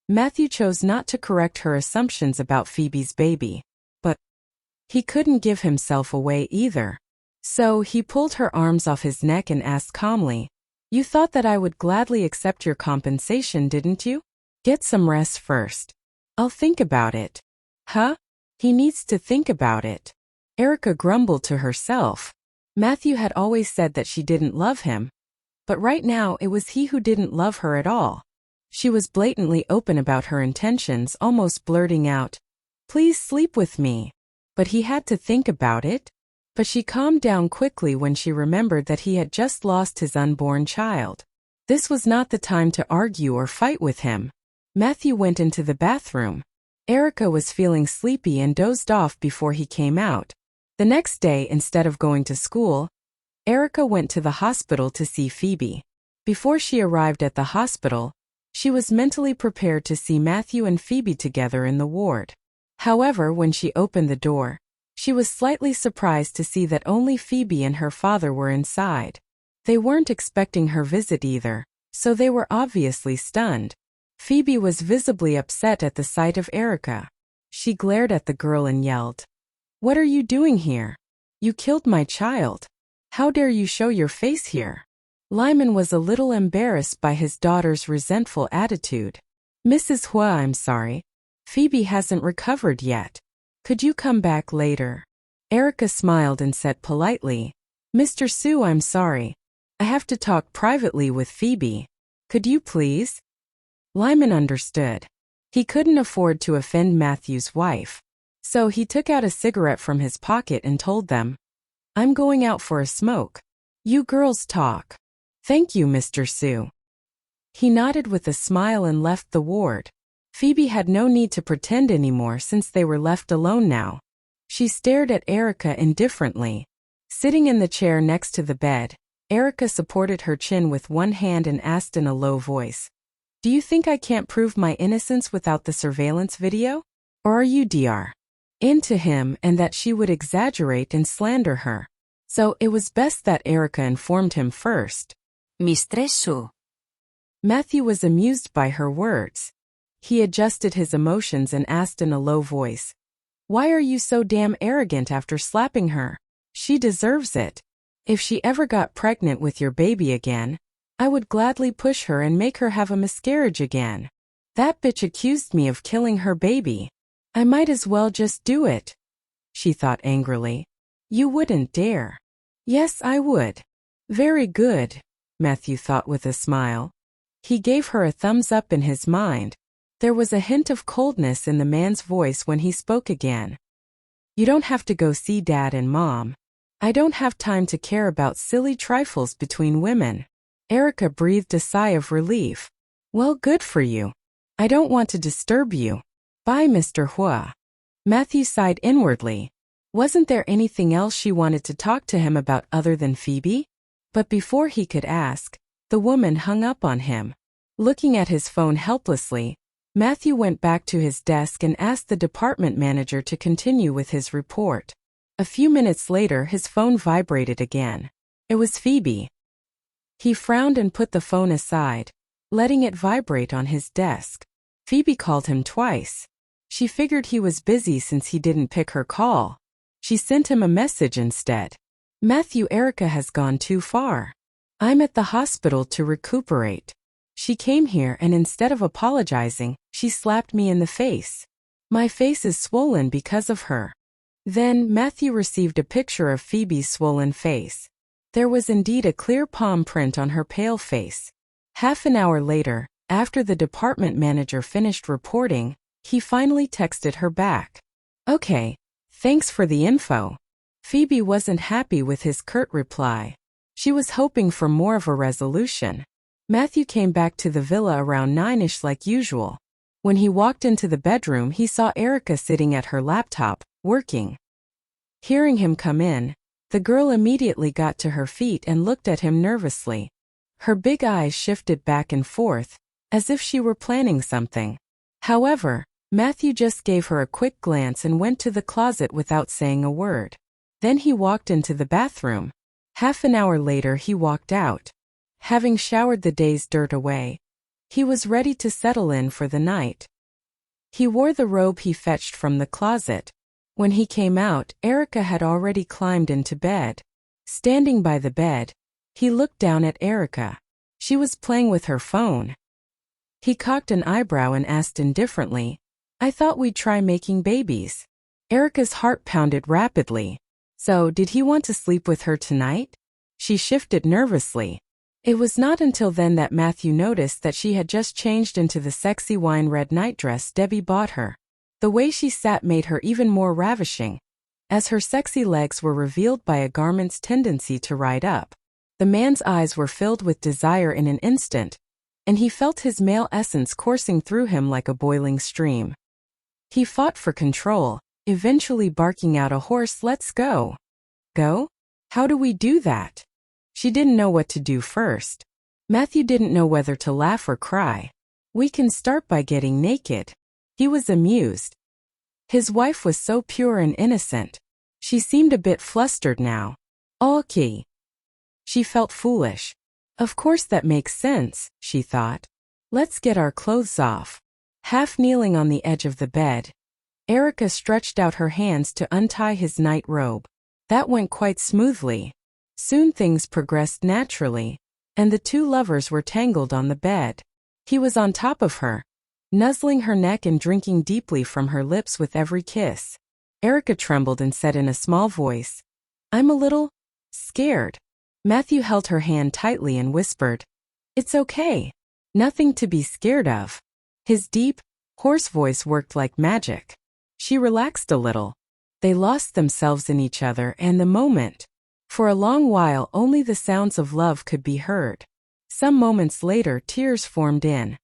Matthew chose not to correct her assumptions about Phoebe's baby. But he couldn't give himself away either. So he pulled her arms off his neck and asked calmly, You thought that I would gladly accept your compensation, didn't you? Get some rest first. I'll think about it. Huh? He needs to think about it. Erica grumbled to herself. Matthew had always said that she didn't love him, but right now it was he who didn't love her at all. She was blatantly open about her intentions, almost blurting out, "Please sleep with me." But he had to think about it. But she calmed down quickly when she remembered that he had just lost his unborn child. This was not the time to argue or fight with him. Matthew went into the bathroom. Erica was feeling sleepy and dozed off before he came out. The next day, instead of going to school, Erica went to the hospital to see Phoebe. Before she arrived at the hospital, she was mentally prepared to see Matthew and Phoebe together in the ward. However, when she opened the door, she was slightly surprised to see that only Phoebe and her father were inside. They weren't expecting her visit either, so they were obviously stunned. Phoebe was visibly upset at the sight of Erica. She glared at the girl and yelled, "What are you doing here? You killed my child. How dare you show your face here?" Lyman was a little embarrassed by his daughter's resentful attitude. "Mrs. Huo, I'm sorry. Phoebe hasn't recovered yet. Could you come back later?" Erica smiled and said politely, "Mr. Su, I'm sorry. I have to talk privately with Phoebe. Could you please?" Lyman understood. He couldn't afford to offend Matthew's wife. So he took out a cigarette from his pocket and told them, "I'm going out for a smoke. You girls talk." "Thank you, Mr. Su." He nodded with a smile and left the ward. Phoebe had no need to pretend anymore since they were left alone now. She stared at Erica indifferently. Sitting in the chair next to the bed, Erica supported her chin with one hand and asked in a low voice, "Do you think I can't prove my innocence without the surveillance video? Or are you Dr. into him and that she would exaggerate and slander her?" So it was best that Erica informed him first. Mistress Su. Matthew was amused by her words. He adjusted his emotions and asked in a low voice, "Why are you so damn arrogant after slapping her? She deserves it. If she ever got pregnant with your baby again, I would gladly push her and make her have a miscarriage again. That bitch accused me of killing her baby. I might as well just do it." She thought angrily. "You wouldn't dare." "Yes, I would." "Very good," Matthew thought with a smile. He gave her a thumbs up in his mind. There was a hint of coldness in the man's voice when he spoke again. "You don't have to go see Dad and Mom. I don't have time to care about silly trifles between women." Erica breathed a sigh of relief. "Well, good for you. I don't want to disturb you. Bye, Mr. Huo." Matthew sighed inwardly. Wasn't there anything else she wanted to talk to him about other than Phoebe? But before he could ask, the woman hung up on him. Looking at his phone helplessly, Matthew went back to his desk and asked the department manager to continue with his report. A few minutes later, his phone vibrated again. It was Phoebe. He frowned and put the phone aside, letting it vibrate on his desk. Phoebe called him twice. She figured he was busy since he didn't pick her call. She sent him a message instead. "Matthew, Erica has gone too far. I'm at the hospital to recuperate. She came here and instead of apologizing, she slapped me in the face. My face is swollen because of her." Then Matthew received a picture of Phoebe's swollen face. There was indeed a clear palm print on her pale face. Half an hour later, after the department manager finished reporting, he finally texted her back. "Okay, thanks for the info." Phoebe wasn't happy with his curt reply. She was hoping for more of a resolution. Matthew came back to the villa around 9ish like usual. When he walked into the bedroom, he saw Erica sitting at her laptop, working. Hearing him come in, the girl immediately got to her feet and looked at him nervously. Her big eyes shifted back and forth, as if she were planning something. However, Matthew just gave her a quick glance and went to the closet without saying a word. Then he walked into the bathroom. Half an hour later he walked out. Having showered the day's dirt away, he was ready to settle in for the night. He wore the robe he fetched from the closet. When he came out, Erica had already climbed into bed. Standing by the bed, he looked down at Erica. She was playing with her phone. He cocked an eyebrow and asked indifferently, "I thought we'd try making babies." Erica's heart pounded rapidly. "So, did he want to sleep with her tonight?" She shifted nervously. It was not until then that Matthew noticed that she had just changed into the sexy wine red nightdress Debbie bought her. The way she sat made her even more ravishing, as her sexy legs were revealed by a garment's tendency to ride up. The man's eyes were filled with desire in an instant, and he felt his male essence coursing through him like a boiling stream. He fought for control, eventually barking out a hoarse, "Let's go." Go? How do we do that? She didn't know what to do first. Matthew didn't know whether to laugh or cry. "We can start by getting naked." He was amused. His wife was so pure and innocent. She seemed a bit flustered now. "Okay." She felt foolish. Of course that makes sense, she thought. "Let's get our clothes off." Half kneeling on the edge of the bed, Erica stretched out her hands to untie his night robe. That went quite smoothly. Soon things progressed naturally, and the two lovers were tangled on the bed. He was on top of her, nuzzling her neck and drinking deeply from her lips with every kiss. Erica trembled and said in a small voice, "I'm a little scared." Matthew held her hand tightly and whispered, "It's okay. Nothing to be scared of." His deep, hoarse voice worked like magic. She relaxed a little. They lost themselves in each other and the moment. For a long while only the sounds of love could be heard. Some moments later tears formed in.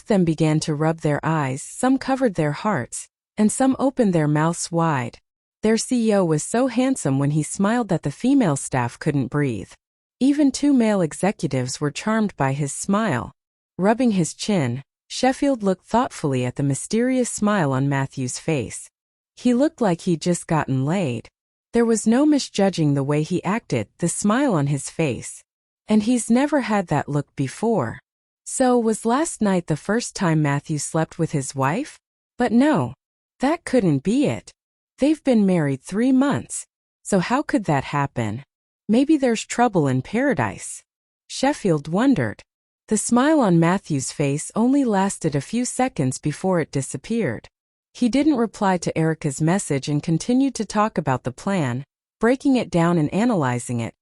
Them began to rub their eyes, some covered their hearts, and some opened their mouths wide. Their CEO was so handsome when he smiled that the female staff couldn't breathe. Even two male executives were charmed by his smile. Rubbing his chin, Sheffield looked thoughtfully at the mysterious smile on Matthew's face. He looked like he'd just gotten laid. There was no misjudging the way he acted, the smile on his face. And he's never had that look before. So was last night the first time Matthew slept with his wife? But no. That couldn't be it. They've been married 3 months. So how could that happen? Maybe there's trouble in paradise. Sheffield wondered. The smile on Matthew's face only lasted a few seconds before it disappeared. He didn't reply to Erica's message and continued to talk about the plan, breaking it down and analyzing it,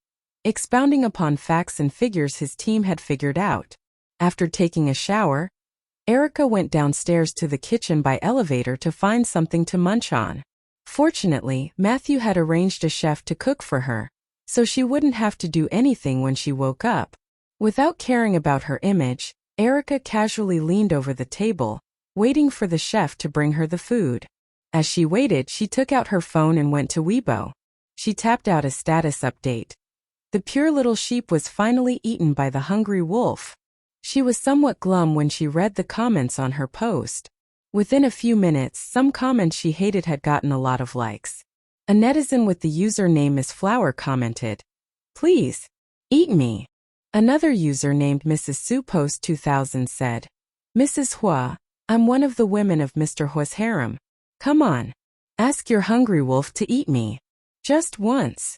expounding upon facts and figures his team had figured out. After taking a shower, Erica went downstairs to the kitchen by elevator to find something to munch on. Fortunately, Matthew had arranged a chef to cook for her, so she wouldn't have to do anything when she woke up. Without caring about her image, Erica casually leaned over the table, waiting for the chef to bring her the food. As she waited, she took out her phone and went to Weibo. She tapped out a status update. The pure little sheep was finally eaten by the hungry wolf. She was somewhat glum when she read the comments on her post. Within a few minutes, some comments she hated had gotten a lot of likes. A netizen with the username Miss Flower commented, "Please, eat me." Another user named Mrs. Su Post 2000 said, "Mrs. Huo, I'm one of the women of Mr. Huo's harem. Come on. Ask your hungry wolf to eat me. Just once."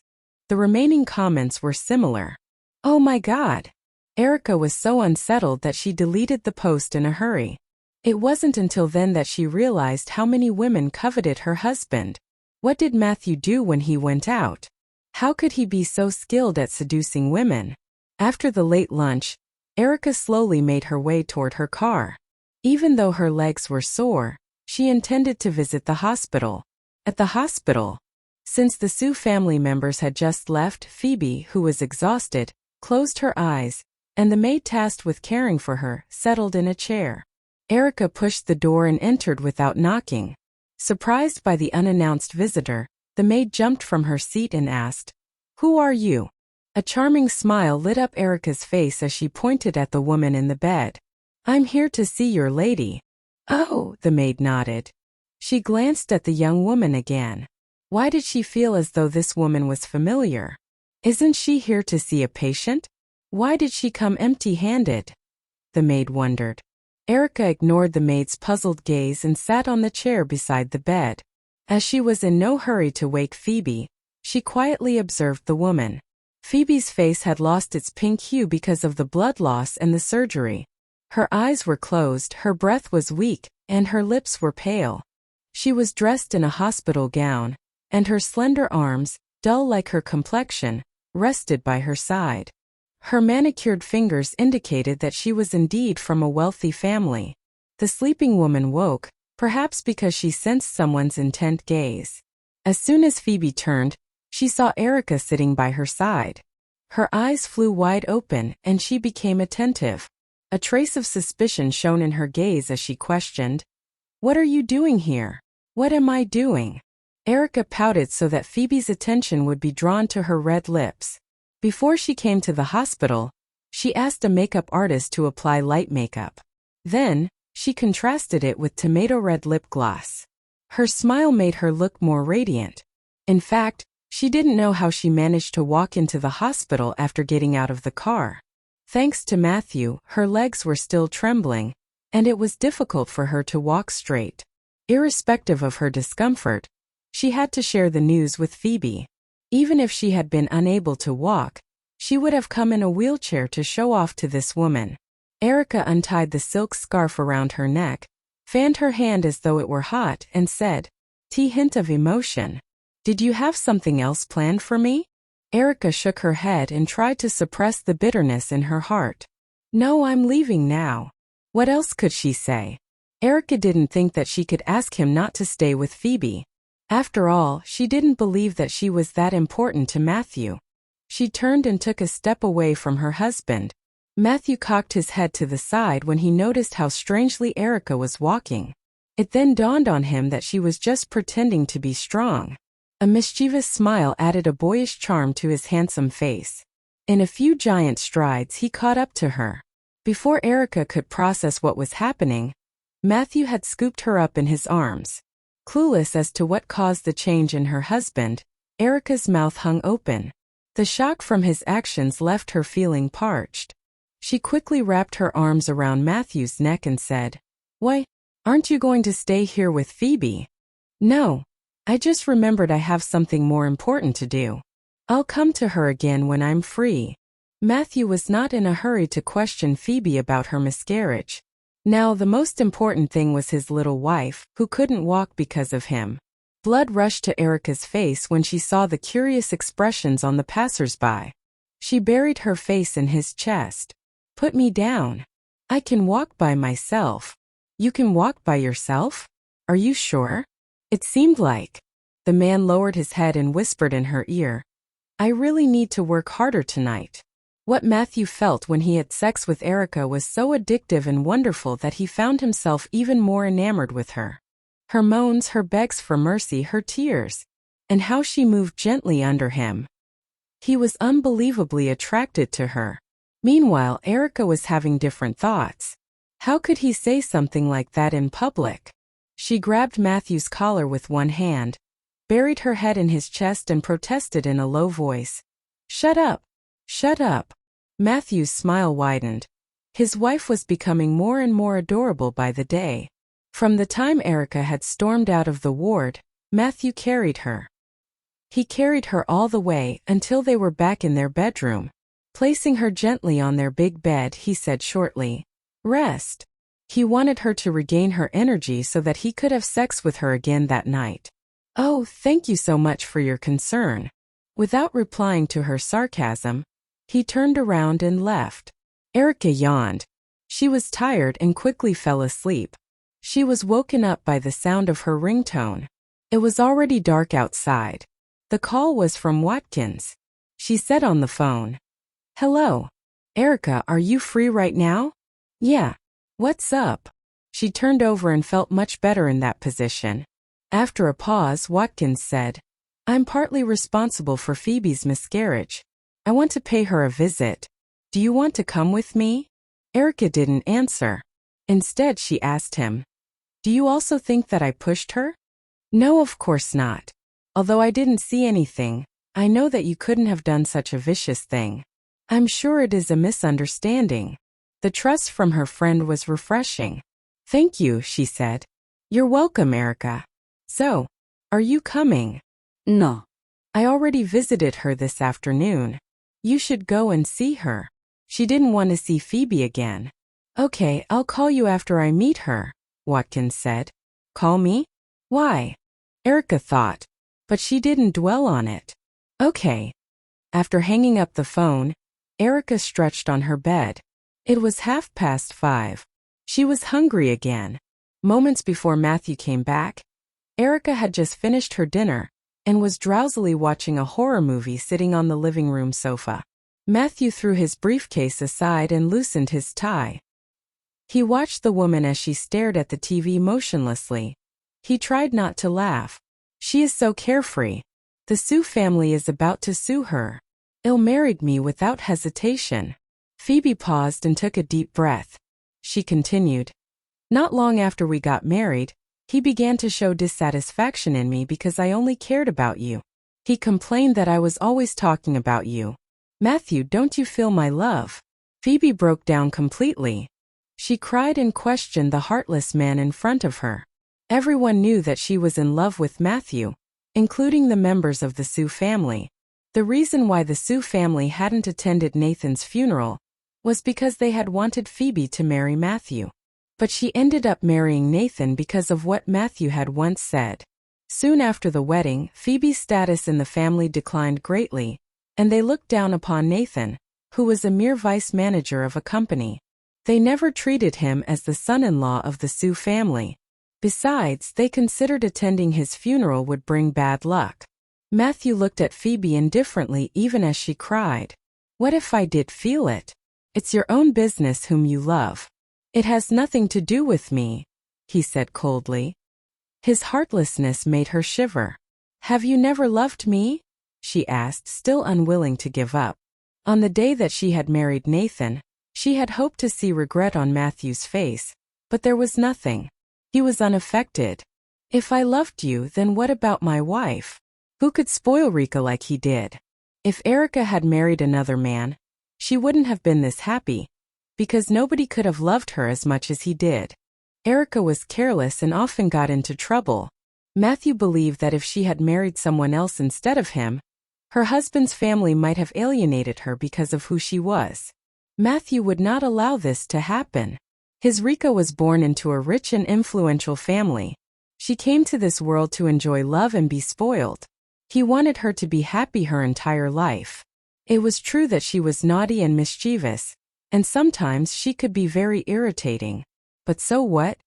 The remaining comments were similar. Oh my God. Erica was so unsettled that she deleted the post in a hurry. It wasn't until then that she realized how many women coveted her husband. What did Matthew do when he went out? How could he be so skilled at seducing women? After the late lunch, Erica slowly made her way toward her car. Even though her legs were sore, she intended to visit the hospital. At the hospital, since the Su family members had just left, Phoebe, who was exhausted, closed her eyes, and the maid tasked with caring for her settled in a chair. Erica pushed the door and entered without knocking. Surprised by the unannounced visitor, the maid jumped from her seat and asked, "Who are you?" A charming smile lit up Erica's face as she pointed at the woman in the bed. "I'm here to see your lady." "Oh," the maid nodded. She glanced at the young woman again. Why did she feel as though this woman was familiar? Isn't she here to see a patient? Why did she come empty-handed? The maid wondered. Erica ignored the maid's puzzled gaze and sat on the chair beside the bed. As she was in no hurry to wake Phoebe, she quietly observed the woman. Phoebe's face had lost its pink hue because of the blood loss and the surgery. Her eyes were closed, her breath was weak, and her lips were pale. She was dressed in a hospital gown, and her slender arms, dull like her complexion, rested by her side. Her manicured fingers indicated that she was indeed from a wealthy family. The sleeping woman woke, perhaps because she sensed someone's intent gaze. As soon as Phoebe turned, she saw Erica sitting by her side. Her eyes flew wide open and she became attentive. A trace of suspicion shone in her gaze as she questioned, "What are you doing here? What am I doing?" Erica pouted so that Phoebe's attention would be drawn to her red lips. Before she came to the hospital, she asked a makeup artist to apply light makeup. Then, she contrasted it with tomato red lip gloss. Her smile made her look more radiant. In fact, she didn't know how she managed to walk into the hospital after getting out of the car. Thanks to Matthew, her legs were still trembling, and it was difficult for her to walk straight. Irrespective of her discomfort, she had to share the news with Phoebe. Even if she had been unable to walk, she would have come in a wheelchair to show off to this woman. Erica untied the silk scarf around her neck, fanned her hand as though it were hot, and said, "Hint of emotion. Did you have something else planned for me?" Erica shook her head and tried to suppress the bitterness in her heart. "No, I'm leaving now." What else could she say? Erica didn't think that she could ask him not to stay with Phoebe. After all, she didn't believe that she was that important to Matthew. She turned and took a step away from her husband. Matthew cocked his head to the side when he noticed how strangely Erica was walking. It then dawned on him that she was just pretending to be strong. A mischievous smile added a boyish charm to his handsome face. In a few giant strides he caught up to her. Before Erica could process what was happening, Matthew had scooped her up in his arms. Clueless as to what caused the change in her husband, Erica's mouth hung open. The shock from his actions left her feeling parched. She quickly wrapped her arms around Matthew's neck and said, "Why, aren't you going to stay here with Phoebe?" "No. I just remembered I have something more important to do. I'll come to her again when I'm free." Matthew was not in a hurry to question Phoebe about her miscarriage. Now the most important thing was his little wife, who couldn't walk because of him. Blood rushed to Erica's face when she saw the curious expressions on the passers-by. She buried her face in his chest. "Put me down. I can walk by myself." "You can walk by yourself? Are you sure?" It seemed like. The man lowered his head and whispered in her ear, "I really need to work harder tonight." What Matthew felt when he had sex with Erica was so addictive and wonderful that he found himself even more enamored with her. Her moans, her begs for mercy, her tears, and how she moved gently under him. He was unbelievably attracted to her. Meanwhile, Erica was having different thoughts. How could he say something like that in public? She grabbed Matthew's collar with one hand, buried her head in his chest and protested in a low voice, "Shut up! Shut up!" Matthew's smile widened. His wife was becoming more and more adorable by the day. From the time Erica had stormed out of the ward, Matthew carried her. He carried her all the way until they were back in their bedroom. Placing her gently on their big bed, he said shortly, "Rest." He wanted her to regain her energy so that he could have sex with her again that night. "Oh, thank you so much for your concern." Without replying to her sarcasm, he turned around and left. Erica yawned. She was tired and quickly fell asleep. She was woken up by the sound of her ringtone. It was already dark outside. The call was from Watkins. She said on the phone, "Hello. Erica, are you free right now?" "Yeah. What's up?" She turned over and felt much better in that position. After a pause, Watkins said, "I'm partly responsible for Phoebe's miscarriage. I want to pay her a visit. Do you want to come with me?" Erica didn't answer. Instead, she asked him, "Do you also think that I pushed her?" "No, of course not. Although I didn't see anything, I know that you couldn't have done such a vicious thing. I'm sure it is a misunderstanding." The trust from her friend was refreshing. "Thank you," she said. "You're welcome, Erica. So, are you coming?" No. "I already visited her this afternoon. You should go and see her." She didn't want to see Phoebe again. "Okay, I'll call you after I meet her," Watkins said. "Call me? Why?" Erica thought, but she didn't dwell on it. "Okay." After hanging up the phone, Erica stretched on her bed. It was 5:30. She was hungry again. Moments before Matthew came back, Erica had just finished her dinner and was drowsily watching a horror movie sitting on the living room sofa. Matthew threw his briefcase aside and loosened his tie. He watched the woman as she stared at the TV motionlessly. He tried not to laugh. She is so carefree. The Sue family is about to sue her. Il married me without hesitation. Phoebe paused and took a deep breath. She continued. Not long after we got married, he began to show dissatisfaction in me because I only cared about you. He complained that I was always talking about you. Matthew, don't you feel my love? Phoebe broke down completely. She cried and questioned the heartless man in front of her. Everyone knew that she was in love with Matthew, including the members of the Sue family. The reason why the Sue family hadn't attended Nathan's funeral was because they had wanted Phoebe to marry Matthew. But she ended up marrying Nathan because of what Matthew had once said. Soon after the wedding, Phoebe's status in the family declined greatly, and they looked down upon Nathan, who was a mere vice manager of a company. They never treated him as the son-in-law of the Sue family. Besides, they considered attending his funeral would bring bad luck. Matthew looked at Phoebe indifferently even as she cried. What if I did feel it? It's your own business whom you love. It has nothing to do with me, he said coldly. His heartlessness made her shiver. Have you never loved me? She asked, still unwilling to give up. On the day that she had married Nathan, she had hoped to see regret on Matthew's face, but there was nothing. He was unaffected. If I loved you, then what about my wife? Who could spoil Rika like he did? If Erica had married another man, she wouldn't have been this happy, because nobody could have loved her as much as he did. Erica was careless and often got into trouble. Matthew believed that if she had married someone else instead of him, her husband's family might have alienated her because of who she was. Matthew would not allow this to happen. His Rika was born into a rich and influential family. She came to this world to enjoy love and be spoiled. He wanted her to be happy her entire life. It was true that she was naughty and mischievous, and sometimes she could be very irritating. But so what?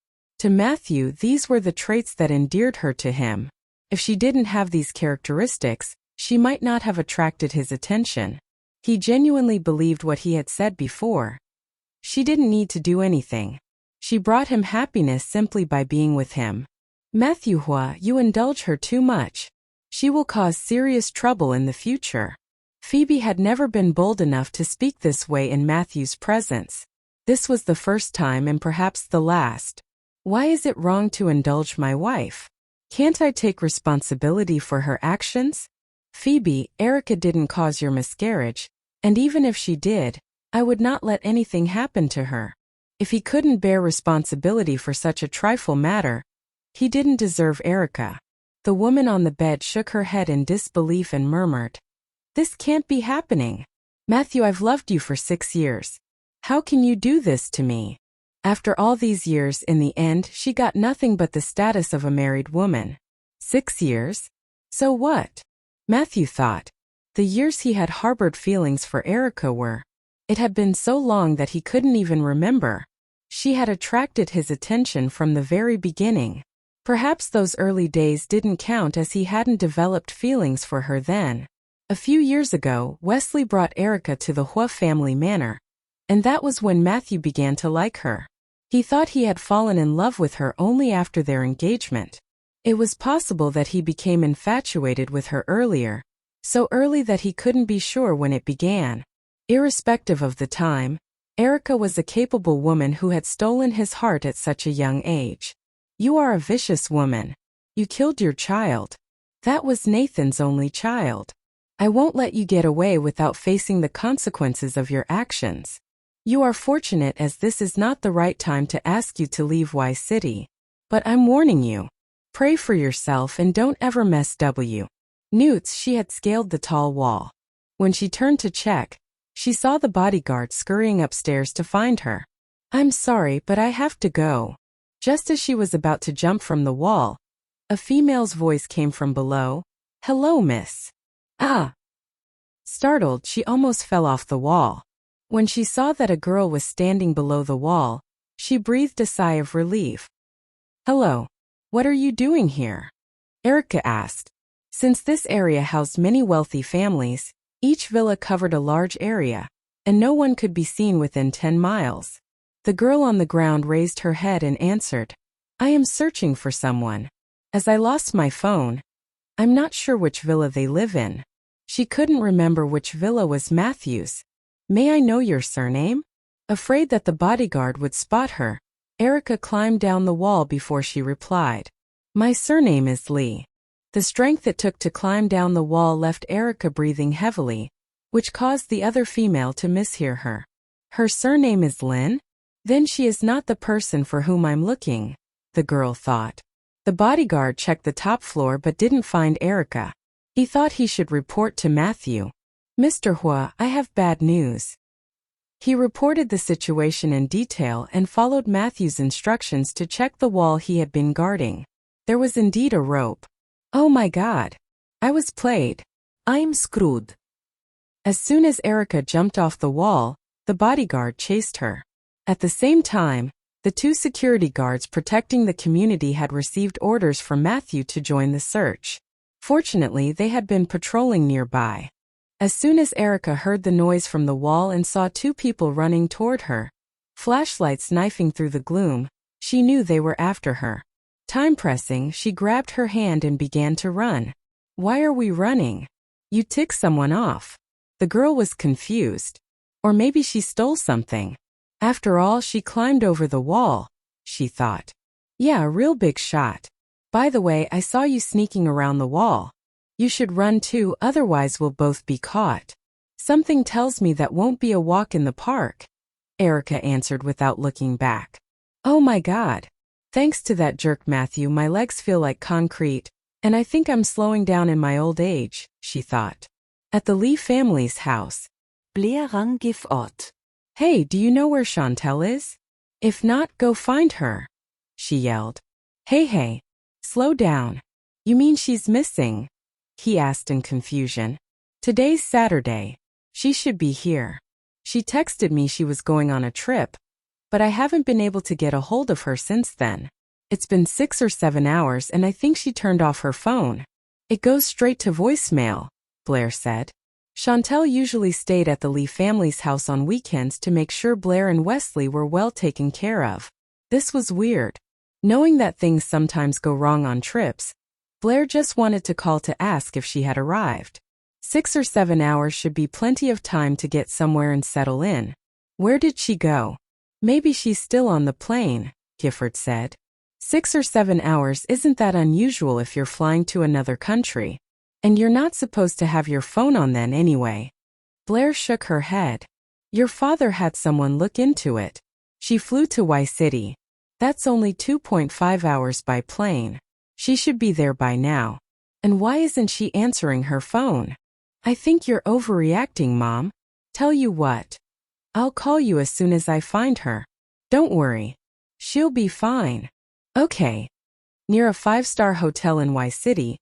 To Matthew, these were the traits that endeared her to him. If she didn't have these characteristics, she might not have attracted his attention. He genuinely believed what he had said before. She didn't need to do anything. She brought him happiness simply by being with him. Matthew Huo, you indulge her too much. She will cause serious trouble in the future. Phoebe had never been bold enough to speak this way in Matthew's presence. This was the first time and perhaps the last. Why is it wrong to indulge my wife? Can't I take responsibility for her actions? Phoebe, Erica didn't cause your miscarriage, and even if she did, I would not let anything happen to her. If he couldn't bear responsibility for such a trifle matter, he didn't deserve Erica. The woman on the bed shook her head in disbelief and murmured, This can't be happening. Matthew, I've loved you for 6 years. How can you do this to me? After all these years, in the end, she got nothing but the status of a married woman. 6 years? So what? Matthew thought. The years he had harbored feelings for Erica were. It had been so long that he couldn't even remember. She had attracted his attention from the very beginning. Perhaps those early days didn't count as he hadn't developed feelings for her then. A few years ago, Wesley brought Erica to the Huo family manor, and that was when Matthew began to like her. He thought he had fallen in love with her only after their engagement. It was possible that he became infatuated with her earlier, so early that he couldn't be sure when it began. Irrespective of the time, Erica was a capable woman who had stolen his heart at such a young age. You are a vicious woman. You killed your child. That was Nathan's only child. I won't let you get away without facing the consequences of your actions. You are fortunate as this is not the right time to ask you to leave Y City. But I'm warning you. Pray for yourself and don't ever mess W. Newts. She had scaled the tall wall. When she turned to check, she saw the bodyguard scurrying upstairs to find her. I'm sorry, but I have to go. Just as she was about to jump from the wall, a female's voice came from below. Hello, miss. Ah. Startled, she almost fell off the wall. When she saw that a girl was standing below the wall, she breathed a sigh of relief. "Hello. What are you doing here?" Erica asked. Since this area housed many wealthy families, each villa covered a large area, and no one could be seen within 10 miles. The girl on the ground raised her head and answered, "I am searching for someone. As I lost my phone, I'm not sure which villa they live in." She couldn't remember which villa was Matthew's. "May I know your surname?" Afraid that the bodyguard would spot her, Erica climbed down the wall before she replied. "My surname is Lee." The strength it took to climb down the wall left Erica breathing heavily, which caused the other female to mishear her. "Her surname is Lin? Then she is not the person for whom I'm looking," the girl thought. The bodyguard checked the top floor but didn't find Erica. He thought he should report to Matthew. "Mr. Huo, I have bad news." He reported the situation in detail and followed Matthew's instructions to check the wall he had been guarding. There was indeed a rope. "Oh my God. I was played. I'm screwed." As soon as Erica jumped off the wall, the bodyguard chased her. At the same time, the two security guards protecting the community had received orders from Matthew to join the search. Fortunately, they had been patrolling nearby. As soon as Erica heard the noise from the wall and saw two people running toward her, flashlights knifing through the gloom, she knew they were after her. Time pressing, she grabbed her hand and began to run. "Why are we running? You ticked someone off." The girl was confused. Or maybe she stole something. After all, she climbed over the wall, she thought. "Yeah, a real big shot. By the way, I saw you sneaking around the wall. You should run too, otherwise we'll both be caught." "Something tells me that won't be a walk in the park," Erica answered without looking back. "Oh my God. Thanks to that jerk Matthew, my legs feel like concrete, and I think I'm slowing down in my old age," she thought. At the Lee family's house, Blair rang gif ot. "Hey, do you know where Chantel is? If not, go find her," she yelled. Hey, slow down. You mean she's missing?" he asked in confusion. "Today's Saturday. She should be here. She texted me she was going on a trip, but I haven't been able to get a hold of her since then. It's been 6 or 7 hours and I think she turned off her phone. It goes straight to voicemail," Blair said. Chantel usually stayed at the Lee family's house on weekends to make sure Blair and Wesley were well taken care of. This was weird. Knowing that things sometimes go wrong on trips, Blair just wanted to call to ask if she had arrived. 6 or 7 hours should be plenty of time to get somewhere and settle in. Where did she go? "Maybe she's still on the plane," Gifford said. 6 or 7 hours isn't that unusual if you're flying to another country. And you're not supposed to have your phone on then anyway. Blair shook her head. "Your father had someone look into it. She flew to Y City. That's only 2.5 hours by plane. She should be there by now. And why isn't she answering her phone?" "I think you're overreacting, Mom. Tell you what. I'll call you as soon as I find her. Don't worry. She'll be fine." "Okay." Near a 5-star hotel in Y City,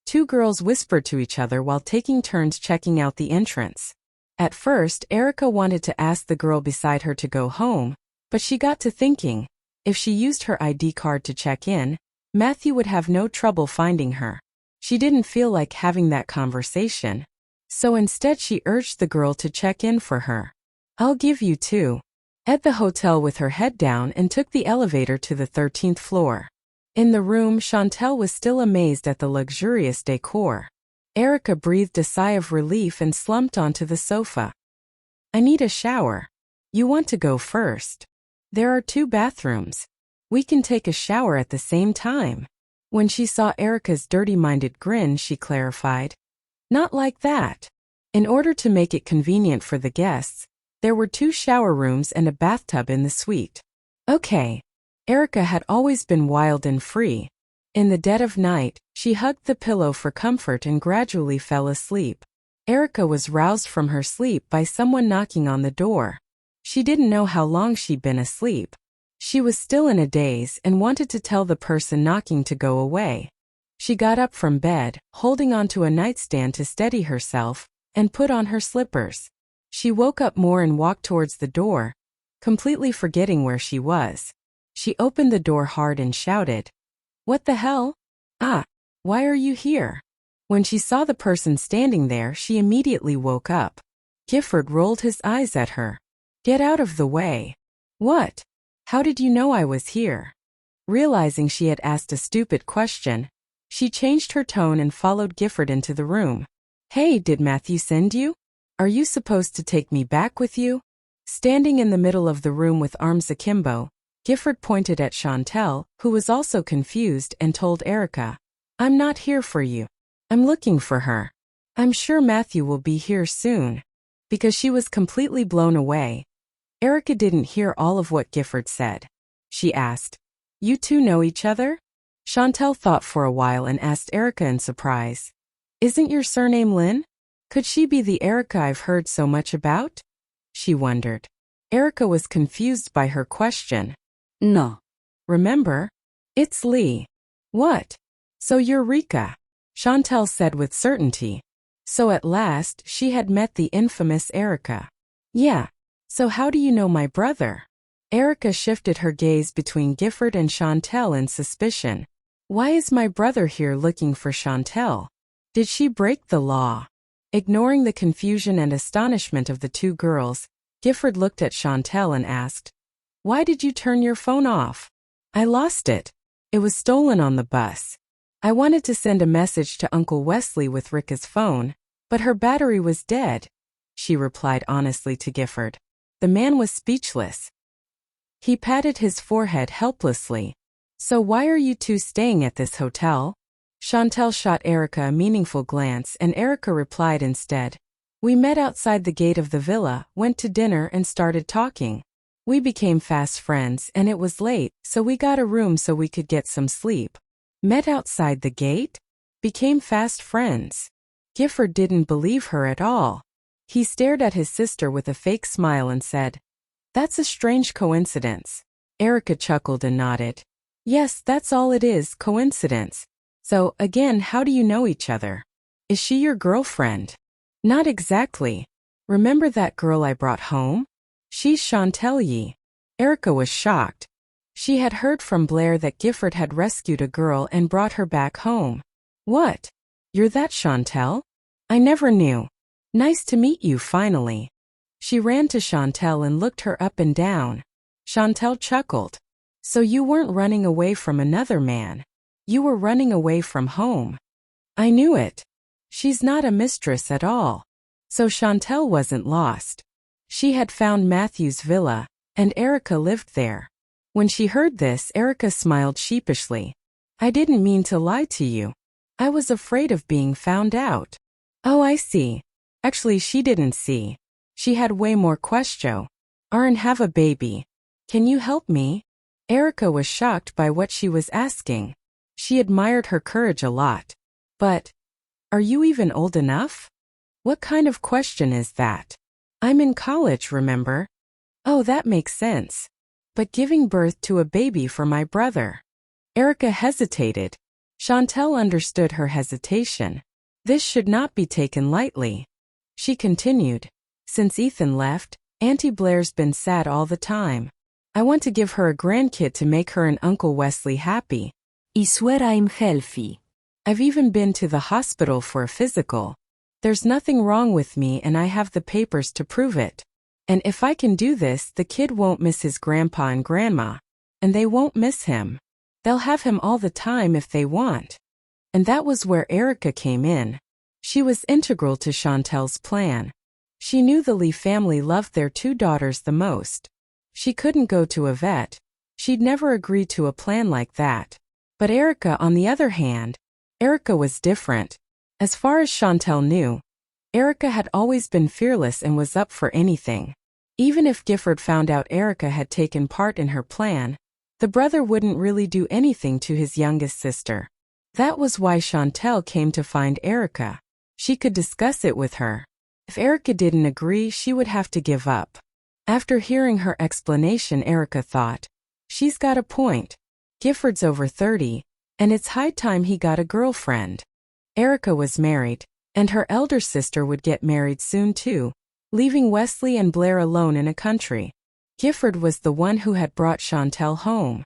two girls whispered to each other while taking turns checking out the entrance. At first, Erica wanted to ask the girl beside her to go home, but she got to thinking, if she used her ID card to check in, Matthew would have no trouble finding her. She didn't feel like having that conversation. So instead she urged the girl to check in for her. "I'll give you 2. At the hotel with her head down and took the elevator to the 13th floor. In the room, Chantel was still amazed at the luxurious decor. Erica breathed a sigh of relief and slumped onto the sofa. "I need a shower. You want to go first? There are 2 bathrooms. We can take a shower at the same time." When she saw Erica's dirty-minded grin, she clarified, "Not like that." In order to make it convenient for the guests, there were 2 shower rooms and a bathtub in the suite. Okay. Erica had always been wild and free. In the dead of night, she hugged the pillow for comfort and gradually fell asleep. Erica was roused from her sleep by someone knocking on the door. She didn't know how long she'd been asleep. She was still in a daze and wanted to tell the person knocking to go away. She got up from bed, holding onto a nightstand to steady herself, and put on her slippers. She woke up more and walked towards the door, completely forgetting where she was. She opened the door hard and shouted, "What the hell? Ah, why are you here?" When she saw the person standing there, she immediately woke up. Gifford rolled his eyes at her. "Get out of the way." "What? How did you know I was here?" Realizing she had asked a stupid question, she changed her tone and followed Gifford into the room. "Hey, did Matthew send you? Are you supposed to take me back with you?" Standing in the middle of the room with arms akimbo, Gifford pointed at Chantel, who was also confused, and told Erica, "I'm not here for you. I'm looking for her. I'm sure Matthew will be here soon." Because she was completely blown away, Erica didn't hear all of what Gifford said. She asked, "You two know each other?" Chantel thought for a while and asked Erica in surprise, "Isn't your surname Lin? Could she be the Erica I've heard so much about?" She wondered. Erica was confused by her question. No. "Remember? It's Lee." "What? So you're Rika," Chantel said with certainty. So at last, she had met the infamous Erica. "Yeah. So how do you know my brother?" Erica shifted her gaze between Gifford and Chantel in suspicion. "Why is my brother here looking for Chantel? Did she break the law?" Ignoring the confusion and astonishment of the two girls, Gifford looked at Chantel and asked, "Why did you turn your phone off?" "I lost it. It was stolen on the bus. I wanted to send a message to Uncle Wesley with Rika's phone, but her battery was dead," she replied honestly to Gifford. The man was speechless. He patted his forehead helplessly. "So why are you two staying at this hotel?" Chantel shot Erica a meaningful glance, and Erica replied instead, "We met outside the gate of the villa, went to dinner and started talking. We became fast friends and it was late, so we got a room so we could get some sleep." Met outside the gate? Became fast friends? Gifford didn't believe her at all. He stared at his sister with a fake smile and said, "That's a strange coincidence." Erica chuckled and nodded. "Yes, that's all it is, coincidence. So, again, how do you know each other? Is she your girlfriend?" "Not exactly. Remember that girl I brought home? She's Chantel Yi." Erica was shocked. She had heard from Blair that Gifford had rescued a girl and brought her back home. "What? You're that Chantel? I never knew. Nice to meet you finally." She ran to Chantel and looked her up and down. Chantel chuckled. "So you weren't running away from another man. You were running away from home." "I knew it. She's not a mistress at all." So Chantel wasn't lost. She had found Matthew's villa, and Erica lived there. When she heard this, Erica smiled sheepishly. "I didn't mean to lie to you. I was afraid of being found out." "Oh, I see." Actually, she didn't see. She had way more questions. "Arn have a baby. Can you help me?" Erica was shocked by what she was asking. She admired her courage a lot. "But, are you even old enough? What kind of question is that? I'm in college, remember?" "Oh, that makes sense. But giving birth to a baby for my brother." Erica hesitated. Chantel understood her hesitation. This should not be taken lightly. She continued, "Since Ethan left, Auntie Blair's been sad all the time. I want to give her a grandkid to make her and Uncle Wesley happy. I swear I'm healthy. I've even been to the hospital for a physical. There's nothing wrong with me and I have the papers to prove it. And if I can do this, the kid won't miss his grandpa and grandma. And they won't miss him. They'll have him all the time if they want." And that was where Erica came in. She was integral to Chantel's plan. She knew the Lee family loved their two daughters the most. She couldn't go to a vet. She'd never agreed to a plan like that. But Erica, on the other hand, Erica was different. As far as Chantel knew, Erica had always been fearless and was up for anything. Even if Gifford found out Erica had taken part in her plan, the brother wouldn't really do anything to his youngest sister. That was why Chantel came to find Erica. She could discuss it with her. If Erica didn't agree, she would have to give up. After hearing her explanation, Erica thought, "She's got a point. Gifford's over 30, and it's high time he got a girlfriend." Erica was married. And her elder sister would get married soon too, leaving Wesley and Blair alone in a country. Gifford was the one who had brought Chantel home.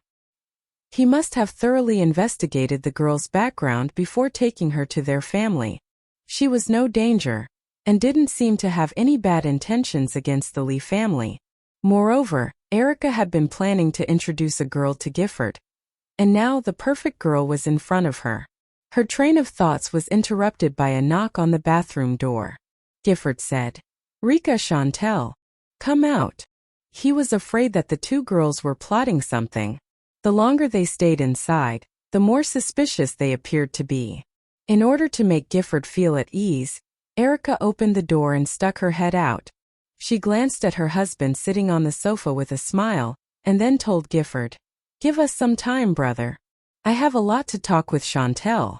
He must have thoroughly investigated the girl's background before taking her to their family. She was no danger, and didn't seem to have any bad intentions against the Lee family. Moreover, Erica had been planning to introduce a girl to Gifford. And now the perfect girl was in front of her. Her train of thoughts was interrupted by a knock on the bathroom door. Gifford said, "Rika, Chantel. Come out." He was afraid that the two girls were plotting something. The longer they stayed inside, the more suspicious they appeared to be. In order to make Gifford feel at ease, Erica opened the door and stuck her head out. She glanced at her husband sitting on the sofa with a smile, and then told Gifford, "Give us some time, brother. I have a lot to talk with Chantel."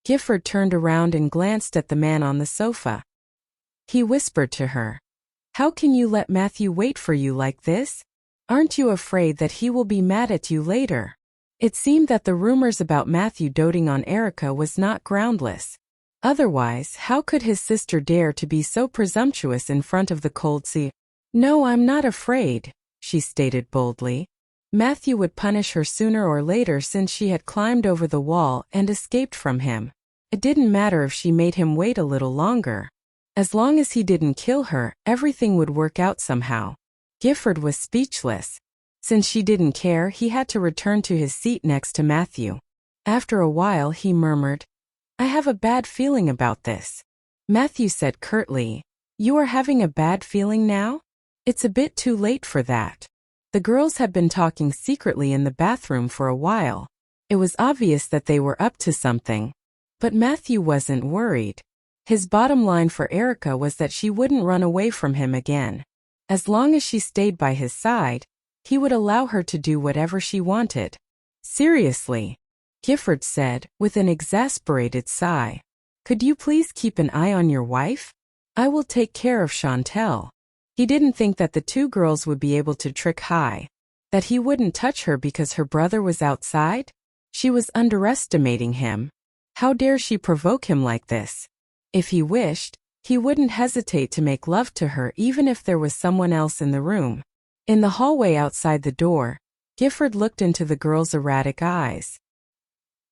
Gifford turned around and glanced at the man on the sofa. He whispered to her, "How can you let Matthew wait for you like this? Aren't you afraid that he will be mad at you later?" It seemed that the rumors about Matthew doting on Erica was not groundless. Otherwise, how could his sister dare to be so presumptuous in front of the cold sea? "No, I'm not afraid," she stated boldly. Matthew would punish her sooner or later since she had climbed over the wall and escaped from him. It didn't matter if she made him wait a little longer. As long as he didn't kill her, everything would work out somehow. Gifford was speechless. Since she didn't care, he had to return to his seat next to Matthew. After a while he murmured, "I have a bad feeling about this." Matthew said curtly, "You are having a bad feeling now? It's a bit too late for that." The girls had been talking secretly in the bathroom for a while. It was obvious that they were up to something. But Matthew wasn't worried. His bottom line for Erica was that she wouldn't run away from him again. As long as she stayed by his side, he would allow her to do whatever she wanted. "Seriously," Gifford said, with an exasperated sigh. "Could you please keep an eye on your wife? I will take care of Chantel." He didn't think that the two girls would be able to trick Hai. That he wouldn't touch her because her brother was outside? She was underestimating him. How dare she provoke him like this? If he wished, he wouldn't hesitate to make love to her even if there was someone else in the room. In the hallway outside the door, Gifford looked into the girl's erratic eyes.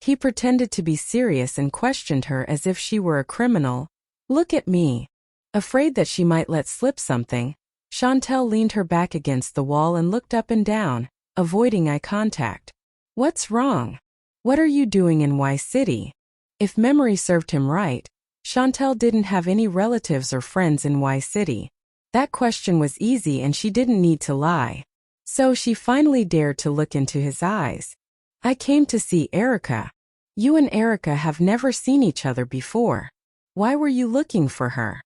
He pretended to be serious and questioned her as if she were a criminal. "Look at me." Afraid that she might let slip something, Chantel leaned her back against the wall and looked up and down, avoiding eye contact. "What's wrong? What are you doing in Y City?" If memory served him right, Chantel didn't have any relatives or friends in Y City. That question was easy and she didn't need to lie. So she finally dared to look into his eyes. "I came to see Erica. You and Erica have never seen each other before. Why were you looking for her?"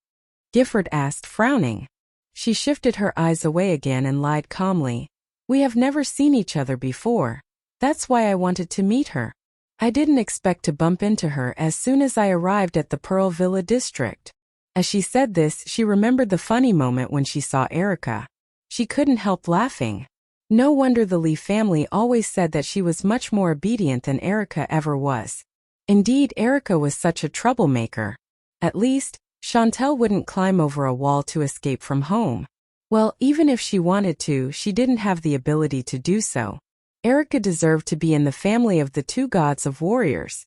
Gifford asked, frowning. She shifted her eyes away again and lied calmly. "We have never seen each other before. That's why I wanted to meet her. I didn't expect to bump into her as soon as I arrived at the Pearl Villa district." As she said this, she remembered the funny moment when she saw Erica. She couldn't help laughing. No wonder the Lee family always said that she was much more obedient than Erica ever was. Indeed, Erica was such a troublemaker. At least, Chantel wouldn't climb over a wall to escape from home. Well, even if she wanted to, she didn't have the ability to do so. Erica deserved to be in the family of the two gods of warriors.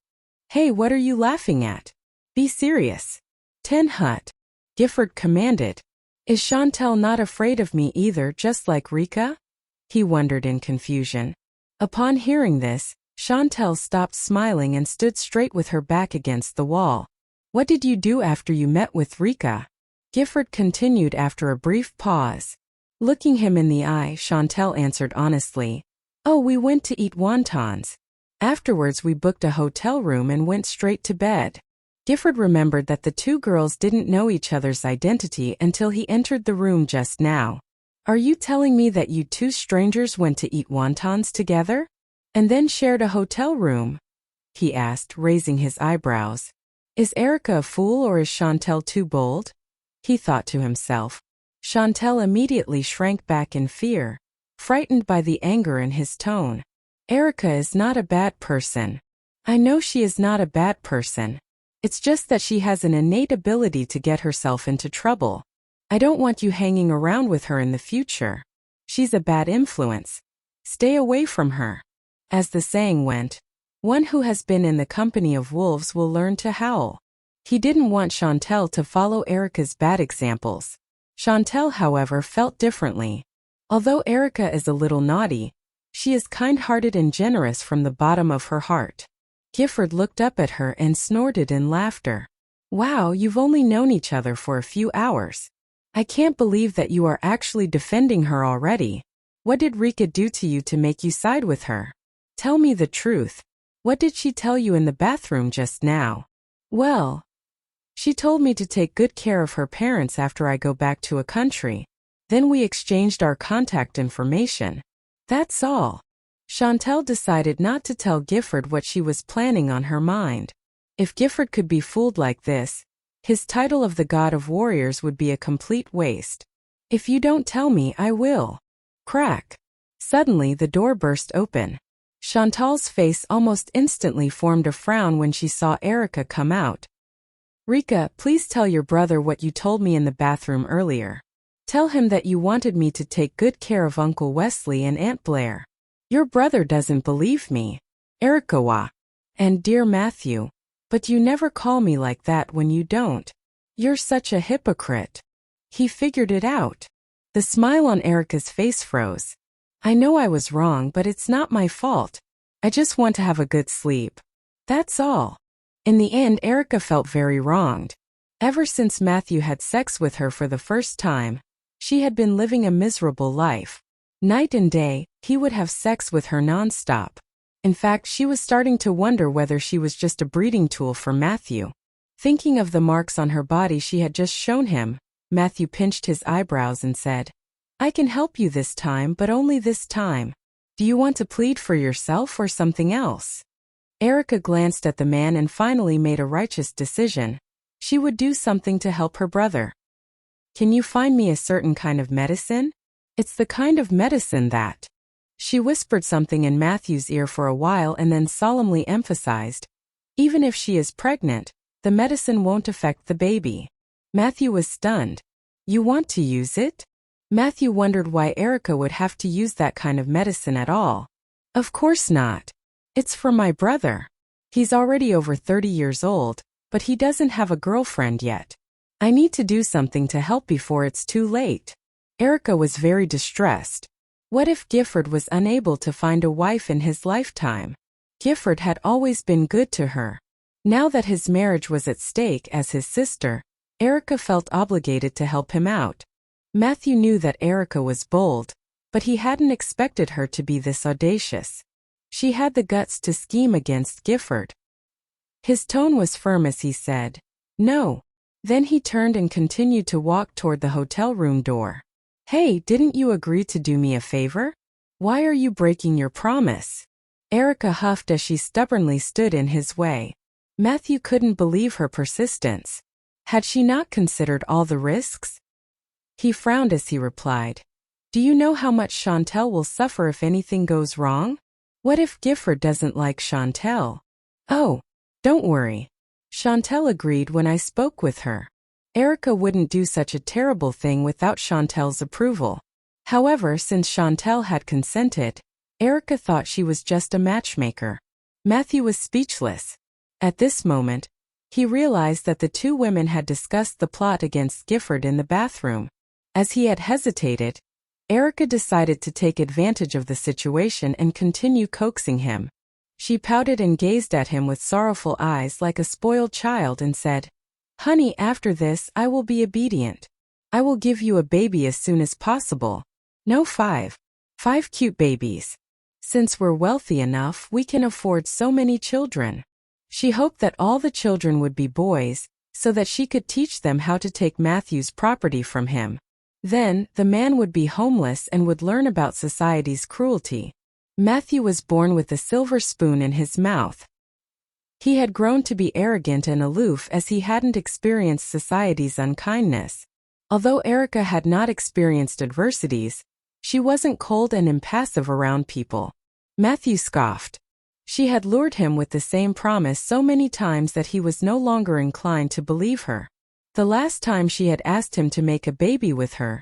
"Hey, what are you laughing at? Be serious." "Ten Hut," Gifford commanded. "Is Chantel not afraid of me either, just like Rika?" He wondered in confusion. Upon hearing this, Chantel stopped smiling and stood straight with her back against the wall. "What did you do after you met with Rika?" Gifford continued after a brief pause. Looking him in the eye, Chantel answered honestly, "Oh, we went to eat wontons. Afterwards we booked a hotel room and went straight to bed." Gifford remembered that the two girls didn't know each other's identity until he entered the room just now. "Are you telling me that you two strangers went to eat wontons together? And then shared a hotel room?" he asked, raising his eyebrows. Is Erica a fool or is Chantel too bold? He thought to himself. Chantel immediately shrank back in fear, frightened by the anger in his tone. Erica is not a bad person. I know she is not a bad person. It's just that she has an innate ability to get herself into trouble. I don't want you hanging around with her in the future. She's a bad influence. Stay away from her. As the saying went, one who has been in the company of wolves will learn to howl. He didn't want Chantal to follow Erica's bad examples. Chantal, however, felt differently. Although Erica is a little naughty, she is kind-hearted and generous from the bottom of her heart. Gifford looked up at her and snorted in laughter. Wow, you've only known each other for a few hours. I can't believe that you are actually defending her already. What did Rika do to you to make you side with her? Tell me the truth. What did she tell you in the bathroom just now? Well, she told me to take good care of her parents after I go back to a country. Then we exchanged our contact information. That's all. Chantal decided not to tell Gifford what she was planning on her mind. If Gifford could be fooled like this, his title of the God of Warriors would be a complete waste. If you don't tell me, I will. Crack. Suddenly the door burst open. Chantal's face almost instantly formed a frown when she saw Erica come out. Rika, please tell your brother what you told me in the bathroom earlier. Tell him that you wanted me to take good care of Uncle Wesley and Aunt Blair. Your brother doesn't believe me. Erica wa. And dear Matthew. But you never call me like that when you don't. You're such a hypocrite. He figured it out. The smile on Erica's face froze. I know I was wrong, but it's not my fault. I just want to have a good sleep. That's all. In the end, Erica felt very wronged. Ever since Matthew had sex with her for the first time, she had been living a miserable life. Night and day, he would have sex with her nonstop. In fact, she was starting to wonder whether she was just a breeding tool for Matthew. Thinking of the marks on her body she had just shown him, Matthew pinched his eyebrows and said, I can help you this time, but only this time. Do you want to plead for yourself or something else? Erica glanced at the man and finally made a righteous decision. She would do something to help her brother. Can you find me a certain kind of medicine? It's the kind of medicine that... She whispered something in Matthew's ear for a while and then solemnly emphasized, even if she is pregnant, the medicine won't affect the baby. Matthew was stunned. You want to use it? Matthew wondered why Erica would have to use that kind of medicine at all. Of course not. It's for my brother. He's already over 30 years old, but he doesn't have a girlfriend yet. I need to do something to help before it's too late. Erica was very distressed. What if Gifford was unable to find a wife in his lifetime? Gifford had always been good to her. Now that his marriage was at stake as his sister, Erica felt obligated to help him out. Matthew knew that Erica was bold, but he hadn't expected her to be this audacious. She had the guts to scheme against Gifford. His tone was firm as he said, No. Then he turned and continued to walk toward the hotel room door. Hey, didn't you agree to do me a favor? Why are you breaking your promise? Erica huffed as she stubbornly stood in his way. Matthew couldn't believe her persistence. Had she not considered all the risks? He frowned as he replied, Do you know how much Chantal will suffer if anything goes wrong? What if Gifford doesn't like Chantal? Oh, don't worry. Chantal agreed when I spoke with her. Erica wouldn't do such a terrible thing without Chantal's approval. However, since Chantal had consented, Erica thought she was just a matchmaker. Matthew was speechless. At this moment, he realized that the two women had discussed the plot against Gifford in the bathroom. As he had hesitated, Erica decided to take advantage of the situation and continue coaxing him. She pouted and gazed at him with sorrowful eyes like a spoiled child and said, Honey, after this, I will be obedient. I will give you a baby as soon as possible. No, 5. 5 cute babies. Since we're wealthy enough, we can afford so many children. She hoped that all the children would be boys, so that she could teach them how to take Matthew's property from him. Then, the man would be homeless and would learn about society's cruelty. Matthew was born with a silver spoon in his mouth. He had grown to be arrogant and aloof as he hadn't experienced society's unkindness. Although Erica had not experienced adversities, she wasn't cold and impassive around people. Matthew scoffed. She had lured him with the same promise so many times that he was no longer inclined to believe her. The last time she had asked him to make a baby with her,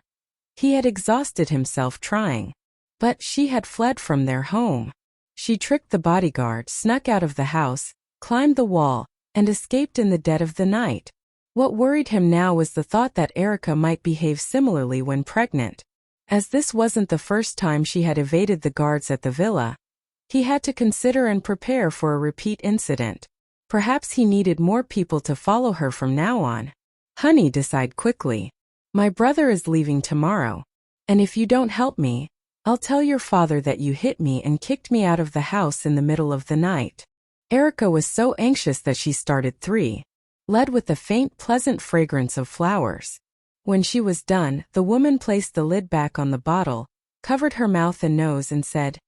he had exhausted himself trying. But she had fled from their home. She tricked the bodyguard, snuck out of the house, climbed the wall, and escaped in the dead of the night. What worried him now was the thought that Erica might behave similarly when pregnant. As this wasn't the first time she had evaded the guards at the villa, he had to consider and prepare for a repeat incident. Perhaps he needed more people to follow her from now on. Honey, decide quickly. My brother is leaving tomorrow, and if you don't help me, I'll tell your father that you hit me and kicked me out of the house in the middle of the night. Erica was so anxious that she started 3, led with the faint, pleasant fragrance of flowers. When she was done, the woman placed the lid back on the bottle, covered her mouth and nose and said,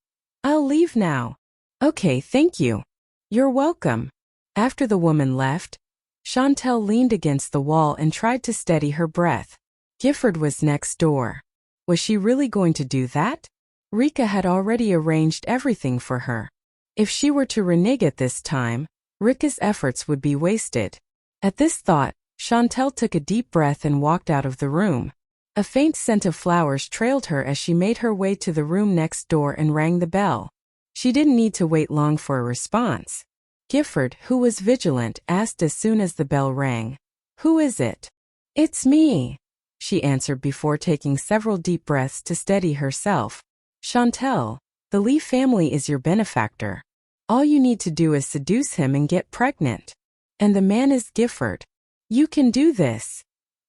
"I'll leave now." "Okay, thank you." "You're welcome." After the woman left, Chantel leaned against the wall and tried to steady her breath. Gifford was next door. Was she really going to do that? Rika had already arranged everything for her. If she were to renege at this time, Rika's efforts would be wasted. At this thought, Chantel took a deep breath and walked out of the room. A faint scent of flowers trailed her as she made her way to the room next door and rang the bell. She didn't need to wait long for a response. Gifford, who was vigilant, asked as soon as the bell rang, "Who is it?" "It's me," she answered before taking several deep breaths to steady herself. "Chantel, the Lee family is your benefactor. All you need to do is seduce him and get pregnant. And the man is Gifford. You can do this,"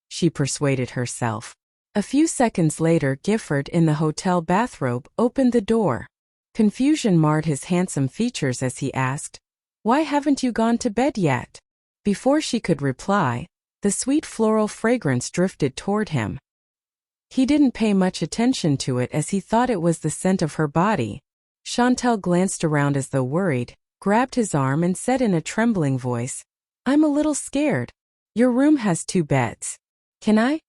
she persuaded herself. A few seconds later, Gifford, in the hotel bathrobe, opened the door. Confusion marred his handsome features as he asked, "Why haven't you gone to bed yet?" Before she could reply, the sweet floral fragrance drifted toward him. He didn't pay much attention to it as he thought it was the scent of her body. Chantel glanced around as though worried, grabbed his arm and said in a trembling voice, "I'm a little scared. Your room has 2 beds. Can I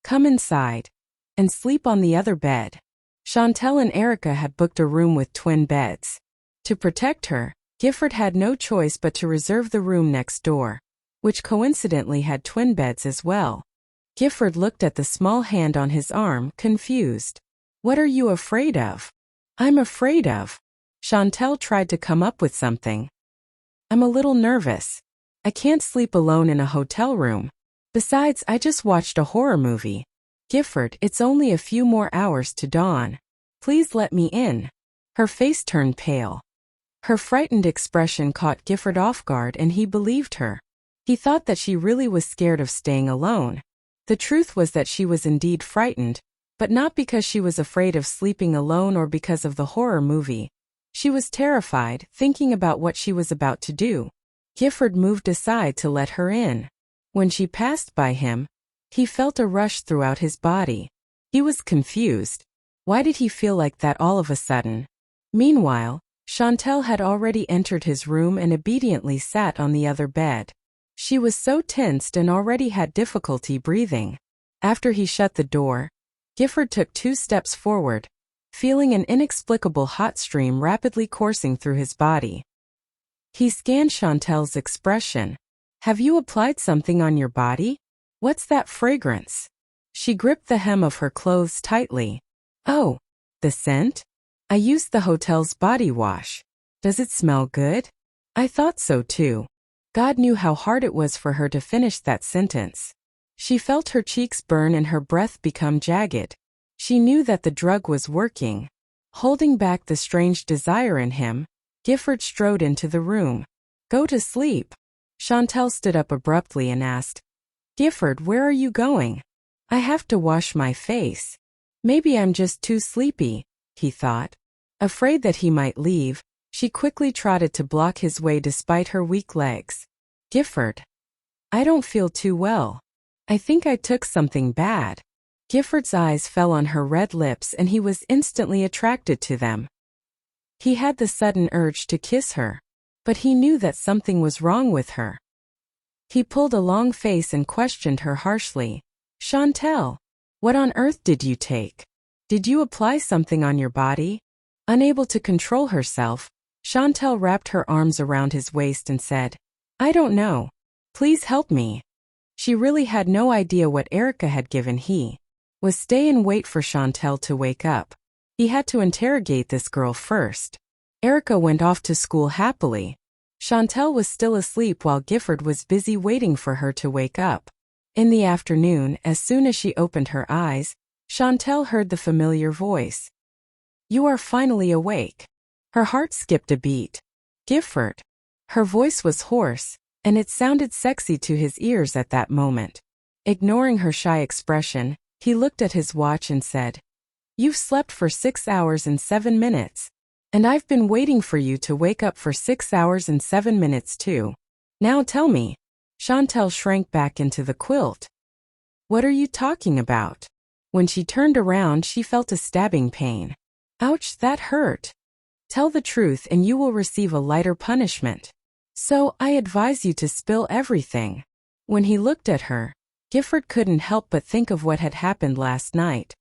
come inside and sleep on the other bed?" Chantel and Erica had booked a room with twin beds. To protect her, Gifford had no choice but to reserve the room next door, which coincidentally had twin beds as well. Gifford looked at the small hand on his arm, confused. "What are you afraid of?" "I'm afraid of." Chantel tried to come up with something. "I'm a little nervous. I can't sleep alone in a hotel room. Besides, I just watched a horror movie." "Gifford, it's only a few more hours to dawn. Please let me in." Her face turned pale. Her frightened expression caught Gifford off guard and he believed her. He thought that she really was scared of staying alone. The truth was that she was indeed frightened, but not because she was afraid of sleeping alone or because of the horror movie. She was terrified, thinking about what she was about to do. Gifford moved aside to let her in. When she passed by him, he felt a rush throughout his body. He was confused. Why did he feel like that all of a sudden? Meanwhile, Chantel had already entered his room and obediently sat on the other bed. She was so tensed and already had difficulty breathing. After he shut the door, Gifford took 2 steps forward, feeling an inexplicable hot stream rapidly coursing through his body. He scanned Chantel's expression. "Have you applied something on your body? What's that fragrance?" She gripped the hem of her clothes tightly. "Oh, the scent? I used the hotel's body wash. Does it smell good?" "I thought so too." God knew how hard it was for her to finish that sentence. She felt her cheeks burn and her breath become jagged. She knew that the drug was working. Holding back the strange desire in him, Gifford strode into the room. "Go to sleep." Chantel stood up abruptly and asked, "Gifford, where are you going?" "I have to wash my face. Maybe I'm just too sleepy," he thought. Afraid that he might leave, she quickly trotted to block his way despite her weak legs. "Gifford, I don't feel too well. I think I took something bad." Gifford's eyes fell on her red lips and he was instantly attracted to them. He had the sudden urge to kiss her, but he knew that something was wrong with her. He pulled a long face and questioned her harshly. "Chantel, what on earth did you take? Did you apply something on your body?" Unable to control herself, Chantal wrapped her arms around his waist and said, "I don't know. Please help me." She really had no idea what Erica had given he was stay and wait for Chantal to wake up. He had to interrogate this girl first. Erica went off to school happily. Chantal was still asleep while Gifford was busy waiting for her to wake up. In the afternoon, as soon as she opened her eyes, Chantal heard the familiar voice. "You are finally awake." Her heart skipped a beat. Gifford. Her voice was hoarse, and it sounded sexy to his ears at that moment. Ignoring her shy expression, he looked at his watch and said, "You've slept for 6 hours and 7 minutes. And I've been waiting for you to wake up for 6 hours and 7 minutes too. Now tell me." Chantal shrank back into the quilt. "What are you talking about?" When she turned around, she felt a stabbing pain. "Ouch, that hurt." "Tell the truth and you will receive a lighter punishment. So, I advise you to spill everything." When he looked at her, Gifford couldn't help but think of what had happened last night.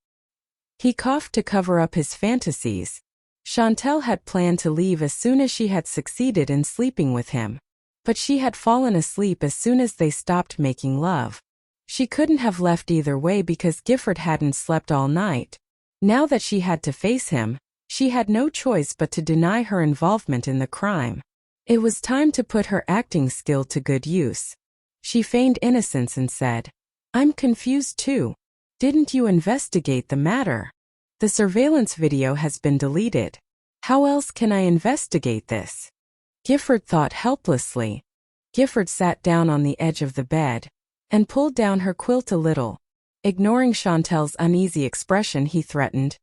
He coughed to cover up his fantasies. Chantal had planned to leave as soon as she had succeeded in sleeping with him. But she had fallen asleep as soon as they stopped making love. She couldn't have left either way because Gifford hadn't slept all night. Now that she had to face him, she had no choice but to deny her involvement in the crime. It was time to put her acting skill to good use. She feigned innocence and said, "I'm confused too. Didn't you investigate the matter? The surveillance video has been deleted. How else can I investigate this?" Gifford thought helplessly. Gifford sat down on the edge of the bed and pulled down her quilt a little. Ignoring Chantal's uneasy expression, he threatened,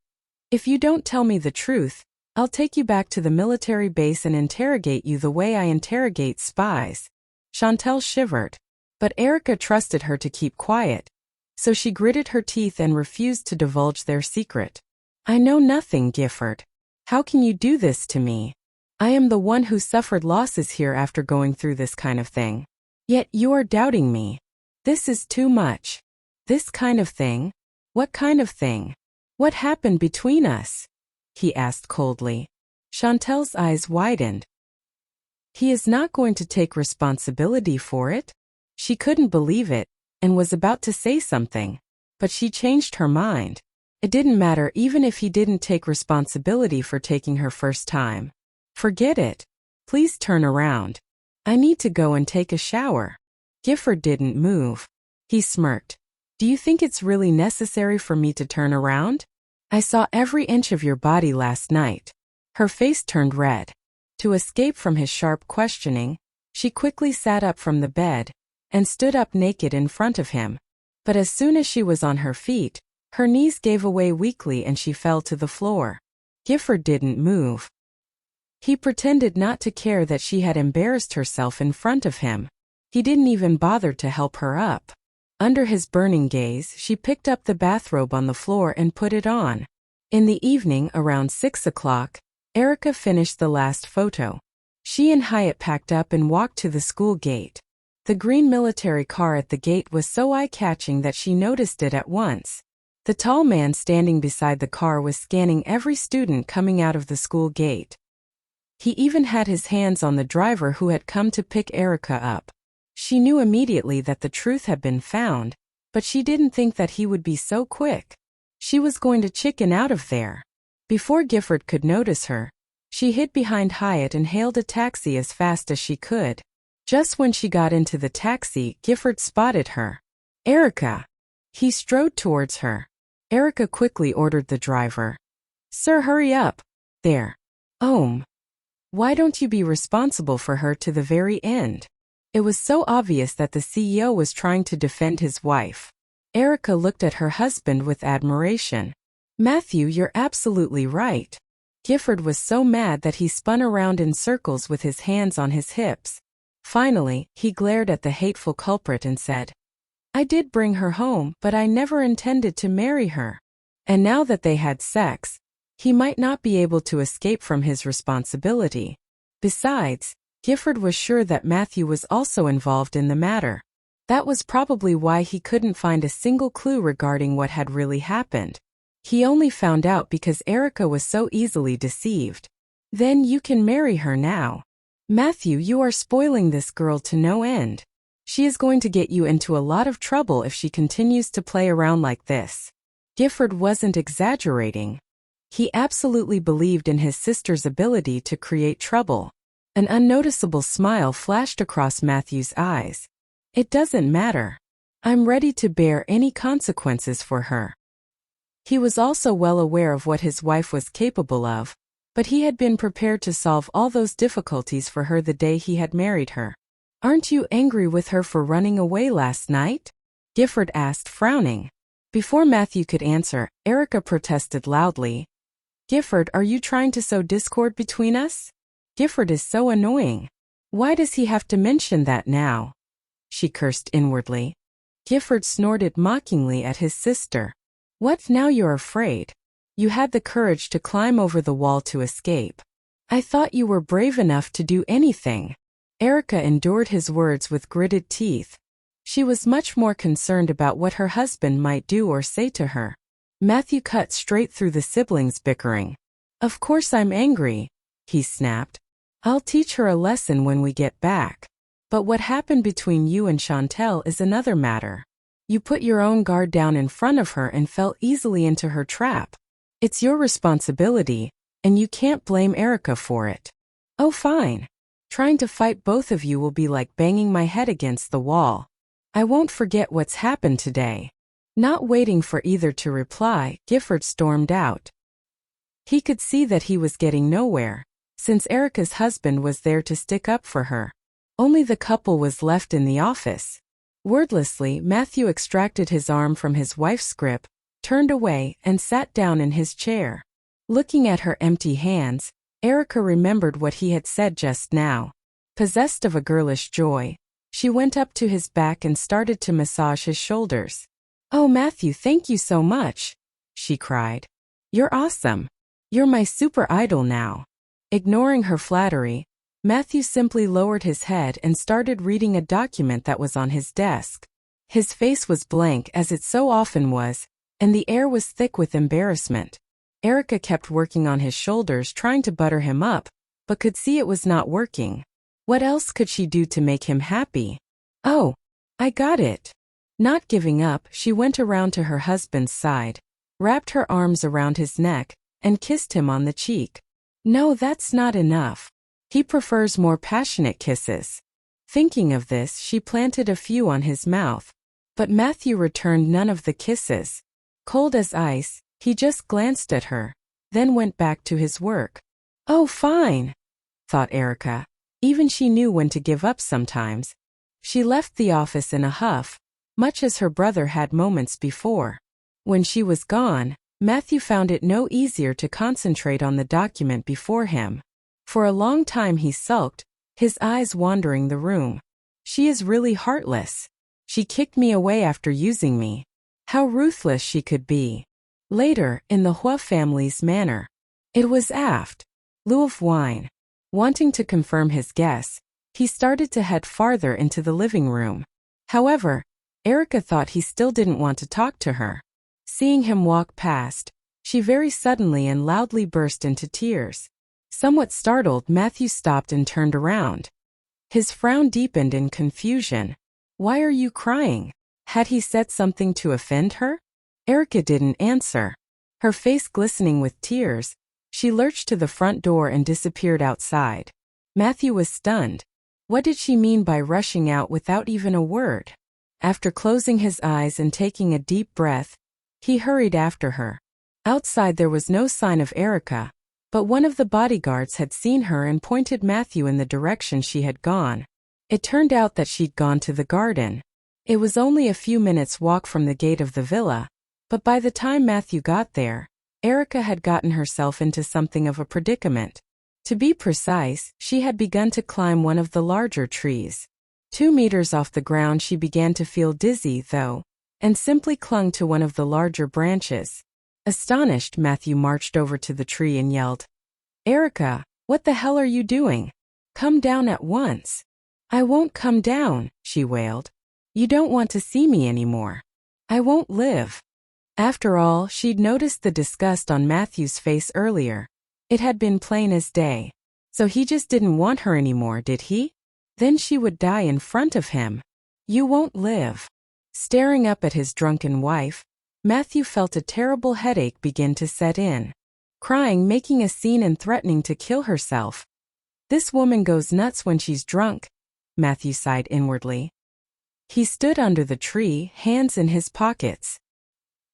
"If you don't tell me the truth, I'll take you back to the military base and interrogate you the way I interrogate spies." Chantal shivered, but Erica trusted her to keep quiet, so she gritted her teeth and refused to divulge their secret. "I know nothing, Gifford. How can you do this to me? I am the one who suffered losses here after going through this kind of thing. Yet you are doubting me. This is too much." "This kind of thing? What kind of thing? What happened between us?" he asked coldly. Chantal's eyes widened. "He is not going to take responsibility for it?" She couldn't believe it, and was about to say something. But she changed her mind. It didn't matter even if he didn't take responsibility for taking her first time. "Forget it. Please turn around. I need to go and take a shower." Gifford didn't move. He smirked. "Do you think it's really necessary for me to turn around? I saw every inch of your body last night." Her face turned red. To escape from his sharp questioning, she quickly sat up from the bed and stood up naked in front of him. But as soon as she was on her feet, her knees gave away weakly and she fell to the floor. Gifford didn't move. He pretended not to care that she had embarrassed herself in front of him. He didn't even bother to help her up. Under his burning gaze, she picked up the bathrobe on the floor and put it on. In the evening, around 6 o'clock, Erica finished the last photo. She and Hyatt packed up and walked to the school gate. The green military car at the gate was so eye-catching that she noticed it at once. The tall man standing beside the car was scanning every student coming out of the school gate. He even had his hands on the driver who had come to pick Erica up. She knew immediately that the truth had been found, but she didn't think that he would be so quick. She was going to chicken out of there. Before Gifford could notice her, she hid behind Hyatt and hailed a taxi as fast as she could. Just when she got into the taxi, Gifford spotted her. "Erica!" He strode towards her. Erica quickly ordered the driver. "Sir, hurry up. There. Why don't you be responsible for her to the very end?" It was so obvious that the CEO was trying to defend his wife. Erica looked at her husband with admiration. "Matthew, you're absolutely right." Gifford was so mad that he spun around in circles with his hands on his hips. Finally, he glared at the hateful culprit and said, "I did bring her home, but I never intended to marry her." And now that they had sex, he might not be able to escape from his responsibility. Besides, Gifford was sure that Matthew was also involved in the matter. That was probably why he couldn't find a single clue regarding what had really happened. He only found out because Erica was so easily deceived. Then you can marry her now. Matthew, you are spoiling this girl to no end. She is going to get you into a lot of trouble if she continues to play around like this. Gifford wasn't exaggerating. He absolutely believed in his sister's ability to create trouble. An unnoticeable smile flashed across Matthew's eyes. It doesn't matter. I'm ready to bear any consequences for her. He was also well aware of what his wife was capable of, but he had been prepared to solve all those difficulties for her the day he had married her. Aren't you angry with her for running away last night? Gifford asked, frowning. Before Matthew could answer, Erica protested loudly. Gifford, are you trying to sow discord between us? Gifford is so annoying. Why does he have to mention that now? She cursed inwardly. Gifford snorted mockingly at his sister. What, now you're afraid? You had the courage to climb over the wall to escape. I thought you were brave enough to do anything. Erica endured his words with gritted teeth. She was much more concerned about what her husband might do or say to her. Matthew cut straight through the siblings' bickering. Of course I'm angry, he snapped. I'll teach her a lesson when we get back. But what happened between you and Chantel is another matter. You put your own guard down in front of her and fell easily into her trap. It's your responsibility, and you can't blame Erica for it. Oh, fine. Trying to fight both of you will be like banging my head against the wall. I won't forget what's happened today. Not waiting for either to reply, Gifford stormed out. He could see that he was getting nowhere, since Erica's husband was there to stick up for her. Only the couple was left in the office. Wordlessly, Matthew extracted his arm from his wife's grip, turned away, and sat down in his chair. Looking at her empty hands, Erica remembered what he had said just now. Possessed of a girlish joy, she went up to his back and started to massage his shoulders. Oh, Matthew, thank you so much, she cried. You're awesome. You're my super idol now. Ignoring her flattery, Matthew simply lowered his head and started reading a document that was on his desk. His face was blank, as it so often was, and the air was thick with embarrassment. Erica kept working on his shoulders, trying to butter him up, but could see it was not working. What else could she do to make him happy? Oh, I got it. Not giving up, she went around to her husband's side, wrapped her arms around his neck, and kissed him on the cheek. No, that's not enough. He prefers more passionate kisses. Thinking of this, she planted a few on his mouth, but Matthew returned none of the kisses. Cold as ice, he just glanced at her, then went back to his work. Oh, fine, thought Erica. Even she knew when to give up sometimes. She left the office in a huff, much as her brother had moments before. When she was gone, Matthew found it no easier to concentrate on the document before him. For a long time he sulked, his eyes wandering the room. She is really heartless. She kicked me away after using me. How ruthless she could be. Later, in the Huo family's manor. It was aft. Liu of wine. Wanting to confirm his guess, he started to head farther into the living room. However, Erica thought he still didn't want to talk to her. Seeing him walk past, she very suddenly and loudly burst into tears. Somewhat startled, Matthew stopped and turned around. His frown deepened in confusion. Why are you crying? Had he said something to offend her? Erica didn't answer. Her face glistening with tears, she lurched to the front door and disappeared outside. Matthew was stunned. What did she mean by rushing out without even a word? After closing his eyes and taking a deep breath, he hurried after her. Outside there was no sign of Erica, but one of the bodyguards had seen her and pointed Matthew in the direction she had gone. It turned out that she'd gone to the garden. It was only a few minutes' walk from the gate of the villa, but by the time Matthew got there, Erica had gotten herself into something of a predicament. To be precise, she had begun to climb one of the larger trees. 2 meters off the ground she began to feel dizzy, though, and simply clung to one of the larger branches. Astonished, Matthew marched over to the tree and yelled, Erica, what the hell are you doing? Come down at once. I won't come down, she wailed. You don't want to see me anymore. I won't live. After all, she'd noticed the disgust on Matthew's face earlier. It had been plain as day. So he just didn't want her anymore, did he? Then she would die in front of him. You won't live. Staring up at his drunken wife, Matthew felt a terrible headache begin to set in. Crying, making a scene and threatening to kill herself. This woman goes nuts when she's drunk, Matthew sighed inwardly. He stood under the tree, hands in his pockets.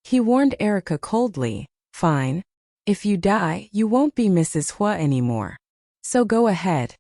He warned Erica coldly, fine. If you die, you won't be Mrs. Huo anymore. So go ahead.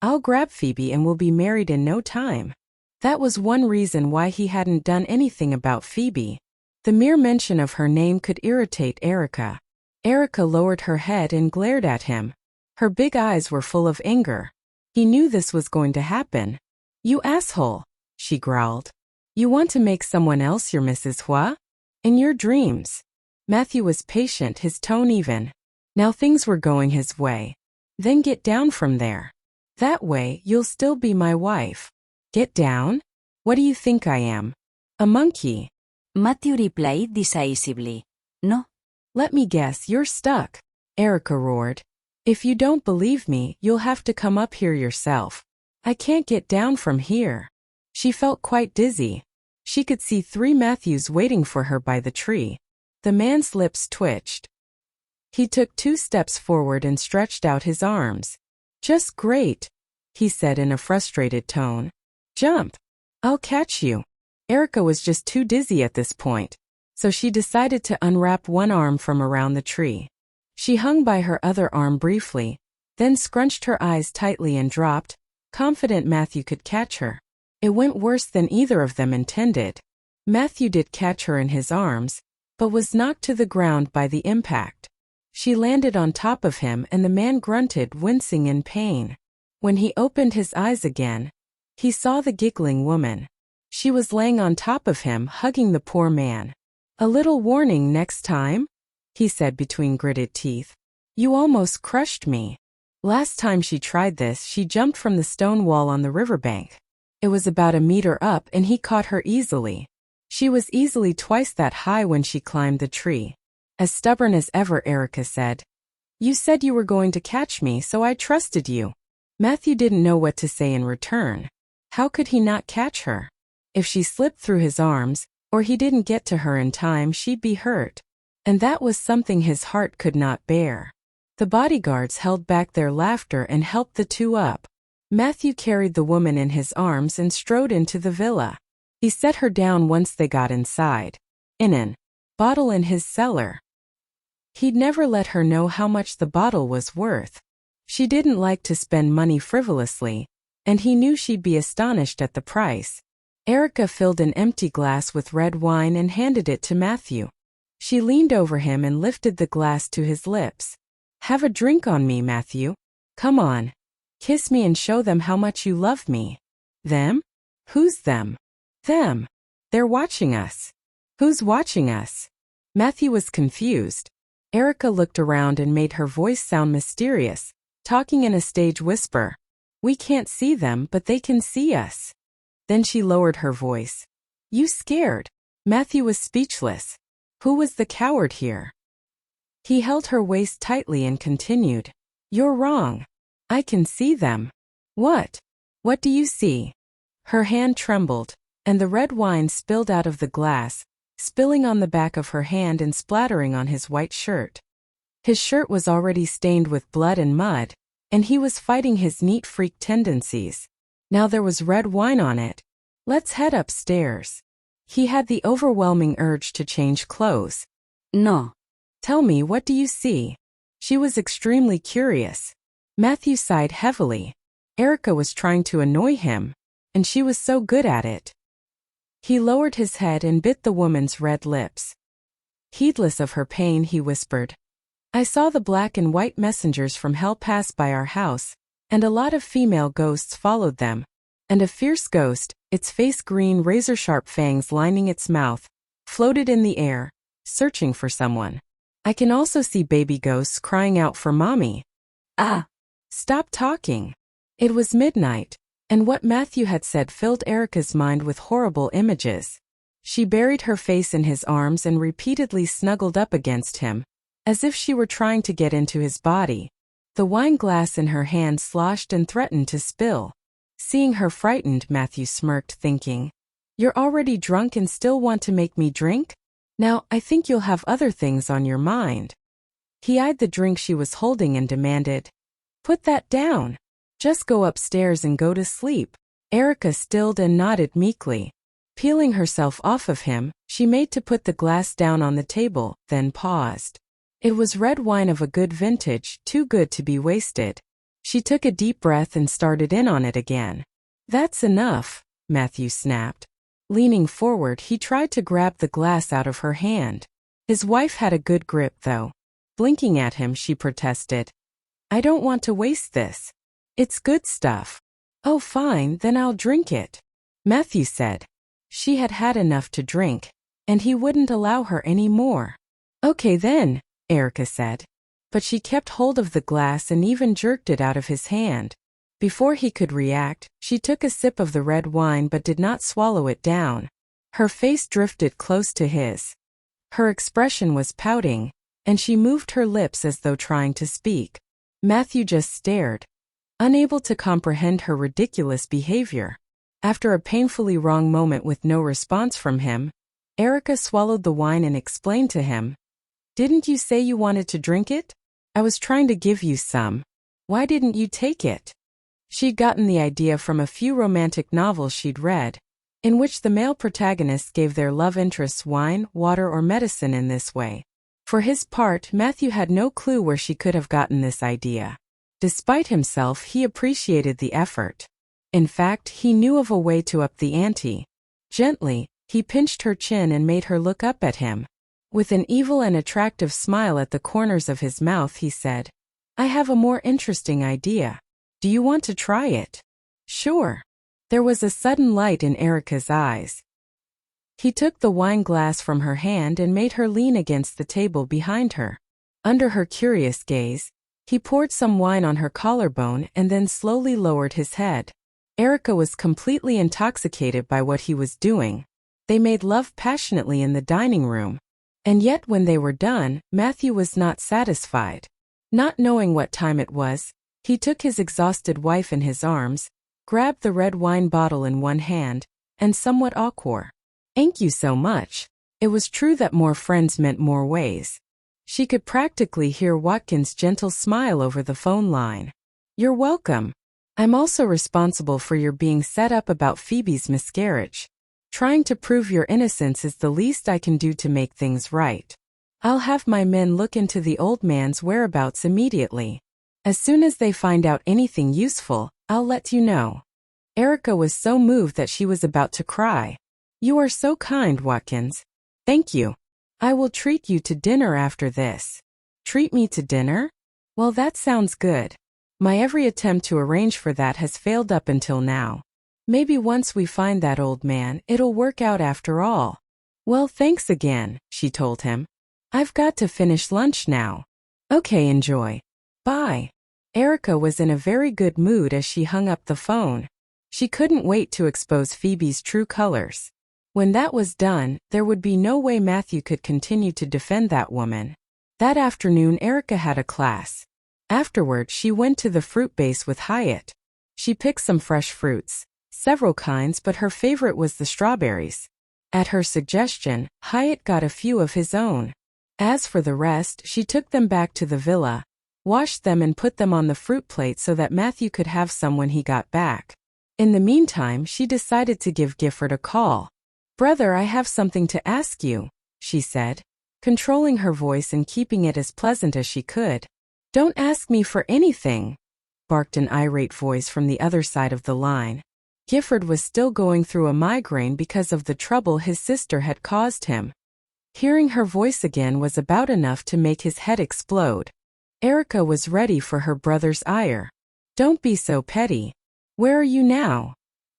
I'll grab Phoebe and we'll be married in no time. That was one reason why he hadn't done anything about Phoebe. The mere mention of her name could irritate Erica. Erica lowered her head and glared at him. Her big eyes were full of anger. He knew this was going to happen. You asshole, she growled. You want to make someone else your Mrs. Huo? In your dreams. Matthew was patient, his tone even. Now things were going his way. Then get down from there. That way, you'll still be my wife. Get down? What do you think I am? A monkey? Matthew replied decisively. No. Let me guess, you're stuck, Erica roared. If you don't believe me, you'll have to come up here yourself. I can't get down from here. She felt quite dizzy. She could see 3 Matthews waiting for her by the tree. The man's lips twitched. He took 2 steps forward and stretched out his arms. Just great, he said in a frustrated tone. Jump. I'll catch you. Erica was just too dizzy at this point, so she decided to unwrap one arm from around the tree. She hung by her other arm briefly, then scrunched her eyes tightly and dropped, confident Matthew could catch her. It went worse than either of them intended. Matthew did catch her in his arms, but was knocked to the ground by the impact. She landed on top of him and the man grunted, wincing in pain. When he opened his eyes again, he saw the giggling woman. She was laying on top of him, hugging the poor man. A little warning next time? He said between gritted teeth. You almost crushed me. Last time she tried this, she jumped from the stone wall on the riverbank. It was about a meter up and he caught her easily. She was easily twice that high when she climbed the tree. As stubborn as ever, Erica said. You said you were going to catch me, so I trusted you. Matthew didn't know what to say in return. How could he not catch her? If she slipped through his arms, or he didn't get to her in time, she'd be hurt. And that was something his heart could not bear. The bodyguards held back their laughter and helped the 2 up. Matthew carried the woman in his arms and strode into the villa. He set her down once they got inside. In an bottle in his cellar. He'd never let her know how much the bottle was worth. She didn't like to spend money frivolously, and he knew she'd be astonished at the price. Erica filled an empty glass with red wine and handed it to Matthew. She leaned over him and lifted the glass to his lips. Have a drink on me, Matthew. Come on. Kiss me and show them how much you love me. Them? Who's them? Them. They're watching us. Who's watching us? Matthew was confused. Erica looked around and made her voice sound mysterious, talking in a stage whisper. We can't see them, but they can see us. Then she lowered her voice. You scared? Matthew was speechless. Who was the coward here? He held her waist tightly and continued. You're wrong. I can see them. What? What do you see? Her hand trembled, and the red wine spilled out of the glass, spilling on the back of her hand and splattering on his white shirt. His shirt was already stained with blood and mud, and he was fighting his neat freak tendencies. Now there was red wine on it. Let's head upstairs. He had the overwhelming urge to change clothes. No. Tell me, what do you see? She was extremely curious. Matthew sighed heavily. Erica was trying to annoy him, and she was so good at it. He lowered his head and bit the woman's red lips. Heedless of her pain, he whispered. I saw the black and white messengers from hell pass by our house, and a lot of female ghosts followed them. And a fierce ghost, its face green, razor-sharp fangs lining its mouth, floated in the air, searching for someone. I can also see baby ghosts crying out for mommy. Ah! Stop talking. It was midnight, and what Matthew had said filled Erica's mind with horrible images. She buried her face in his arms and repeatedly snuggled up against him, as if she were trying to get into his body. The wine glass in her hand sloshed and threatened to spill. Seeing her frightened, Matthew smirked, thinking, "You're already drunk and still want to make me drink? Now, I think you'll have other things on your mind." He eyed the drink she was holding and demanded, "Put that down. Just go upstairs and go to sleep." Erica stilled and nodded meekly. Peeling herself off of him, she made to put the glass down on the table, then paused. It was red wine of a good vintage, too good to be wasted. She took a deep breath and started in on it again. "That's enough," Matthew snapped. Leaning forward, he tried to grab the glass out of her hand. His wife had a good grip, though. Blinking at him, she protested, "I don't want to waste this. It's good stuff." "Oh, fine, then I'll drink it," Matthew said. She had had enough to drink, and he wouldn't allow her any more. "Okay then," Erica said. But she kept hold of the glass and even jerked it out of his hand. Before he could react, she took a sip of the red wine but did not swallow it down. Her face drifted close to his. Her expression was pouting, and she moved her lips as though trying to speak. Matthew just stared, unable to comprehend her ridiculous behavior. After a painfully wrong moment with no response from him, Erica swallowed the wine and explained to him, "Didn't you say you wanted to drink it? I was trying to give you some. Why didn't you take it?" She'd gotten the idea from a few romantic novels she'd read, in which the male protagonists gave their love interests wine, water, or medicine in this way. For his part, Matthew had no clue where she could have gotten this idea. Despite himself, he appreciated the effort. In fact, he knew of a way to up the ante. Gently, he pinched her chin and made her look up at him. With an evil and attractive smile at the corners of his mouth, he said, "I have a more interesting idea. Do you want to try it?" "Sure." There was a sudden light in Erica's eyes. He took the wine glass from her hand and made her lean against the table behind her. Under her curious gaze, he poured some wine on her collarbone and then slowly lowered his head. Erica was completely intoxicated by what he was doing. They made love passionately in the dining room. And yet when they were done, Matthew was not satisfied. Not knowing what time it was, he took his exhausted wife in his arms, grabbed the red wine bottle in one hand, and somewhat awkward, "Thank you so much." It was true that more friends meant more ways. She could practically hear Watkins' gentle smile over the phone line. "You're welcome. I'm also responsible for your being set up about Phoebe's miscarriage. Trying to prove your innocence is the least I can do to make things right. I'll have my men look into the old man's whereabouts immediately. As soon as they find out anything useful, I'll let you know." Erica was so moved that she was about to cry. "You are so kind, Watkins. Thank you. I will treat you to dinner after this." "Treat me to dinner? Well, that sounds good. My every attempt to arrange for that has failed up until now. Maybe once we find that old man, it'll work out after all." "Well, thanks again," she told him. "I've got to finish lunch now." "Okay, enjoy. Bye." Erica was in a very good mood as she hung up the phone. She couldn't wait to expose Phoebe's true colors. When that was done, there would be no way Matthew could continue to defend that woman. That afternoon, Erica had a class. Afterward, she went to the fruit base with Hyatt. She picked some fresh fruits, several kinds, but her favorite was the strawberries. At her suggestion, Hyatt got a few of his own. As for the rest, she took them back to the villa, washed them and put them on the fruit plate so that Matthew could have some when he got back. In the meantime, she decided to give Gifford a call. "Brother, I have something to ask you," she said, controlling her voice and keeping it as pleasant as she could. "Don't ask me for anything," barked an irate voice from the other side of the line. Gifford was still going through a migraine because of the trouble his sister had caused him. Hearing her voice again was about enough to make his head explode. Erica was ready for her brother's ire. "Don't be so petty. Where are you now?"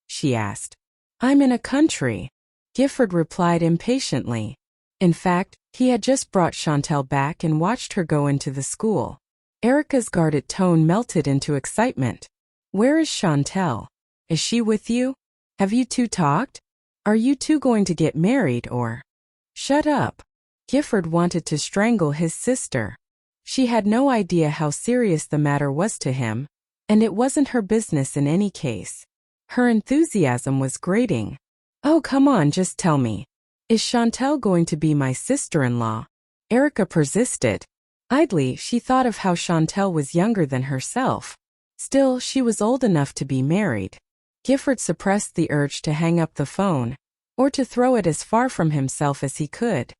she asked. "I'm in a country," Gifford replied impatiently. In fact, he had just brought Chantel back and watched her go into the school. Erica's guarded tone melted into excitement. "Where is Chantel? Is she with you? Have you two talked? Are you two going to get married or—" "Shut up." Gifford wanted to strangle his sister. She had no idea how serious the matter was to him, and it wasn't her business in any case. Her enthusiasm was grating. "Oh, come on, just tell me. Is Chantel going to be my sister-in-law?" Erica persisted. Idly, she thought of how Chantel was younger than herself. Still, she was old enough to be married. Gifford suppressed the urge to hang up the phone, or to throw it as far from himself as he could.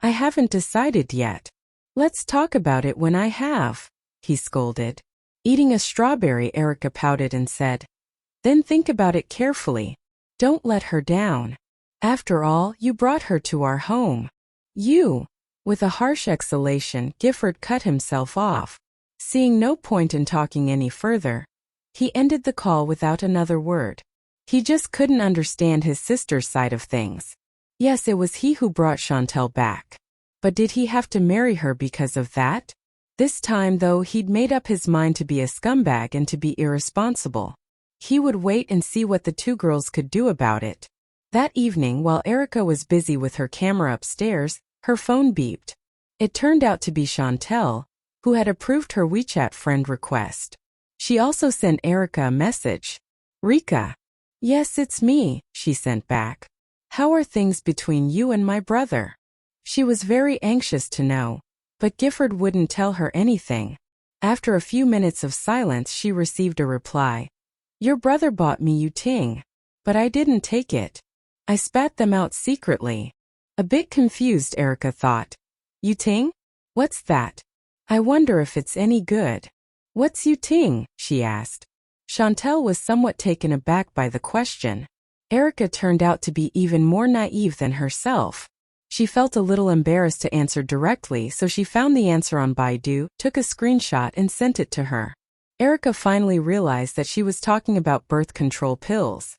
"I haven't decided yet. Let's talk about it when I have," he scolded. Eating a strawberry, Erica pouted and said, "Then think about it carefully. Don't let her down. After all, you brought her to our home." "You." With a harsh exhalation, Gifford cut himself off. Seeing no point in talking any further, he ended the call without another word. He just couldn't understand his sister's side of things. Yes, it was he who brought Chantel back. But did he have to marry her because of that? This time, though, he'd made up his mind to be a scumbag and to be irresponsible. He would wait and see what the two girls could do about it. That evening, while Erica was busy with her camera upstairs, her phone beeped. It turned out to be Chantel, who had approved her WeChat friend request. She also sent Erica a message. "Rika." "Yes, it's me," she sent back. "How are things between you and my brother?" She was very anxious to know, but Gifford wouldn't tell her anything. After a few minutes of silence, she received a reply. "Your brother bought me Yuting, but I didn't take it. I spat them out secretly." A bit confused, Erica thought. "Yuting? What's that? I wonder if it's any good." "What's Yuting?" she asked. Chantel was somewhat taken aback by the question. Erica turned out to be even more naive than herself. She felt a little embarrassed to answer directly, so she found the answer on Baidu, took a screenshot and sent it to her. Erica finally realized that she was talking about birth control pills.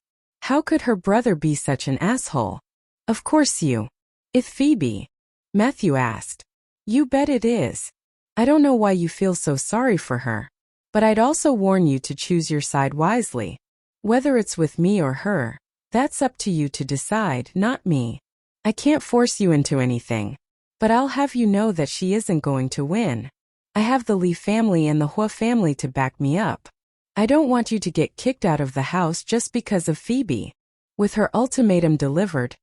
How could her brother be such an asshole? "Of course you. It's Phoebe," Matthew asked. "You bet it is. I don't know why you feel so sorry for her. But I'd also warn you to choose your side wisely. Whether it's with me or her, that's up to you to decide, not me. I can't force you into anything. But I'll have you know that she isn't going to win. I have the Lee family and the Huo family to back me up. I don't want you to get kicked out of the house just because of Phoebe." With her ultimatum delivered,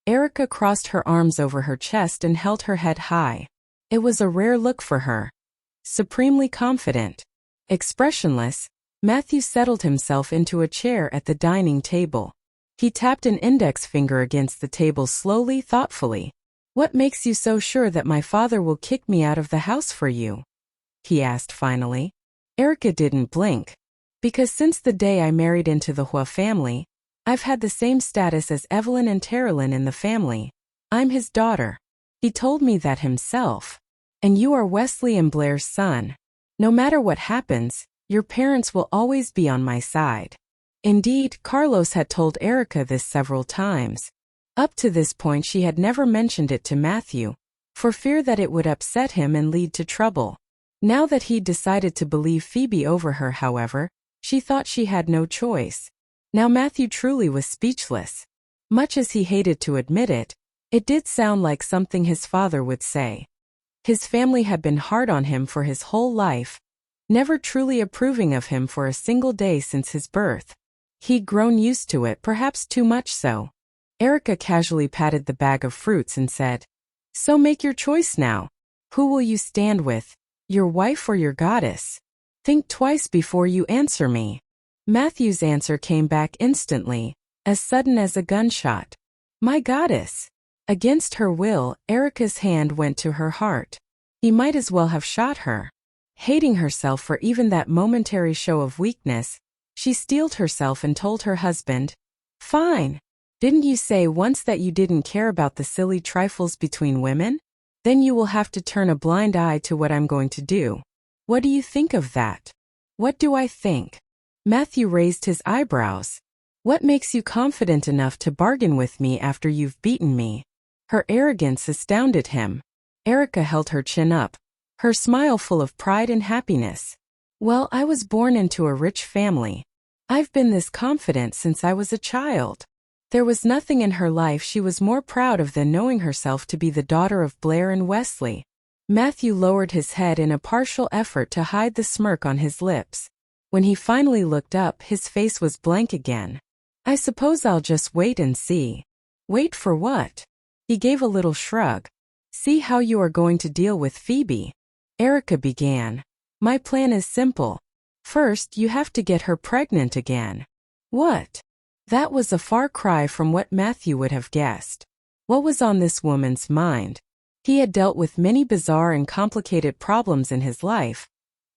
Erica crossed her arms over her chest and held her head high. It was a rare look for her. Supremely confident. Expressionless, Matthew settled himself into a chair at the dining table. He tapped an index finger against the table slowly, thoughtfully. "What makes you so sure that my father will kick me out of the house for you?" he asked finally. Erica didn't blink. "Because since the day I married into the Huo family, I've had the same status as Evelyn and Terilyn in the family. I'm his daughter. He told me that himself. And you are Wesley and Blair's son. No matter what happens, your parents will always be on my side." Indeed, Carlos had told Erica this several times. Up to this point, she had never mentioned it to Matthew, for fear that it would upset him and lead to trouble. Now that he'd decided to believe Phoebe over her, however, she thought she had no choice. Now Matthew truly was speechless. Much as he hated to admit it, it did sound like something his father would say. His family had been hard on him for his whole life, never truly approving of him for a single day since his birth. He'd grown used to it, perhaps too much so. Erica casually patted the bag of fruits and said, "So make your choice now. Who will you stand with, your wife or your goddess? Think twice before you answer me." Matthew's answer came back instantly, as sudden as a gunshot. "My goddess." Against her will, Erica's hand went to her heart. He might as well have shot her. Hating herself for even that momentary show of weakness, she steeled herself and told her husband, "Fine. Didn't you say once that you didn't care about the silly trifles between women? Then you will have to turn a blind eye to what I'm going to do. What do you think of that?" "What do I think?" Matthew raised his eyebrows. "What makes you confident enough to bargain with me after you've beaten me?" Her arrogance astounded him. Erica held her chin up, her smile full of pride and happiness. "Well, I was born into a rich family. I've been this confident since I was a child. There was nothing in her life she was more proud of than knowing herself to be the daughter of Blair and Wesley. Matthew lowered his head in a partial effort to hide the smirk on his lips. When he finally looked up, his face was blank again. I suppose I'll just wait and see. Wait for what? He gave a little shrug. See how you are going to deal with Phoebe. Erica began. My plan is simple. First, you have to get her pregnant again. What? That was a far cry from what Matthew would have guessed. What was on this woman's mind? He had dealt with many bizarre and complicated problems in his life,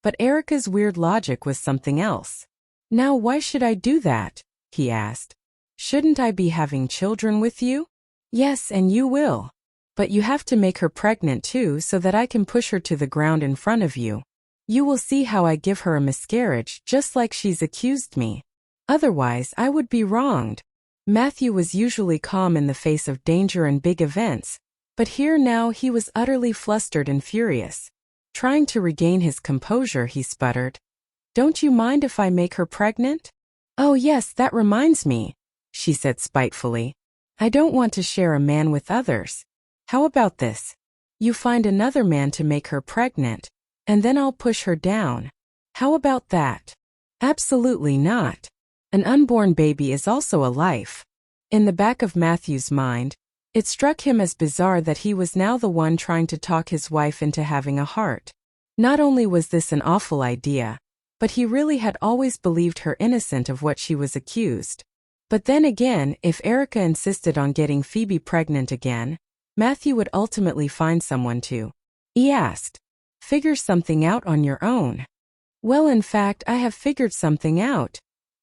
but Erica's weird logic was something else. Now why should I do that? He asked. Shouldn't I be having children with you? Yes, and you will. But you have to make her pregnant too so that I can push her to the ground in front of you. You will see how I give her a miscarriage just like she's accused me. Otherwise, I would be wronged. Matthew was usually calm in the face of danger and big events, but here now he was utterly flustered and furious. Trying to regain his composure, he sputtered. Don't you mind if I make her pregnant? Oh yes, that reminds me, she said spitefully. I don't want to share a man with others. How about this? You find another man to make her pregnant, and then I'll push her down. How about that? Absolutely not. An unborn baby is also a life. In the back of Matthew's mind, it struck him as bizarre that he was now the one trying to talk his wife into having a heart. Not only was this an awful idea, but he really had always believed her innocent of what she was accused. But then again, if Erica insisted on getting Phoebe pregnant again, Matthew would ultimately find someone to. He asked. Figure something out on your own. Well, in fact, I have figured something out,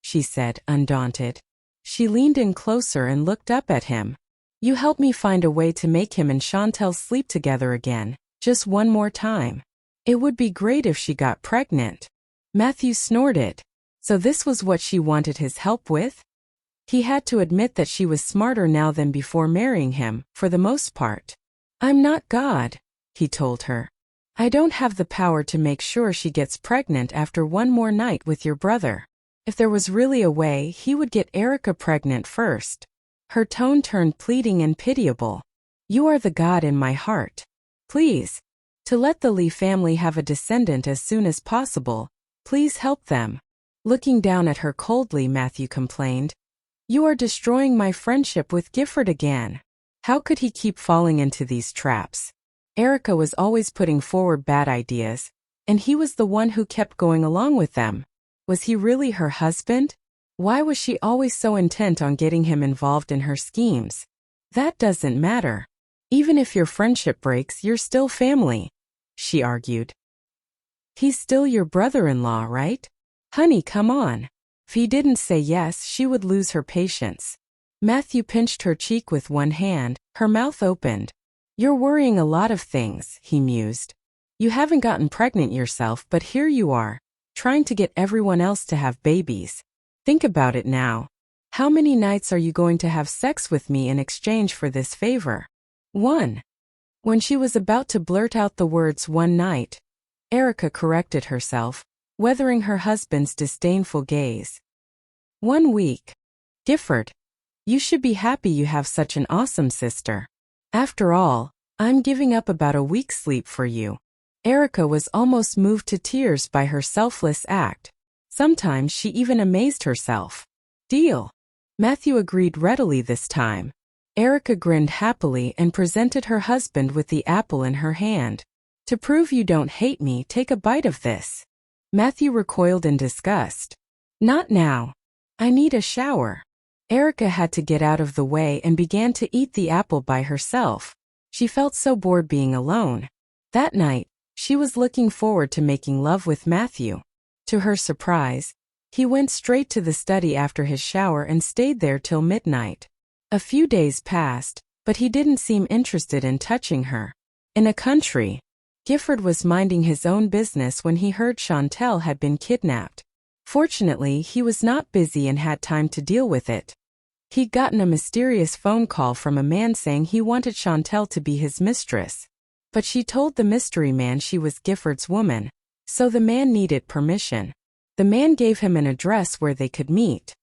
she said, undaunted. She leaned in closer and looked up at him. You help me find a way to make him and Chantel sleep together again, just one more time. It would be great if she got pregnant. Matthew snorted. So this was what she wanted his help with? He had to admit that she was smarter now than before marrying him, for the most part. I'm not God, he told her. I don't have the power to make sure she gets pregnant after one more night with your brother. If there was really a way, he would get Erica pregnant first. Her tone turned pleading and pitiable. You are the God in my heart. Please. To let the Lee family have a descendant as soon as possible, please help them. Looking down at her coldly, Matthew complained. You are destroying my friendship with Gifford again. How could he keep falling into these traps? Erica was always putting forward bad ideas, and he was the one who kept going along with them. Was he really her husband? Why was she always so intent on getting him involved in her schemes? That doesn't matter. Even if your friendship breaks, you're still family, she argued. He's still your brother-in-law, right? Honey, come on. If he didn't say yes, she would lose her patience. Matthew pinched her cheek with one hand, her mouth opened. You're worrying a lot of things, he mused. You haven't gotten pregnant yourself, but here you are, trying to get everyone else to have babies. Think about it now. How many nights are you going to have sex with me in exchange for this favor? 1. When she was about to blurt out the words one night, Erica corrected herself, weathering her husband's disdainful gaze. 1 week. Gifford, you should be happy you have such an awesome sister. After all, I'm giving up about a week's sleep for you. Erica was almost moved to tears by her selfless act. Sometimes she even amazed herself. Deal. Matthew agreed readily this time. Erica grinned happily and presented her husband with the apple in her hand. To prove you don't hate me, take a bite of this. Matthew recoiled in disgust. Not now. I need a shower. Erica had to get out of the way and began to eat the apple by herself. She felt so bored being alone. That night, she was looking forward to making love with Matthew. To her surprise, he went straight to the study after his shower and stayed there till midnight. A few days passed, but he didn't seem interested in touching her. In a country, Gifford was minding his own business when he heard Chantel had been kidnapped. Fortunately, he was not busy and had time to deal with it. He'd gotten a mysterious phone call from a man saying he wanted Chantel to be his mistress. But she told the mystery man she was Gifford's woman, so the man needed permission. The man gave him an address where they could meet.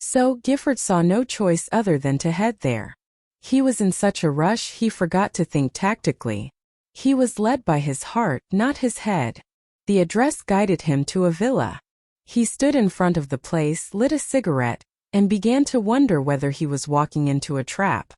So Gifford saw no choice other than to head there. He was in such a rush he forgot to think tactically. He was led by his heart, not his head. The address guided him to a villa. He stood in front of the place, lit a cigarette, and began to wonder whether he was walking into a trap.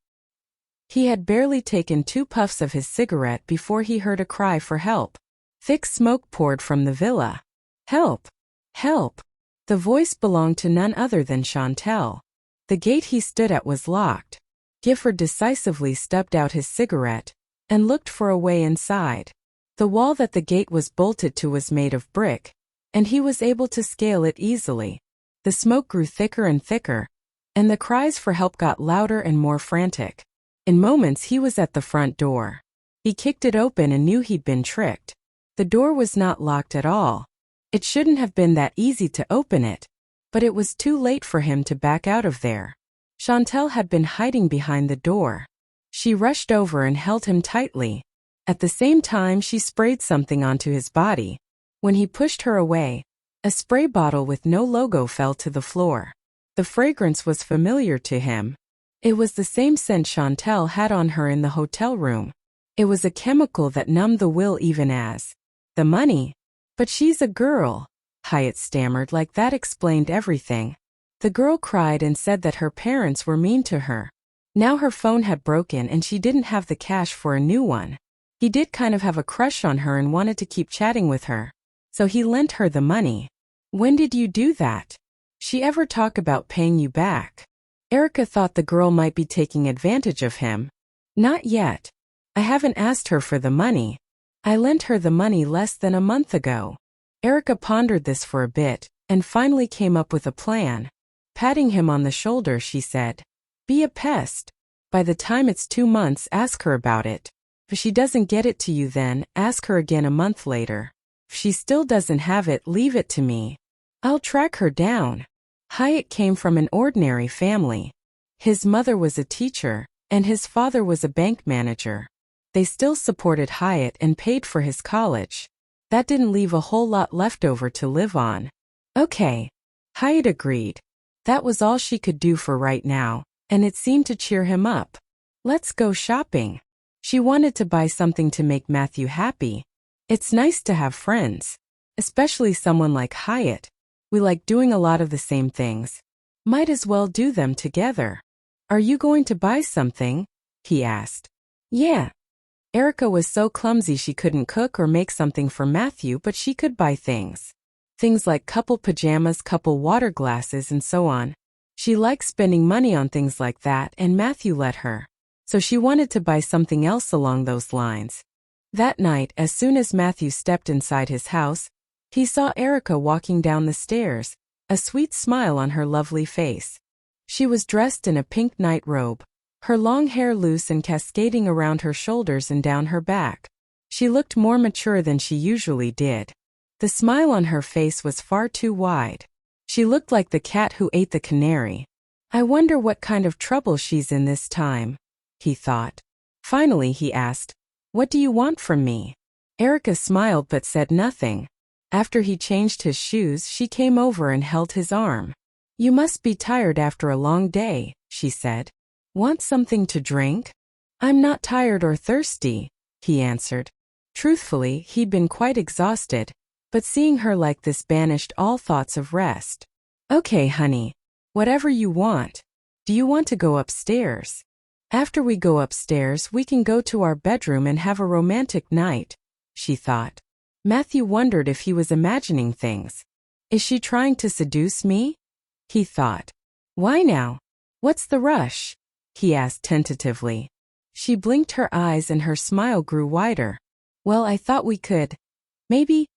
He had barely taken 2 puffs of his cigarette before he heard a cry for help. Thick smoke poured from the villa. Help! Help! The voice belonged to none other than Chantal. The gate he stood at was locked. Gifford decisively stubbed out his cigarette and looked for a way inside. The wall that the gate was bolted to was made of brick, and he was able to scale it easily. The smoke grew thicker and thicker, and the cries for help got louder and more frantic. In moments he was at the front door. He kicked it open and knew he'd been tricked. The door was not locked at all. It shouldn't have been that easy to open it, but it was too late for him to back out of there. Chantal had been hiding behind the door. She rushed over and held him tightly. At the same time she sprayed something onto his body. When he pushed her away, a spray bottle with no logo fell to the floor. The fragrance was familiar to him. It was the same scent Chantal had on her in the hotel room. It was a chemical that numbed the will even as the money. But she's a girl, Hyatt stammered, like that explained everything. The girl cried and said that her parents were mean to her. Now her phone had broken and she didn't have the cash for a new one. He did kind of have a crush on her and wanted to keep chatting with her. So he lent her the money. When did you do that? She ever talk about paying you back? Erica thought the girl might be taking advantage of him. Not yet. I haven't asked her for the money. I lent her the money less than a month ago. Erica pondered this for a bit, and finally came up with a plan. Patting him on the shoulder, she said, "Be a pest. By the time it's 2 months, ask her about it. If she doesn't get it to you then, ask her again a month later. If she still doesn't have it, leave it to me. I'll track her down." Hyatt came from an ordinary family. His mother was a teacher, and his father was a bank manager. They still supported Hyatt and paid for his college. That didn't leave a whole lot left over to live on. Okay. Hyatt agreed. That was all she could do for right now, and it seemed to cheer him up. Let's go shopping. She wanted to buy something to make Matthew happy. It's nice to have friends, especially someone like Hyatt. We like doing a lot of the same things. Might as well do them together. Are you going to buy something? He asked. Yeah. Erica was so clumsy she couldn't cook or make something for Matthew, but she could buy things. Things like couple pajamas, couple water glasses, and so on. She liked spending money on things like that, and Matthew let her. So she wanted to buy something else along those lines. That night, as soon as Matthew stepped inside his house, he saw Erica walking down the stairs, a sweet smile on her lovely face. She was dressed in a pink night robe, her long hair loose and cascading around her shoulders and down her back. She looked more mature than she usually did. The smile on her face was far too wide. She looked like the cat who ate the canary. I wonder what kind of trouble she's in this time, he thought. Finally he asked, "What do you want from me?" Erica smiled but said nothing. After he changed his shoes, she came over and held his arm. "You must be tired after a long day," she said. "Want something to drink?" "I'm not tired or thirsty," he answered. Truthfully, he'd been quite exhausted, but seeing her like this banished all thoughts of rest. "Okay, honey. Whatever you want. Do you want to go upstairs? After we go upstairs, we can go to our bedroom and have a romantic night," she thought. Matthew wondered if he was imagining things. Is she trying to seduce me? He thought. Why now? What's the rush? He asked tentatively. She blinked her eyes and her smile grew wider. Well, I thought we could, maybe,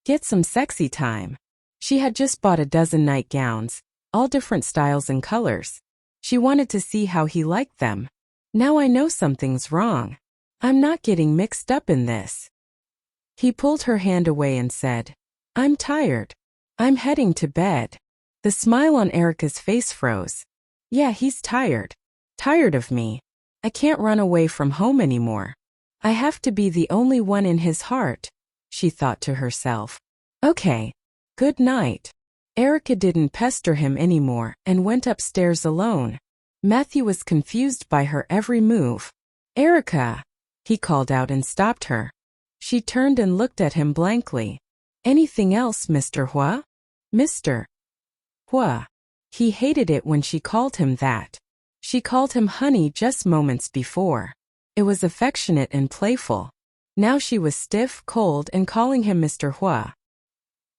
get some sexy time. She had just bought a dozen nightgowns, all different styles and colors. She wanted to see how he liked them. Now I know something's wrong. I'm not getting mixed up in this. He pulled her hand away and said, I'm tired. I'm heading to bed. The smile on Erica's face froze. Yeah, he's tired. Tired of me. I can't run away from home anymore. I have to be the only one in his heart, she thought to herself. Okay. Good night. Erica didn't pester him anymore and went upstairs alone. Matthew was confused by her every move. "Erica!" he called out and stopped her. She turned and looked at him blankly. "Anything else, Mr. Huo?" "Mr. Huo." He hated it when she called him that. She called him honey just moments before. It was affectionate and playful. Now she was stiff, cold, and calling him Mr. Huo.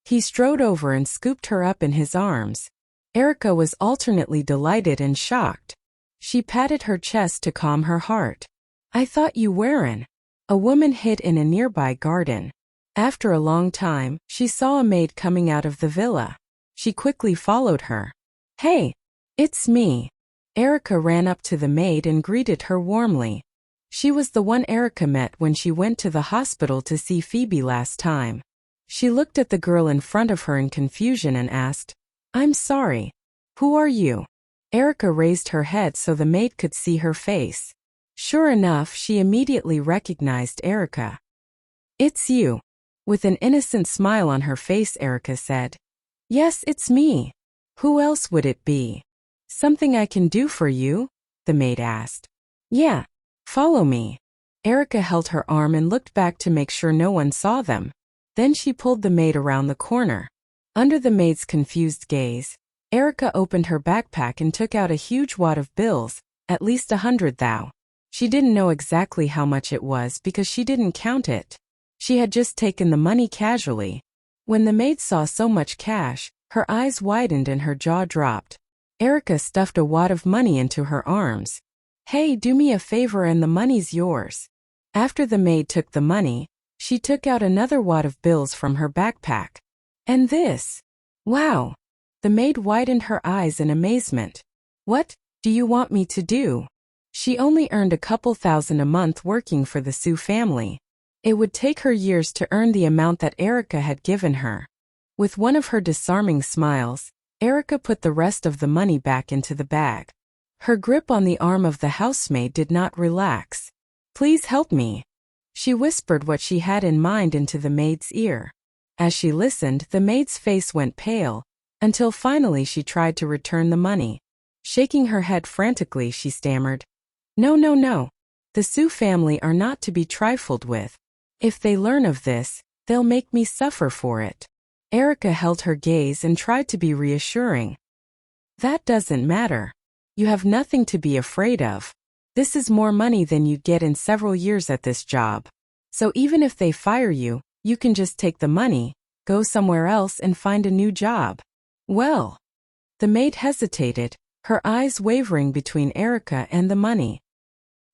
He strode over and scooped her up in his arms. Erica was alternately delighted and shocked. She patted her chest to calm her heart. "I thought you weren't." A woman hid in a nearby garden. After a long time, she saw a maid coming out of the villa. She quickly followed her. "Hey, it's me." Erica ran up to the maid and greeted her warmly. She was the one Erica met when she went to the hospital to see Phoebe last time. She looked at the girl in front of her in confusion and asked, "I'm sorry. Who are you?" Erica raised her head so the maid could see her face. Sure enough, she immediately recognized Erica. "It's you." With an innocent smile on her face, Erica said, "Yes, it's me. Who else would it be?" "Something I can do for you?" the maid asked. "Yeah. Follow me." Erica held her arm and looked back to make sure no one saw them. Then she pulled the maid around the corner. Under the maid's confused gaze, Erica opened her backpack and took out a huge wad of bills, at least 100 thou. She didn't know exactly how much it was because she didn't count it. She had just taken the money casually. When the maid saw so much cash, her eyes widened and her jaw dropped. Erica stuffed a wad of money into her arms. "Hey, do me a favor and the money's yours." After the maid took the money, she took out another wad of bills from her backpack. "And this?" "Wow." The maid widened her eyes in amazement. "What do you want me to do?" She only earned a couple thousand a month working for the Su family. It would take her years to earn the amount that Erica had given her. With one of her disarming smiles, Erica put the rest of the money back into the bag. Her grip on the arm of the housemaid did not relax. "Please help me." She whispered what she had in mind into the maid's ear. As she listened, the maid's face went pale, until finally she tried to return the money. Shaking her head frantically, she stammered, "No, no, no. The Su family are not to be trifled with. If they learn of this, they'll make me suffer for it." Erica held her gaze and tried to be reassuring. "That doesn't matter. You have nothing to be afraid of. This is more money than you'd get in several years at this job. So even if they fire you, you can just take the money, go somewhere else and find a new job." "Well." The maid hesitated, her eyes wavering between Erica and the money.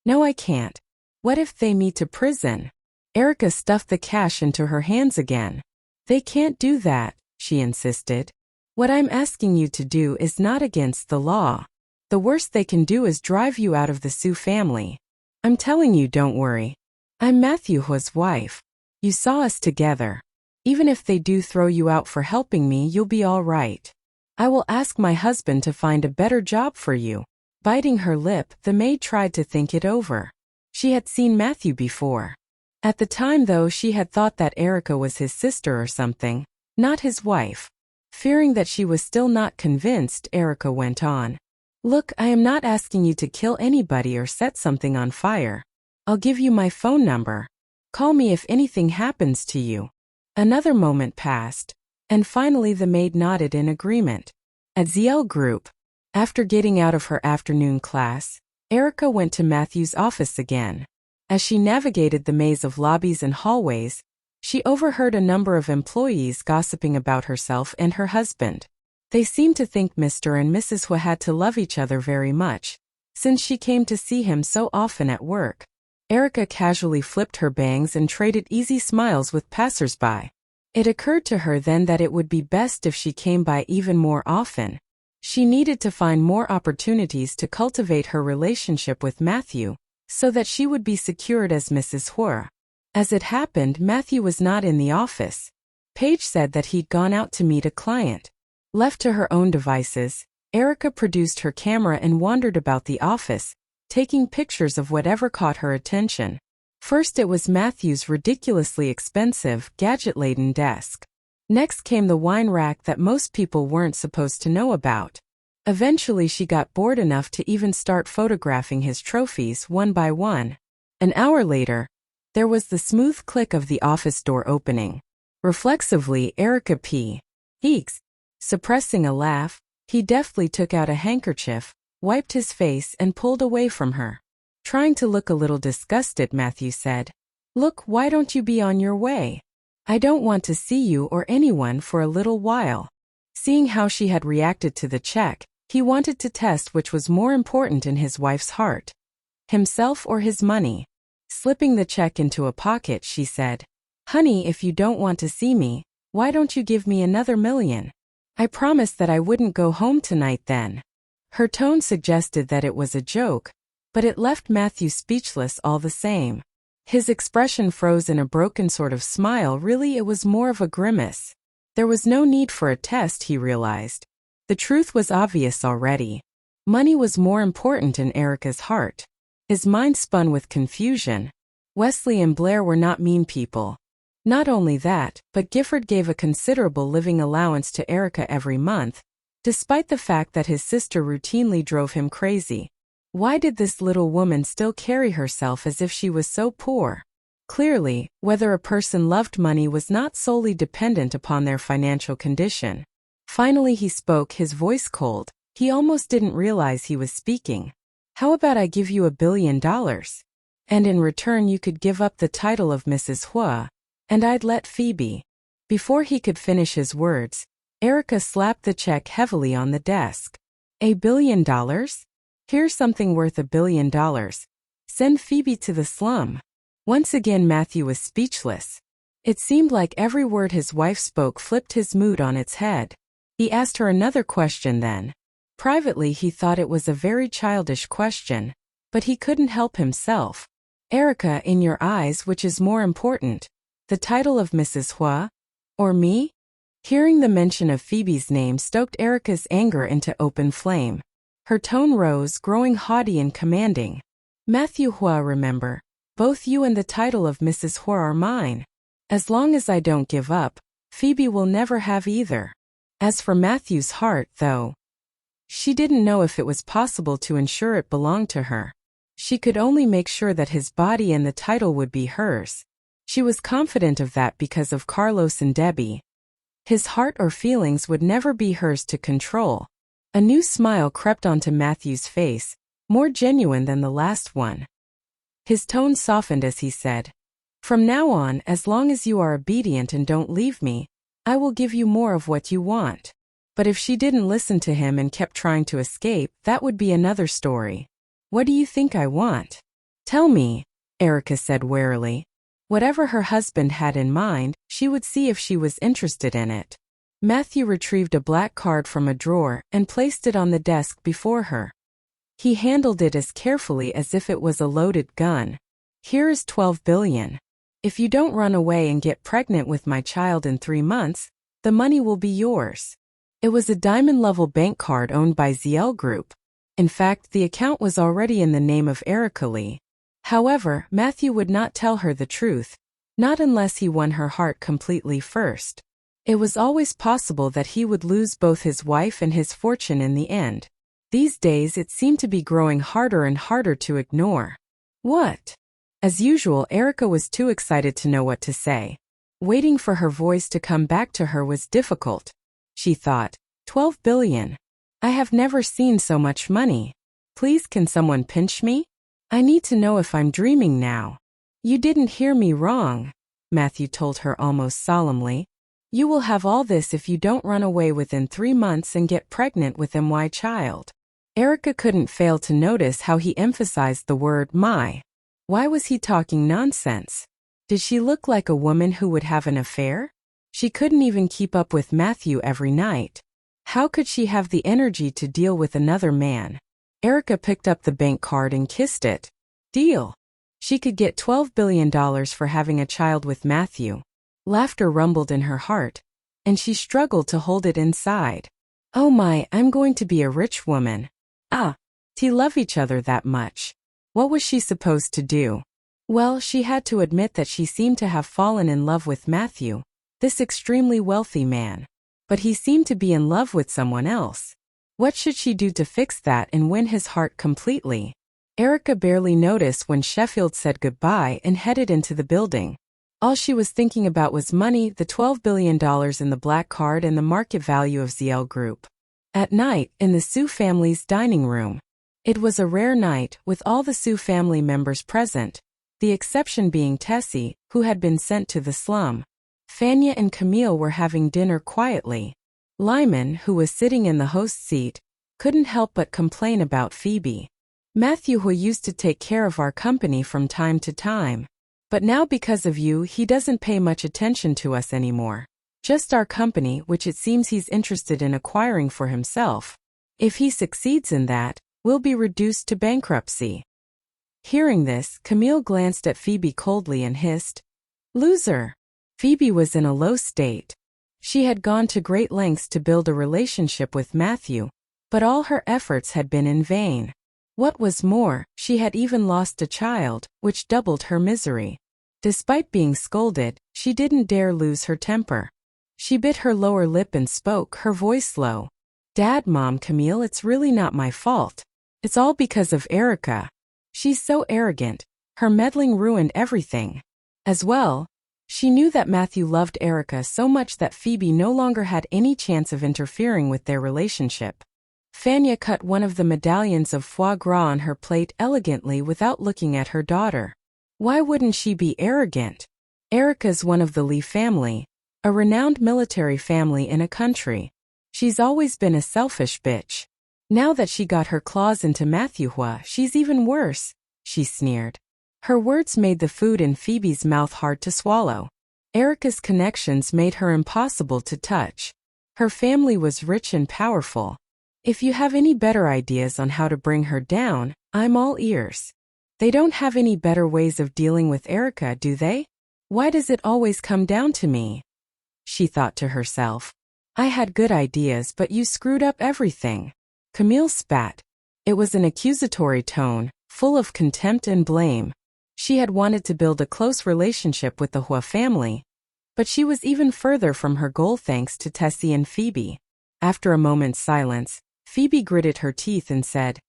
"No, I can't. What if they me to prison?" Erica stuffed the cash into her hands again. "They can't do that," she insisted. "What I'm asking you to do is not against the law. The worst they can do is drive you out of the Su family. I'm telling you, don't worry. I'm Matthew Huo's wife. You saw us together. Even if they do throw you out for helping me, you'll be all right. I will ask my husband to find a better job for you." Biting her lip, the maid tried to think it over. She had seen Matthew before. At the time, though, she had thought that Erica was his sister or something, not his wife. Fearing that she was still not convinced, Erica went on. "Look, I am not asking you to kill anybody or set something on fire. I'll give you my phone number. Call me if anything happens to you." Another moment passed, and finally the maid nodded in agreement. At ZL Group, after getting out of her afternoon class, Erica went to Matthew's office again. As she navigated the maze of lobbies and hallways, she overheard a number of employees gossiping about herself and her husband. They seemed to think Mr. and Mrs. Huo had to love each other very much, since she came to see him so often at work. Erica casually flipped her bangs and traded easy smiles with passersby. It occurred to her then that it would be best if she came by even more often. She needed to find more opportunities to cultivate her relationship with Matthew, so that she would be secured as Mrs. Huo. As it happened, Matthew was not in the office. Paige said that he'd gone out to meet a client. Left to her own devices, Erica produced her camera and wandered about the office, taking pictures of whatever caught her attention. First, it was Matthew's ridiculously expensive, gadget-laden desk. Next came the wine rack that most people weren't supposed to know about. Eventually she got bored enough to even start photographing his trophies one by one. An hour later, there was the smooth click of the office door opening. Reflexively, Erica Eeks. Suppressing a laugh, he deftly took out a handkerchief, wiped his face and pulled away from her. Trying to look a little disgusted, Matthew said, "Look, why don't you be on your way? I don't want to see you or anyone for a little while." Seeing how she had reacted to the check, he wanted to test which was more important in his wife's heart, himself or his money. Slipping the check into a pocket, she said, "Honey, if you don't want to see me, why don't you give me another $1,000,000? I promised that I wouldn't go home tonight then." Her tone suggested that it was a joke, but it left Matthew speechless all the same. His expression froze in a broken sort of smile. Really, it was more of a grimace. There was no need for a test, he realized. The truth was obvious already. Money was more important in Erica's heart. His mind spun with confusion. Wesley and Blair were not mean people. Not only that, but Gifford gave a considerable living allowance to Erica every month, despite the fact that his sister routinely drove him crazy. Why did this little woman still carry herself as if she was so poor? Clearly, whether a person loved money was not solely dependent upon their financial condition. Finally he spoke, his voice cold. He almost didn't realize he was speaking. "How about I give you $1 billion? And in return you could give up the title of Mrs. Huo, and I'd let Phoebe." Before he could finish his words, Erica slapped the check heavily on the desk. $1 billion? Here's something worth $1 billion. Send Phoebe to the slum. Once again Matthew was speechless. It seemed like every word his wife spoke flipped his mood on its head. He asked her another question then. Privately he thought it was a very childish question, but he couldn't help himself. "Erica, in your eyes, which is more important? The title of Mrs. Huo? Or me?" Hearing the mention of Phoebe's name stoked Erica's anger into open flame. Her tone rose, growing haughty and commanding. "Matthew Huo, remember, both you and the title of Mrs. Huo are mine. As long as I don't give up, Phoebe will never have either." As for Matthew's heart, though, she didn't know if it was possible to ensure it belonged to her. She could only make sure that his body and the title would be hers. She was confident of that because of Carlos and Debbie. His heart or feelings would never be hers to control. A new smile crept onto Matthew's face, more genuine than the last one. His tone softened as he said, "From now on, as long as you are obedient and don't leave me, I will give you more of what you want." But if she didn't listen to him and kept trying to escape, that would be another story. "What do you think I want?" "Tell me," Erica said warily. Whatever her husband had in mind, she would see if she was interested in it. Matthew retrieved a black card from a drawer and placed it on the desk before her. He handled it as carefully as if it was a loaded gun. "Here is $12 billion. If you don't run away and get pregnant with my child in 3 months, the money will be yours." It was a diamond-level bank card owned by ZL Group. In fact, the account was already in the name of Erica Lee. However, Matthew would not tell her the truth, not unless he won her heart completely first. It was always possible that he would lose both his wife and his fortune in the end. These days it seemed to be growing harder and harder to ignore. "What?" As usual, Erica was too excited to know what to say. Waiting for her voice to come back to her was difficult. She thought, $12 billion. I have never seen so much money. Please, can someone pinch me? I need to know if I'm dreaming now. "You didn't hear me wrong," Matthew told her almost solemnly. "You will have all this if you don't run away within 3 months and get pregnant with my child." Erica couldn't fail to notice how he emphasized the word my. Why was he talking nonsense? Did she look like a woman who would have an affair? She couldn't even keep up with Matthew every night. How could she have the energy to deal with another man? Erica picked up the bank card and kissed it. Deal. She could get $12 billion for having a child with Matthew. Laughter rumbled in her heart, and she struggled to hold it inside. "Oh my, I'm going to be a rich woman." To love each other that much. What was she supposed to do? Well, she had to admit that she seemed to have fallen in love with Matthew. this extremely wealthy man. But he seemed to be in love with someone else. What should she do to fix that and win his heart completely? Erica barely noticed when Sheffield said goodbye and headed into the building. All she was thinking about was money, the $12 billion in the black card, and the market value of ZL Group. At night, in the Su family's dining room. It was a rare night, with all the Su family members present, the exception being Tessie, who had been sent to the slum. Fanya and Camille were having dinner quietly. Lyman, who was sitting in the host's seat, couldn't help but complain about Phoebe. Matthew, who used to take care of our company from time to time. But now because of you, he doesn't pay much attention to us anymore. Just our company, which it seems he's interested in acquiring for himself. If he succeeds in that, we'll be reduced to bankruptcy. Hearing this, Camille glanced at Phoebe coldly and hissed, "Loser!" Phoebe was in a low state. She had gone to great lengths to build a relationship with Matthew, but all her efforts had been in vain. What was more, she had even lost a child, which doubled her misery. Despite being scolded, she didn't dare lose her temper. She bit her lower lip and spoke, her voice low. "Dad, Mom, Camille, it's really not my fault. It's all because of Erica. She's so arrogant. Her meddling ruined everything." As well, she knew that Matthew loved Erica so much that Phoebe no longer had any chance of interfering with their relationship. Fanya cut one of the medallions of foie gras on her plate elegantly without looking at her daughter. Why wouldn't she be arrogant? Erica's one of the Lee family, a renowned military family in a country. She's always been a selfish bitch. Now that she got her claws into Matthew Huo, she's even worse, she sneered. Her words made the food in Phoebe's mouth hard to swallow. Erica's connections made her impossible to touch. Her family was rich and powerful. If you have any better ideas on how to bring her down, I'm all ears. They don't have any better ways of dealing with Erica, do they? Why does it always come down to me? She thought to herself. I had good ideas, but you screwed up everything. Camille spat. It was an accusatory tone, full of contempt and blame. She had wanted to build a close relationship with the Huo family, but she was even further from her goal thanks to Tessie and Phoebe. After a moment's silence, Phoebe gritted her teeth and said,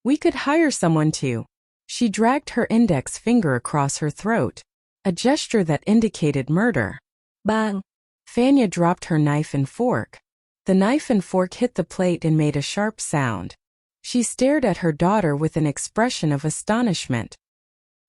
"We could hire someone to." She dragged her index finger across her throat, a gesture that indicated murder. Bang! Fanya dropped her knife and fork. The knife and fork hit the plate and made a sharp sound. She stared at her daughter with an expression of astonishment.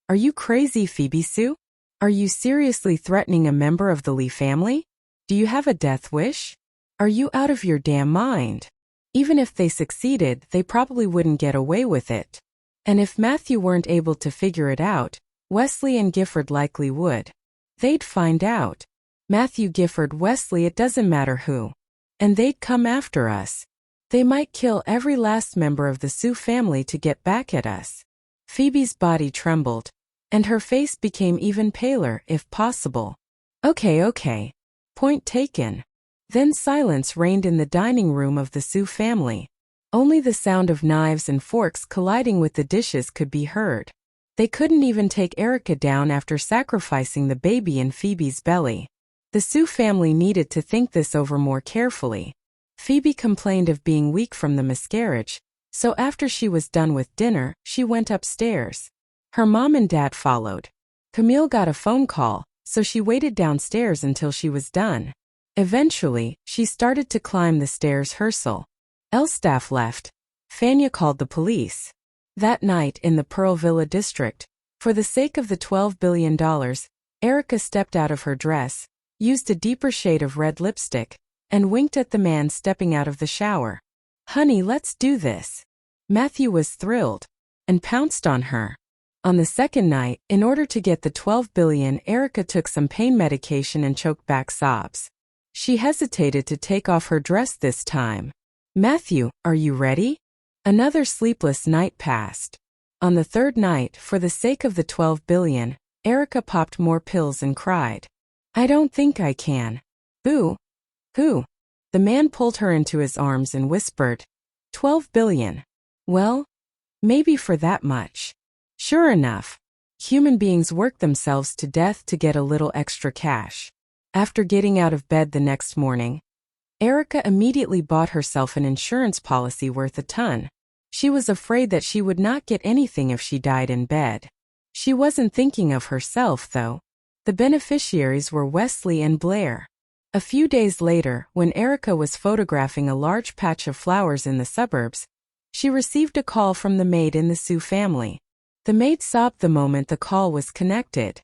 "Are you crazy, Phoebe Sue? Are you seriously threatening a member of the Lee family? Do you have a death wish? Are you out of your damn mind? Even if they succeeded, they probably wouldn't get away with it. And if Matthew weren't able to figure it out, Wesley and Gifford likely would. They'd find out. Matthew, Gifford, Wesley, it doesn't matter who. And they'd come after us. They might kill every last member of the Su family to get back at us." Phoebe's body trembled, and her face became even paler, if possible. Okay. Point taken." Then silence reigned in the dining room of the Su family. Only the sound of knives and forks colliding with the dishes could be heard. They couldn't even take Erica down after sacrificing the baby in Phoebe's belly. The Su family needed to think this over more carefully. Phoebe complained of being weak from the miscarriage, so after she was done with dinner, she went upstairs. Her mom and dad followed. Camille got a phone call, so she waited downstairs until she was done. Eventually, she started to climb the stairs herself. Elstaff left. Fanya called the police. That night in the Pearl Villa district, for the sake of the $12 billion, Erica stepped out of her dress, used a deeper shade of red lipstick, and winked at the man stepping out of the shower. "Honey, let's do this." Matthew was thrilled, and pounced on her. On the second night, in order to get the $12 billion, Erica took some pain medication and choked back sobs. She hesitated to take off her dress this time. "Matthew, are you ready?" Another sleepless night passed. On the third night, for the sake of the $12 billion, Erica popped more pills and cried. "I don't think I can." "Boo. Who?" The man pulled her into his arms and whispered, $12 billion. Well, maybe for that much. Sure enough, human beings work themselves to death to get a little extra cash. After getting out of bed the next morning, Erica immediately bought herself an insurance policy worth a ton. She was afraid that she would not get anything if she died in bed. She wasn't thinking of herself, though. The beneficiaries were Wesley and Blair. A few days later, when Erica was photographing a large patch of flowers in the suburbs, she received a call from the maid in the Su family. The maid sobbed the moment the call was connected.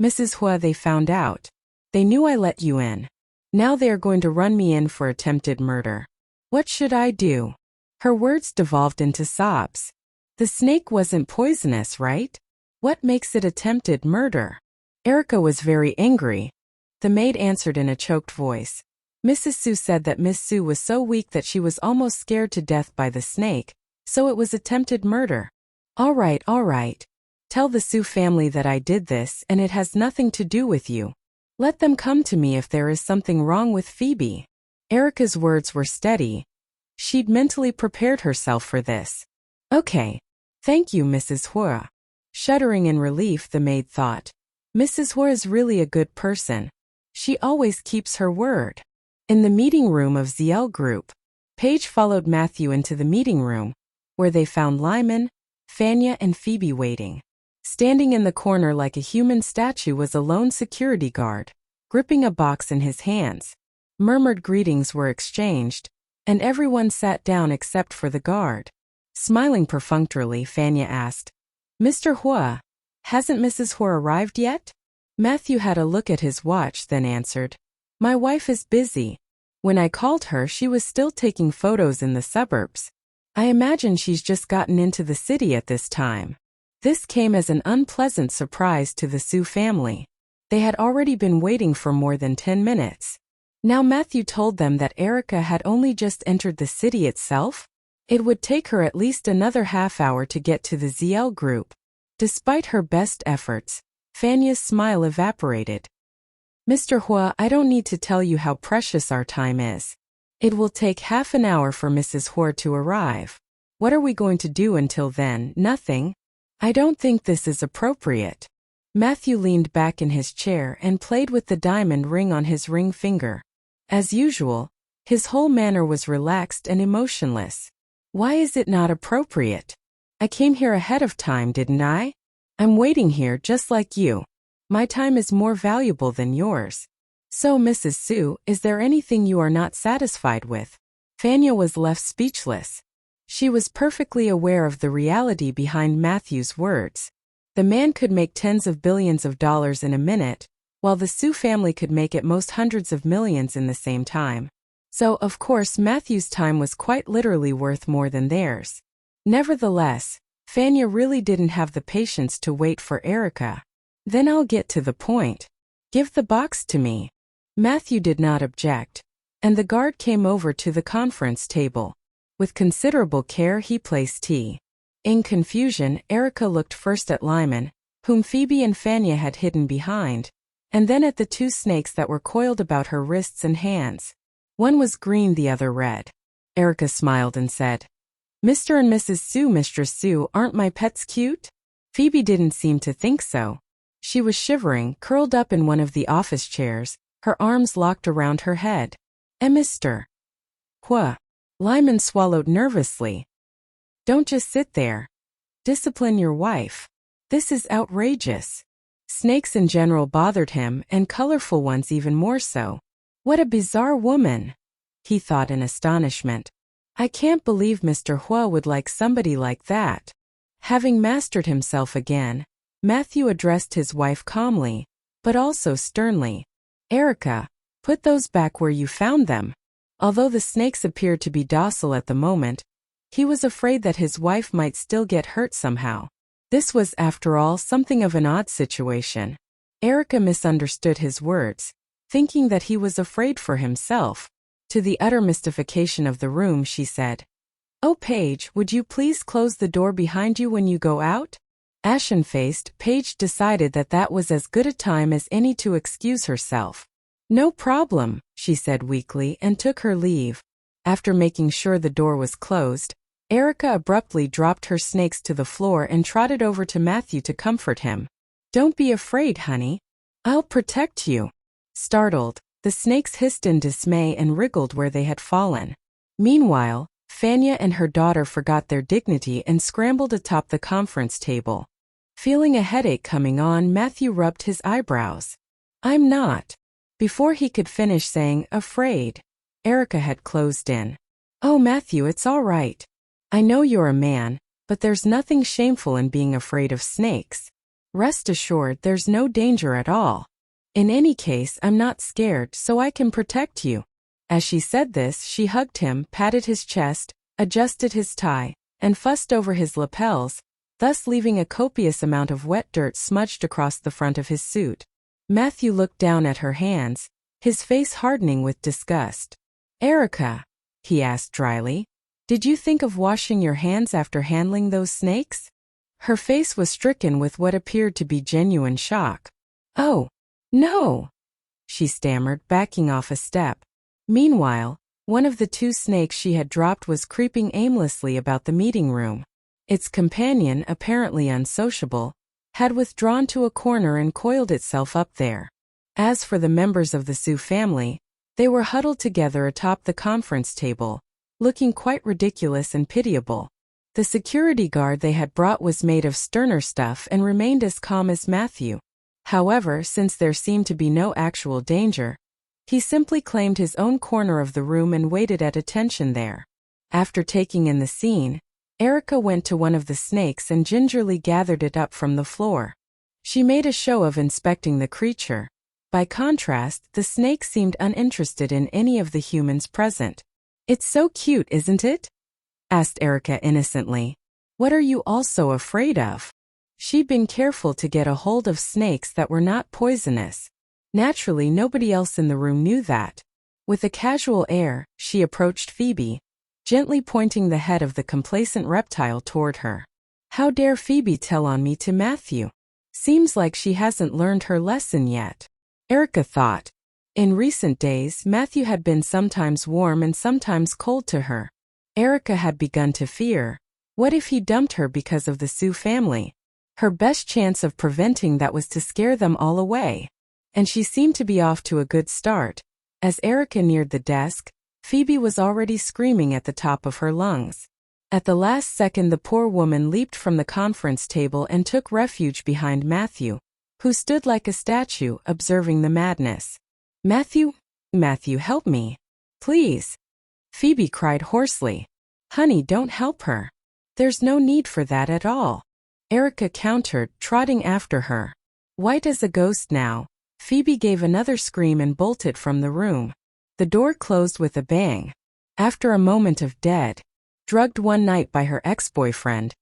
"Mrs. Huo, they found out. They knew I let you in. Now they are going to run me in for attempted murder. What should I do?" Her words devolved into sobs. The snake wasn't poisonous, right? What makes it attempted murder? Erica was very angry. The maid answered in a choked voice. Mrs. Su said that Miss Su was so weak that she was almost scared to death by the snake, so it was attempted murder. All right. Tell the Su family that I did this and it has nothing to do with you. Let them come to me if there is something wrong with Phoebe. Erica's words were steady. She'd mentally prepared herself for this. Okay. Thank you, Mrs. Huo. Shuddering in relief, the maid thought. Mrs. Huo is really a good person. She always keeps her word. In the meeting room of ZL Group, Paige followed Matthew into the meeting room, where they found Lyman, Fania and Phoebe waiting. Standing in the corner like a human statue was a lone security guard, gripping a box in his hands. Murmured greetings were exchanged, and everyone sat down except for the guard. Smiling perfunctorily, Fania asked, Mr. Huo, hasn't Mrs. Huo arrived yet? Matthew had a look at his watch, then answered, My wife is busy. When I called her, she was still taking photos in the suburbs. I imagine she's just gotten into the city at this time. This came as an unpleasant surprise to the Su family. They had already been waiting for more than 10 minutes. Now Matthew told them that Erica had only just entered the city itself. It would take her at least another half hour to get to the ZL Group. Despite her best efforts, Fania's smile evaporated. Mr. Huo, I don't need to tell you how precious our time is. It will take half an hour for Mrs. Huo to arrive. What are we going to do until then? Nothing. I don't think this is appropriate. Matthew leaned back in his chair and played with the diamond ring on his ring finger. As usual, his whole manner was relaxed and emotionless. Why is it not appropriate? I came here ahead of time, didn't I? I'm waiting here just like you. My time is more valuable than yours. So, Mrs. Su, is there anything you are not satisfied with? Fania was left speechless. She was perfectly aware of the reality behind Matthew's words. The man could make tens of billions of dollars in a minute, while the Su family could make at most hundreds of millions in the same time. So, of course, Matthew's time was quite literally worth more than theirs. Nevertheless, Fania really didn't have the patience to wait for Erica. Then I'll get to the point. Give the box to me. Matthew did not object, and the guard came over to the conference table. With considerable care he placed tea. In confusion, Erica looked first at Lyman, whom Phoebe and Fania had hidden behind, and then at the two snakes that were coiled about her wrists and hands. One was green, the other red. Erica smiled and said, Mr. and Mrs. Su, Mistress Su, aren't my pets cute? Phoebe didn't seem to think so. She was shivering, curled up in one of the office chairs, her arms locked around her head. Mr. Huo. Lyman swallowed nervously. Don't just sit there. Discipline your wife. This is outrageous. Snakes in general bothered him, and colorful ones even more so. What a bizarre woman, he thought in astonishment. I can't believe Mr. Huo would like somebody like that. Having mastered himself again, Matthew addressed his wife calmly, but also sternly. Erica, put those back where you found them. Although the snakes appeared to be docile at the moment, he was afraid that his wife might still get hurt somehow. This was, after all, something of an odd situation. Erica misunderstood his words, thinking that he was afraid for himself. To the utter mystification of the room, she said, Oh, Paige, would you please close the door behind you when you go out? Ashen-faced, Paige decided that that was as good a time as any to excuse herself. No problem, she said weakly and took her leave. After making sure the door was closed, Erica abruptly dropped her snakes to the floor and trotted over to Matthew to comfort him. Don't be afraid, honey. I'll protect you. Startled, the snakes hissed in dismay and wriggled where they had fallen. Meanwhile, Fanya and her daughter forgot their dignity and scrambled atop the conference table. Feeling a headache coming on, Matthew rubbed his eyebrows. "I'm not." Before he could finish saying, "afraid," Erica had closed in. "Oh, Matthew, it's all right. I know you're a man, but there's nothing shameful in being afraid of snakes. Rest assured, there's no danger at all. In any case, I'm not scared, so I can protect you." As she said this, she hugged him, patted his chest, adjusted his tie, and fussed over his lapels, thus leaving a copious amount of wet dirt smudged across the front of his suit. Matthew looked down at her hands, his face hardening with disgust. "Erica," he asked dryly, "did you think of washing your hands after handling those snakes?" Her face was stricken with what appeared to be genuine shock. "Oh, no," she stammered, backing off a step. Meanwhile, one of the two snakes she had dropped was creeping aimlessly about the meeting room. Its companion, apparently unsociable, had withdrawn to a corner and coiled itself up there. As for the members of the Sioux family, they were huddled together atop the conference table, looking quite ridiculous and pitiable. The security guard they had brought was made of sterner stuff and remained as calm as Matthew. However, since there seemed to be no actual danger, he simply claimed his own corner of the room and waited at attention there. After taking in the scene, Erica went to one of the snakes and gingerly gathered it up from the floor. She made a show of inspecting the creature. By contrast, the snake seemed uninterested in any of the humans present. "It's so cute, isn't it?" asked Erica innocently. "What are you all so afraid of?" She'd been careful to get a hold of snakes that were not poisonous. Naturally, nobody else in the room knew that. With a casual air, she approached Phoebe, gently pointing the head of the complacent reptile toward her. How dare Phoebe tell on me to Matthew? Seems like she hasn't learned her lesson yet, Erica thought. In recent days, Matthew had been sometimes warm and sometimes cold to her. Erica had begun to fear. What if he dumped her because of the Sioux family? Her best chance of preventing that was to scare them all away. And she seemed to be off to a good start. As Erica neared the desk, Phoebe was already screaming at the top of her lungs. At the last second, the poor woman leaped from the conference table and took refuge behind Matthew, who stood like a statue, observing the madness. Matthew, help me. Please. Phoebe cried hoarsely. Honey, don't help her. There's no need for that at all. Erica countered, trotting after her. White as a ghost now, Phoebe gave another scream and bolted from the room. The door closed with a bang. After a moment of dead, drugged one night by her ex-boyfriend,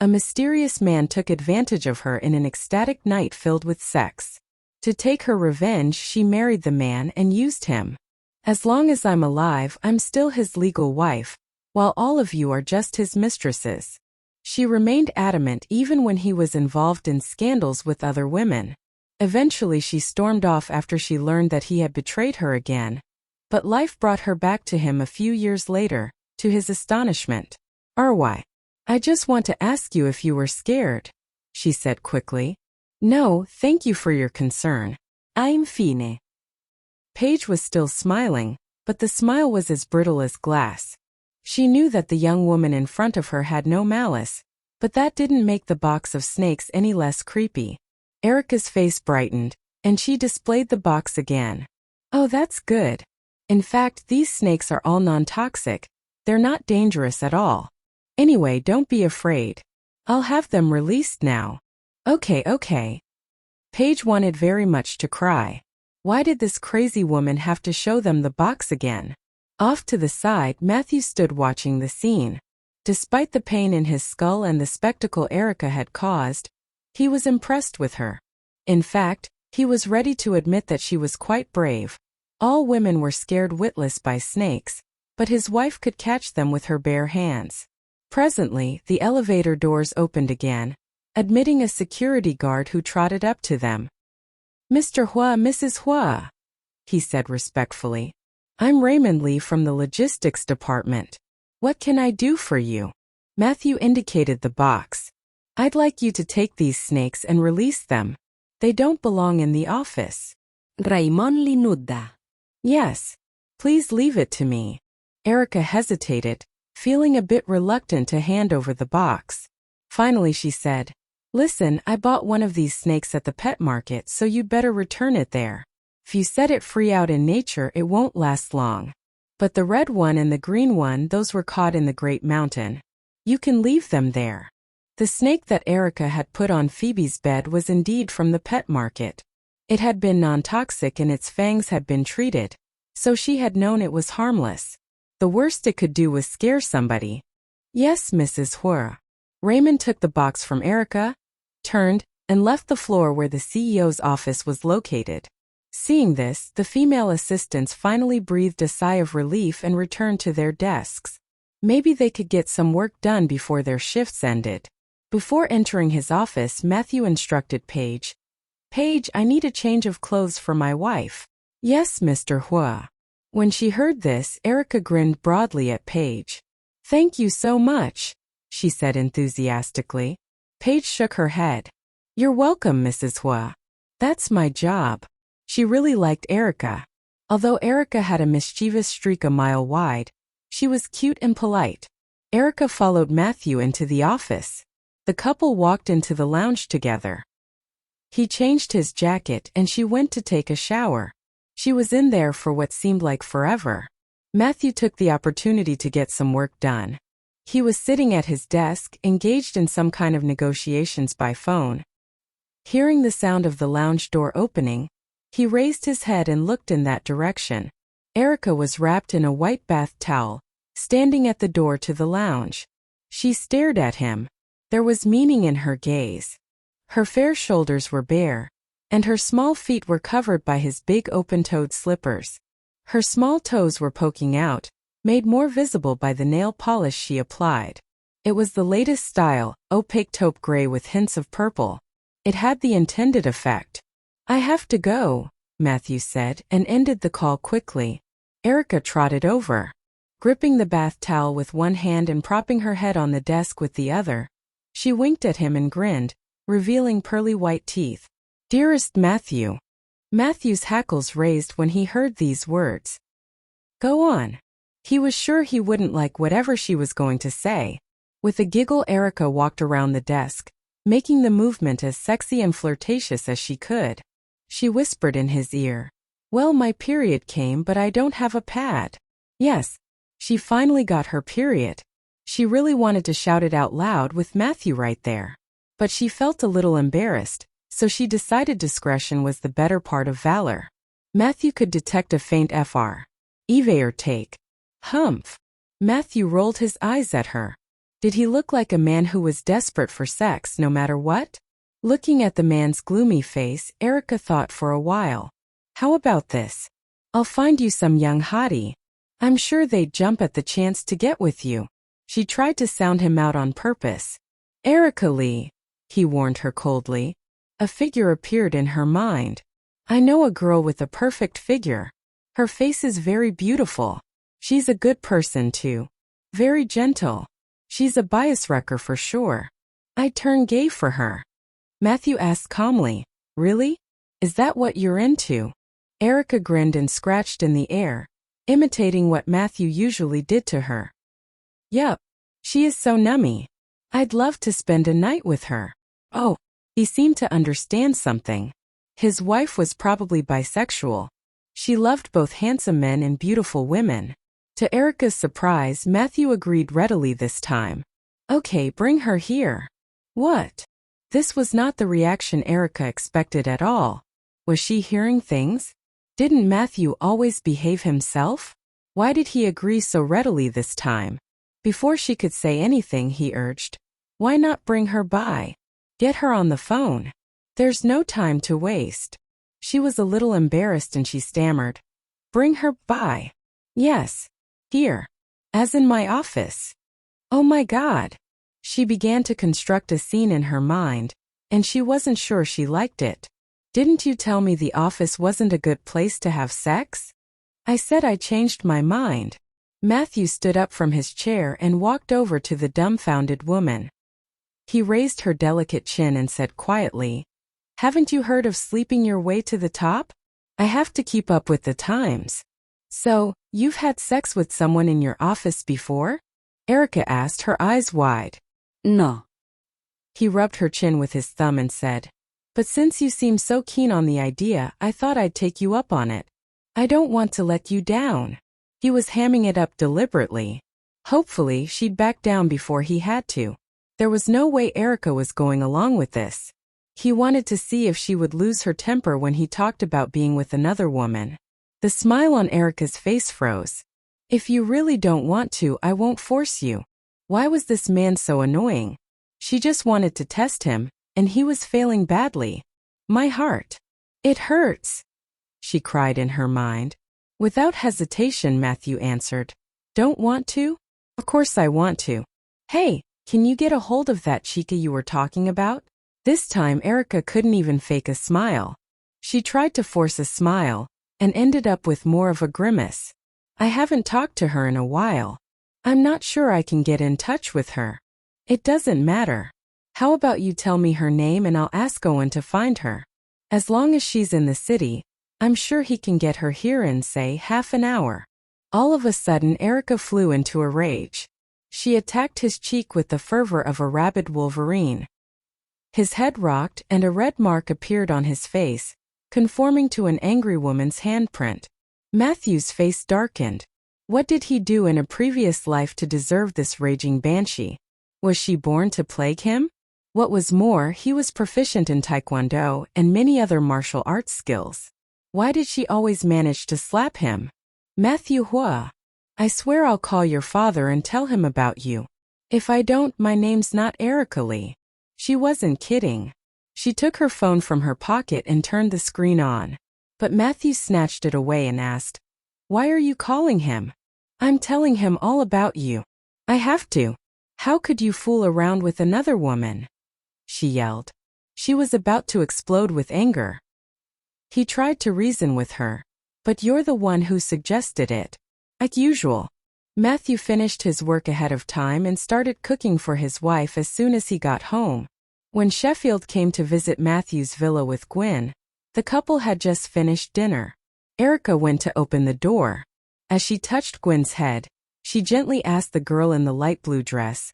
a mysterious man took advantage of her in an ecstatic night filled with sex. To take her revenge, she married the man and used him. As long as I'm alive, I'm still his legal wife, while all of you are just his mistresses. She remained adamant even when he was involved in scandals with other women. Eventually she stormed off after she learned that he had betrayed her again. But life brought her back to him a few years later, to his astonishment. Arwai, I just want to ask you if you were scared, she said quickly. No, thank you for your concern. I'm fine. Paige was still smiling, but the smile was as brittle as glass. She knew that the young woman in front of her had no malice, but that didn't make the box of snakes any less creepy. Erica's face brightened, and she displayed the box again. Oh, that's good. In fact, these snakes are all non-toxic. They're not dangerous at all. Anyway, don't be afraid. I'll have them released now. Okay. Paige wanted very much to cry. Why did this crazy woman have to show them the box again? Off to the side, Matthew stood watching the scene. Despite the pain in his skull and the spectacle Erica had caused, he was impressed with her. In fact, he was ready to admit that she was quite brave. All women were scared witless by snakes, but his wife could catch them with her bare hands. Presently, the elevator doors opened again, admitting a security guard who trotted up to them. Mr. Huo, Mrs. Huo, he said respectfully. I'm Raymond Lee from the logistics department. What can I do for you? Matthew indicated the box. I'd like you to take these snakes and release them. They don't belong in the office. Raimon li nudda. Yes. Please leave it to me. Erica hesitated, feeling a bit reluctant to hand over the box. Finally she said, "Listen, I bought one of these snakes at the pet market, so you'd better return it there. If you set it free out in nature, it won't last long. But the red one and the green one, those were caught in the Great Mountain. You can leave them there." The snake that Erica had put on Phoebe's bed was indeed from the pet market. It had been non-toxic and its fangs had been treated, so she had known it was harmless. The worst it could do was scare somebody. "Yes, Mrs. Huo." Raymond took the box from Erica, turned, and left the floor where the CEO's office was located. Seeing this, the female assistants finally breathed a sigh of relief and returned to their desks. Maybe they could get some work done before their shifts ended. Before entering his office, Matthew instructed Paige, "Paige, I need a change of clothes for my wife." "Yes, Mr. Huo." When she heard this, Erica grinned broadly at Paige. "Thank you so much," she said enthusiastically. Paige shook her head. "You're welcome, Mrs. Huo. That's my job." She really liked Erica. Although Erica had a mischievous streak a mile wide, she was cute and polite. Erica followed Matthew into the office. The couple walked into the lounge together. He changed his jacket and she went to take a shower. She was in there for what seemed like forever. Matthew took the opportunity to get some work done. He was sitting at his desk, engaged in some kind of negotiations by phone. Hearing the sound of the lounge door opening, he raised his head and looked in that direction. Erica was wrapped in a white bath towel, standing at the door to the lounge. She stared at him. There was meaning in her gaze. Her fair shoulders were bare, and her small feet were covered by his big open-toed slippers. Her small toes were poking out, made more visible by the nail polish she applied. It was the latest style, opaque taupe gray with hints of purple. It had the intended effect. "I have to go," Matthew said, and ended the call quickly. Erica trotted over. Gripping the bath towel with one hand and propping her head on the desk with the other, she winked at him and grinned, revealing pearly white teeth. "Dearest Matthew." Matthew's hackles raised when he heard these words. "Go on." He was sure he wouldn't like whatever she was going to say. With a giggle, Erica walked around the desk, making the movement as sexy and flirtatious as she could. She whispered in his ear, "Well, my period came, but I don't have a pad." Yes, she finally got her period. She really wanted to shout it out loud with Matthew right there. But she felt a little embarrassed, so she decided discretion was the better part of valor. Matthew could detect a faint fr. Eve or take. Humph. Matthew rolled his eyes at her. Did he look like a man who was desperate for sex no matter what? Looking at the man's gloomy face, Erica thought for a while. How about this? I'll find you some young hottie. I'm sure they'd jump at the chance to get with you. She tried to sound him out on purpose. "Erica Lee," he warned her coldly. A figure appeared in her mind. "I know a girl with a perfect figure. Her face is very beautiful. She's a good person too. Very gentle. She's a bias wrecker for sure. I'd turn gay for her." Matthew asked calmly, "Really? Is that what you're into?" Erica grinned and scratched in the air, imitating what Matthew usually did to her. "Yup. She is so nummy. I'd love to spend a night with her." Oh, he seemed to understand something. His wife was probably bisexual. She loved both handsome men and beautiful women. To Erica's surprise, Matthew agreed readily this time. "Okay, bring her here." "What?" This was not the reaction Erica expected at all. Was she hearing things? Didn't Matthew always behave himself? Why did he agree so readily this time? Before she could say anything, he urged, "Why not bring her by? Get her on the phone. There's no time to waste." She was a little embarrassed and she stammered, "Bring her by?" "Yes. Here. As in my office." Oh my God. She began to construct a scene in her mind, and she wasn't sure she liked it. "Didn't you tell me the office wasn't a good place to have sex?" "I said I changed my mind." Matthew stood up from his chair and walked over to the dumbfounded woman. He raised her delicate chin and said quietly, "Haven't you heard of sleeping your way to the top? I have to keep up with the times. So, you've had sex with someone in your office before? Erica asked, her eyes wide. No. He rubbed her chin with his thumb and said, but since you seem so keen on the idea, I thought I'd take you up on it. I don't want to let you down. He was hamming it up deliberately. Hopefully, she'd back down before he had to. There was no way Erica was going along with this. He wanted to see if she would lose her temper when he talked about being with another woman. The smile on Erica's face froze. If you really don't want to, I won't force you. Why was this man so annoying? She just wanted to test him, and he was failing badly. My heart. It hurts, she cried in her mind. Without hesitation, Matthew answered. Don't want to? Of course I want to. Hey, can you get a hold of that chica you were talking about? This time Erica couldn't even fake a smile. She tried to force a smile, and ended up with more of a grimace. I haven't talked to her in a while. I'm not sure I can get in touch with her. It doesn't matter. How about you tell me her name and I'll ask Owen to find her. As long as she's in the city, I'm sure he can get her here in, say, half an hour. All of a sudden Erica flew into a rage. She attacked his cheek with the fervor of a rabid wolverine. His head rocked and a red mark appeared on his face, conforming to an angry woman's handprint. Matthew's face darkened. What did he do in a previous life to deserve this raging banshee? Was she born to plague him? What was more, he was proficient in taekwondo and many other martial arts skills. Why did she always manage to slap him? Matthew Huo. I swear I'll call your father and tell him about you. If I don't, my name's not Erica Lee. She wasn't kidding. She took her phone from her pocket and turned the screen on. But Matthew snatched it away and asked, why are you calling him? I'm telling him all about you. I have to. How could you fool around with another woman? She yelled. She was about to explode with anger. He tried to reason with her. But you're the one who suggested it. Like usual. Matthew finished his work ahead of time and started cooking for his wife as soon as he got home. When Sheffield came to visit Matthew's villa with Gwen, the couple had just finished dinner. Erica went to open the door. As she touched Gwen's head, she gently asked the girl in the light blue dress,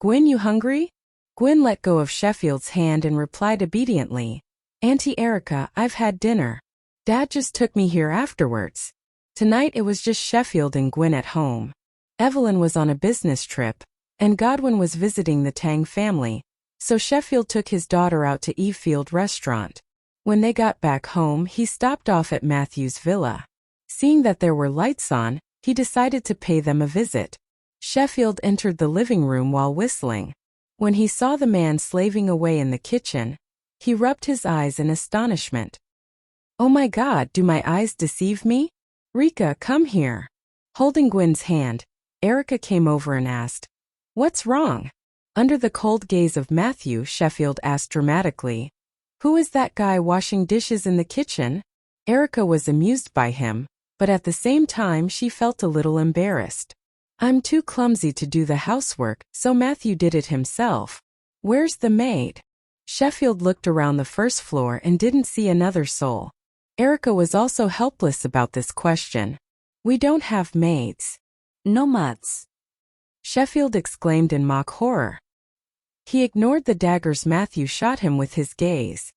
Gwen, you hungry? Gwen let go of Sheffield's hand and replied obediently, Auntie Erica, I've had dinner. Dad just took me here afterwards. Tonight it was just Sheffield and Gwen at home. Evelyn was on a business trip, and Godwin was visiting the Tang family, so Sheffield took his daughter out to Evefield Restaurant. When they got back home, he stopped off at Matthew's villa. Seeing that there were lights on, he decided to pay them a visit. Sheffield entered the living room while whistling. When he saw the man slaving away in the kitchen, he rubbed his eyes in astonishment. Oh my God, do my eyes deceive me? Rika, come here. Holding Gwen's hand, Erica came over and asked, what's wrong? Under the cold gaze of Matthew, Sheffield asked dramatically, who is that guy washing dishes in the kitchen? Erica was amused by him, but at the same time she felt a little embarrassed. I'm too clumsy to do the housework, so Matthew did it himself. Where's the maid? Sheffield looked around the first floor and didn't see another soul. Erica was also helpless about this question. We don't have maids. No maids. Sheffield exclaimed in mock horror. He ignored the daggers Matthew shot him with his gaze.